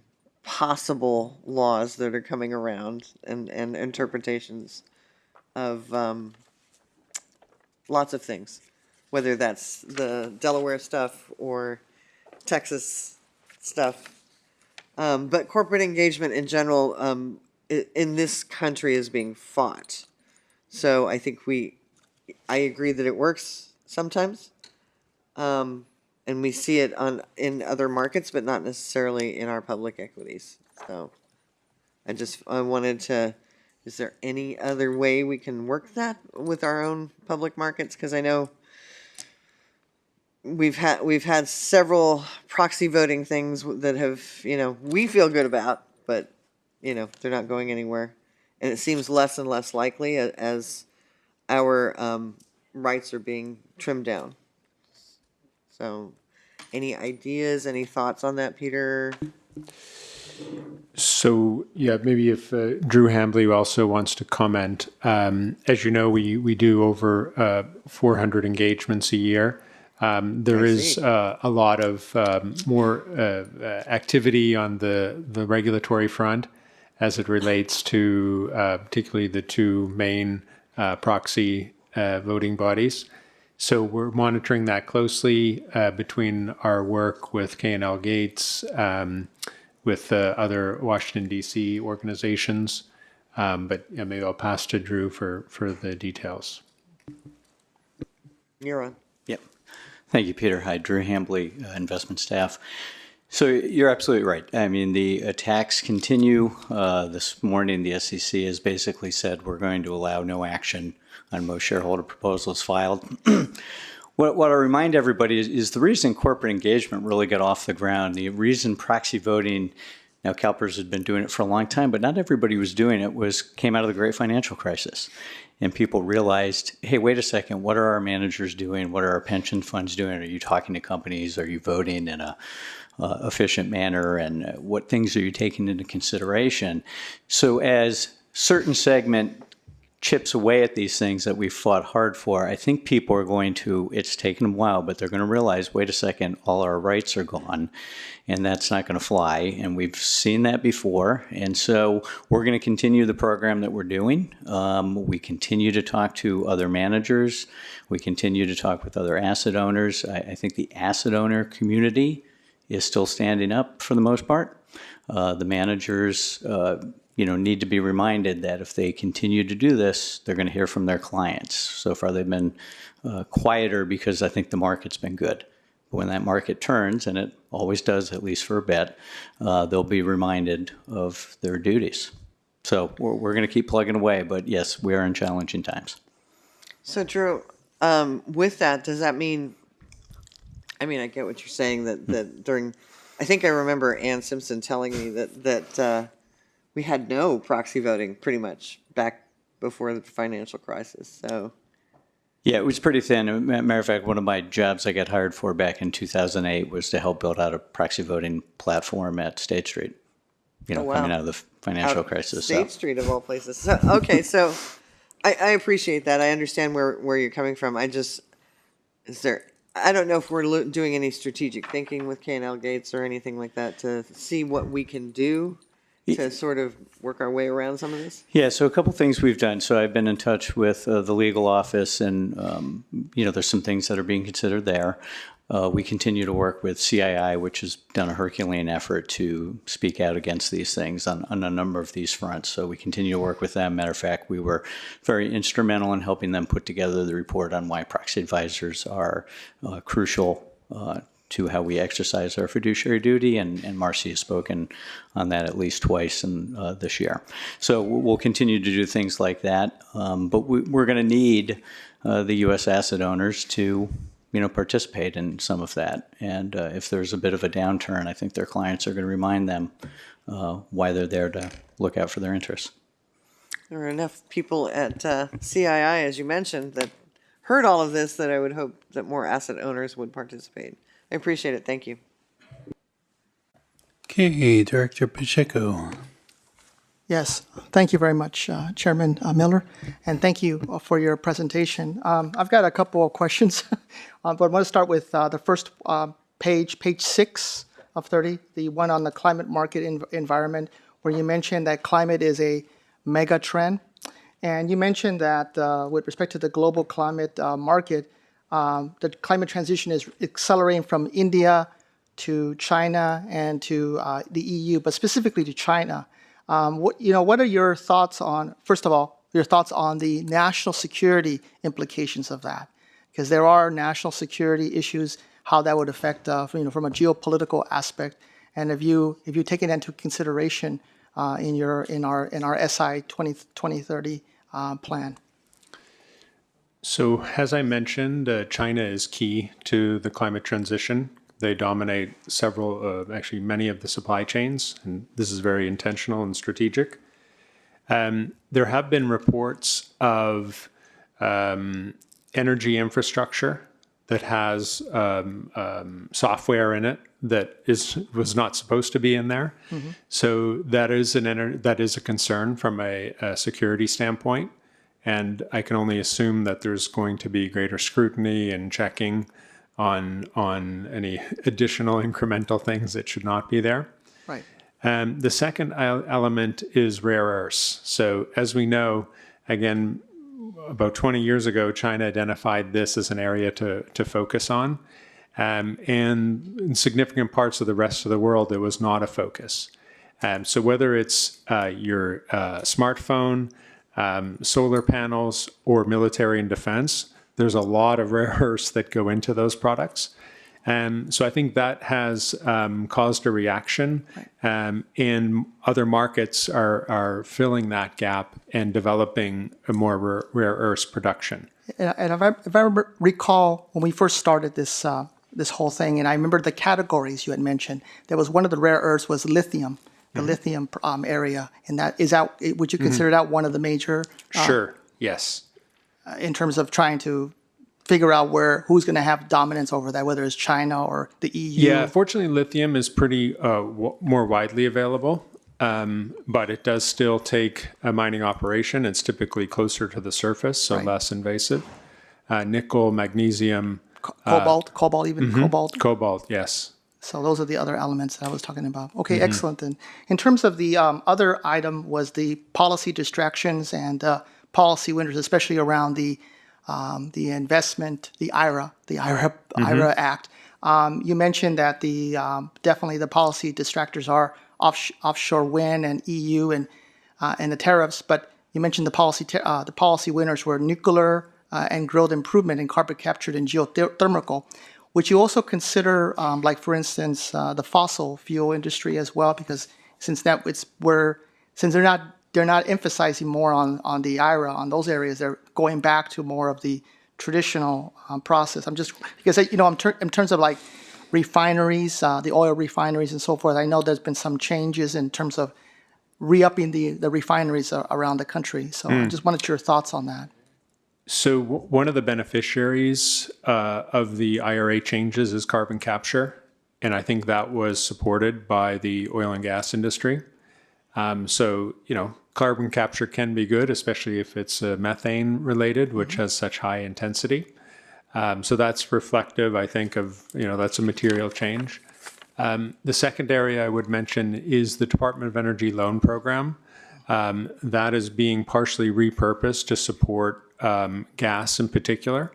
possible laws that are coming around and interpretations of lots of things, whether that's the Delaware stuff or Texas stuff. But corporate engagement in general in this country is being fought. So I think I agree that it works sometimes. And we see it in other markets, but not necessarily in our public equities. So I wanted to, is there any other way we can work that with our own public markets? Because I know we've had several proxy voting things that have, we feel good about, but, they're not going anywhere. And it seems less and less likely as our rights are being trimmed down. So, any ideas, any thoughts on that, Peter? So, yeah, maybe if Drew Hambley also wants to comment. As you know, we do over 400 engagements a year. There is a lot of more activity on the regulatory front as it relates to particularly the two main proxy voting bodies. So we're monitoring that closely between our work with K&L Gates, with other Washington, D.C. organizations. But maybe I'll pass to Drew for the details. You're on. Yep. Thank you, Peter. Hi, Drew Hambley, investment staff. So you're absolutely right. I mean, the attacks continue. This morning, the SEC has basically said we're going to allow no action on most shareholder proposals filed. What I remind everybody is the reason corporate engagement really got off the ground, the reason proxy voting, now CalPERS had been doing it for a long time, but not everybody was doing it, came out of the great financial crisis. And people realized, hey, wait a second, what are our managers doing? What are our pension funds doing? Are you talking to companies? Are you voting in a efficient manner? And what things are you taking into consideration? So as certain segment chips away at these things that we've fought hard for, I think people are going to, it's taken them a while, but they're going to realize, wait a second, all our rights are gone, and that's not going to fly. And we've seen that before. And so we're going to continue the program that we're doing. We continue to talk to other managers. We continue to talk with other asset owners. I think the asset owner community is still standing up for the most part. The managers, need to be reminded that if they continue to do this, they're going to hear from their clients. So far, they've been quieter because I think the market's been good. But when that market turns, and it always does, at least for a bit, they'll be reminded of their duties. So we're going to keep plugging away. But yes, we are in challenging times. So, Drew, with that, does that mean, I get what you're saying, that during, I think I remember Ann Simpson telling me that we had no proxy voting pretty much back before the financial crisis. So, yeah, it was pretty thin. Matter of fact, one of my jobs I got hired for back in 2008 was to help build out a proxy voting platform at State Street. Coming out of the financial crisis. State Street of all places. So, okay, so I appreciate that. I understand where you're coming from. I don't know if we're doing any strategic thinking with K&L Gates or anything like that to see what we can do to sort of work our way around some of this? Yeah, so a couple things we've done. So I've been in touch with the legal office, and there's some things that are being considered there. We continue to work with CII, which has done a Herculean effort to speak out against these things on a number of these fronts. So we continue to work with them. Matter of fact, we were very instrumental in helping them put together the report on why proxy advisors are crucial to how we exercise our fiduciary duty, and Marcy has spoken on that at least twice in this year. So we'll continue to do things like that, but we're going to need the U.S. asset owners to participate in some of that. And if there's a bit of a downturn, I think their clients are going to remind them why they're there to look out for their interests. There are enough people at CII, as you mentioned, that heard all of this that I would hope that more asset owners would participate. I appreciate it. Thank you. Okay, Director Pacheco. Yes, thank you very much, Chairman Miller, and thank you for your presentation. I've got a couple of questions, but I want to start with the first page 6 of 30, the one on the climate market environment, where you mentioned that climate is a mega trend. And you mentioned that with respect to the global climate market, the climate transition is accelerating from India to China and to the EU, but specifically to China. What are your thoughts on, first of all, your thoughts on the national security implications of that? because there are national security issues, how that would affect, from a geopolitical aspect, and if you take it into consideration in our SI 2030 plan. So as I mentioned, China is key to the climate transition. They dominate actually many of the supply chains, and this is very intentional and strategic. There have been reports of energy infrastructure that has software in it that was not supposed to be in there. Mm-hmm. So that is a concern from a security standpoint. And I can only assume that there's going to be greater scrutiny and checking on any additional incremental things that should not be there. Right. The second element is rare earths. So as we know, again, about 20 years ago, China identified this as an area to focus on. And in significant parts of the rest of the world, it was not a focus. So whether it's your smartphone, solar panels, or military and defense, there's a lot of rare earths that go into those products. So I think that has caused a reaction, and other markets are filling that gap and developing a more rare earths production. And if I recall, when we first started this whole thing, and I remember the categories you had mentioned, there was one of the rare earths was lithium, the lithium area, and would you consider that one of the major? Sure. Yes. In terms of trying to figure out who's going to have dominance over that, whether it's China or the EU. Yeah, fortunately, lithium is pretty more widely available, but it does still take a mining operation. It's typically closer to the surface, so less invasive. Nickel, magnesium, cobalt, Cobalt, yes. So those are the other elements that I was talking about. Okay, excellent. And in terms of the other item was the policy distractions and policy winners, especially around the investment, the IRA Act. You mentioned that definitely the policy distractors are offshore wind and EU and the tariffs, but you mentioned the policy winners were nuclear and growth improvement in carbon capture and geothermal. Would you also consider, like for instance, the fossil fuel industry as well? Because since they're not emphasizing more on the IRA on those areas, they're going back to more of the traditional process. I'm just because in terms of like refineries, the oil refineries and so forth. I know there's been some changes in terms of re-upping the refineries around the country. So I just wanted your thoughts on that. So one of the beneficiaries of the IRA changes is carbon capture, and I think that was supported by the oil and gas industry. So, carbon capture can be good, especially if it's methane related, which has such high intensity. So that's reflective, I think, of, that's a material change. The second area I would mention is the Department of Energy loan program. That is being partially repurposed to support gas in particular,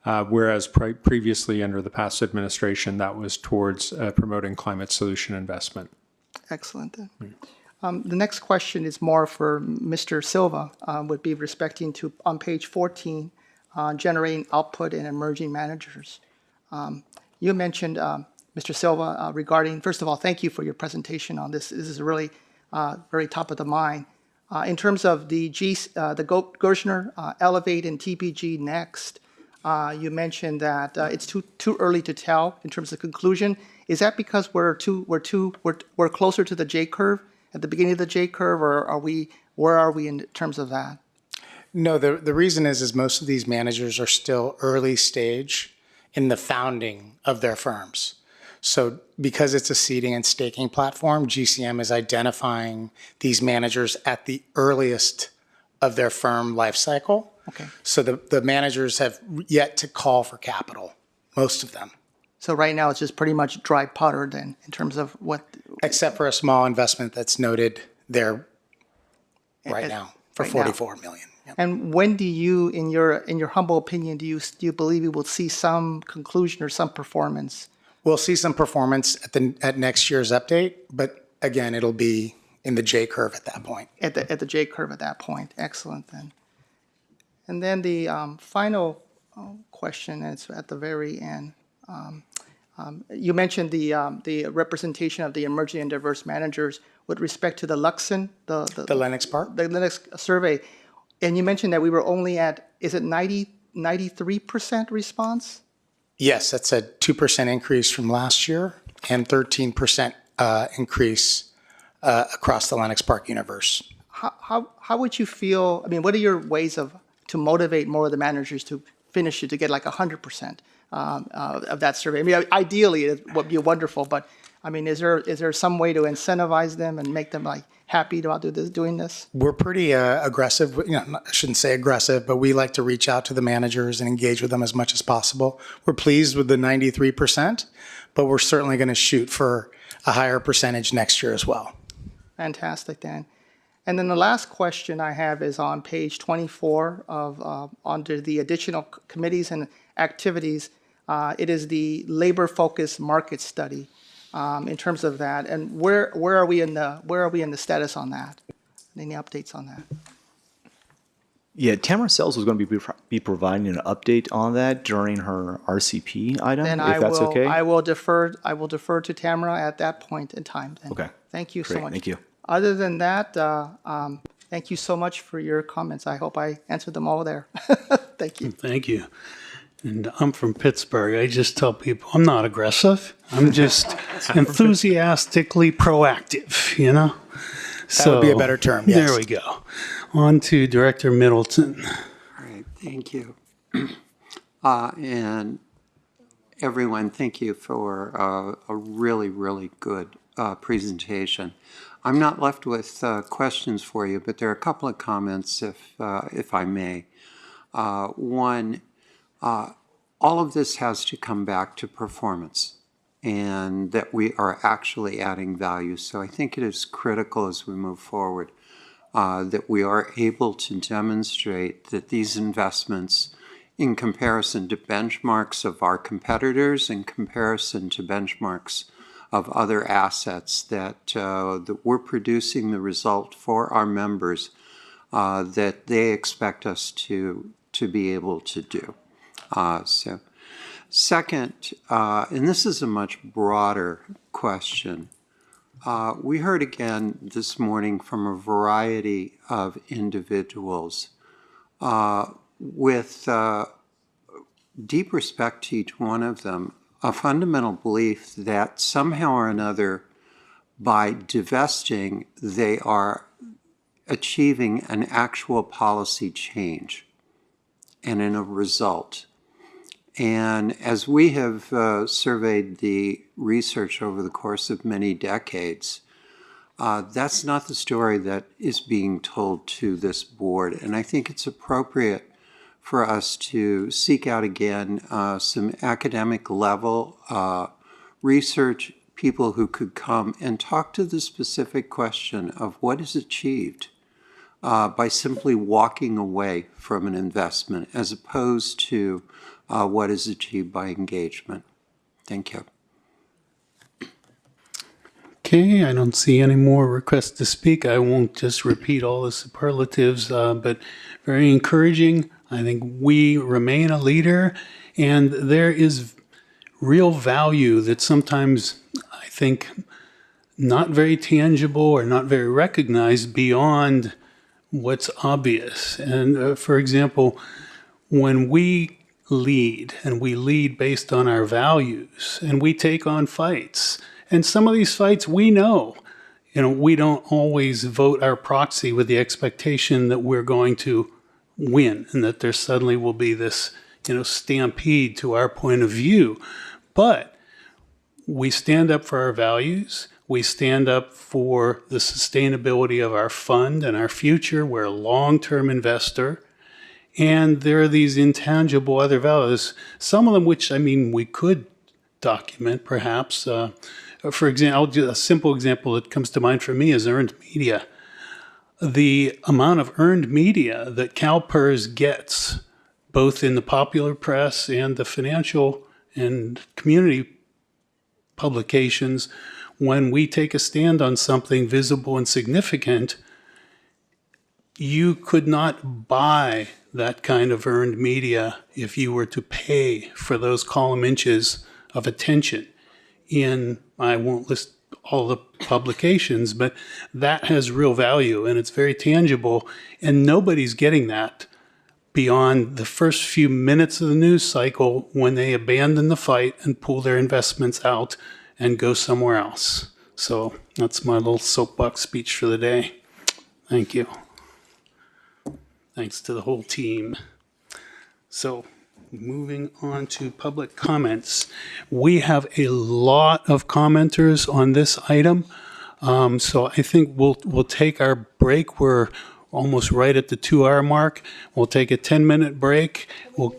whereas previously under the past administration, that was towards promoting climate solution investment. Excellent. The next question is more for Mr. Silva, would be respecting to on page 14, generating output in emerging managers. You mentioned, Mr. Silva, regarding, first of all, thank you for your presentation on this. This is really very top of the mind. In terms of the Gershner, Elevate, and TPG Next, you mentioned that it's too early to tell in terms of conclusion. Is that because we're closer to the J curve, at the beginning of the J curve, or where are we in terms of that? No, the reason is most of these managers are still early stage in the founding of their firms. So because it's a seeding and staking platform, GCM is identifying these managers at the earliest of their firm life cycle. Okay. So the managers have yet to call for capital, most of them. So right now it's just pretty much dry powder then in terms of what? Except for a small investment that's noted there right now for $44 million. Yep. And when do you, in your humble opinion, do you believe you will see some conclusion or some performance? We'll see some performance at next year's update, but again, it'll be in the J curve at that point. At the J curve at that point. Excellent then. And then the final question, and it's at the very end. You mentioned the representation of the emerging and diverse managers with respect to the Luxon, The Lennox part? the Lennox survey, and you mentioned that we were only at, is it 93% response? Yes, that's a 2% increase from last year and 13% increase across the Lennox Park universe. How would you feel, I mean, what are your ways to motivate more of the managers to finish it, to get like 100% of that survey? I mean, ideally, it would be wonderful, but I mean, is there some way to incentivize them and make them like happy about doing this? We're pretty aggressive. I shouldn't say aggressive, but we like to reach out to the managers and engage with them as much as possible. We're pleased with the 93%, but we're certainly going to shoot for a higher percentage next year as well. Fantastic, Dan. And then the last question I have is on page 24 of under the additional committees and activities. It is the labor-focused market study. In terms of that, and where are we in the status on that? Any updates on that? Yeah, Tamara Sells was going to be providing an update on that during her RCP item, Then if that's okay. I will defer to Tamara at that point in time. Then. Okay. Thank you so Great, much. thank you. Other than that, thank you so much for your comments. I hope I answered them all there. Thank you. Thank you. And I'm from Pittsburgh. I just tell people I'm not aggressive. I'm just enthusiastically proactive, you know? That would be a better term, yes. There we go. On to Director Middleton. All right, thank you. And everyone, thank you for a really, really good presentation. I'm not left with questions for you, but there are a couple of comments, if I may. One, all of this has to come back to performance and that we are actually adding value. So I think it is critical as we move forward that we are able to demonstrate that these investments, in comparison to benchmarks of our competitors, in comparison to benchmarks of other assets, that we're producing the result for our members that they expect us to be able to do. So, second, and this is a much broader question, we heard again this morning from a variety of individuals with deep respect to each one of them, a fundamental belief that somehow or another, by divesting, they are achieving an actual policy change and in a result. And as we have surveyed the research over the course of many decades, that's not the story that is being told to this board. And I think it's appropriate for us to seek out again some academic level research, people who could come and talk to the specific question of what is achieved by simply walking away from an investment as opposed to what is achieved by engagement. Thank you. Okay, I don't see any more requests to speak. I won't just repeat all the superlatives, but very encouraging. I think we remain a leader, and there is real value that sometimes I think not very tangible or not very recognized beyond what's obvious. And for example, when we lead, and we lead based on our values, and we take on fights, and some of these fights we know, we don't always vote our proxy with the expectation that we're going to win and that there suddenly will be this, stampede to our point of view. But we stand up for our values. We stand up for the sustainability of our fund and our future. We're a long-term investor. And there are these intangible other values, some of them which, we could document perhaps. For example, a simple example that comes to mind for me is earned media. The amount of earned media that CalPERS gets, both in the popular press and the financial and community publications, when we take a stand on something visible and significant, you could not buy that kind of earned media if you were to pay for those column inches of attention in, I won't list all the publications, but that has real value and it's very tangible, and nobody's getting that beyond the first few minutes of the news cycle when they abandon the fight and pull their investments out and go somewhere else. So that's my little soapbox speech for the day. Thank you. Thanks to the whole team. So moving on to public comments. We have a lot of commenters on this item. So I think we'll take our break. We're almost right at the 2-hour mark. We'll take a 10-minute break. Can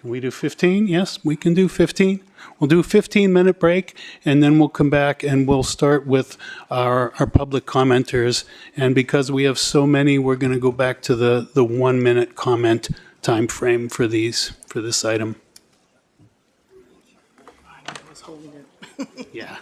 we do 15? Yes, we can do 15. We'll do a 15-minute break, and then we'll come back and we'll start with our public commenters. And because we have so many, we're going to go back to the 1-minute comment time frame for this item. Yeah.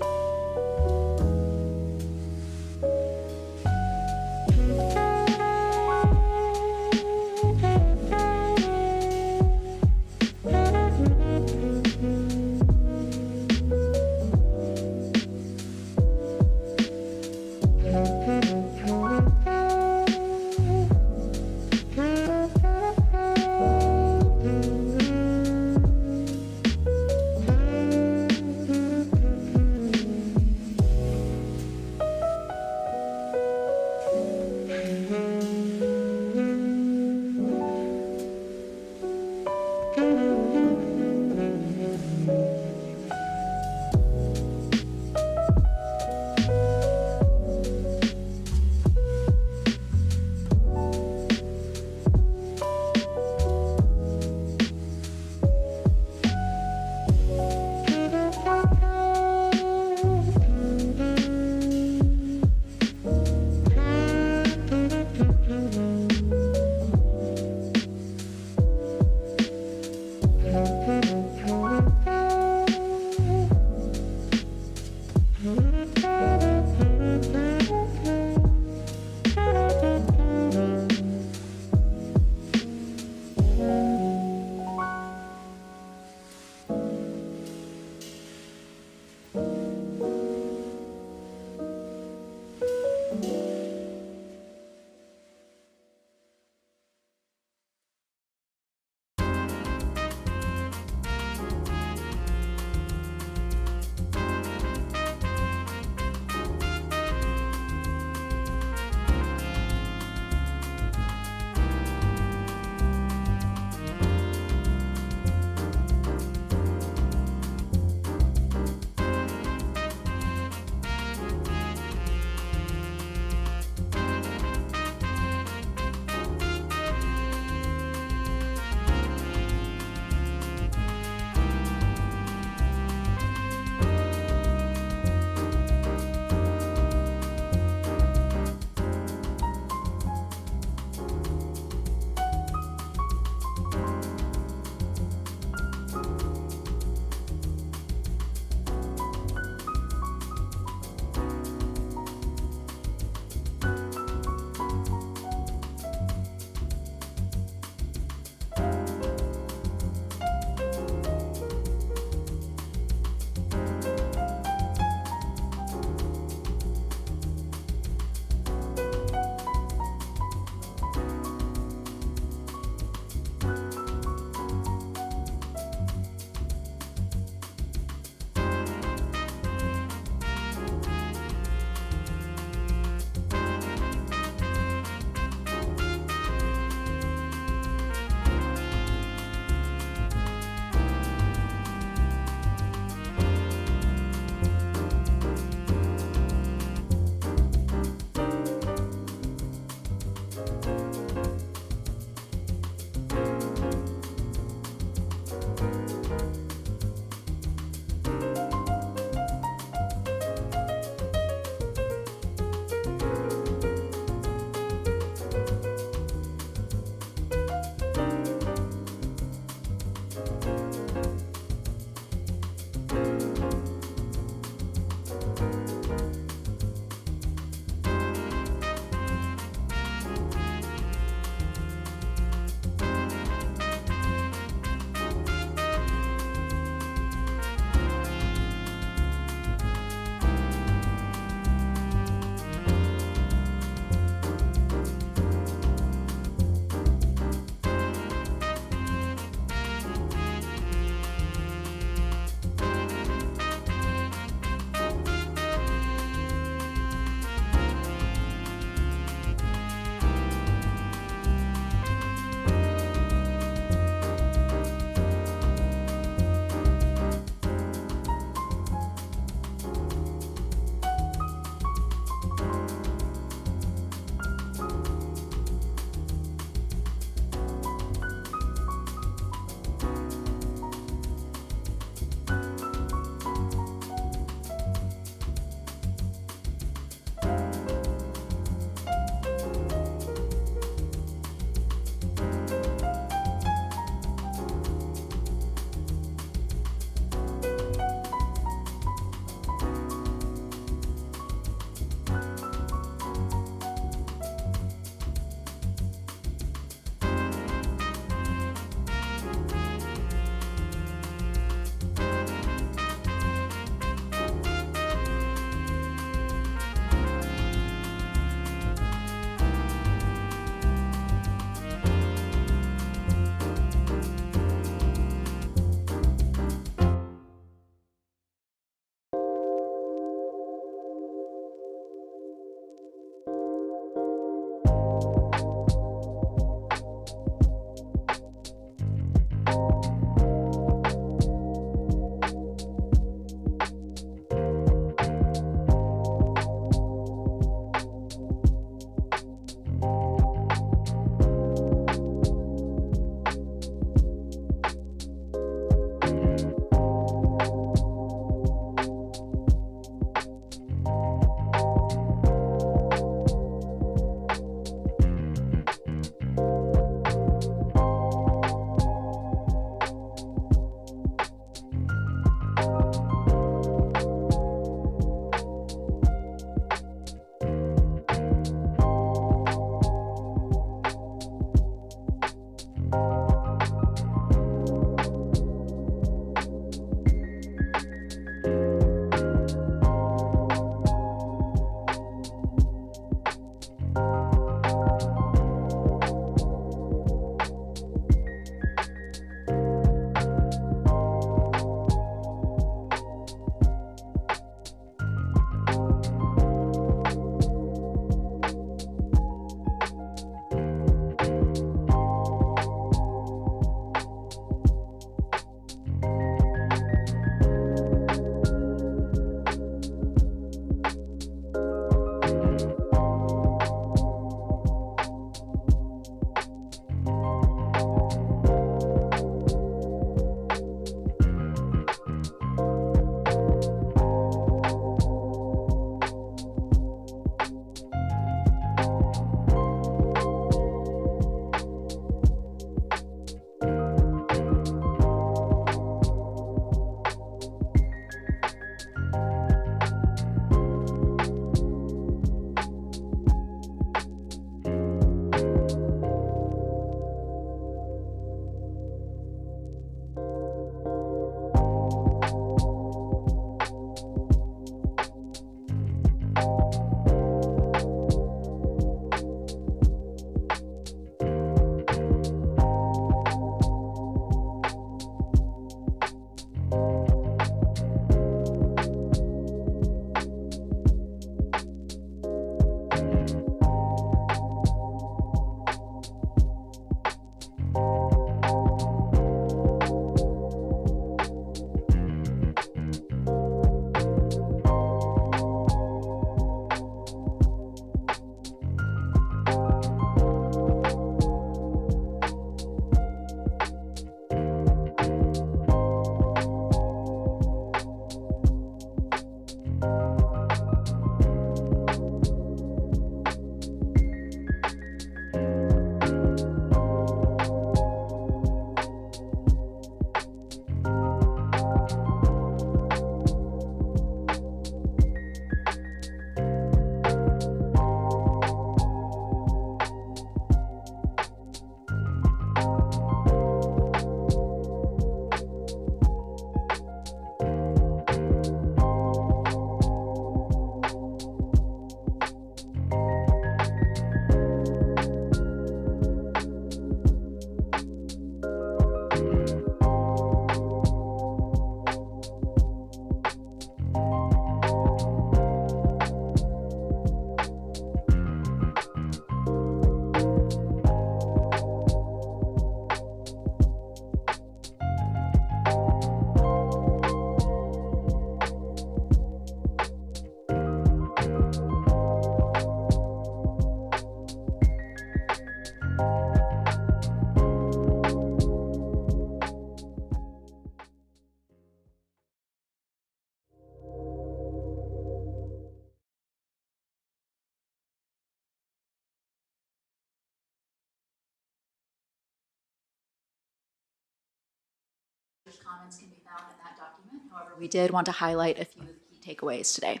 managers' comments can be found in that document. However, we did want to highlight a few of the key takeaways today.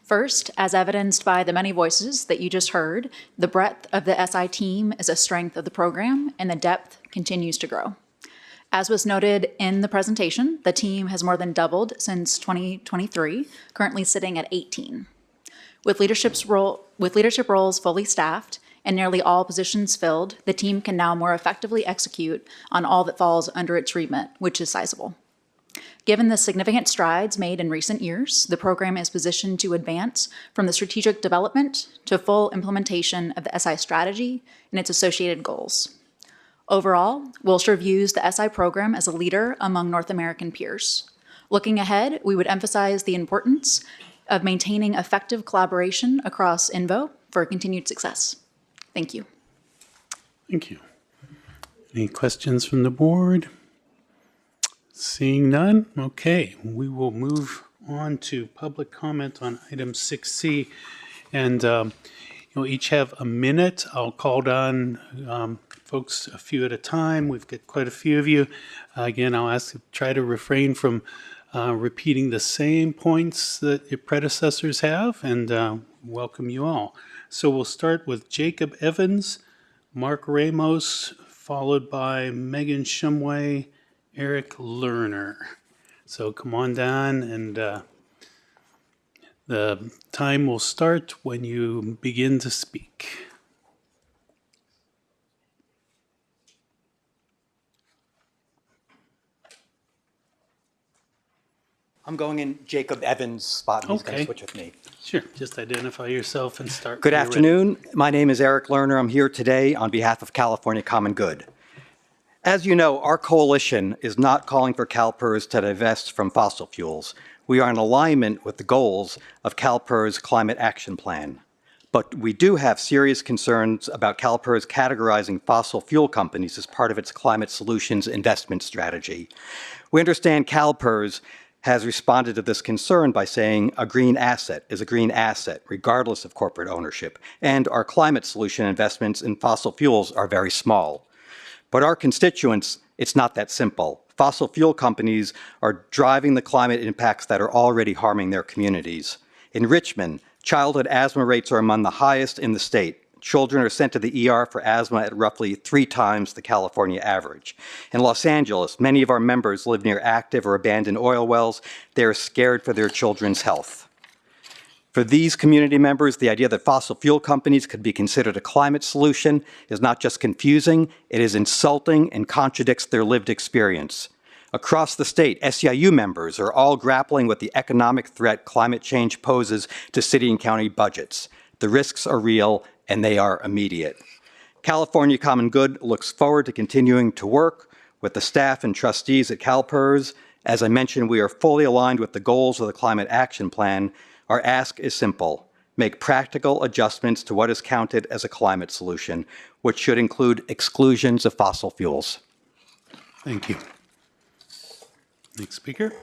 First, as evidenced by the many voices that you just heard, the breadth of the SI team is a strength of the program, and the depth continues to grow. As was noted in the presentation, the team has more than doubled since 2023, currently sitting at 18. With leadership roles fully staffed and nearly all positions filled, the team can now more effectively execute on all that falls under its remit, which is sizable. Given the significant strides made in recent years, the program is positioned to advance from the strategic development to full implementation of the SI strategy and its associated goals. Overall, Wilshire views the SI program as a leader among North American peers. Looking ahead, we would emphasize the importance of maintaining effective collaboration across INVO for continued success. Thank you. Thank you. Any questions from the board? Seeing none, okay, we will move on to public comment on item 6C. And you'll each have a minute. I'll call on folks a few at a time. We've got quite a few of you. Again, I'll ask you to try to refrain from repeating the same points that your predecessors have, and welcome you all. So we'll start with Jacob Evans, Mark Ramos, followed by Megan Shumway, Eric Lerner. So come on down, and the time will start when you begin to speak. I'm going in Jacob Evans' spot, and he's going to switch with me. Sure, just identify yourself and start. Good afternoon. My name is Eric Lerner. I'm here today on behalf of California Common Good. As you know, our coalition is not calling for CalPERS to divest from fossil fuels. We are in alignment with the goals of CalPERS' Climate Action Plan. But we do have serious concerns about CalPERS categorizing fossil fuel companies as part of its climate solutions investment strategy. We understand CalPERS has responded to this concern by saying a green asset is a green asset, regardless of corporate ownership, and our climate solution investments in fossil fuels are very small. But our constituents, it's not that simple. Fossil fuel companies are driving the climate impacts that are already harming their communities. In Richmond, childhood asthma rates are among the highest in the state. Children are sent to the ER for asthma at roughly 3 times the California average. In Los Angeles, many of our members live near active or abandoned oil wells. They are scared for their children's health. For these community members, the idea that fossil fuel companies could be considered a climate solution is not just confusing, it is insulting and contradicts their lived experience. Across the state, SEIU members are all grappling with the economic threat climate change poses to city and county budgets. The risks are real and they are immediate. California Common Good looks forward to continuing to work with the staff and trustees at CalPERS. As I mentioned, we are fully aligned with the goals of the Climate Action Plan. Our ask is simple: make practical adjustments to what is counted as a climate solution, which should include exclusions of fossil fuels. Thank you. Next speaker.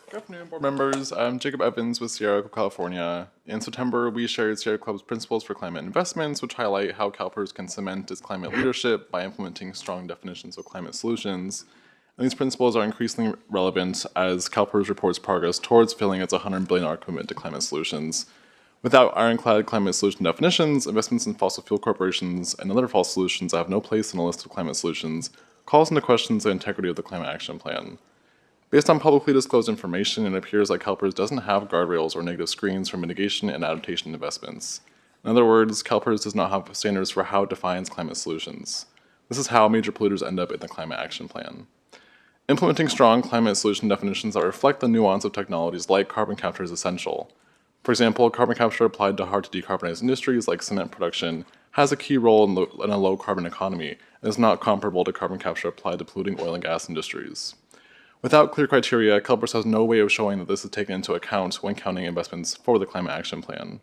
Good afternoon, board members. I'm Jacob Evans with Sierra Club, California. In September, we shared Sierra Club's principles for climate investments, which highlight how CalPERS can cement its climate leadership by implementing strong definitions of climate solutions. And these principles are increasingly relevant as CalPERS reports progress towards filling its $100 billion commitment to climate solutions. Without ironclad climate solution definitions, investments in fossil fuel corporations and other fossil solutions that have no place in a list of climate solutions calls into question the integrity of the Climate Action Plan. Based on publicly disclosed information, it appears like CalPERS doesn't have guardrails or negative screens for mitigation and adaptation investments. In other words, CalPERS does not have standards for how it defines climate solutions. This is how major polluters end up in the Climate Action Plan. Implementing strong climate solution definitions that reflect the nuance of technologies like carbon capture is essential. For example, carbon capture applied to hard-to-decarbonize industries like cement production has a key role in a low-carbon economy and is not comparable to carbon capture applied to polluting oil and gas industries. Without clear criteria, CalPERS has no way of showing that this is taken into account when counting investments for the Climate Action Plan.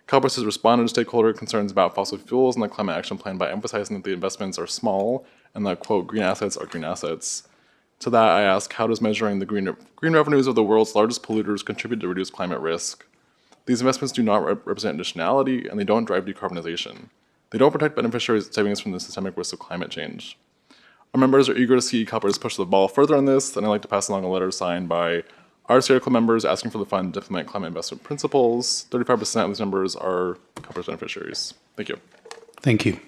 CalPERS has responded to stakeholder concerns about fossil fuels in the Climate Action Plan by emphasizing that the investments are small and that, quote, green assets are green assets. To that, I ask, how does measuring the green revenues of the world's largest polluters contribute to reduce climate risk? These investments do not represent additionality, and they don't drive decarbonization. They don't protect beneficiaries' savings from the systemic risks of climate change. Our members are eager to see CalPERS push the ball further on this, and I'd like to pass along a letter signed by our Sierra Club members asking for the fund to implement climate investment principles. 35% of these members are CalPERS beneficiaries. Thank you. Thank you.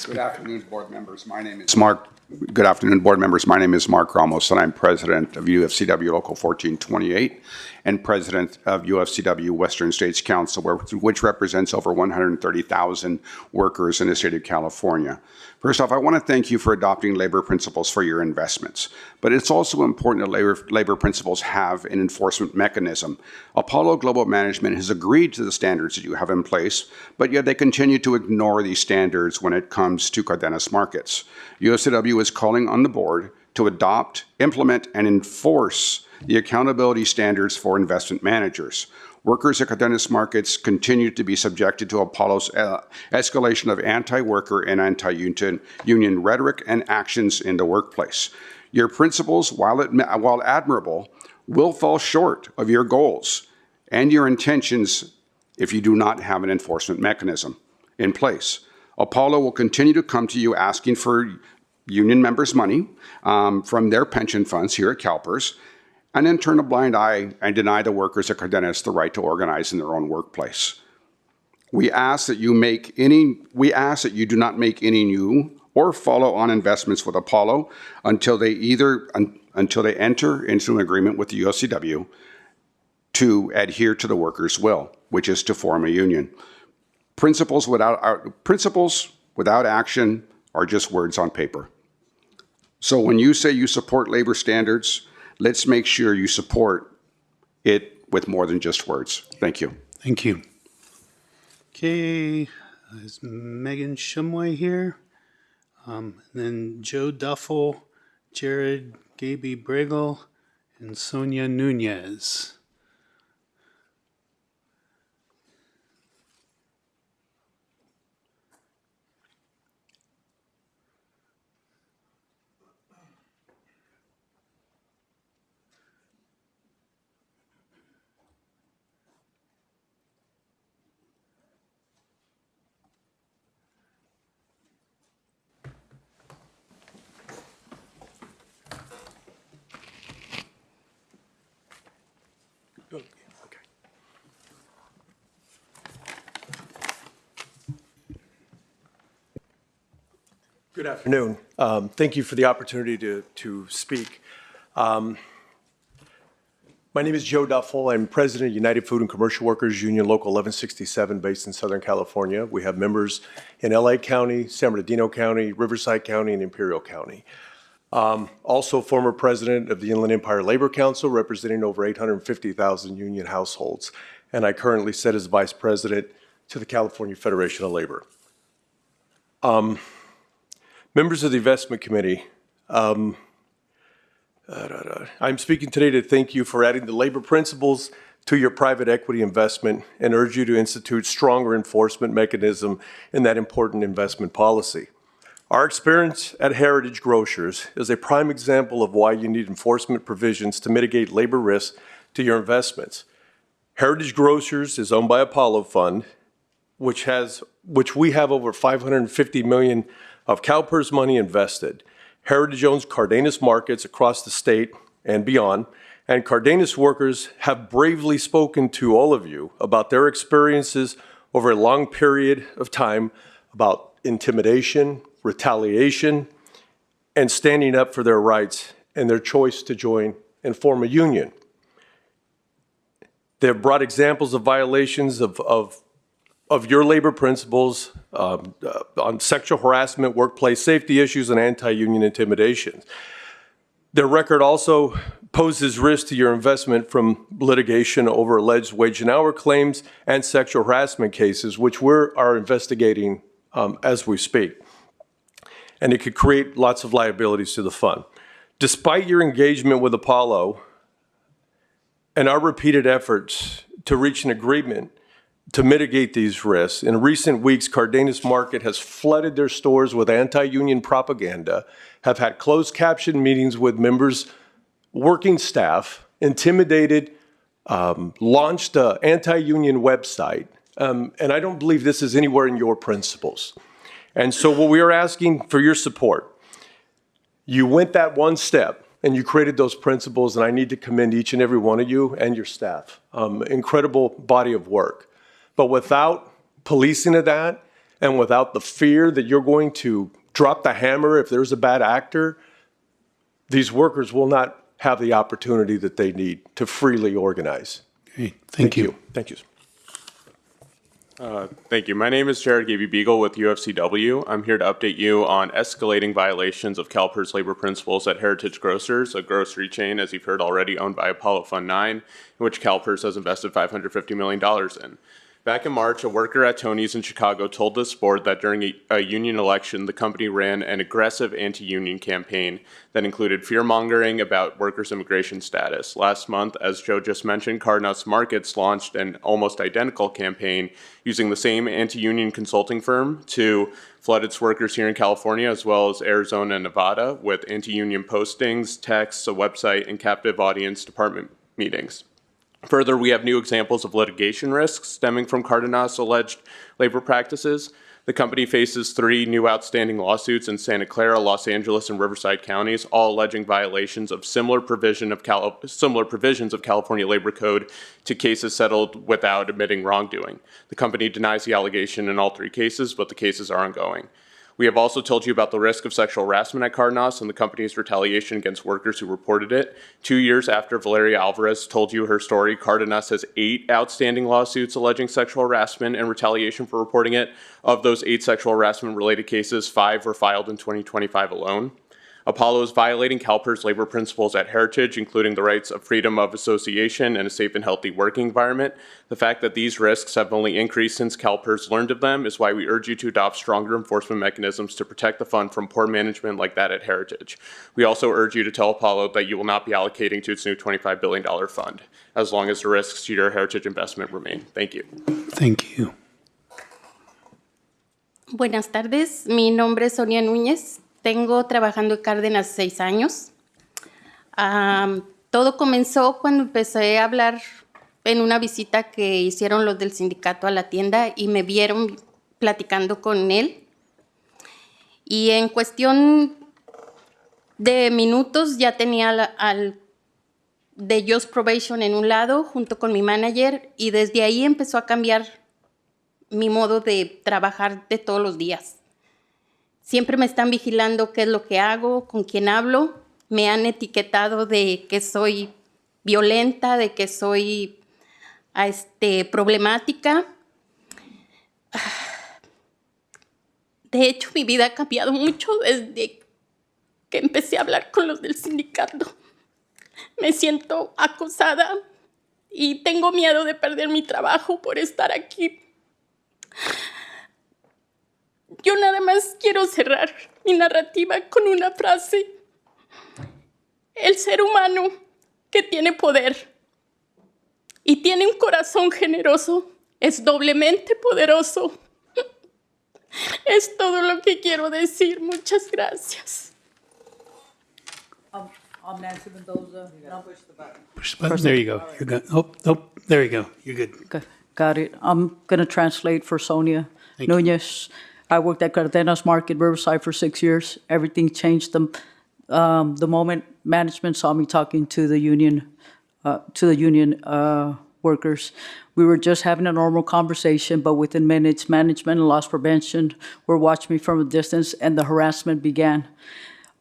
Good afternoon, board members. My name is Mark. Good afternoon, board members. My name is Mark Ramos, and I'm president of UFCW Local 1428 and president of UFCW Western States Council, which represents over 130,000 workers in the state of California. First off, I want to thank you for adopting labor principles for your investments, but it's also important that labor principles have an enforcement mechanism. Apollo Global Management has agreed to the standards that you have in place, but yet they continue to ignore these standards when it comes to Cardenas markets. UFCW is calling on the board to adopt, implement, and enforce the accountability standards for investment managers. Workers at Cardenas markets continue to be subjected to Apollo's escalation of anti-worker and anti-union rhetoric and actions in the workplace. Your principles, while admirable, will fall short of your goals and your intentions if you do not have an enforcement mechanism in place. Apollo will continue to come to you asking for union members' money from their pension funds here at CalPERS, and then turn a blind eye and deny the workers at Cardenas the right to organize in their own workplace. We ask that you do not make any new or follow-on investments with Apollo until they enter into an agreement with the UFCW to adhere to the workers' will, which is to form a union. Principles without action are just words on paper. So when you say you support labor standards, let's make sure you support it with more than just words. Thank you. Thank you. Okay, is Megan Shumway here? Then Joe Duffel, Jared Gaby Bregel, and Sonia Nunez. Good afternoon. Thank you for the opportunity to speak. My name is Joe Duffel. I'm president of United Food and Commercial Workers Union Local 1167 based in Southern California. We have members in LA County, San Bernardino County, Riverside County, and Imperial County. Also former president of the Inland Empire Labor Council, representing over 850,000 union households. And I currently sit as vice president to the California Federation of Labor. Members of the Investment Committee, I'm speaking today to thank you for adding the labor principles to your private equity investment and urge you to institute stronger enforcement mechanism in that important investment policy. Our experience at Heritage Grocers is a prime example of why you need enforcement provisions to mitigate labor risks to your investments. Heritage Grocers is owned by Apollo Fund, which we have over $550 million of CalPERS money invested. Heritage owns Cardenas markets across the state and beyond, and Cardenas workers have bravely spoken to all of you about their experiences over a long period of time about intimidation, retaliation, and standing up for their rights and their choice to join and form a union. They have brought examples of violations of your labor principles on sexual harassment, workplace safety issues, and anti-union intimidation. Their record also poses risk to your investment from litigation over alleged wage and hour claims and sexual harassment cases, which we are investigating as we speak. And it could create lots of liabilities to the fund. Despite your engagement with Apollo and our repeated efforts to reach an agreement to mitigate these risks, in recent weeks, Cardenas Market has flooded their stores with anti-union propaganda, have had closed caption meetings with members, working staff, intimidated, launched an anti-union website, and I don't believe this is anywhere in your principles. And so what we are asking for your support You went that one step and you created those principles, and I need to commend each and every one of you and your staff. Incredible body of work. But without policing of that and without the fear that you're going to drop the hammer if there's a bad actor, these workers will not have the opportunity that they need to freely organize. Okay, thank you. Thank you. Thank you. My name is Jared Gaby Beagle with UFCW. I'm here to update you on escalating violations of CalPERS labor principles at Heritage Grocers, a grocery chain, as you've heard already, owned by Apollo Fund 9, in which CalPERS has invested $550 million in. Back in March, a worker at Tony's in Chicago told this board that during a union election, the company ran an aggressive anti-union campaign that included fear-mongering about workers' immigration status. Last month, as Joe just mentioned, Cardenas Markets launched an almost identical campaign using the same anti-union consulting firm to flood its workers here in California, as well as Arizona and Nevada, with anti-union postings, texts, a website, and captive audience department meetings. Further, we have new examples of litigation risks stemming from Cardenas' alleged labor practices. The company faces 3 new outstanding lawsuits in Santa Clara, Los Angeles, and Riverside counties, all alleging violations of similar provisions of California Labor Code to cases settled without admitting wrongdoing. The company denies the allegation in all 3 cases, but the cases are ongoing. We have also told you about the risk of sexual harassment at Cardenas and the company's retaliation against workers who reported it. 2 years after Valeria Alvarez told you her story, Cardenas has 8 outstanding lawsuits alleging sexual harassment and retaliation for reporting it. Of those 8 sexual harassment-related cases, 5 were filed in 2025 alone. Apollo is violating CalPERS labor principles at Heritage, including the rights of freedom of association and a safe and healthy working environment. The fact that these risks have only increased since CalPERS learned of them is why we urge you to adopt stronger enforcement mechanisms to protect the fund from poor management like that at Heritage. We also urge you to tell Apollo that you will not be allocating to its new $25 billion fund, as long as the risks to your Heritage investment remain. Thank you. Thank you. Buenas tardes, mi nombre es Sonia Núñez. Tengo trabajando en Cárdenas 6 años. Todo comenzó cuando empecé a hablar en una visita que hicieron los del sindicato a la tienda y me vieron platicando con él. Y en cuestión de minutos ya tenía al de Just Probation en un lado junto con mi manager y desde ahí empezó a cambiar mi modo de trabajar de todos los días. Siempre me están vigilando qué es lo que hago, con quién hablo. Me han etiquetado de que soy violenta, de que soy problemática. De hecho, mi vida ha cambiado mucho desde que empecé a hablar con los del sindicato. Me siento acosada y tengo miedo de perder mi trabajo por estar aquí. Yo nada más quiero cerrar mi narrativa con una frase. El ser humano que tiene poder y tiene un corazón generoso es doblemente poderoso. Es todo lo que quiero decir. Muchas gracias. I'm Nancy Mendoza. Push the button. There you go. You're good. Oh, there you go. You're good. Okay, got it. I'm going to translate for Sonia Núñez. I worked at Cardenas Market, Riverside for 6 years. Everything changed the moment management saw me talking to the union workers. We were just having a normal conversation, but within minutes, management and loss prevention were watching me from a distance, and the harassment began.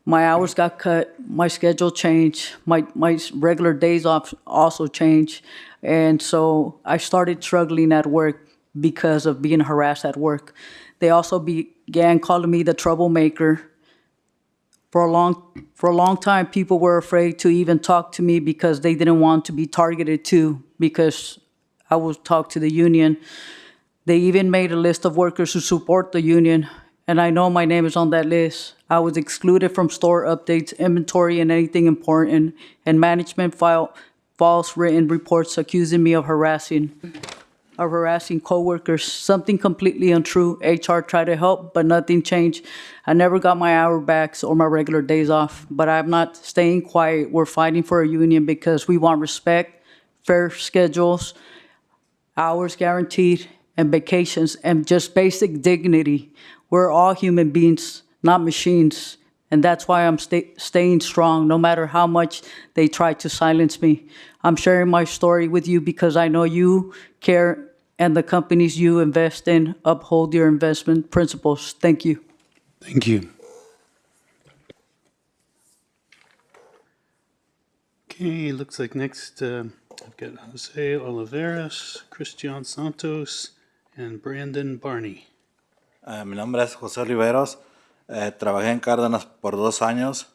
My hours got cut, my schedule changed, my regular days off also changed, and so I started struggling at work because of being harassed at work. They also began calling me the troublemaker. For a long time, people were afraid to even talk to me because they didn't want to be targeted too, because I would talk to the union. They even made a list of workers who support the union, and I know my name is on that list. I was excluded from store updates, inventory, and anything important, and management filed false written reports accusing me of harassing coworkers, something completely untrue. HR tried to help, but nothing changed. I never got my hour backs or my regular days off, but I'm not staying quiet. We're fighting for a union because we want respect, fair schedules, hours guaranteed, and vacations, and just basic dignity. We're all human beings, not machines, And that's why I'm staying strong, no matter how much they try to silence me. I'm sharing my story with you because I know you care and the companies you invest in uphold your investment principles. Thank you. Thank you. Okay, looks like next I've got Jose Oliveras, Christian Santos, and Brandon Barney. Mi nombre es José Oliveros. Trabajé en Cárdenas por 2 años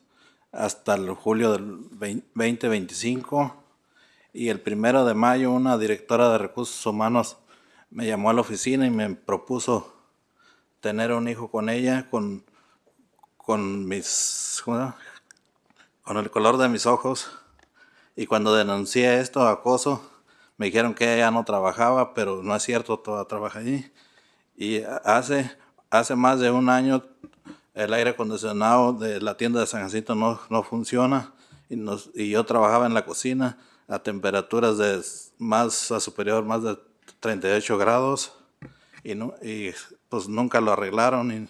hasta el julio del 2025 y el 1 de mayo una directora de recursos humanos me llamó a la oficina y me propuso tener un hijo con ella con el color de mis ojos. Y cuando denuncié esto, acoso, me dijeron que ella no trabajaba, pero no es cierto, toda trabaja allí. Y hace más de 1 año el aire acondicionado de la tienda de San Jacinto no funciona y yo trabajaba en la cocina a temperaturas de más de 38 grados y pues nunca lo arreglaron el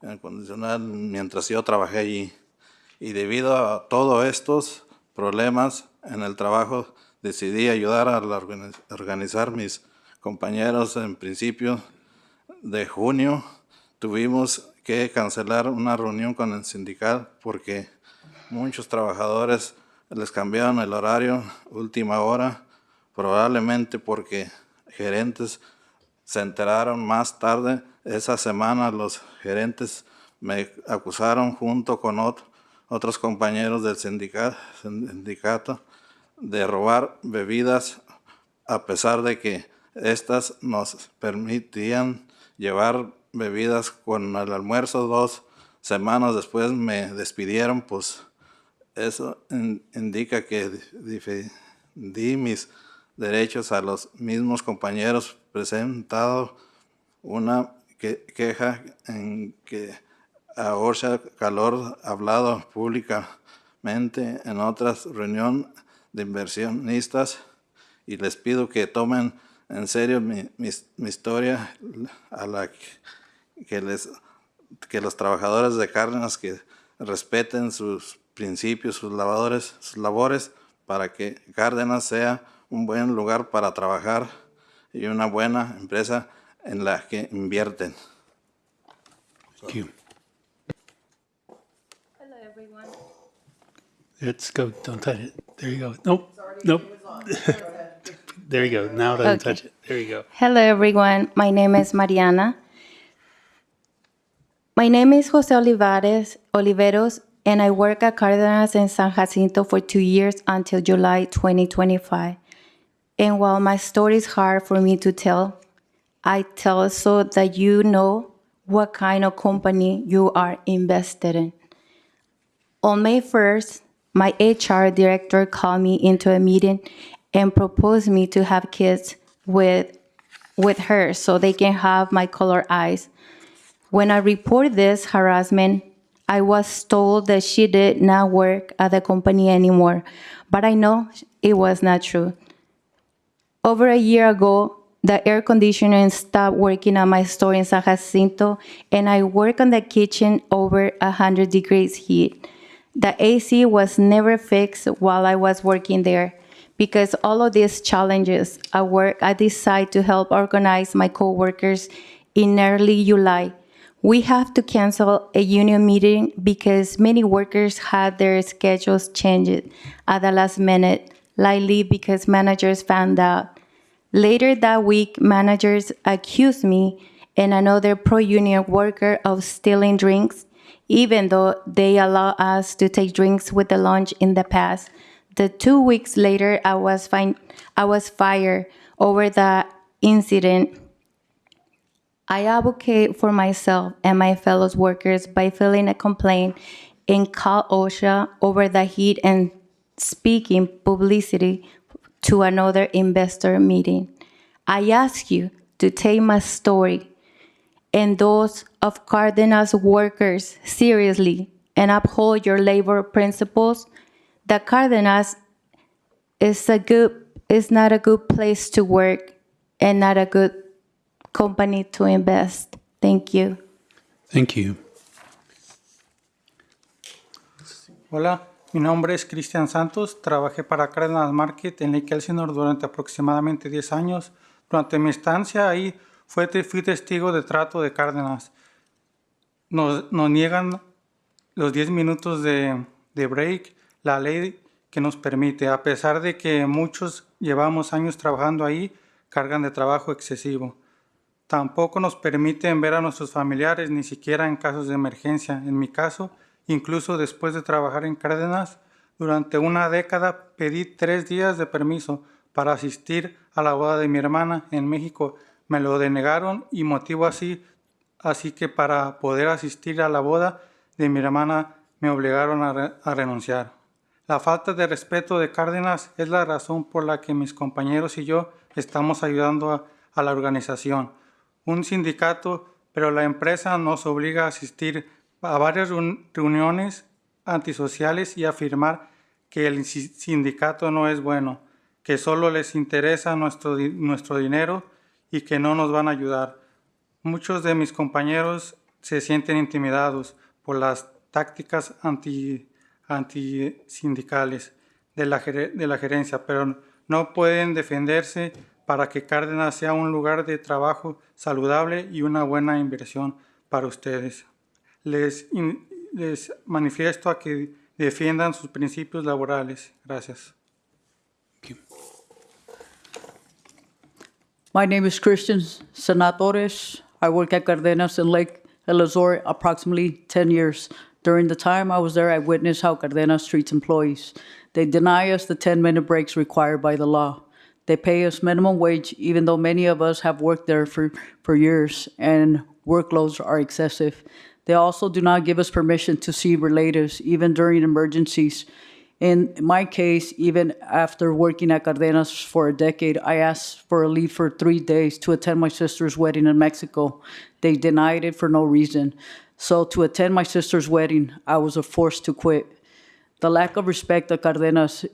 acondicionado mientras yo trabajé allí. Y debido a todos estos problemas en el trabajo decidí ayudar a organizar mis compañeros. En principio de junio tuvimos que cancelar una reunión con el sindicato porque muchos trabajadores les cambiaron el horario última hora, probablemente porque gerentes se enteraron más tarde. Esa semana los gerentes me acusaron junto con otros compañeros del sindicato de robar bebidas, a pesar de que estas nos permitían llevar bebidas con el almuerzo. 2 semanas después me despidieron, pues eso indica que defendí mis derechos a los mismos compañeros. Presentado una queja en que a Orsa Calor hablado públicamente en otras reuniones de inversionistas y les pido que tomen en serio mi historia, a la que los trabajadores de Cárdenas que respeten sus principios, sus labores, para que Cárdenas sea un buen lugar para trabajar y una buena empresa en la que invierten. Thank you. Let's go. Don't touch it. There you go. Nope. Nope. There you go. Now don't touch it. There you go. Hello, everyone. My name is Mariana. My name is Jose Oliveros, and I work at Cárdenas in San Jacinto for 2 years until July 2025. And while my story is hard for me to tell, I tell it so that you know what kind of company you are invested in. On May 1st, my HR director called me into a meeting and proposed me to have kids with her so they can have my color eyes. When I reported this harassment, I was told that she did not work at the company anymore, but I know it was not true. Over a year ago, the air conditioning stopped working at my store in San Jacinto, and I work in the kitchen over 100 degrees heat. The AC was never fixed while I was working there. Because all of these challenges at work, I decided to help organize my coworkers in early July. We have to cancel a union meeting because many workers had their schedules changed at the last minute, likely because managers found out. Later that week, managers accused me and another pro-union worker of stealing drinks, even though they allowed us to take drinks with the lunch in the past. The 2 weeks later, I was fired over the incident. I advocate for myself and my fellow workers by filing a complaint and call OSHA over the heat and speaking publicity to another investor meeting. I ask you to take my story and those of Cárdenas workers seriously and uphold your labor principles. The Cárdenas is not a good place to work and not a good company to invest. Thank you. Thank you. Hola, mi nombre es Cristian Santos. Trabajé para Cárdenas Market en Lake Elsinore durante aproximadamente 10 años. Durante mi estancia ahí fui testigo de trato de Cárdenas. Nos niegan los 10 minutos de break, la ley que nos permite, a pesar de que muchos llevamos años trabajando ahí, cargan de trabajo excesivo. Tampoco nos permiten ver a nuestros familiares, ni siquiera en casos de emergencia. En mi caso, incluso después de trabajar en Cárdenas, durante una década pedí 3 días de permiso para asistir a la boda de mi hermana en México. Me lo denegaron y motivo así que para poder asistir a la boda de mi hermana me obligaron a renunciar. La falta de respeto de Cárdenas es la razón por la que mis compañeros y yo estamos ayudando a la organización. Un sindicato, pero la empresa nos obliga a asistir a varias reuniones antisociales y afirmar que el sindicato no es bueno, que solo les interesa nuestro dinero y que no nos van a ayudar. Muchos de mis compañeros se sienten intimidados por las tácticas antisindicales de la gerencia, pero no pueden defenderse para que Cárdenas sea un lugar de trabajo saludable y una buena inversión para ustedes. Les manifiesto a que defiendan sus principios laborales. Gracias. My name is Christian Senatores. I work at Cardenas in Lake Elizore approximately 10 years. During the time I was there, I witnessed how Cardenas treats employees. They deny us the 10-minute breaks required by the law. They pay us minimum wage, even though many of us have worked there for years, and workloads are excessive. They also do not give us permission to see relatives, even during emergencies. In my case, even after working at Cardenas for a decade, I asked for a leave for 3 days to attend my sister's wedding in Mexico. They denied it for no reason. So to attend my sister's wedding, I was forced to quit. The lack of respect at Cardenas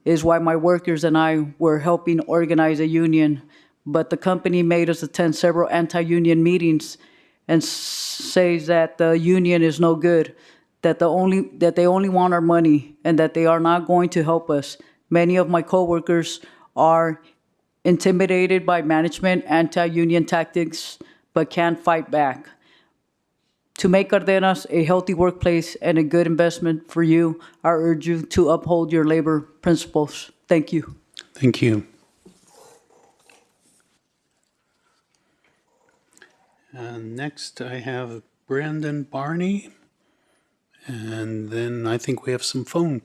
is why my workers and I were helping organize a union, but the company made us attend several anti-union meetings and says that the union is no good, that they only want our money, and that they are not going to help us. Many of my coworkers are intimidated by management anti-union tactics, but can't fight back. To make Cardenas a healthy workplace and a good investment for you, I urge you to uphold your labor principles. Thank you. Thank you. Next, I have Brandon Barney. And then I think we have some phone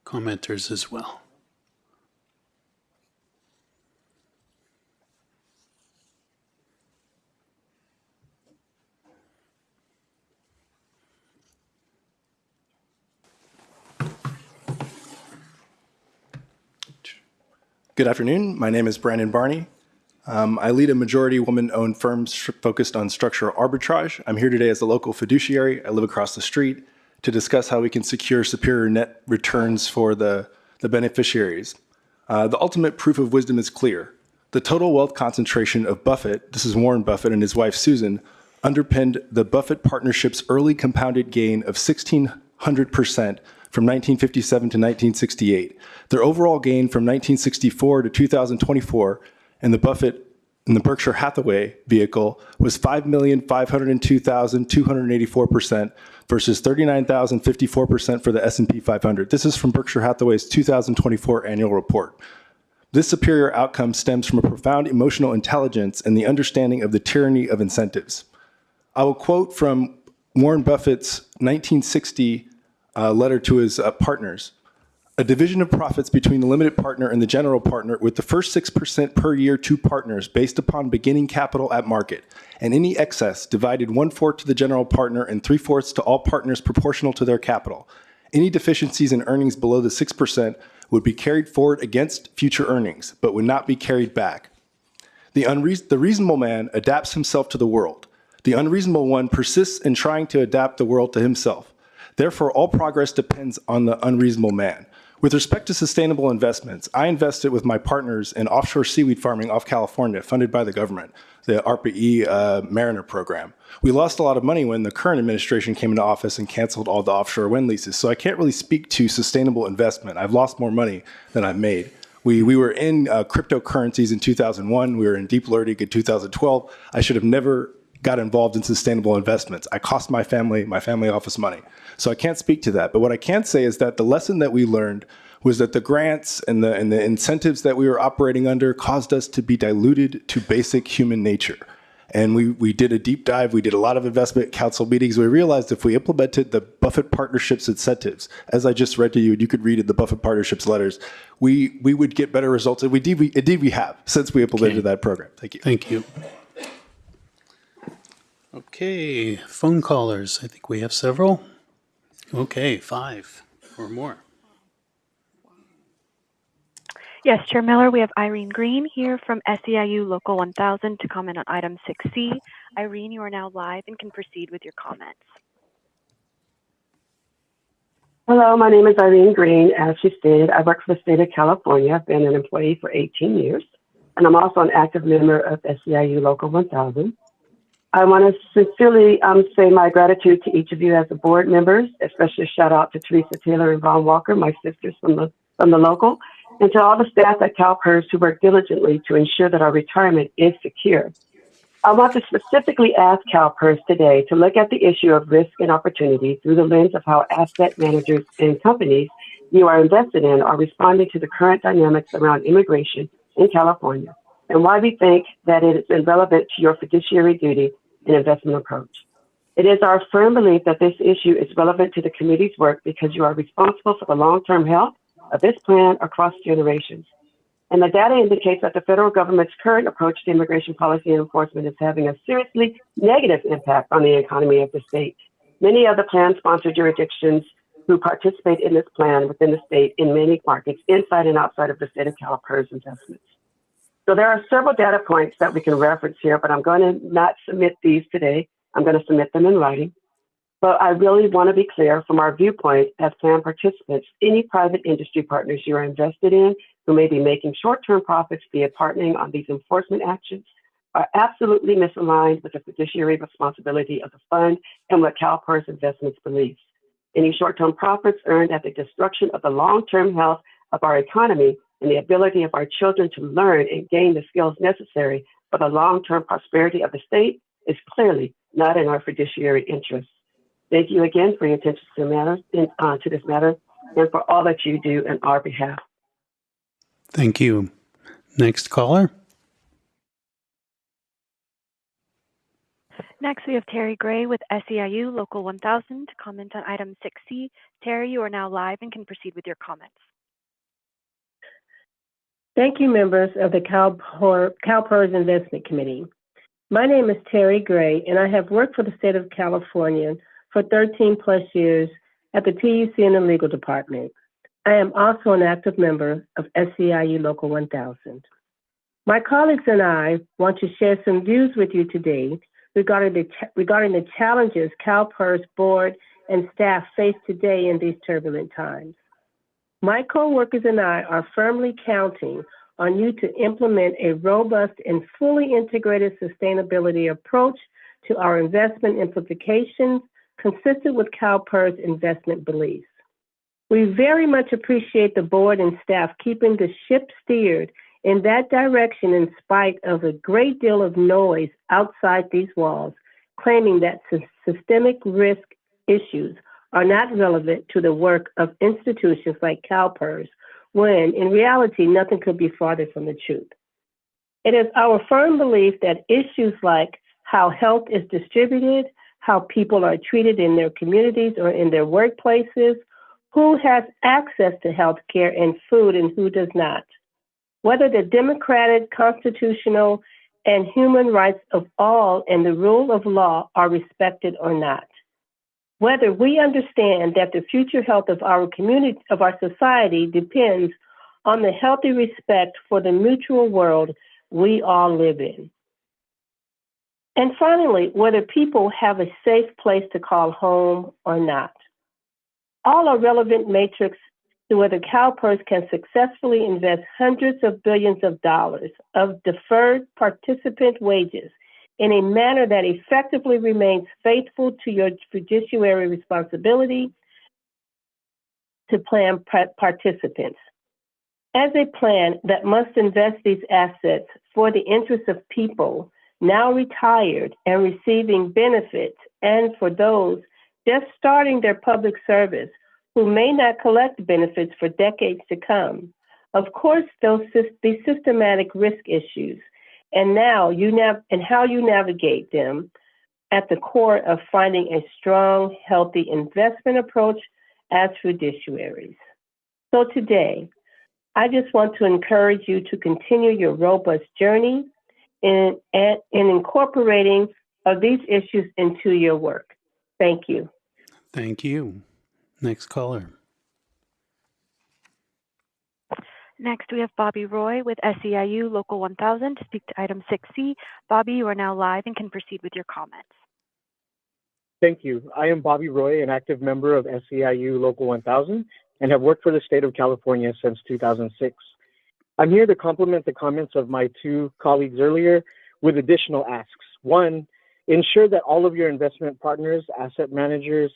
commenters as well. Good afternoon. My name is Brandon Barney. I lead a majority woman-owned firm focused on structural arbitrage. I'm here today as a local fiduciary. I live across the street to discuss how we can secure superior net returns for the beneficiaries. The ultimate proof of wisdom is clear. The total wealth concentration of Buffett, this is Warren Buffett and his wife Susan, underpinned the Buffett partnership's early compounded gain of 1,600% from 1957 to 1968. Their overall gain from 1964 to 2024 in the Berkshire Hathaway vehicle was 5,502,284% versus 39,054% for the S&P 500. This is from Berkshire Hathaway's 2024 annual report. This superior outcome stems from a profound emotional intelligence and the understanding of the tyranny of incentives. I will quote from Warren Buffett's 1960 letter to his partners. A division of profits between the limited partner and the general partner with the first 6% per year to partners based upon beginning capital at market, and any excess divided 1/4 to the general partner and 3/4 to all partners proportional to their capital. Any deficiencies in earnings below the 6% would be carried forward against future earnings, but would not be carried back. The reasonable man adapts himself to the world. The unreasonable one persists in trying to adapt the world to himself. Therefore, all progress depends on the unreasonable man. With respect to sustainable investments, I invested with my partners in offshore seaweed farming off California, funded by the government, the ARPA-E Mariner program. We lost a lot of money when the current administration came into office and canceled all the offshore wind leases, so I can't really speak to sustainable investment. I've lost more money than I've made. We were in cryptocurrencies in 2001. We were in deep learning in 2012. I should have never got involved in sustainable investments. I cost my family office money. So I can't speak to that. But what I can say is that the lesson that we learned was that the grants and the incentives that we were operating under caused us to be diluted to basic human nature. And we did a deep dive. We did a lot of investment council meetings. We realized if we implemented the Buffett Partnerships incentives, as I just read to you, and you could read in the Buffett Partnerships letters, we would get better results. And indeed we have since we implemented that program. Thank you. Thank you. Okay, phone callers. I think we have several. Okay, 5 or more. Yes, Chair Miller, we have Irene Green here from SEIU Local 1000 to comment on item 6C. Irene, you are now live and can proceed with your comments. Hello, my name is Irene Green. As she stated, I work for the state of California. I've been an employee for 18 years, and I'm also an active member of SEIU Local 1000. I want to sincerely say my gratitude to each of you as the board members, especially a shout out to Teresa Taylor and Vaughn Walker, my sisters from the local, and to all the staff at CalPERS who work diligently to ensure that our retirement is secure. I want to specifically ask CalPERS today to look at the issue of risk and opportunity through the lens of how asset managers and companies you are invested in are responding to the current dynamics around immigration in California, and why we think that it is relevant to your fiduciary duty and investment approach. It is our firm belief that this issue is relevant to the committee's work because you are responsible for the long-term health of this plan across generations. And the data indicates that the federal government's current approach to immigration policy and enforcement is having a seriously negative impact on the economy of the state. Many of the plan-sponsored jurisdictions who participate in this plan within the state in many markets inside and outside of the state of CalPERS investments. So there are several data points that we can reference here, but I'm going to not submit these today. I'm going to submit them in writing. But I really want to be clear from our viewpoint as plan participants, any private industry partners you are invested in who may be making short-term profits via partnering on these enforcement actions are absolutely misaligned with the fiduciary responsibility of the fund and what CalPERS Investments believes. Any short-term profits earned at the destruction of the long-term health of our economy and the ability of our children to learn and gain the skills necessary for the long-term prosperity of the state is clearly not in our fiduciary interest. Thank you again for your attention to this matter and for all that you do on our behalf. Thank you. Next caller. Next, we have Terry Gray with SEIU Local 1000 to comment on item 6C. Terry, you are now live and can proceed with your comments. Thank you, members of the CalPERS Investment Committee. My name is Terry Gray, and I have worked for the state of California for 13 plus years at the PUC and the legal department. I am also an active member of SEIU Local 1000. My colleagues and I want to share some views with you today regarding the challenges CalPERS board and staff face today in these turbulent times. My co-workers and I are firmly counting on you to implement a robust and fully integrated sustainability approach to our investment implications consistent with CalPERS investment beliefs. We very much appreciate the board and staff keeping the ship steered in that direction in spite of a great deal of noise outside these walls, claiming that systemic risk issues are not relevant to the work of institutions like CalPERS, when in reality, nothing could be farther from the truth. It is our firm belief that issues like how health is distributed, how people are treated in their communities or in their workplaces, who has access to health care and food and who does not, whether the democratic, constitutional, and human rights of all and the rule of law are respected or not, whether we understand that the future health of our community, of our society, depends on the healthy respect for the mutual world we all live in. And finally, whether people have a safe place to call home or not. All are relevant metrics to whether CalPERS can successfully invest hundreds of billions of dollars of deferred participant wages in a manner that effectively remains faithful to your fiduciary responsibility to plan participants. As a plan that must invest these assets for the interest of people now retired and receiving benefits, and for those just starting their public service who may not collect benefits for decades to come. Of course, there'll be systematic risk issues, and how you navigate them at the core of finding a strong, healthy investment approach as fiduciaries. So today, I just want to encourage you to continue your robust journey in incorporating of these issues into your work. Thank you. Thank you. Next caller. Next, we have Bobby Roy with SEIU Local 1000 to speak to item 6C. Bobby, you are now live and can proceed with your comments. Thank you. I am Bobby Roy, an active member of SEIU Local 1000, and have worked for the state of California since 2006. I'm here to complement the comments of my two colleagues earlier with additional asks. One, ensure that all of your investment partners, asset managers,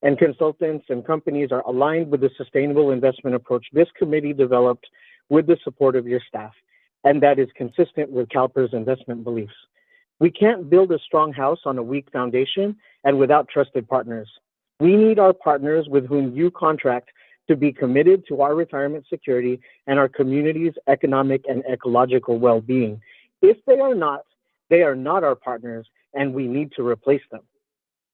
and consultants and companies are aligned with the sustainable investment approach this committee developed with the support of your staff, and that is consistent with CalPERS investment beliefs. We can't build a strong house on a weak foundation and without trusted partners. We need our partners with whom you contract to be committed to our retirement security and our community's economic and ecological well-being. If they are not our partners, and we need to replace them.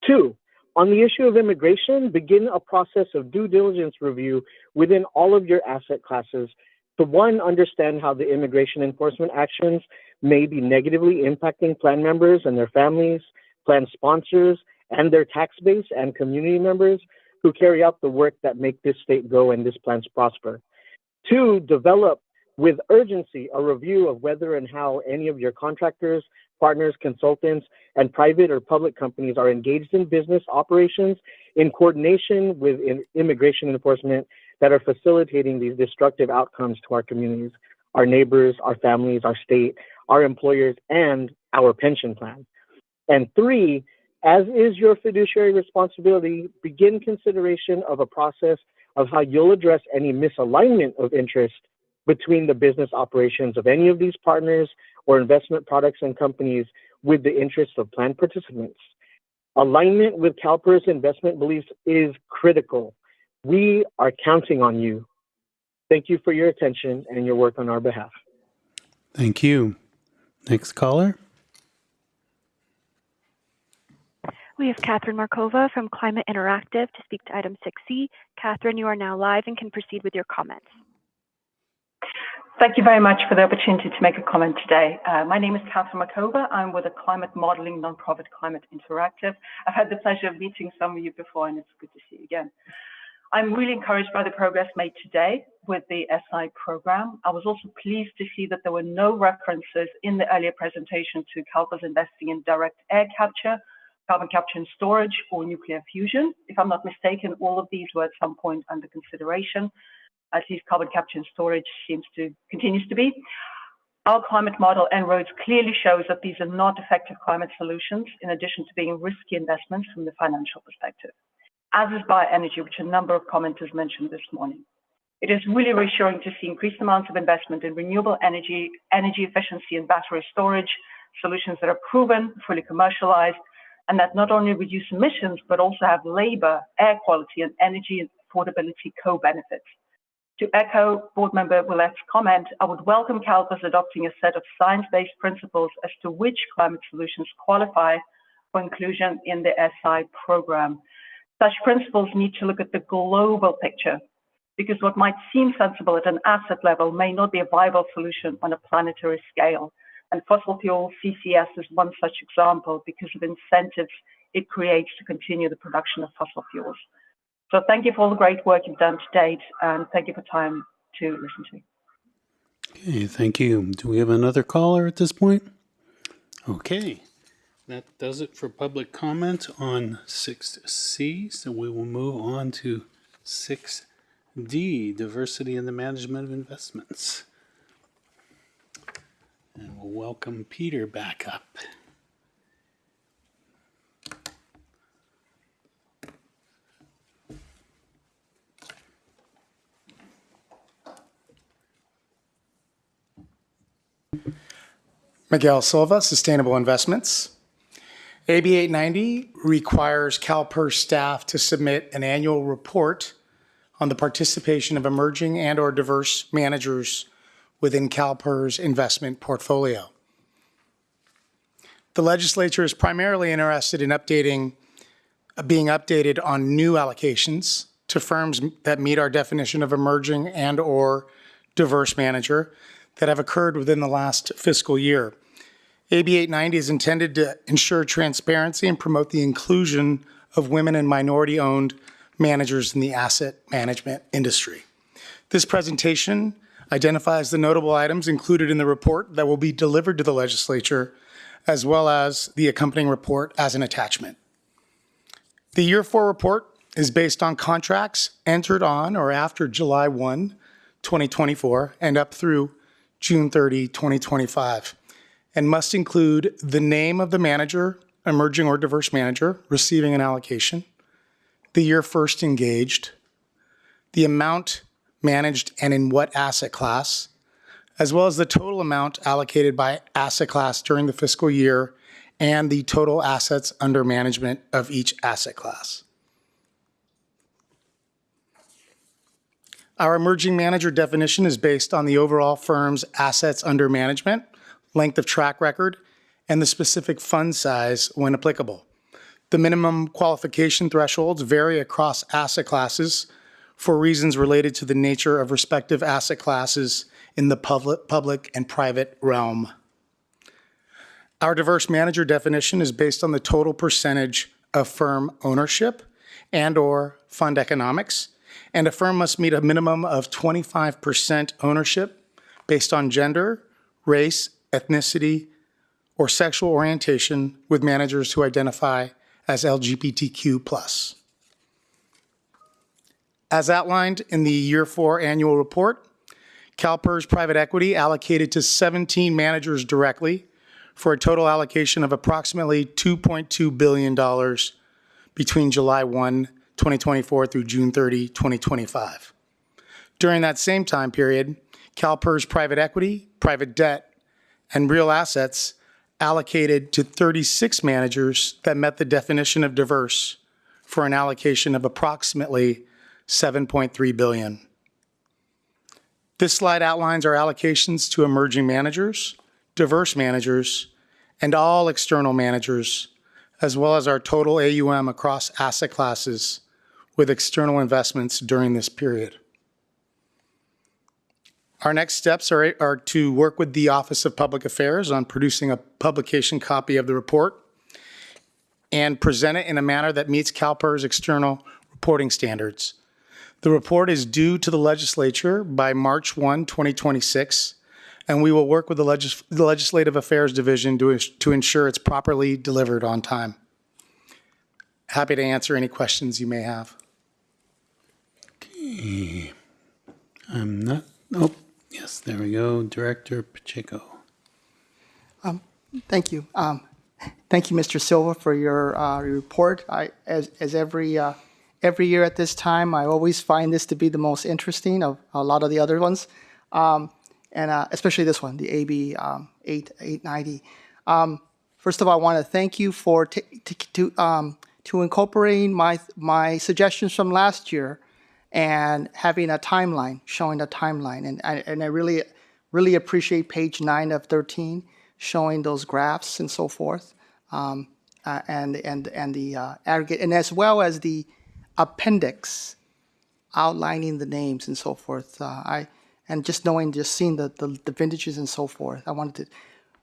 Two, on the issue of immigration, begin a process of due diligence review within all of your asset classes to, one, understand how the immigration enforcement actions may be negatively impacting plan members and their families, plan sponsors, and their tax base and community members who carry out the work that make this state go and this plans prosper. Two, develop with urgency a review of whether and how any of your contractors, partners, consultants, and private or public companies are engaged in business operations in coordination with immigration enforcement that are facilitating these destructive outcomes to our communities, our neighbors, our families, our state, our employers, and our pension plan. And three, as is your fiduciary responsibility, begin consideration of a process of how you'll address any misalignment of interest between the business operations of any of these partners or investment products and companies with the interests of plan participants. Alignment with CalPERS investment beliefs is critical. We are counting on you. Thank you for your attention and your work on our behalf. Thank you. Next caller. We have Catherine Markova from Climate Interactive to speak to item 6C. Catherine, you are now live and can proceed with your comments. Thank you very much for the opportunity to make a comment today. My name is Catherine Markova. I'm with a climate modeling nonprofit, Climate Interactive. I've had the pleasure of meeting some of you before, and it's good to see you again. I'm really encouraged by the progress made today with the SI program. I was also pleased to see that there were no references in the earlier presentation to CalPERS investing in direct air capture, carbon capture and storage, or nuclear fusion. If I'm not mistaken, all of these were at some point under consideration. At least carbon capture and storage continues to be. Our climate model, En-ROADS, clearly shows that these are not effective climate solutions, in addition to being risky investments from the financial perspective, as is bioenergy, which a number of commenters mentioned this morning. It is really reassuring to see increased amounts of investment in renewable energy, energy efficiency, and battery storage solutions that are proven, fully commercialized, and that not only reduce emissions, but also have labor, air quality, and energy affordability co-benefits. To echo Board Member Willette's comment, I would welcome CalPERS adopting a set of science-based principles as to which climate solutions qualify for inclusion in the SI program. Such principles need to look at the global picture, because what might seem sensible at an asset level may not be a viable solution on a planetary scale. And fossil fuel CCS is one such example because of incentives it creates to continue the production of fossil fuels. So thank you for all the great work you've done to date, and thank you for time to listen to me. Okay, thank you. Do we have another caller at this point? Okay, that does it for public comment on 6C. So we will move on to 6 D, diversity in the management of investments. And we'll welcome Peter back up. Miguel Silva, Sustainable Investments. AB 890 requires CalPERS staff to submit an annual report on the participation of emerging and/or diverse managers within CalPERS investment portfolio. The legislature is primarily interested in being updated on new allocations to firms that meet our definition of emerging and/or diverse manager that have occurred within the last fiscal year. AB 890 is intended to ensure transparency and promote the inclusion of women and minority-owned managers in the asset management industry. This presentation identifies the notable items included in the report that will be delivered to the legislature, as well as the accompanying report as an attachment. The Year 4 report is based on contracts entered on or after July 1, 2024, and up through June 30, 2025. And must include the name of the manager, emerging or diverse manager, receiving an allocation, the year first engaged, the amount managed and in what asset class, as well as the total amount allocated by asset class during the fiscal year and the total assets under management of each asset class. Our emerging manager definition is based on the overall firm's assets under management, length of track record, and the specific fund size when applicable. The minimum qualification thresholds vary across asset classes for reasons related to the nature of respective asset classes in the public and private realm. Our diverse manager definition is based on the total percentage of firm ownership and/or fund economics, and a firm must meet a minimum of 25% ownership based on gender, race, ethnicity, or sexual orientation with managers who identify as LGBTQ+. As outlined in the Year 4 annual report, CalPERS Private Equity allocated to 17 managers directly for a total allocation of approximately $2.2 billion between July 1, 2024 through June 30, 2025. During that same time period, CalPERS Private Equity, Private Debt, and Real Assets allocated to 36 managers that met the definition of diverse for an allocation of approximately $7.3 billion. This slide outlines our allocations to emerging managers, diverse managers, and all external managers, as well as our total AUM across asset classes with external investments during this period. Our next steps are to work with the Office of Public Affairs on producing a publication copy of the report and present it in a manner that meets CalPERS external reporting standards. The report is due to the legislature by March 1, 2026, and we will work with the Legislative Affairs Division to ensure it's properly delivered on time. Happy to answer any questions you may have. Okay. Yes, there we go. Director Pacheco. Thank you. Thank you, Mr. Silva, for your report. As every year at this time, I always find this to be the most interesting of a lot of the other ones, and especially this one, the AB 890. First of all, I want to thank you for to incorporating my suggestions from last year and having a timeline, showing a timeline. And I really appreciate page 9 of 13, showing those graphs and so forth, and the aggregate, and as well as the appendix outlining the names and so forth. And just seeing the vintages and so forth. I wanted to.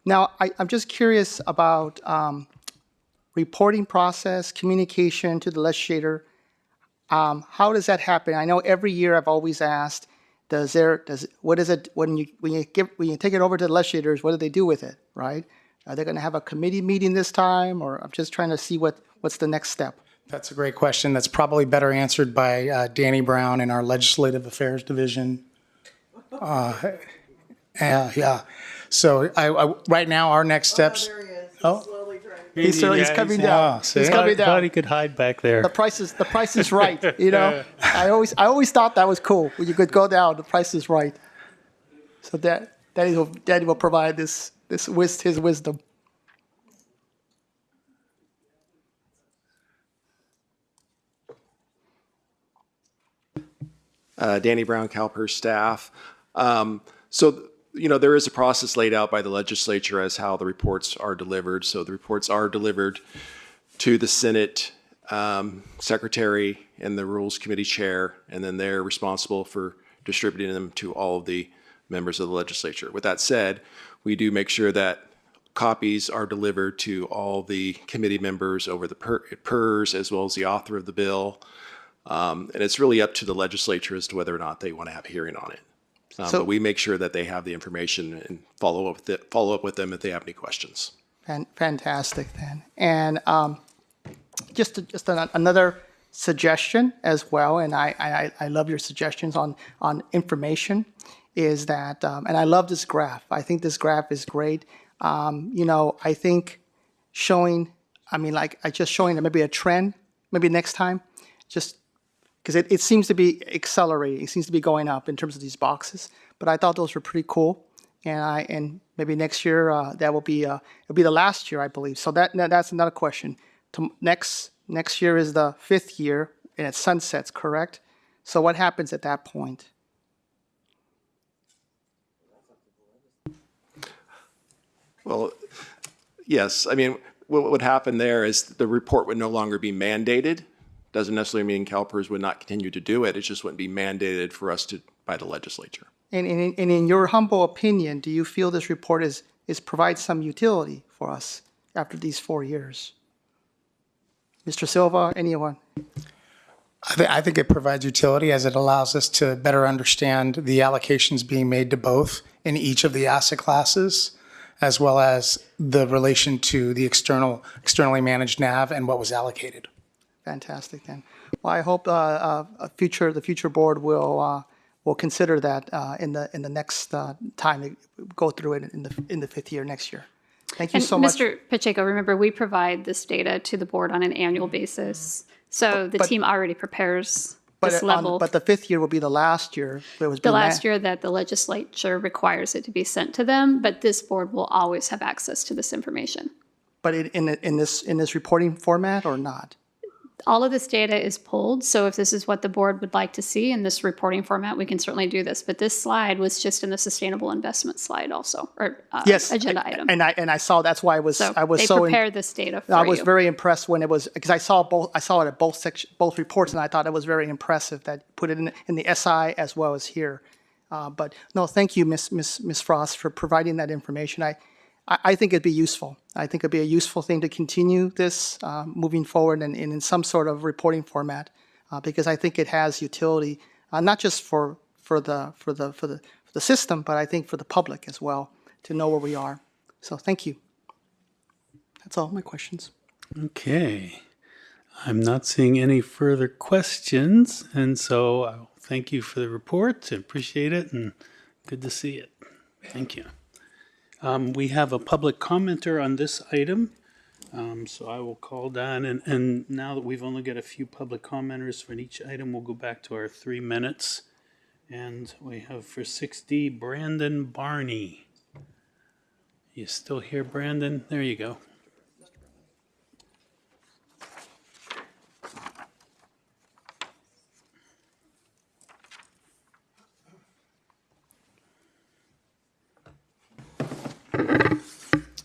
Now, I'm just curious about reporting process, communication to the legislator. How does that happen? I know every year I've always asked, what is it when you take it over to the legislators? What do they do with it? Right? Are they going to have a committee meeting this time, or I'm just trying to see what's the next step? That's a great question. That's probably better answered by Danny Brown in our Legislative Affairs Division. Yeah. So right now, our next steps. He's coming down. see? He's coming down. Thought he could hide back there. The price is right. You know, I always thought that was cool. When you could go down, the price is right. So Daddy will provide his wisdom. Danny Brown, CalPERS staff. There is a process laid out by the legislature as how the reports are delivered. So the reports are delivered to the Senate Secretary and the Rules Committee Chair, and then they're responsible for distributing them to all of the members of the legislature. With that said, we do make sure that copies are delivered to all the committee members over the PERS, as well as the author of the bill. And it's really up to the legislature as to whether or not they want to have a hearing on it. But we make sure that they have the information and follow up with them if they have any questions. Fantastic, then. And just another suggestion as well, and I love your suggestions on information, is that, and I love this graph. I think this graph is great. I think showing maybe a trend, maybe next time, just because it seems to be accelerating. It seems to be going up in terms of these boxes. But I thought those were pretty cool. And maybe next year that will be it'll be the last year, I believe. So that's another question. Next year is the 5th year, and it sunsets, correct? So what happens at that point? Well, yes. I mean, what would happen there is the report would no longer be mandated. Doesn't necessarily mean CalPERS would not continue to do it. It just wouldn't be mandated for us by the legislature. And in your humble opinion, do you feel this report is provides some utility for us after these 4 years? Mr. Silva, anyone? I think it provides utility as it allows us to better understand the allocations being made to both in each of the asset classes, as well as the relation to the externally managed NAV and what was allocated. Fantastic, then. Well, I hope the future board will consider that in the next time they go through it in the 5th year next year. Thank you so much. Mr. Pacheco, remember, we provide this data to the board on an annual basis. So the team already prepares this level. But the 5th year will be the last year. The last year that the legislature requires it to be sent to them, but this board will always have access to this information. But in this reporting format or not? All of this data is pulled, so if this is what the board would like to see in this reporting format, we can certainly do this. But this slide was just in the sustainable investment slide also, or yes, agenda item. And I saw that's why I was so prepared this data for you. I was very impressed when it was, because I saw it at both reports, and I thought it was very impressive that you put it in the SI as well as here. But no, thank you, Ms. Frost, for providing that information. I think it'd be useful. I think it'd be a useful thing to continue this moving forward and in some sort of reporting format, because I think it has utility, not just for the system, but I think for the public as well, to know where we are. So thank you. That's all my questions. Okay. I'm not seeing any further questions, and so I'll thank you for the report. I appreciate it, and good to see it. Thank you. We have a public commenter on this item, so I will call down. And now that we've only got a few public commenters for each item, we'll go back to our 3 minutes. And we have for 6D, Brandon Barney. You still here, Brandon? There you go.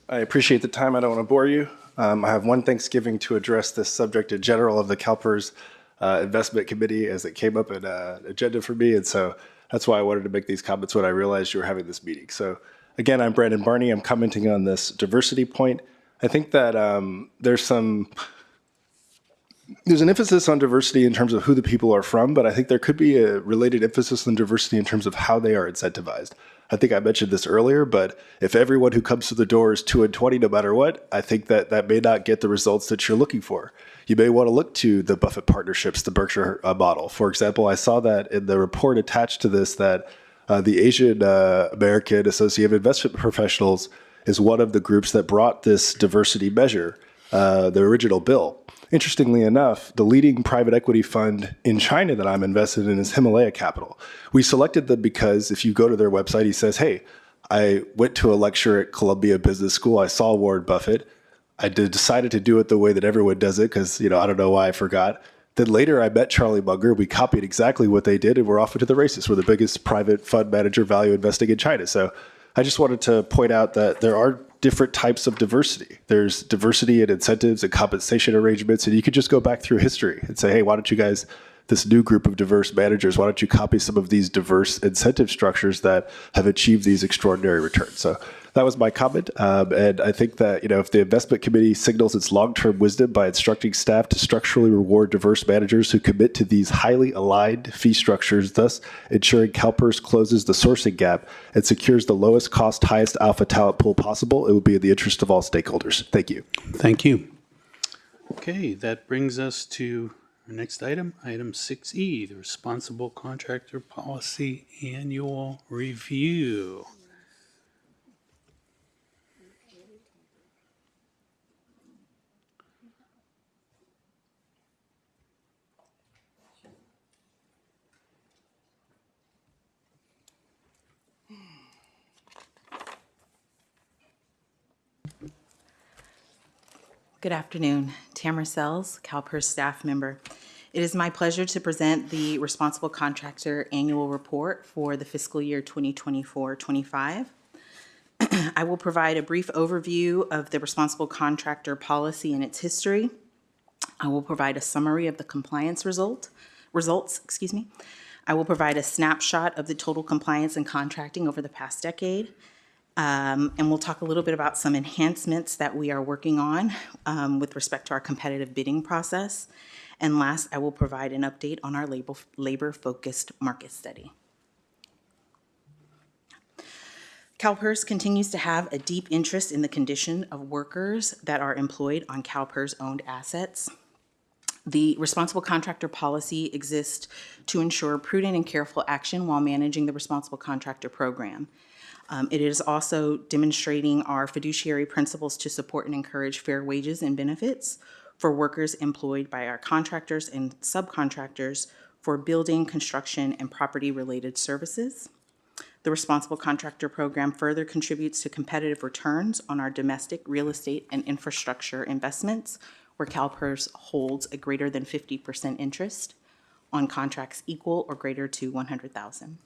I appreciate the time. I don't want to bore you. I have one Thanksgiving to address this subject in general of the CalPERS Investment Committee as it came up in agenda for me. And so that's why I wanted to make these comments when I realized you were having this meeting. So again, I'm Brandon Barney. I'm commenting on this diversity point. I think that there's an emphasis on diversity in terms of who the people are from, but I think there could be a related emphasis on diversity in terms of how they are incentivized. I think I mentioned this earlier, but if everyone who comes to the door is 2 and 20 no matter what, I think that that may not get the results that you're looking for. You may want to look to the Buffett partnerships, the Berkshire model. For example, I saw that in the report attached to this that the Asian American Association of Investment Professionals is one of the groups that brought this diversity measure, the original bill. Interestingly enough, the leading private equity fund in China that I'm invested in is Himalaya Capital. We selected them because if you go to their website, he says, hey, I went to a lecture at Columbia Business School. I saw Warren Buffett. I decided to do it the way that everyone does it because, I don't know why I forgot. Then later I met Charlie Munger. We copied exactly what they did and we're off into the races. We're the biggest private fund manager value investing in China. So I just wanted to point out that there are different types of diversity. There's diversity in incentives and compensation arrangements, and you could just go back through history and say, hey, why don't you guys, this new group of diverse managers, why don't you copy some of these diverse incentive structures that have achieved these extraordinary returns? So that was my comment. And I think that, if the investment committee signals its long-term wisdom by instructing staff to structurally reward diverse managers who commit to these highly aligned fee structures, thus ensuring CalPERS closes the sourcing gap and secures the lowest cost, highest alpha talent pool possible, it would be in the interest of all stakeholders. Thank you. Thank you. Okay, that brings us to our next item, item 6E, the Responsible Contractor Policy Annual Review. Good afternoon. Tamara Sells, CalPERS staff member. It is my pleasure to present the Responsible Contractor Annual Report for the fiscal year 2024-25. I will provide a brief overview of the Responsible Contractor Policy and its history. I will provide a summary of the compliance results. I will provide a snapshot of the total compliance and contracting over the past decade. And we'll talk a little bit about some enhancements that we are working on with respect to our competitive bidding process. And last, I will provide an update on our labor-focused market study. CalPERS continues to have a deep interest in the condition of workers that are employed on CalPERS-owned assets. The Responsible Contractor Policy exists to ensure prudent and careful action while managing the Responsible Contractor Program. It is also demonstrating our fiduciary principles to support and encourage fair wages and benefits for workers employed by our contractors and subcontractors for building, construction, and property-related services. The Responsible Contractor Program further contributes to competitive returns on our domestic real estate and infrastructure investments, where CalPERS holds a greater than 50% interest on contracts equal or greater to $100,000.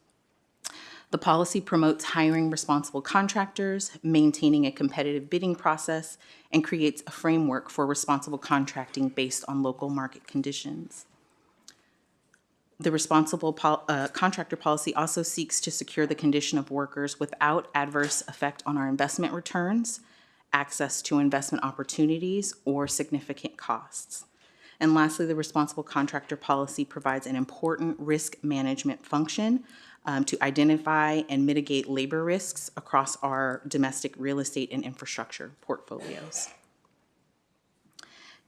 The policy promotes hiring responsible contractors, maintaining a competitive bidding process, and creates a framework for responsible contracting based on local market conditions. The Responsible Contractor Policy also seeks to secure the condition of workers without adverse effect on our investment returns, access to investment opportunities, or significant costs. And lastly, the Responsible Contractor Policy provides an important risk management function to identify and mitigate labor risks across our domestic real estate and infrastructure portfolios.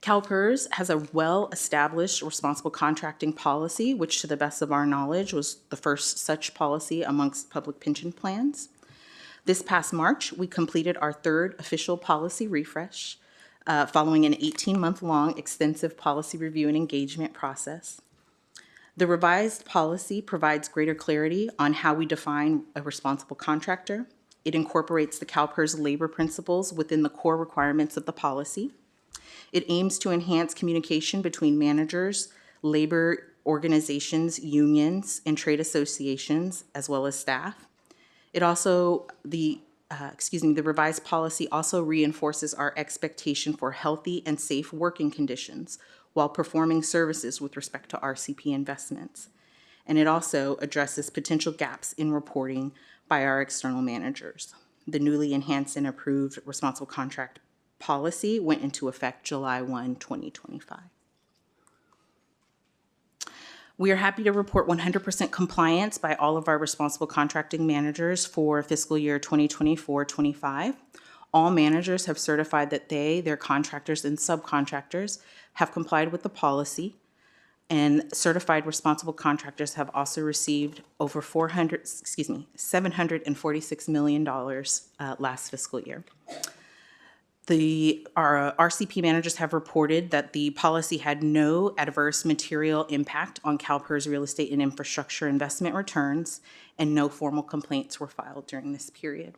CalPERS has a well-established responsible contracting policy, which to the best of our knowledge was the first such policy amongst public pension plans. This past March, we completed our third official policy refresh following an 18-month-long extensive policy review and engagement process. The revised policy provides greater clarity on how we define a responsible contractor. It incorporates the CalPERS labor principles within the core requirements of the policy. It aims to enhance communication between managers, labor organizations, unions, and trade associations, as well as staff. It also, the revised policy also reinforces our expectation for healthy and safe working conditions while performing services with respect to RCP investments. And it also addresses potential gaps in reporting by our external managers. The newly enhanced and approved responsible contract policy went into effect July 1, 2025. We are happy to report 100% compliance by all of our responsible contracting managers for fiscal year 2024-25. All managers have certified that they, their contractors, and subcontractors have complied with the policy, and certified responsible contractors have also received over $746 million last fiscal year. Our RCP managers have reported that the policy had no adverse material impact on CalPERS real estate and infrastructure investment returns, and no formal complaints were filed during this period.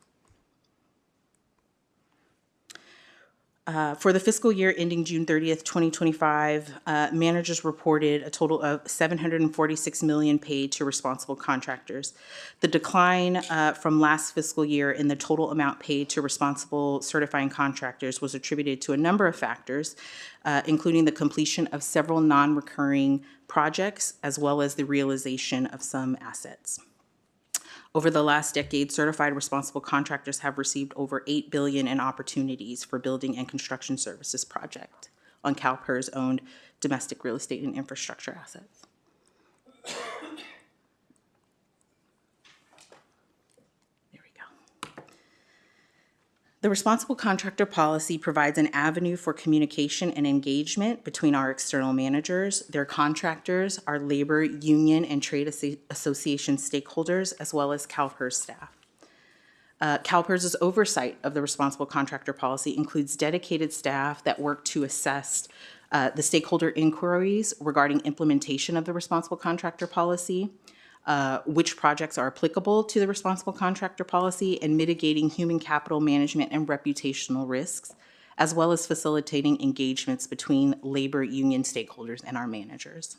For the fiscal year ending June 30th, 2025, managers reported a total of $746 million paid to responsible contractors. The decline from last fiscal year in the total amount paid to responsible certifying contractors was attributed to a number of factors, including the completion of several non-recurring projects, as well as the realization of some assets. Over the last decade, certified responsible contractors have received over $8 billion in opportunities for building and construction services project on CalPERS owned domestic real estate and infrastructure assets. The responsible contractor policy provides an avenue for communication and engagement between our external managers, their contractors, our labor, union, and trade association stakeholders, as well as CalPERS staff. CalPERS's oversight of the responsible contractor policy includes dedicated staff that work to assess the stakeholder inquiries regarding implementation of the responsible contractor policy, which projects are applicable to the responsible contractor policy, and mitigating human capital management and reputational risks, as well as facilitating engagements between labor union stakeholders and our managers.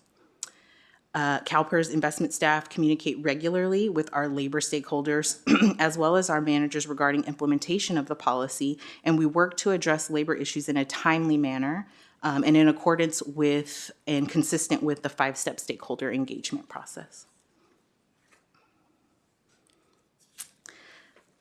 CalPERS investment staff communicate regularly with our labor stakeholders as well as our managers regarding implementation of the policy, and we work to address labor issues in a timely manner and in accordance with and consistent with the 5-step stakeholder engagement process.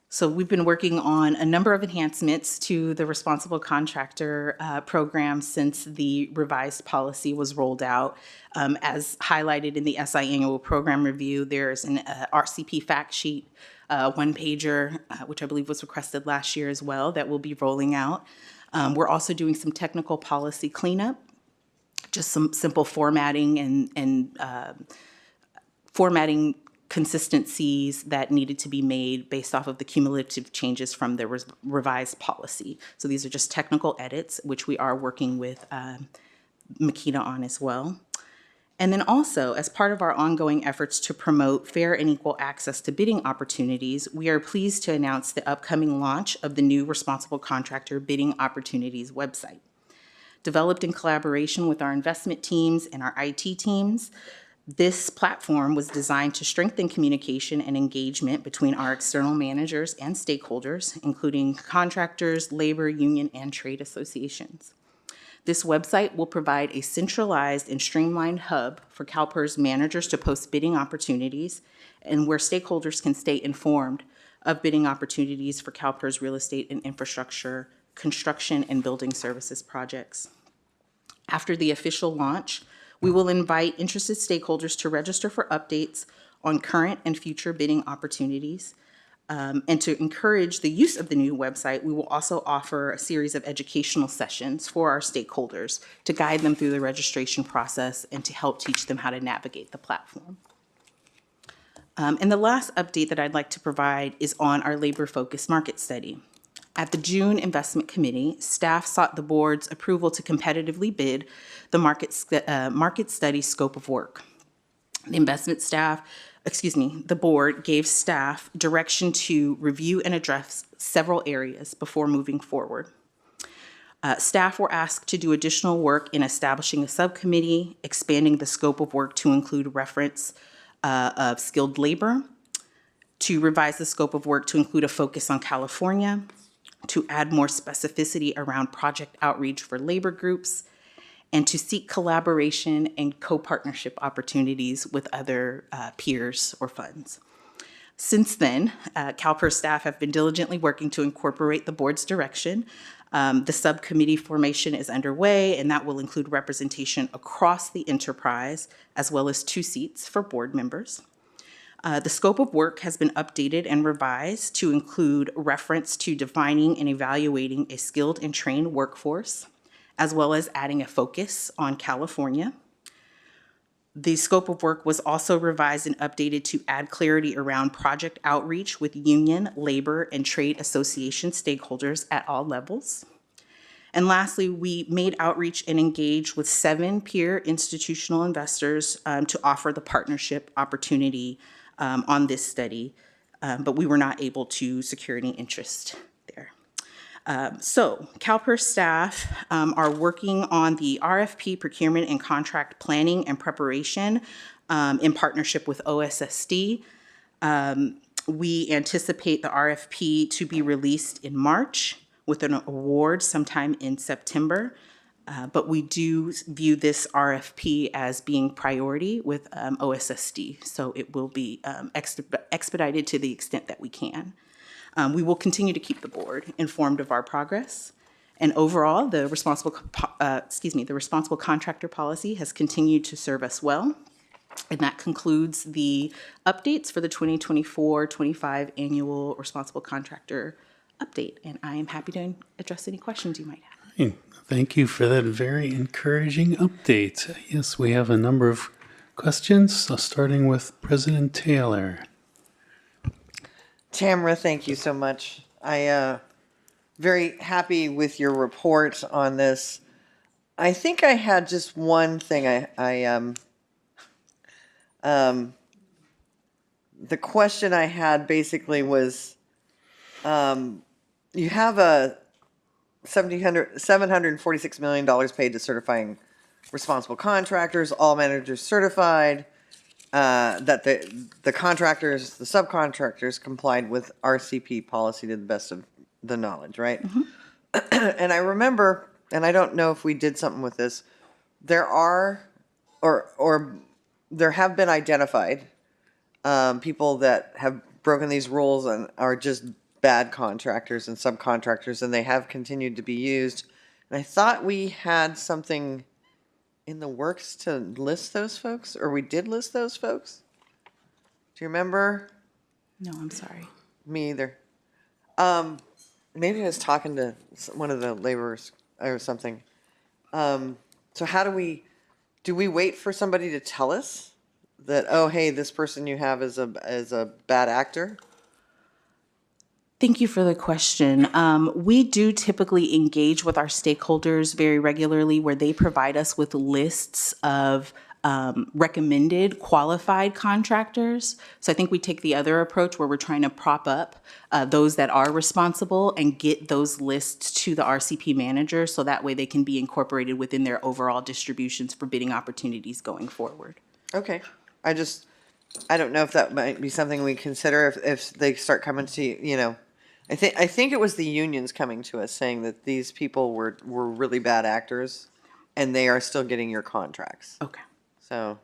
So we've been working on a number of enhancements to the responsible contractor program since the revised policy was rolled out. As highlighted in the SI annual program review, there's an RCP fact sheet, one-pager, which I believe was requested last year as well, that we'll be rolling out. We're also doing some technical policy cleanup, just some simple formatting and formatting consistencies that needed to be made based off of the cumulative changes from the revised policy. So these are just technical edits, which we are working with Makita on as well. And then also, as part of our ongoing efforts to promote fair and equal access to bidding opportunities, we are pleased to announce the upcoming launch of the new Responsible Contractor Bidding Opportunities website. Developed in collaboration with our investment teams and our IT teams, this platform was designed to strengthen communication and engagement between our external managers and stakeholders, including contractors, labor, union, and trade associations. This website will provide a centralized and streamlined hub for CalPERS managers to post bidding opportunities, and where stakeholders can stay informed of bidding opportunities for CalPERS real estate and infrastructure, construction, and building services projects. After the official launch, we will invite interested stakeholders to register for updates on current and future bidding opportunities. And to encourage the use of the new website, we will also offer a series of educational sessions for our stakeholders to guide them through the registration process and to help teach them how to navigate the platform. And the last update that I'd like to provide is on our labor-focused market study. At the June Investment Committee, staff sought the board's approval to competitively bid the market study scope of work. The board gave staff direction to review and address several areas before moving forward. Staff were asked to do additional work in establishing a subcommittee, expanding the scope of work to include reference of skilled labor, to revise the scope of work to include a focus on California, to add more specificity around project outreach for labor groups, and to seek collaboration and co-partnership opportunities with other peers or funds. Since then, CalPERS staff have been diligently working to incorporate the board's direction The subcommittee formation is underway, and that will include representation across the enterprise, as well as 2 seats for board members. The scope of work has been updated and revised to include reference to defining and evaluating a skilled and trained workforce, as well as adding a focus on California. The scope of work was also revised and updated to add clarity around project outreach with union, labor, and trade association stakeholders at all levels. And lastly, we made outreach and engaged with 7 peer institutional investors to offer the partnership opportunity on this study, but we were not able to secure any interest there. So CalPERS staff are working on the RFP procurement and contract planning and preparation in partnership with OSSD. We anticipate the RFP to be released in March with an award sometime in September. But we do view this RFP as being priority with OSSD, so it will be expedited to the extent that we can. We will continue to keep the board informed of our progress. And overall, the responsible contractor policy has continued to serve us well. And that concludes the updates for the 2024-25 annual responsible contractor update. And I am happy to address any questions you might have. Thank you for that very encouraging update. Yes, we have a number of questions, so starting with President Taylor. Tamara, thank you so much. I very happy with your report on this. I think I had just one thing. The question I had basically was, you have a $746 million paid to certifying responsible contractors, all managers certified, that the contractors, the subcontractors complied with RCP policy to the best of the knowledge, right? Mm-hmm. And I remember, and I don't know if we did something with this, there are, or there have been identified people that have broken these rules and are just bad contractors and subcontractors, and they have continued to be used. And I thought we had something in the works to list those folks, or we did list those folks. Do you remember? No, I'm sorry. Me either. Maybe I was talking to one of the laborers or something. So how do we wait for somebody to tell us that, oh, hey, this person you have is a bad actor? Thank you for the question. We do typically engage with our stakeholders very regularly where they provide us with lists of recommended qualified contractors. So I think we take the other approach where we're trying to prop up those that are responsible and get those lists to the RCP manager so that way they can be incorporated within their overall distributions for bidding opportunities going forward. Okay. I don't know if that might be something we consider if they start coming to, you know, I think it was the unions coming to us saying that these people were really bad actors and they are still getting your contracts. Okay. So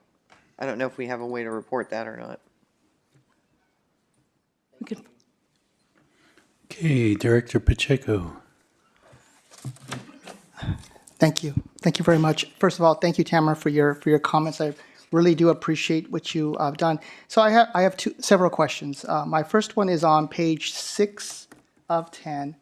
I don't know if we have a way to report that or not. Okay, Director Pacheco. Thank you. Thank you very much. First of all, thank you, Tamara, for your comments. I really do appreciate what you have done. So I have several questions. My first one is on page 6 of 10.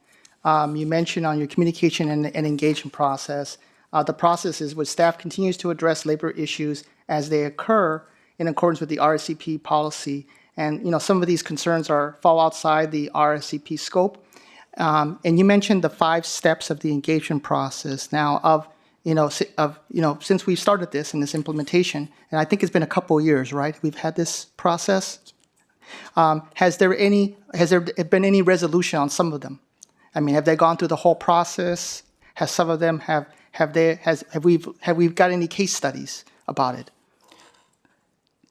You mentioned on your communication and engagement process, the process is where staff continues to address labor issues as they occur in accordance with the RSCP policy. And you know, some of these concerns fall outside the RSCP scope. And you mentioned the 5 steps of the engagement process. Now, since we started this in this implementation, and I think it's been a couple of years, right? We've had this process. Has there been any resolution on some of them? I mean, have they gone through the whole process? Has some of them have we got any case studies about it?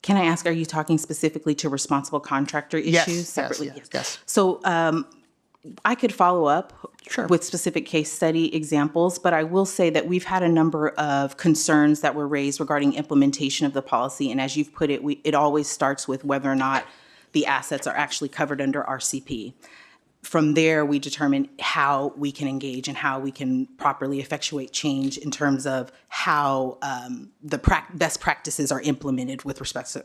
Can I ask, are you talking specifically to responsible contractor issues separately? Yes. So I could follow up with specific case study examples, but I will say that we've had a number of concerns that were raised regarding implementation of the policy. And as you've put it, it always starts with whether or not the assets are actually covered under RCP. from there, we determine how we can engage and how we can properly effectuate change in terms of how the best practices are implemented with respect to,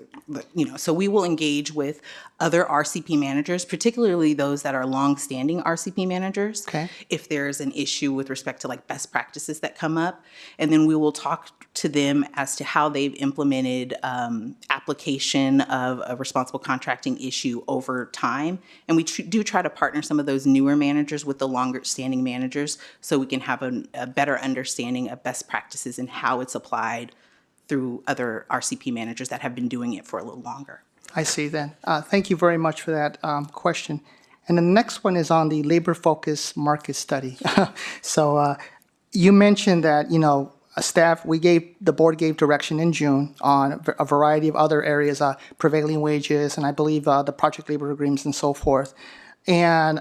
so we will engage with other RCP managers, particularly those that are longstanding RCP managers, if there's an issue with respect to like best practices that come up. And then we will talk to them as to how they've implemented application of a responsible contracting issue over time. And we do try to partner some of those newer managers with the longer standing managers so we can have a better understanding of best practices and how it's applied through other RCP managers that have been doing it for a little longer. I see then. Thank you very much for that question. And the next one is on the labor-focused market study. So you mentioned that, staff, the board gave direction in June on a variety of other areas, prevailing wages, and I believe the project labor agreements and so forth, and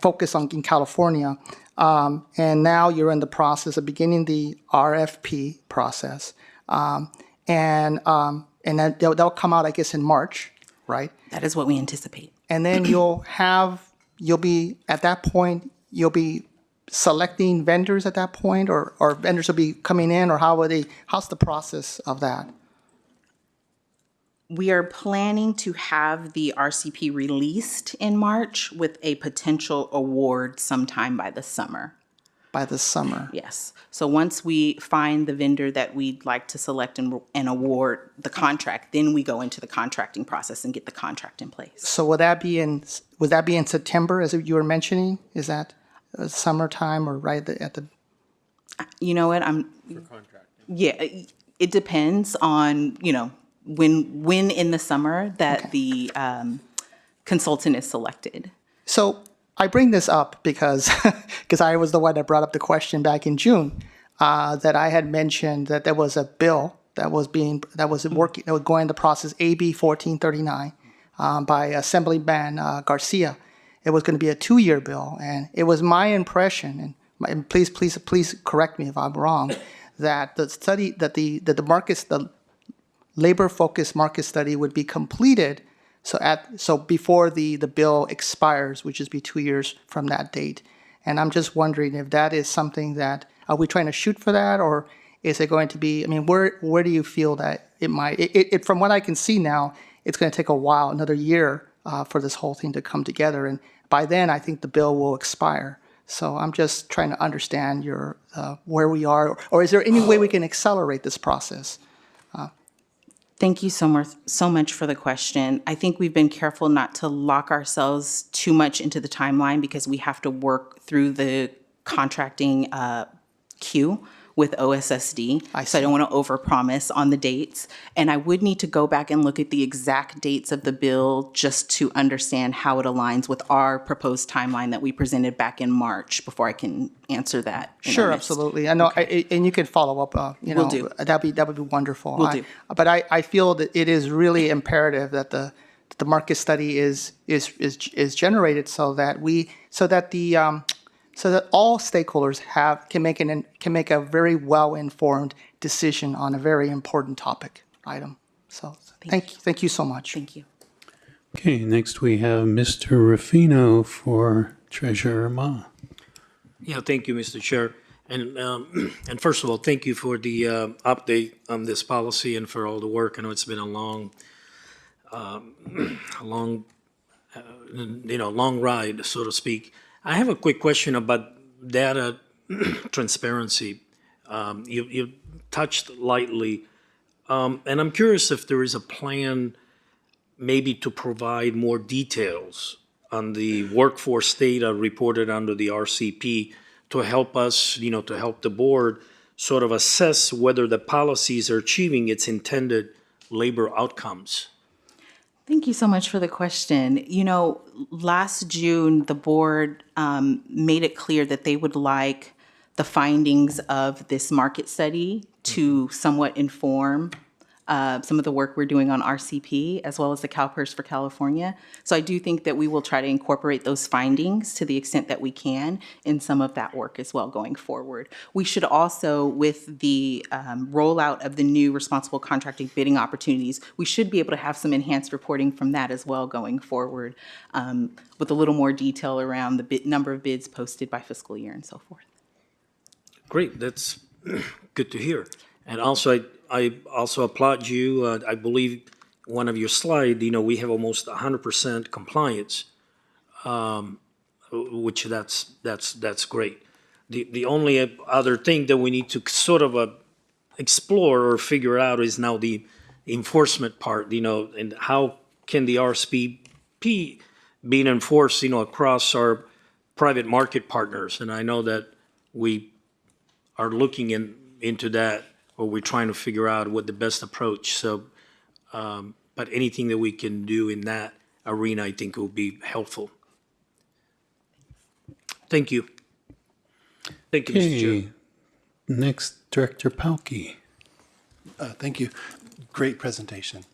focus on in California. And now you're in the process of beginning the RFP process. And that'll come out, I guess, in March, right? That is what we anticipate. And then you'll be, at that point, you'll be selecting vendors at that point, or vendors will be coming in, or how's the process of that? We are planning to have the RCP released in March with a potential award sometime by the summer. By the summer? Yes. So once we find the vendor that we'd like to select and award the contract, then we go into the contracting process and get the contract in place. So would that be in September, as you were mentioning? Is that summertime or right at the? You know what? For contracting. Yeah, it depends on when in the summer that the consultant is selected. So I bring this up because I was the one that brought up the question back in June that I had mentioned that there was a bill that was going the process, AB 1439 by Assemblyman Garcia. It was going to be a 2-year bill, and it was my impression, and please correct me if I'm wrong, that the study that the labor-focused market study would be completed so before the bill expires, which is be 2 years from that date. And I'm just wondering if that is something that, are we trying to shoot for that, or is it going to be, where do you feel that it might, from what I can see now, it's going to take a while, another year, for this whole thing to come together. And by then, I think the bill will expire. So I'm just trying to understand where we are, or is there any way we can accelerate this process? Thank you so much for the question. I think we've been careful not to lock ourselves too much into the timeline because we have to work through the contracting queue with OSSD. So I don't want to overpromise on the dates. And I would need to go back and look at the exact dates of the bill just to understand how it aligns with our proposed timeline that we presented back in March before I can answer that. Sure, absolutely. I know, and you can follow up. Will do. That would be wonderful. Will do. But I feel that it is really imperative that the market study is generated so that all stakeholders can make a very well-informed decision on a very important topic item. So thank you so much. Thank you. Okay, next we have Mr. Ruffino for Treasurer Ma. Yeah, thank you, Mr. Chair. And first of all, thank you for the update on this policy and for all the work. I know it's been a long ride, so to speak. I have a quick question about data transparency. You touched lightly, and I'm curious if there is a plan maybe to provide more details on the workforce data reported under the RCP to help us, to help the board sort of assess whether the policies are achieving its intended labor outcomes. Thank you so much for the question. Last June, the board made it clear that they would like the findings of this market study to somewhat inform some of the work we're doing on RCP as well as the CalPERS for California. So I do think that we will try to incorporate those findings to the extent that we can in some of that work as well going forward. We should also, with the rollout of the new responsible contracting bidding opportunities, we should be able to have some enhanced reporting from that as well going forward, with a little more detail around the number of bids posted by fiscal year and so forth. Great, that's good to hear. And also, I also applaud you. I believe one of your slides, we have almost 100% compliance, which that's great. The only other thing that we need to sort of explore or figure out is now the enforcement part, and how can the RSP being enforced, across our private market partners. And I know that we are looking into that, or we're trying to figure out what the best approach. So, but anything that we can do in that arena, I think will be helpful. Thank you. Thank you, Mr. Chair. Next, Director Palkey. Thank you. Great presentation.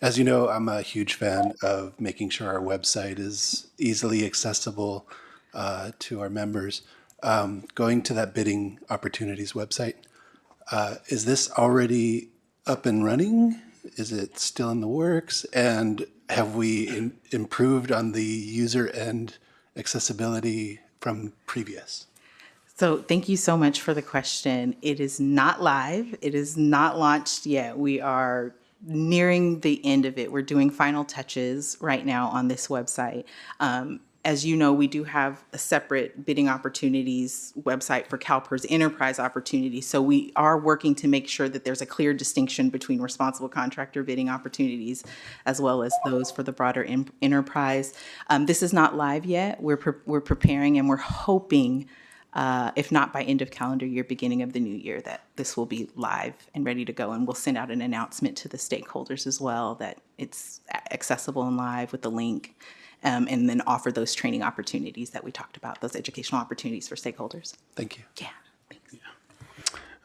As you know, I'm a huge fan of making sure our website is easily accessible to our members. Going to that bidding opportunities website, is this already up and running? Is it still in the works? And have we improved on the user end accessibility from previous? So thank you so much for the question. It is not live. It is not launched yet. We are nearing the end of it. We're doing final touches right now on this website. As you know, we do have a separate bidding opportunities website for CalPERS enterprise opportunities. So we are working to make sure that there's a clear distinction between responsible contractor bidding opportunities as well as those for the broader enterprise. This is not live yet. We're preparing, and we're hoping, if not by end of calendar year, beginning of the new year, that this will be live and ready to go. And we'll send out an announcement to the stakeholders as well that it's accessible and live with the link. And then offer those training opportunities that we talked about, those educational opportunities for stakeholders. Thank you. Yeah, thanks.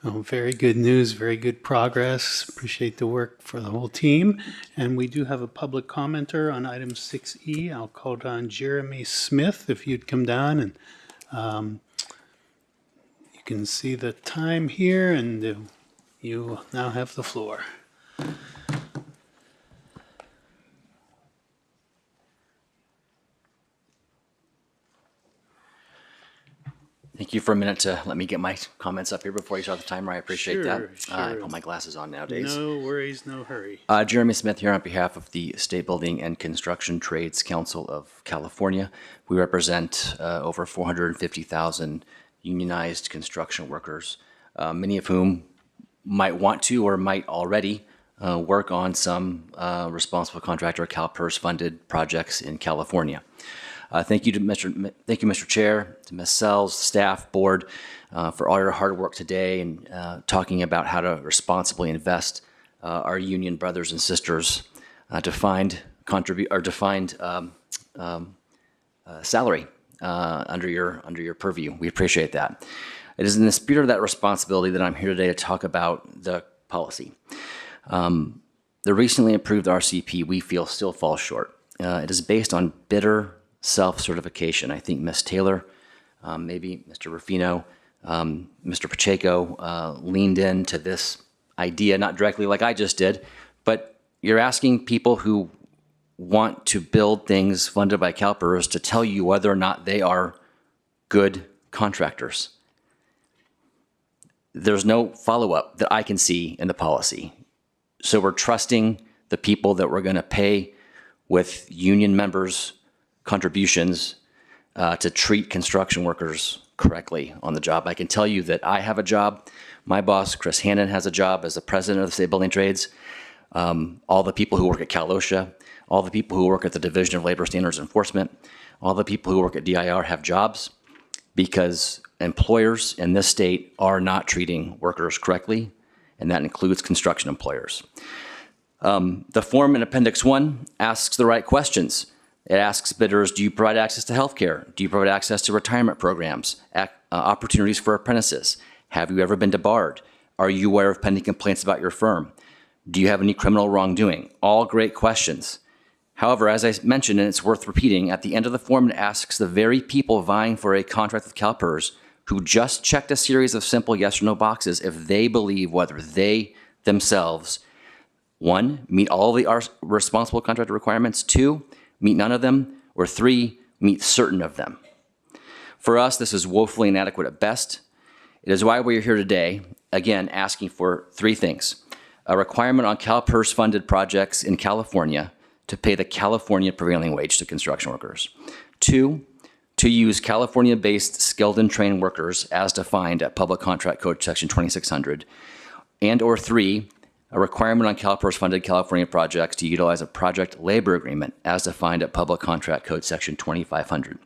Oh, very good news, very good progress. Appreciate the work for the whole team. And we do have a public commenter on item 6E. I'll call on Jeremy Smith if you'd come down, and you can see the time here, and you now have the floor. Thank you for a minute to let me get my comments up here before you start the timer. I appreciate that. I put my glasses on nowadays. No worries, no hurry. Jeremy Smith here on behalf of the State Building and Construction Trades Council of California. We represent over 450,000 unionized construction workers, many of whom might want to or might already work on some responsible contractor CalPERS funded projects in California. Thank you, Mr. Chair, to Ms. Sells, staff, board, for all your hard work today and talking about how to responsibly invest our union brothers and sisters defined salary under your purview. We appreciate that. It is in the spirit of that responsibility that I'm here today to talk about the policy. The recently approved RCP, we feel, still falls short. It is based on bitter self-certification. I think Ms. Taylor, maybe Mr. Rufino, Mr. Pacheco leaned into this idea, not directly like I just did, but you're asking people who want to build things funded by CalPERS to tell you whether or not they are good contractors. There's no follow-up that I can see in the policy. So we're trusting the people that we're going to pay with union members' contributions to treat construction workers correctly on the job. I can tell you that I have a job. My boss, Chris Hannon, has a job as the president of the State Building Trades. All the people who work at Cal OSHA, all the people who work at the Division of Labor Standards Enforcement, all the people who work at DIR have jobs because employers in this state are not treating workers correctly, and that includes construction employers. The form in Appendix 1 asks the right questions. It asks bidders, do you provide access to health care? Do you provide access to retirement programs, opportunities for apprentices? Have you ever been debarred? Are you aware of pending complaints about your firm? Do you have any criminal wrongdoing? All great questions. However, as I mentioned, and it's worth repeating, at the end of the form, it asks the very people vying for a contract with CalPERS who just checked a series of simple yes or no boxes if they believe whether they themselves, 1, meet all the responsible contractor requirements, 2, meet none of them, or 3, meet certain of them. For us, this is woefully inadequate at best. It is why we're here today, again, asking for 3 things. A requirement on CalPERS funded projects in California to pay the California prevailing wage to construction workers. 2, to use California-based skilled and trained workers as defined at Public Contract Code Section 2600. And or 3, a requirement on CalPERS funded California projects to utilize a project labor agreement as defined at Public Contract Code Section 2500.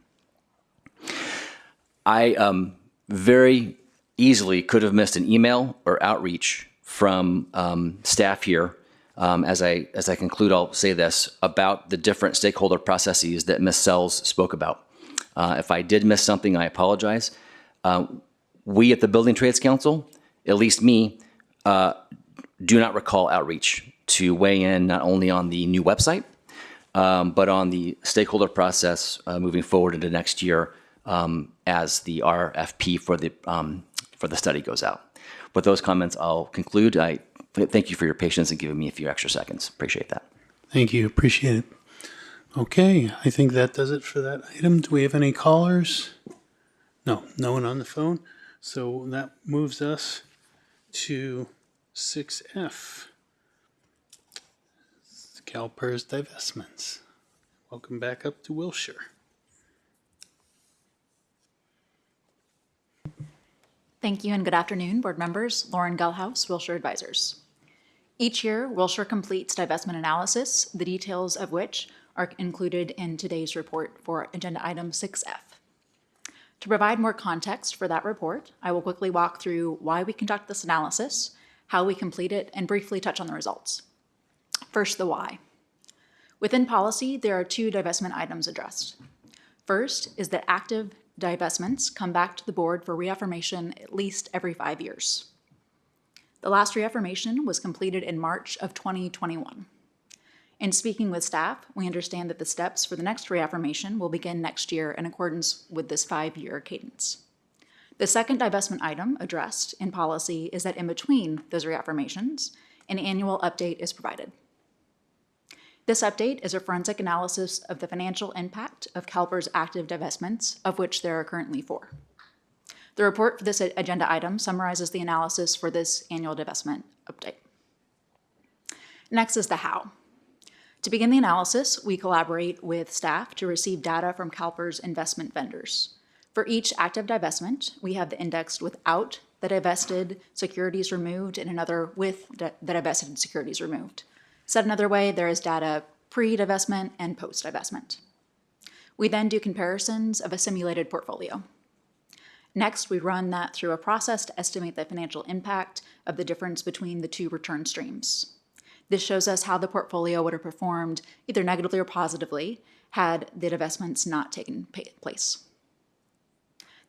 I very easily could have missed an email or outreach from staff here. As I conclude, I'll say this about the different stakeholder processes that Ms. Sells spoke about. If I did miss something, I apologize. We at the Building Trades Council, at least me, do not recall outreach to weigh in not only on the new website, but on the stakeholder process moving forward into next year as the RFP for the study goes out. With those comments, I'll conclude. I thank you for your patience and giving me a few extra seconds. Appreciate that. Thank you. Appreciate it. Okay, I think that does it for that item. Do we have any callers? No, no one on the phone. So that moves us to 6F, CalPERS divestments. Welcome back up to Wilshire. Thank you and good afternoon, board members. Lauren Gullhouse, Wilshire Advisors. Each year, Wilshire completes divestment analysis, the details of which are included in today's report for agenda item 6F. To provide more context for that report, I will quickly walk through why we conduct this analysis, how we complete it, and briefly touch on the results. First, the why. Within policy, there are 2 divestment items addressed. First is that active divestments come back to the board for reaffirmation at least every 5 years. The last reaffirmation was completed in March of 2021. In speaking with staff, we understand that the steps for the next reaffirmation will begin next year in accordance with this 5-year cadence. The second divestment item addressed in policy is that in between those reaffirmations, an annual update is provided. This update is a forensic analysis of the financial impact of CalPERS active divestments, of which there are currently 4. The report for this agenda item summarizes the analysis for this annual divestment update. Next is the how. To begin the analysis, we collaborate with staff to receive data from CalPERS investment vendors. For each active divestment, we have the indexed without the divested securities removed and another with the divested securities removed. Said another way, there is data pre-divestment and post-divestment. We then do comparisons of a simulated portfolio. Next, we run that through a process to estimate the financial impact of the difference between the 2 return streams. This shows us how the portfolio would have performed either negatively or positively had the divestments not taken place.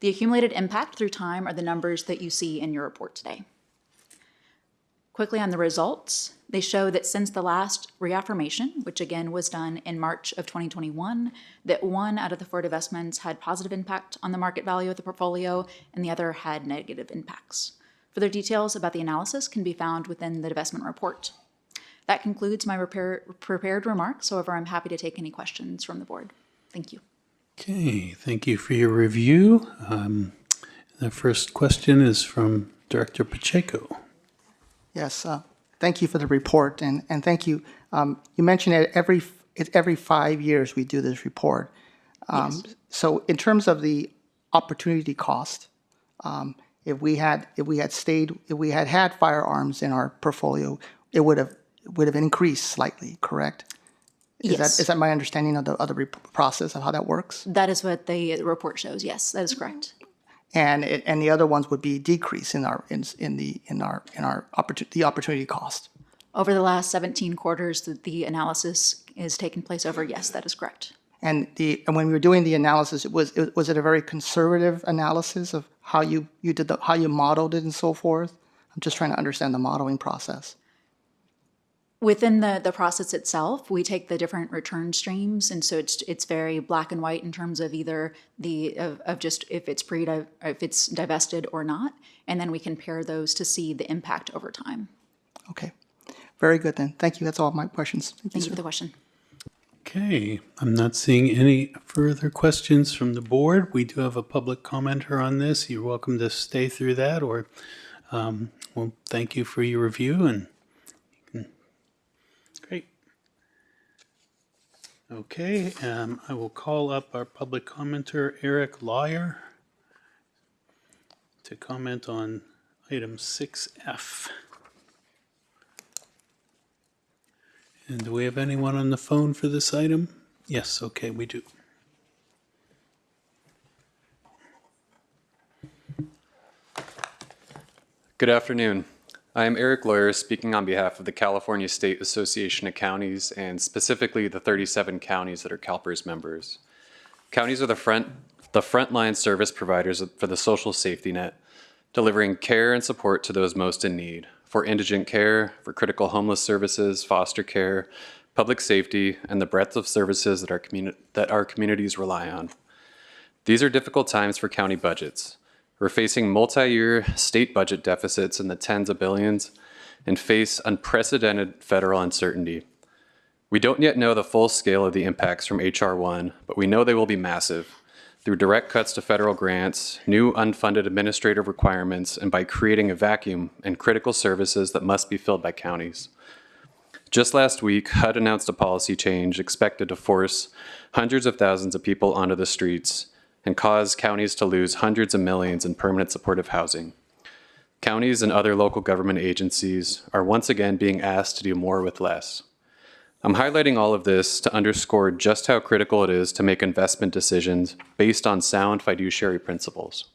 The accumulated impact through time are the numbers that you see in your report today. Quickly on the results, they show that since the last reaffirmation, which again was done in March of 2021, that 1 out of the 4 divestments had positive impact on the market value of the portfolio and the other had negative impacts. Further details about the analysis can be found within the divestment report. That concludes my prepared remarks. However, I'm happy to take any questions from the board. Thank you. Okay, thank you for your review. The first question is from Director Pacheco. Yes, thank you for the report, and thank you. You mentioned every 5 years we do this report. Yes. So in terms of the opportunity cost, if we had had firearms in our portfolio, it would have increased slightly, correct? Yes. Is that my understanding of the process of how that works? That is what the report shows. Yes, that is correct. And the other ones would be decrease in the opportunity cost. Over the last 17 quarters, the analysis is taking place over. Yes, that is correct. And when we were doing the analysis, was it a very conservative analysis of how you modeled it and so forth? I'm just trying to understand the modeling process. Within the process itself, we take the different return streams, and so it's very black and white in terms of either of just if it's divested or not, and then we compare those to see the impact over time. Okay. Very good then. Thank you. That's all my questions. Thank you for the question. Okay, I'm not seeing any further questions from the board. We do have a public commenter on this. You're welcome to stay through that, or well, thank you for your review, and great. Okay, I will call up our public commenter, Eric Lawyer, to comment on item 6F. And do we have anyone on the phone for this item? Yes, okay, we do. Good afternoon. I am Eric Lawyer, speaking on behalf of the California State Association of Counties, and specifically the 37 counties that are CalPERS members. Counties are the frontline service providers for the social safety net, delivering care and support to those most in need, for indigent care, for critical homeless services, foster care, public safety, and the breadth of services that our communities rely on. These are difficult times for county budgets. We're facing multi-year state budget deficits in the tens of billions and face unprecedented federal uncertainty. We don't yet know the full scale of the impacts from H.R. 1, but we know they will be massive through direct cuts to federal grants, new unfunded administrative requirements, and by creating a vacuum in critical services that must be filled by counties. Just last week, HUD announced a policy change expected to force hundreds of thousands of people onto the streets and cause counties to lose hundreds of millions in permanent supportive housing. Counties and other local government agencies are once again being asked to do more with less. I'm highlighting all of this to underscore just how critical it is to make investment decisions based on sound fiduciary principles.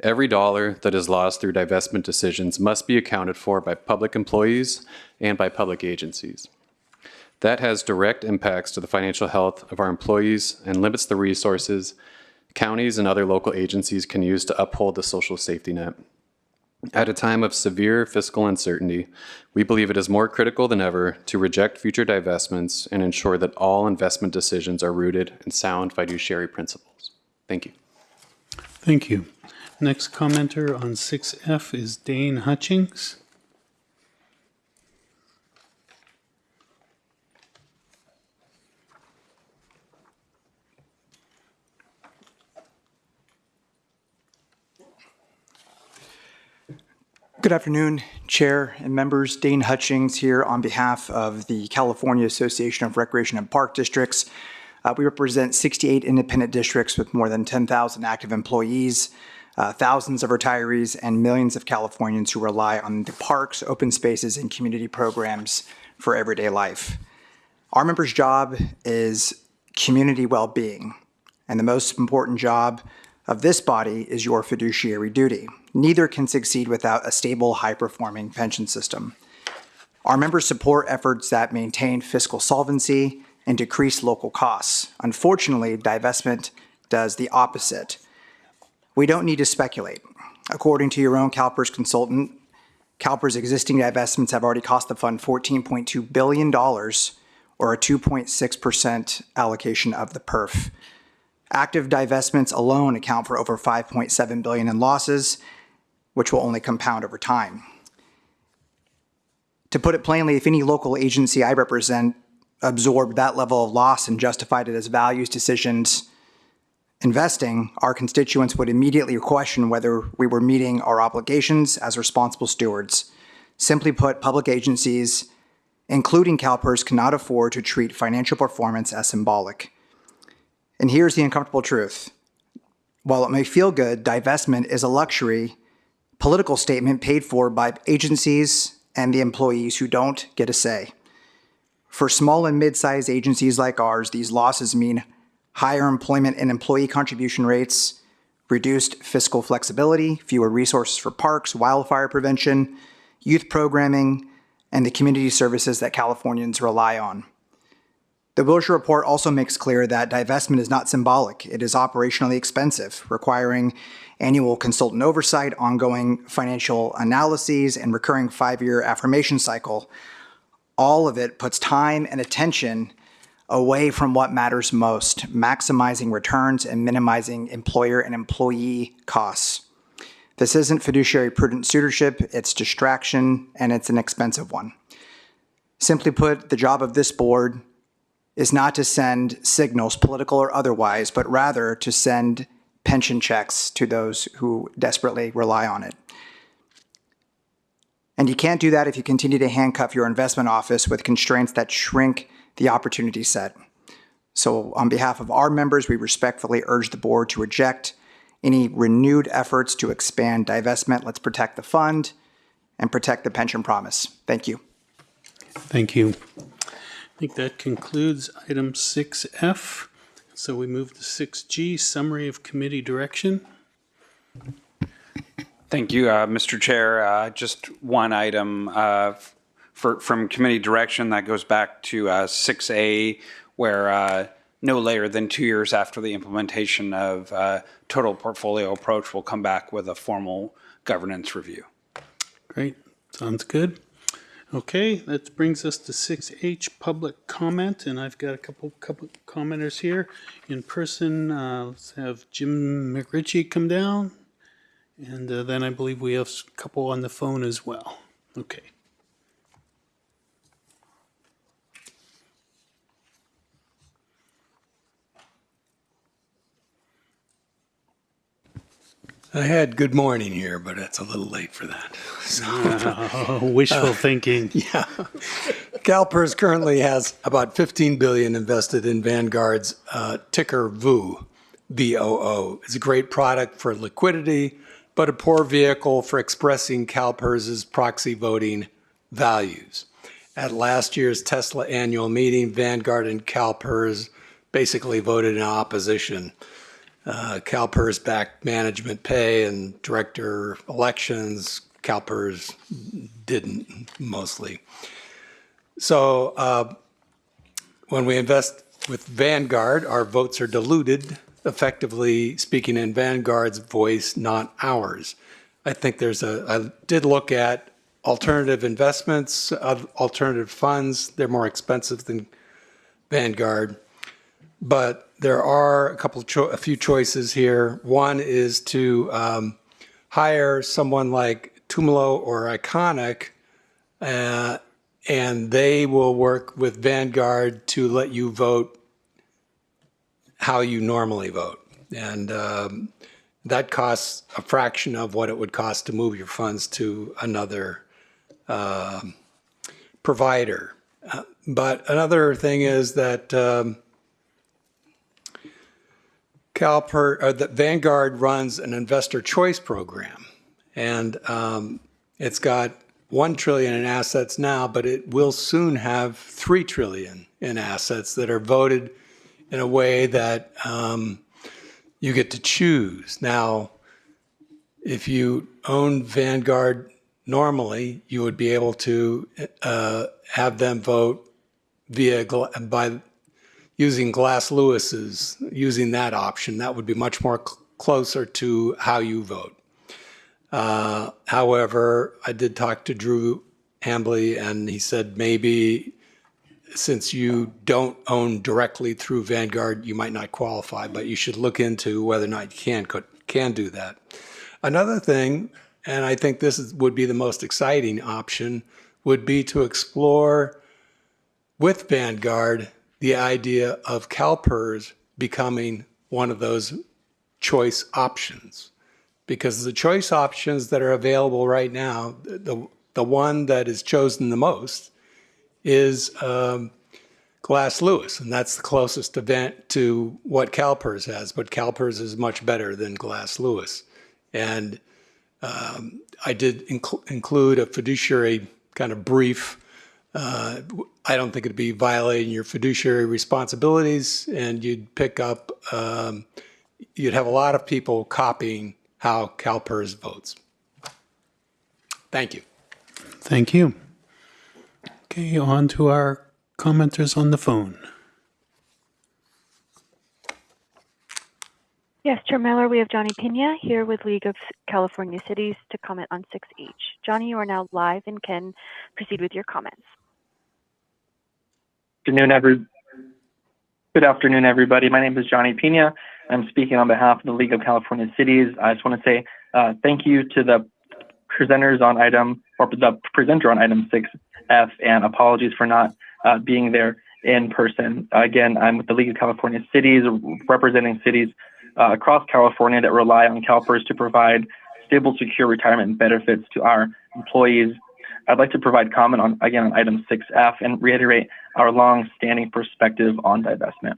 Every dollar that is lost through divestment decisions must be accounted for by public employees and by public agencies. That has direct impacts to the financial health of our employees and limits the resources counties and other local agencies can use to uphold the social safety net. At a time of severe fiscal uncertainty, we believe it is more critical than ever to reject future divestments and ensure that all investment decisions are rooted in sound fiduciary principles. Thank you. Thank you. Next commenter on 6F is Dane Hutchings. Good afternoon, Chair and members. Dane Hutchings here on behalf of the California Association of Recreation and Park Districts. We represent 68 independent districts with more than 10,000 active employees, thousands of retirees, and millions of Californians who rely on the parks, open spaces, and community programs for everyday life. Our members' job is community well-being, and the most important job of this body is your fiduciary duty. Neither can succeed without a stable, high-performing pension system. Our members support efforts that maintain fiscal solvency and decrease local costs. Unfortunately, divestment does the opposite. We don't need to speculate. According to your own CalPERS consultant, CalPERS' existing divestments have already cost the fund $14.2 billion, or a 2.6% allocation of the PERF. Active divestments alone account for over $5.7 billion in losses, which will only compound over time. To put it plainly, if any local agency I represent absorbed that level of loss and justified it as values decisions investing, our constituents would immediately question whether we were meeting our obligations as responsible stewards. Simply put, public agencies, including CalPERS, cannot afford to treat financial performance as symbolic. And here's the uncomfortable truth. While it may feel good, divestment is a luxury political statement paid for by agencies and the employees who don't get a say. For small and mid-sized agencies like ours, these losses mean higher employment and employee contribution rates, reduced fiscal flexibility, fewer resources for parks, wildfire prevention, youth programming, and the community services that Californians rely on. The Wilshire Report also makes clear that divestment is not symbolic. It is operationally expensive, requiring annual consultant oversight, ongoing financial analyses, and recurring 5-year affirmation cycle, all of it puts time and attention away from what matters most, maximizing returns and minimizing employer and employee costs. This isn't fiduciary prudent stewardship, it's distraction, and it's an expensive one. Simply put, the job of this board is not to send signals, political or otherwise, but rather to send pension checks to those who desperately rely on it. And you can't do that if you continue to handcuff your investment office with constraints that shrink the opportunity set. So on behalf of our members, we respectfully urge the board to reject any renewed efforts to expand divestment. Let's protect the fund and protect the pension promise. Thank you. Thank you. I think that concludes item 6F. So we move to 6G, summary of committee direction. Thank you, Mr. Chair. Just one item from committee direction that goes back to 6A, where no later than 2 years after the implementation of total portfolio approach, we'll come back with a formal governance review. Great, sounds good. Okay, that brings us to 6H, public comment, and I've got a couple commenters here in person. Let's have Jim McRitchie come down, and then I believe we have a couple on the phone as well. Okay. I had good morning here, but it's a little late for that. So, wishful thinking. Yeah. CalPERS currently has about $15 billion invested in Vanguard's ticker VOO, VOO. It's a great product for liquidity, but a poor vehicle for expressing CalPERS's proxy voting values. At last year's Tesla annual meeting, Vanguard and CalPERS basically voted in opposition. CalPERS backed management pay and director elections. CalPERS didn't, mostly. So when we invest with Vanguard, our votes are diluted, effectively speaking in Vanguard's voice, not ours. I think I did look at alternative investments, alternative funds. They're more expensive than Vanguard. But there are a few choices here. One is to hire someone like Tumalo or Iconic, and they will work with Vanguard to let you vote how you normally vote. And that costs a fraction of what it would cost to move your funds to another provider. But another thing is that that Vanguard runs an investor choice program, and it's got $1 trillion in assets now, but it will soon have $3 trillion in assets that are voted in a way that you get to choose. Now, if you own Vanguard normally, you would be able to have them vote by using Glass Lewis's, using that option. That would be much more closer to how you vote. However, I did talk to Drew Hambley, and he said maybe since you don't own directly through Vanguard, you might not qualify, but you should look into whether or not you can do that. Another thing, and I think would be the most exciting option, would be to explore with Vanguard the idea of CalPERS becoming one of those choice options. Because the choice options that are available right now, the one that is chosen the most is Glass Lewis, and that's the closest event to what CalPERS has, but CalPERS is much better than Glass Lewis. And I did include a fiduciary kind of brief. I don't think it'd be violating your fiduciary responsibilities, and you'd pick up, you'd have a lot of people copying how CalPERS votes. Thank you. Thank you. Okay, on to our commenters on the phone. Yes, Chair Miller, we have Johnny Pena here with League of California Cities to comment on 6H. Johnny, you are now live and can proceed with your comments. Good afternoon, everybody. My name is Johnny Pena. I'm speaking on behalf of the League of California Cities. I just want to say thank you to the presenter on item 6F, and apologies for not being there in person. Again, I'm with the League of California Cities, representing cities across California that rely on CalPERS to provide stable, secure retirement benefits to our employees. I'd like to provide comment on item 6F and reiterate our long-standing perspective on divestment.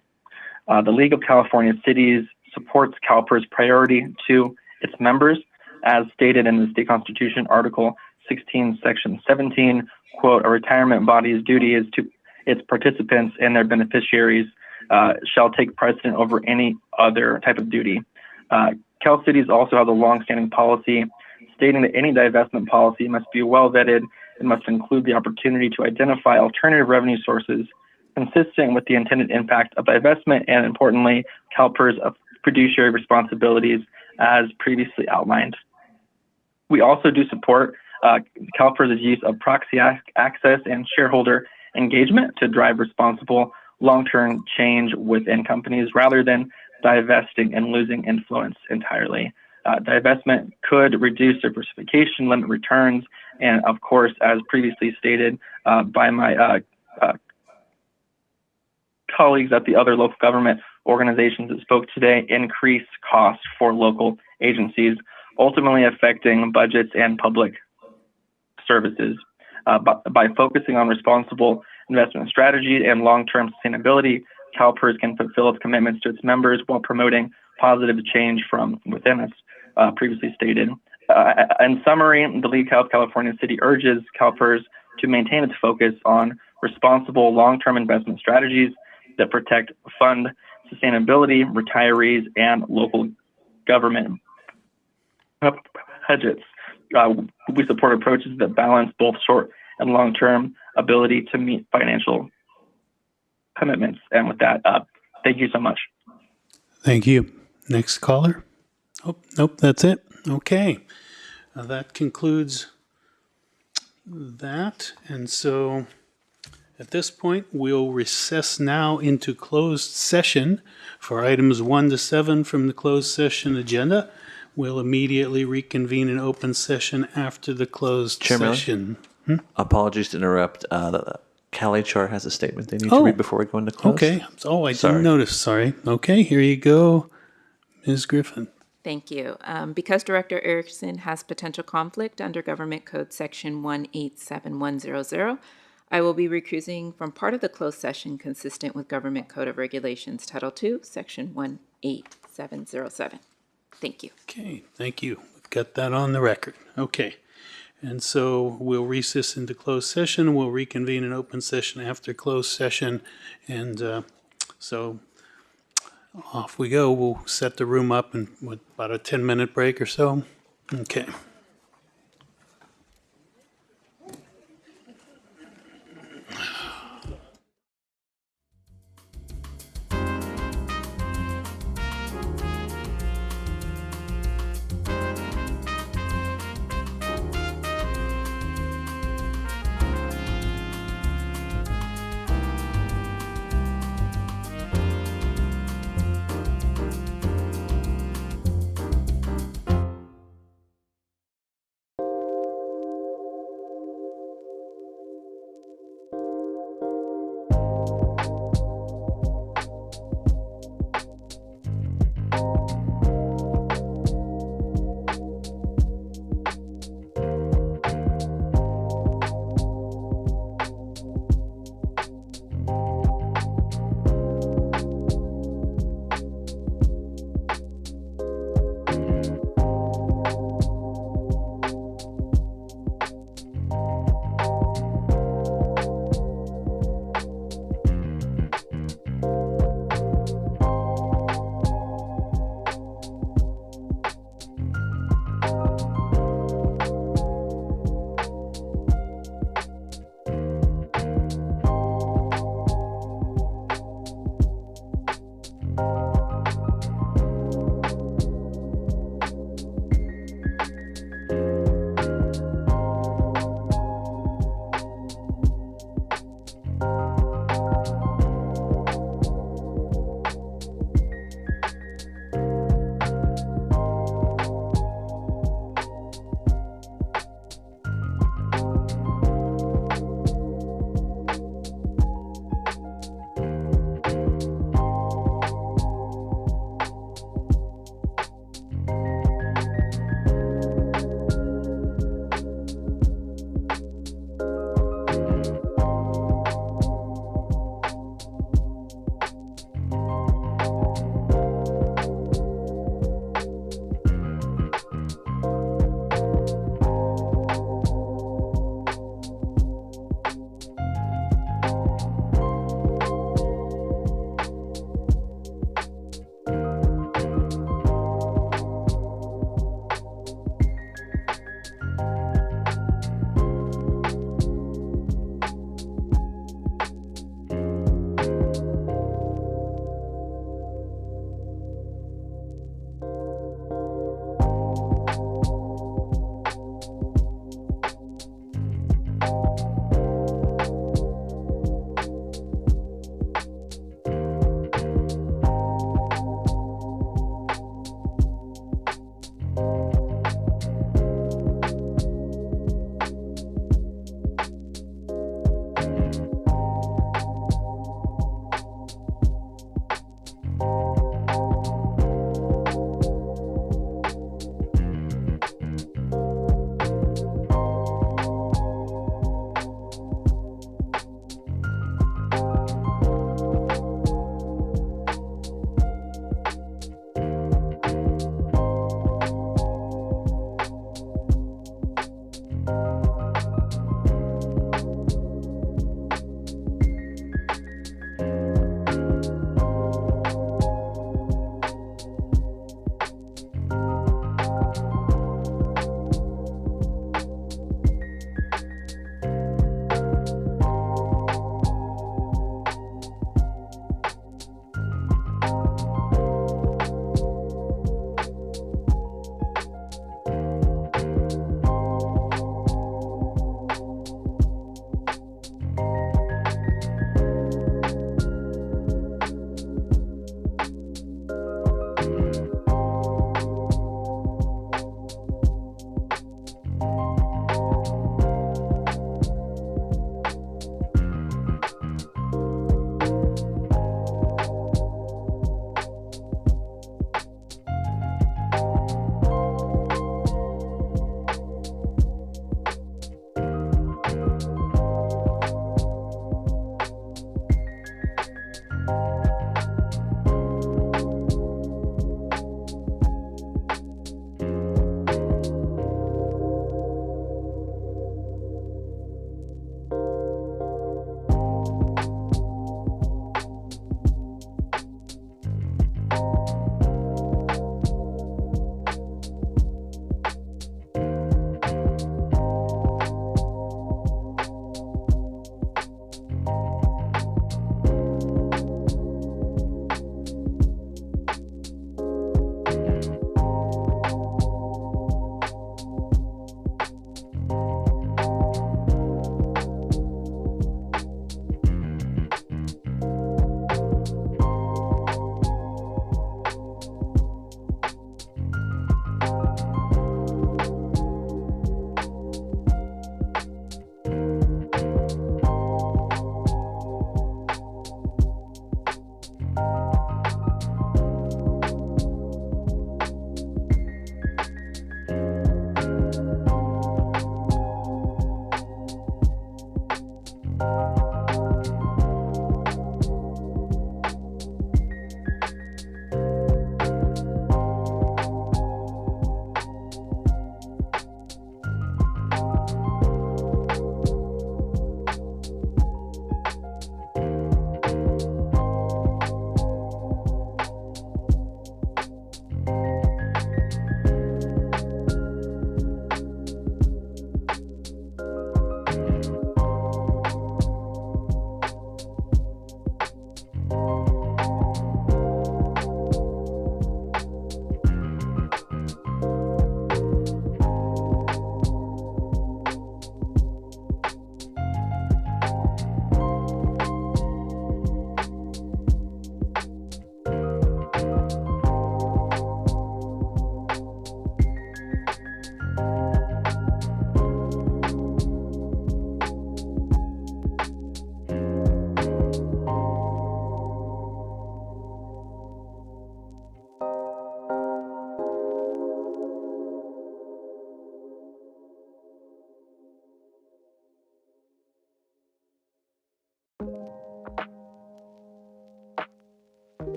The League of California Cities supports CalPERS' priority to its members, as stated in the state constitution, Article 16, Section 17, quote, "A retirement body's duty is to its participants and their beneficiaries shall take precedent over any other type of duty." Cal Cities also has a long-standing policy stating that any divestment policy must be well vetted and must include the opportunity to identify alternative revenue sources consistent with the intended impact of divestment and, importantly, CalPERS' fiduciary responsibilities as previously outlined. We also do support CalPERS' use of proxy access and shareholder engagement to drive responsible long-term change within companies rather than divesting and losing influence entirely. Divestment could reduce diversification, limit returns, and of course, as previously stated by my colleagues at the other local government organizations that spoke today, increase costs for local agencies, ultimately affecting budgets and public services. By focusing on responsible investment strategy and long-term sustainability, CalPERS can fulfill its commitments to its members while promoting positive change from within, as previously stated. In summary, the League of California City urges CalPERS to maintain its focus on responsible long-term investment strategies that protect fund sustainability, retirees, and local government budgets. We support approaches that balance both short and long-term ability to meet financial commitments. And with that, thank you so much. Thank you. Next caller. Oh, nope, that's it. Okay. That concludes that. And so at this point, we'll recess now into closed session for items 1 to 7 from the closed session agenda. We'll immediately reconvene in open session after the closed session. Apologies to interrupt. CalHR has a statement they need to read before we go into close. Okay. Oh, I didn't notice. Sorry. Okay, here you go, Ms. Griffin. Thank you. Because Director Erickson has potential conflict under Government Code Section 187100, I will be recusing from part of the closed session consistent with Government Code of Regulations, Title II, Section 18707. Thank you. Okay, thank you. We've got that on the record. Okay. And so we'll recess into closed session. We'll reconvene in open session after closed session. And so off we go. We'll set the room up in about a 10-minute break or so. Okay.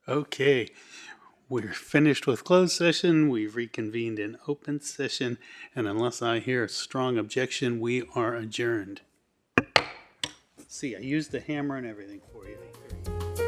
Okay, we're finished with closed session. We've reconvened in open session. And unless I hear a strong objection, we are adjourned. See, I used the hammer and everything for you.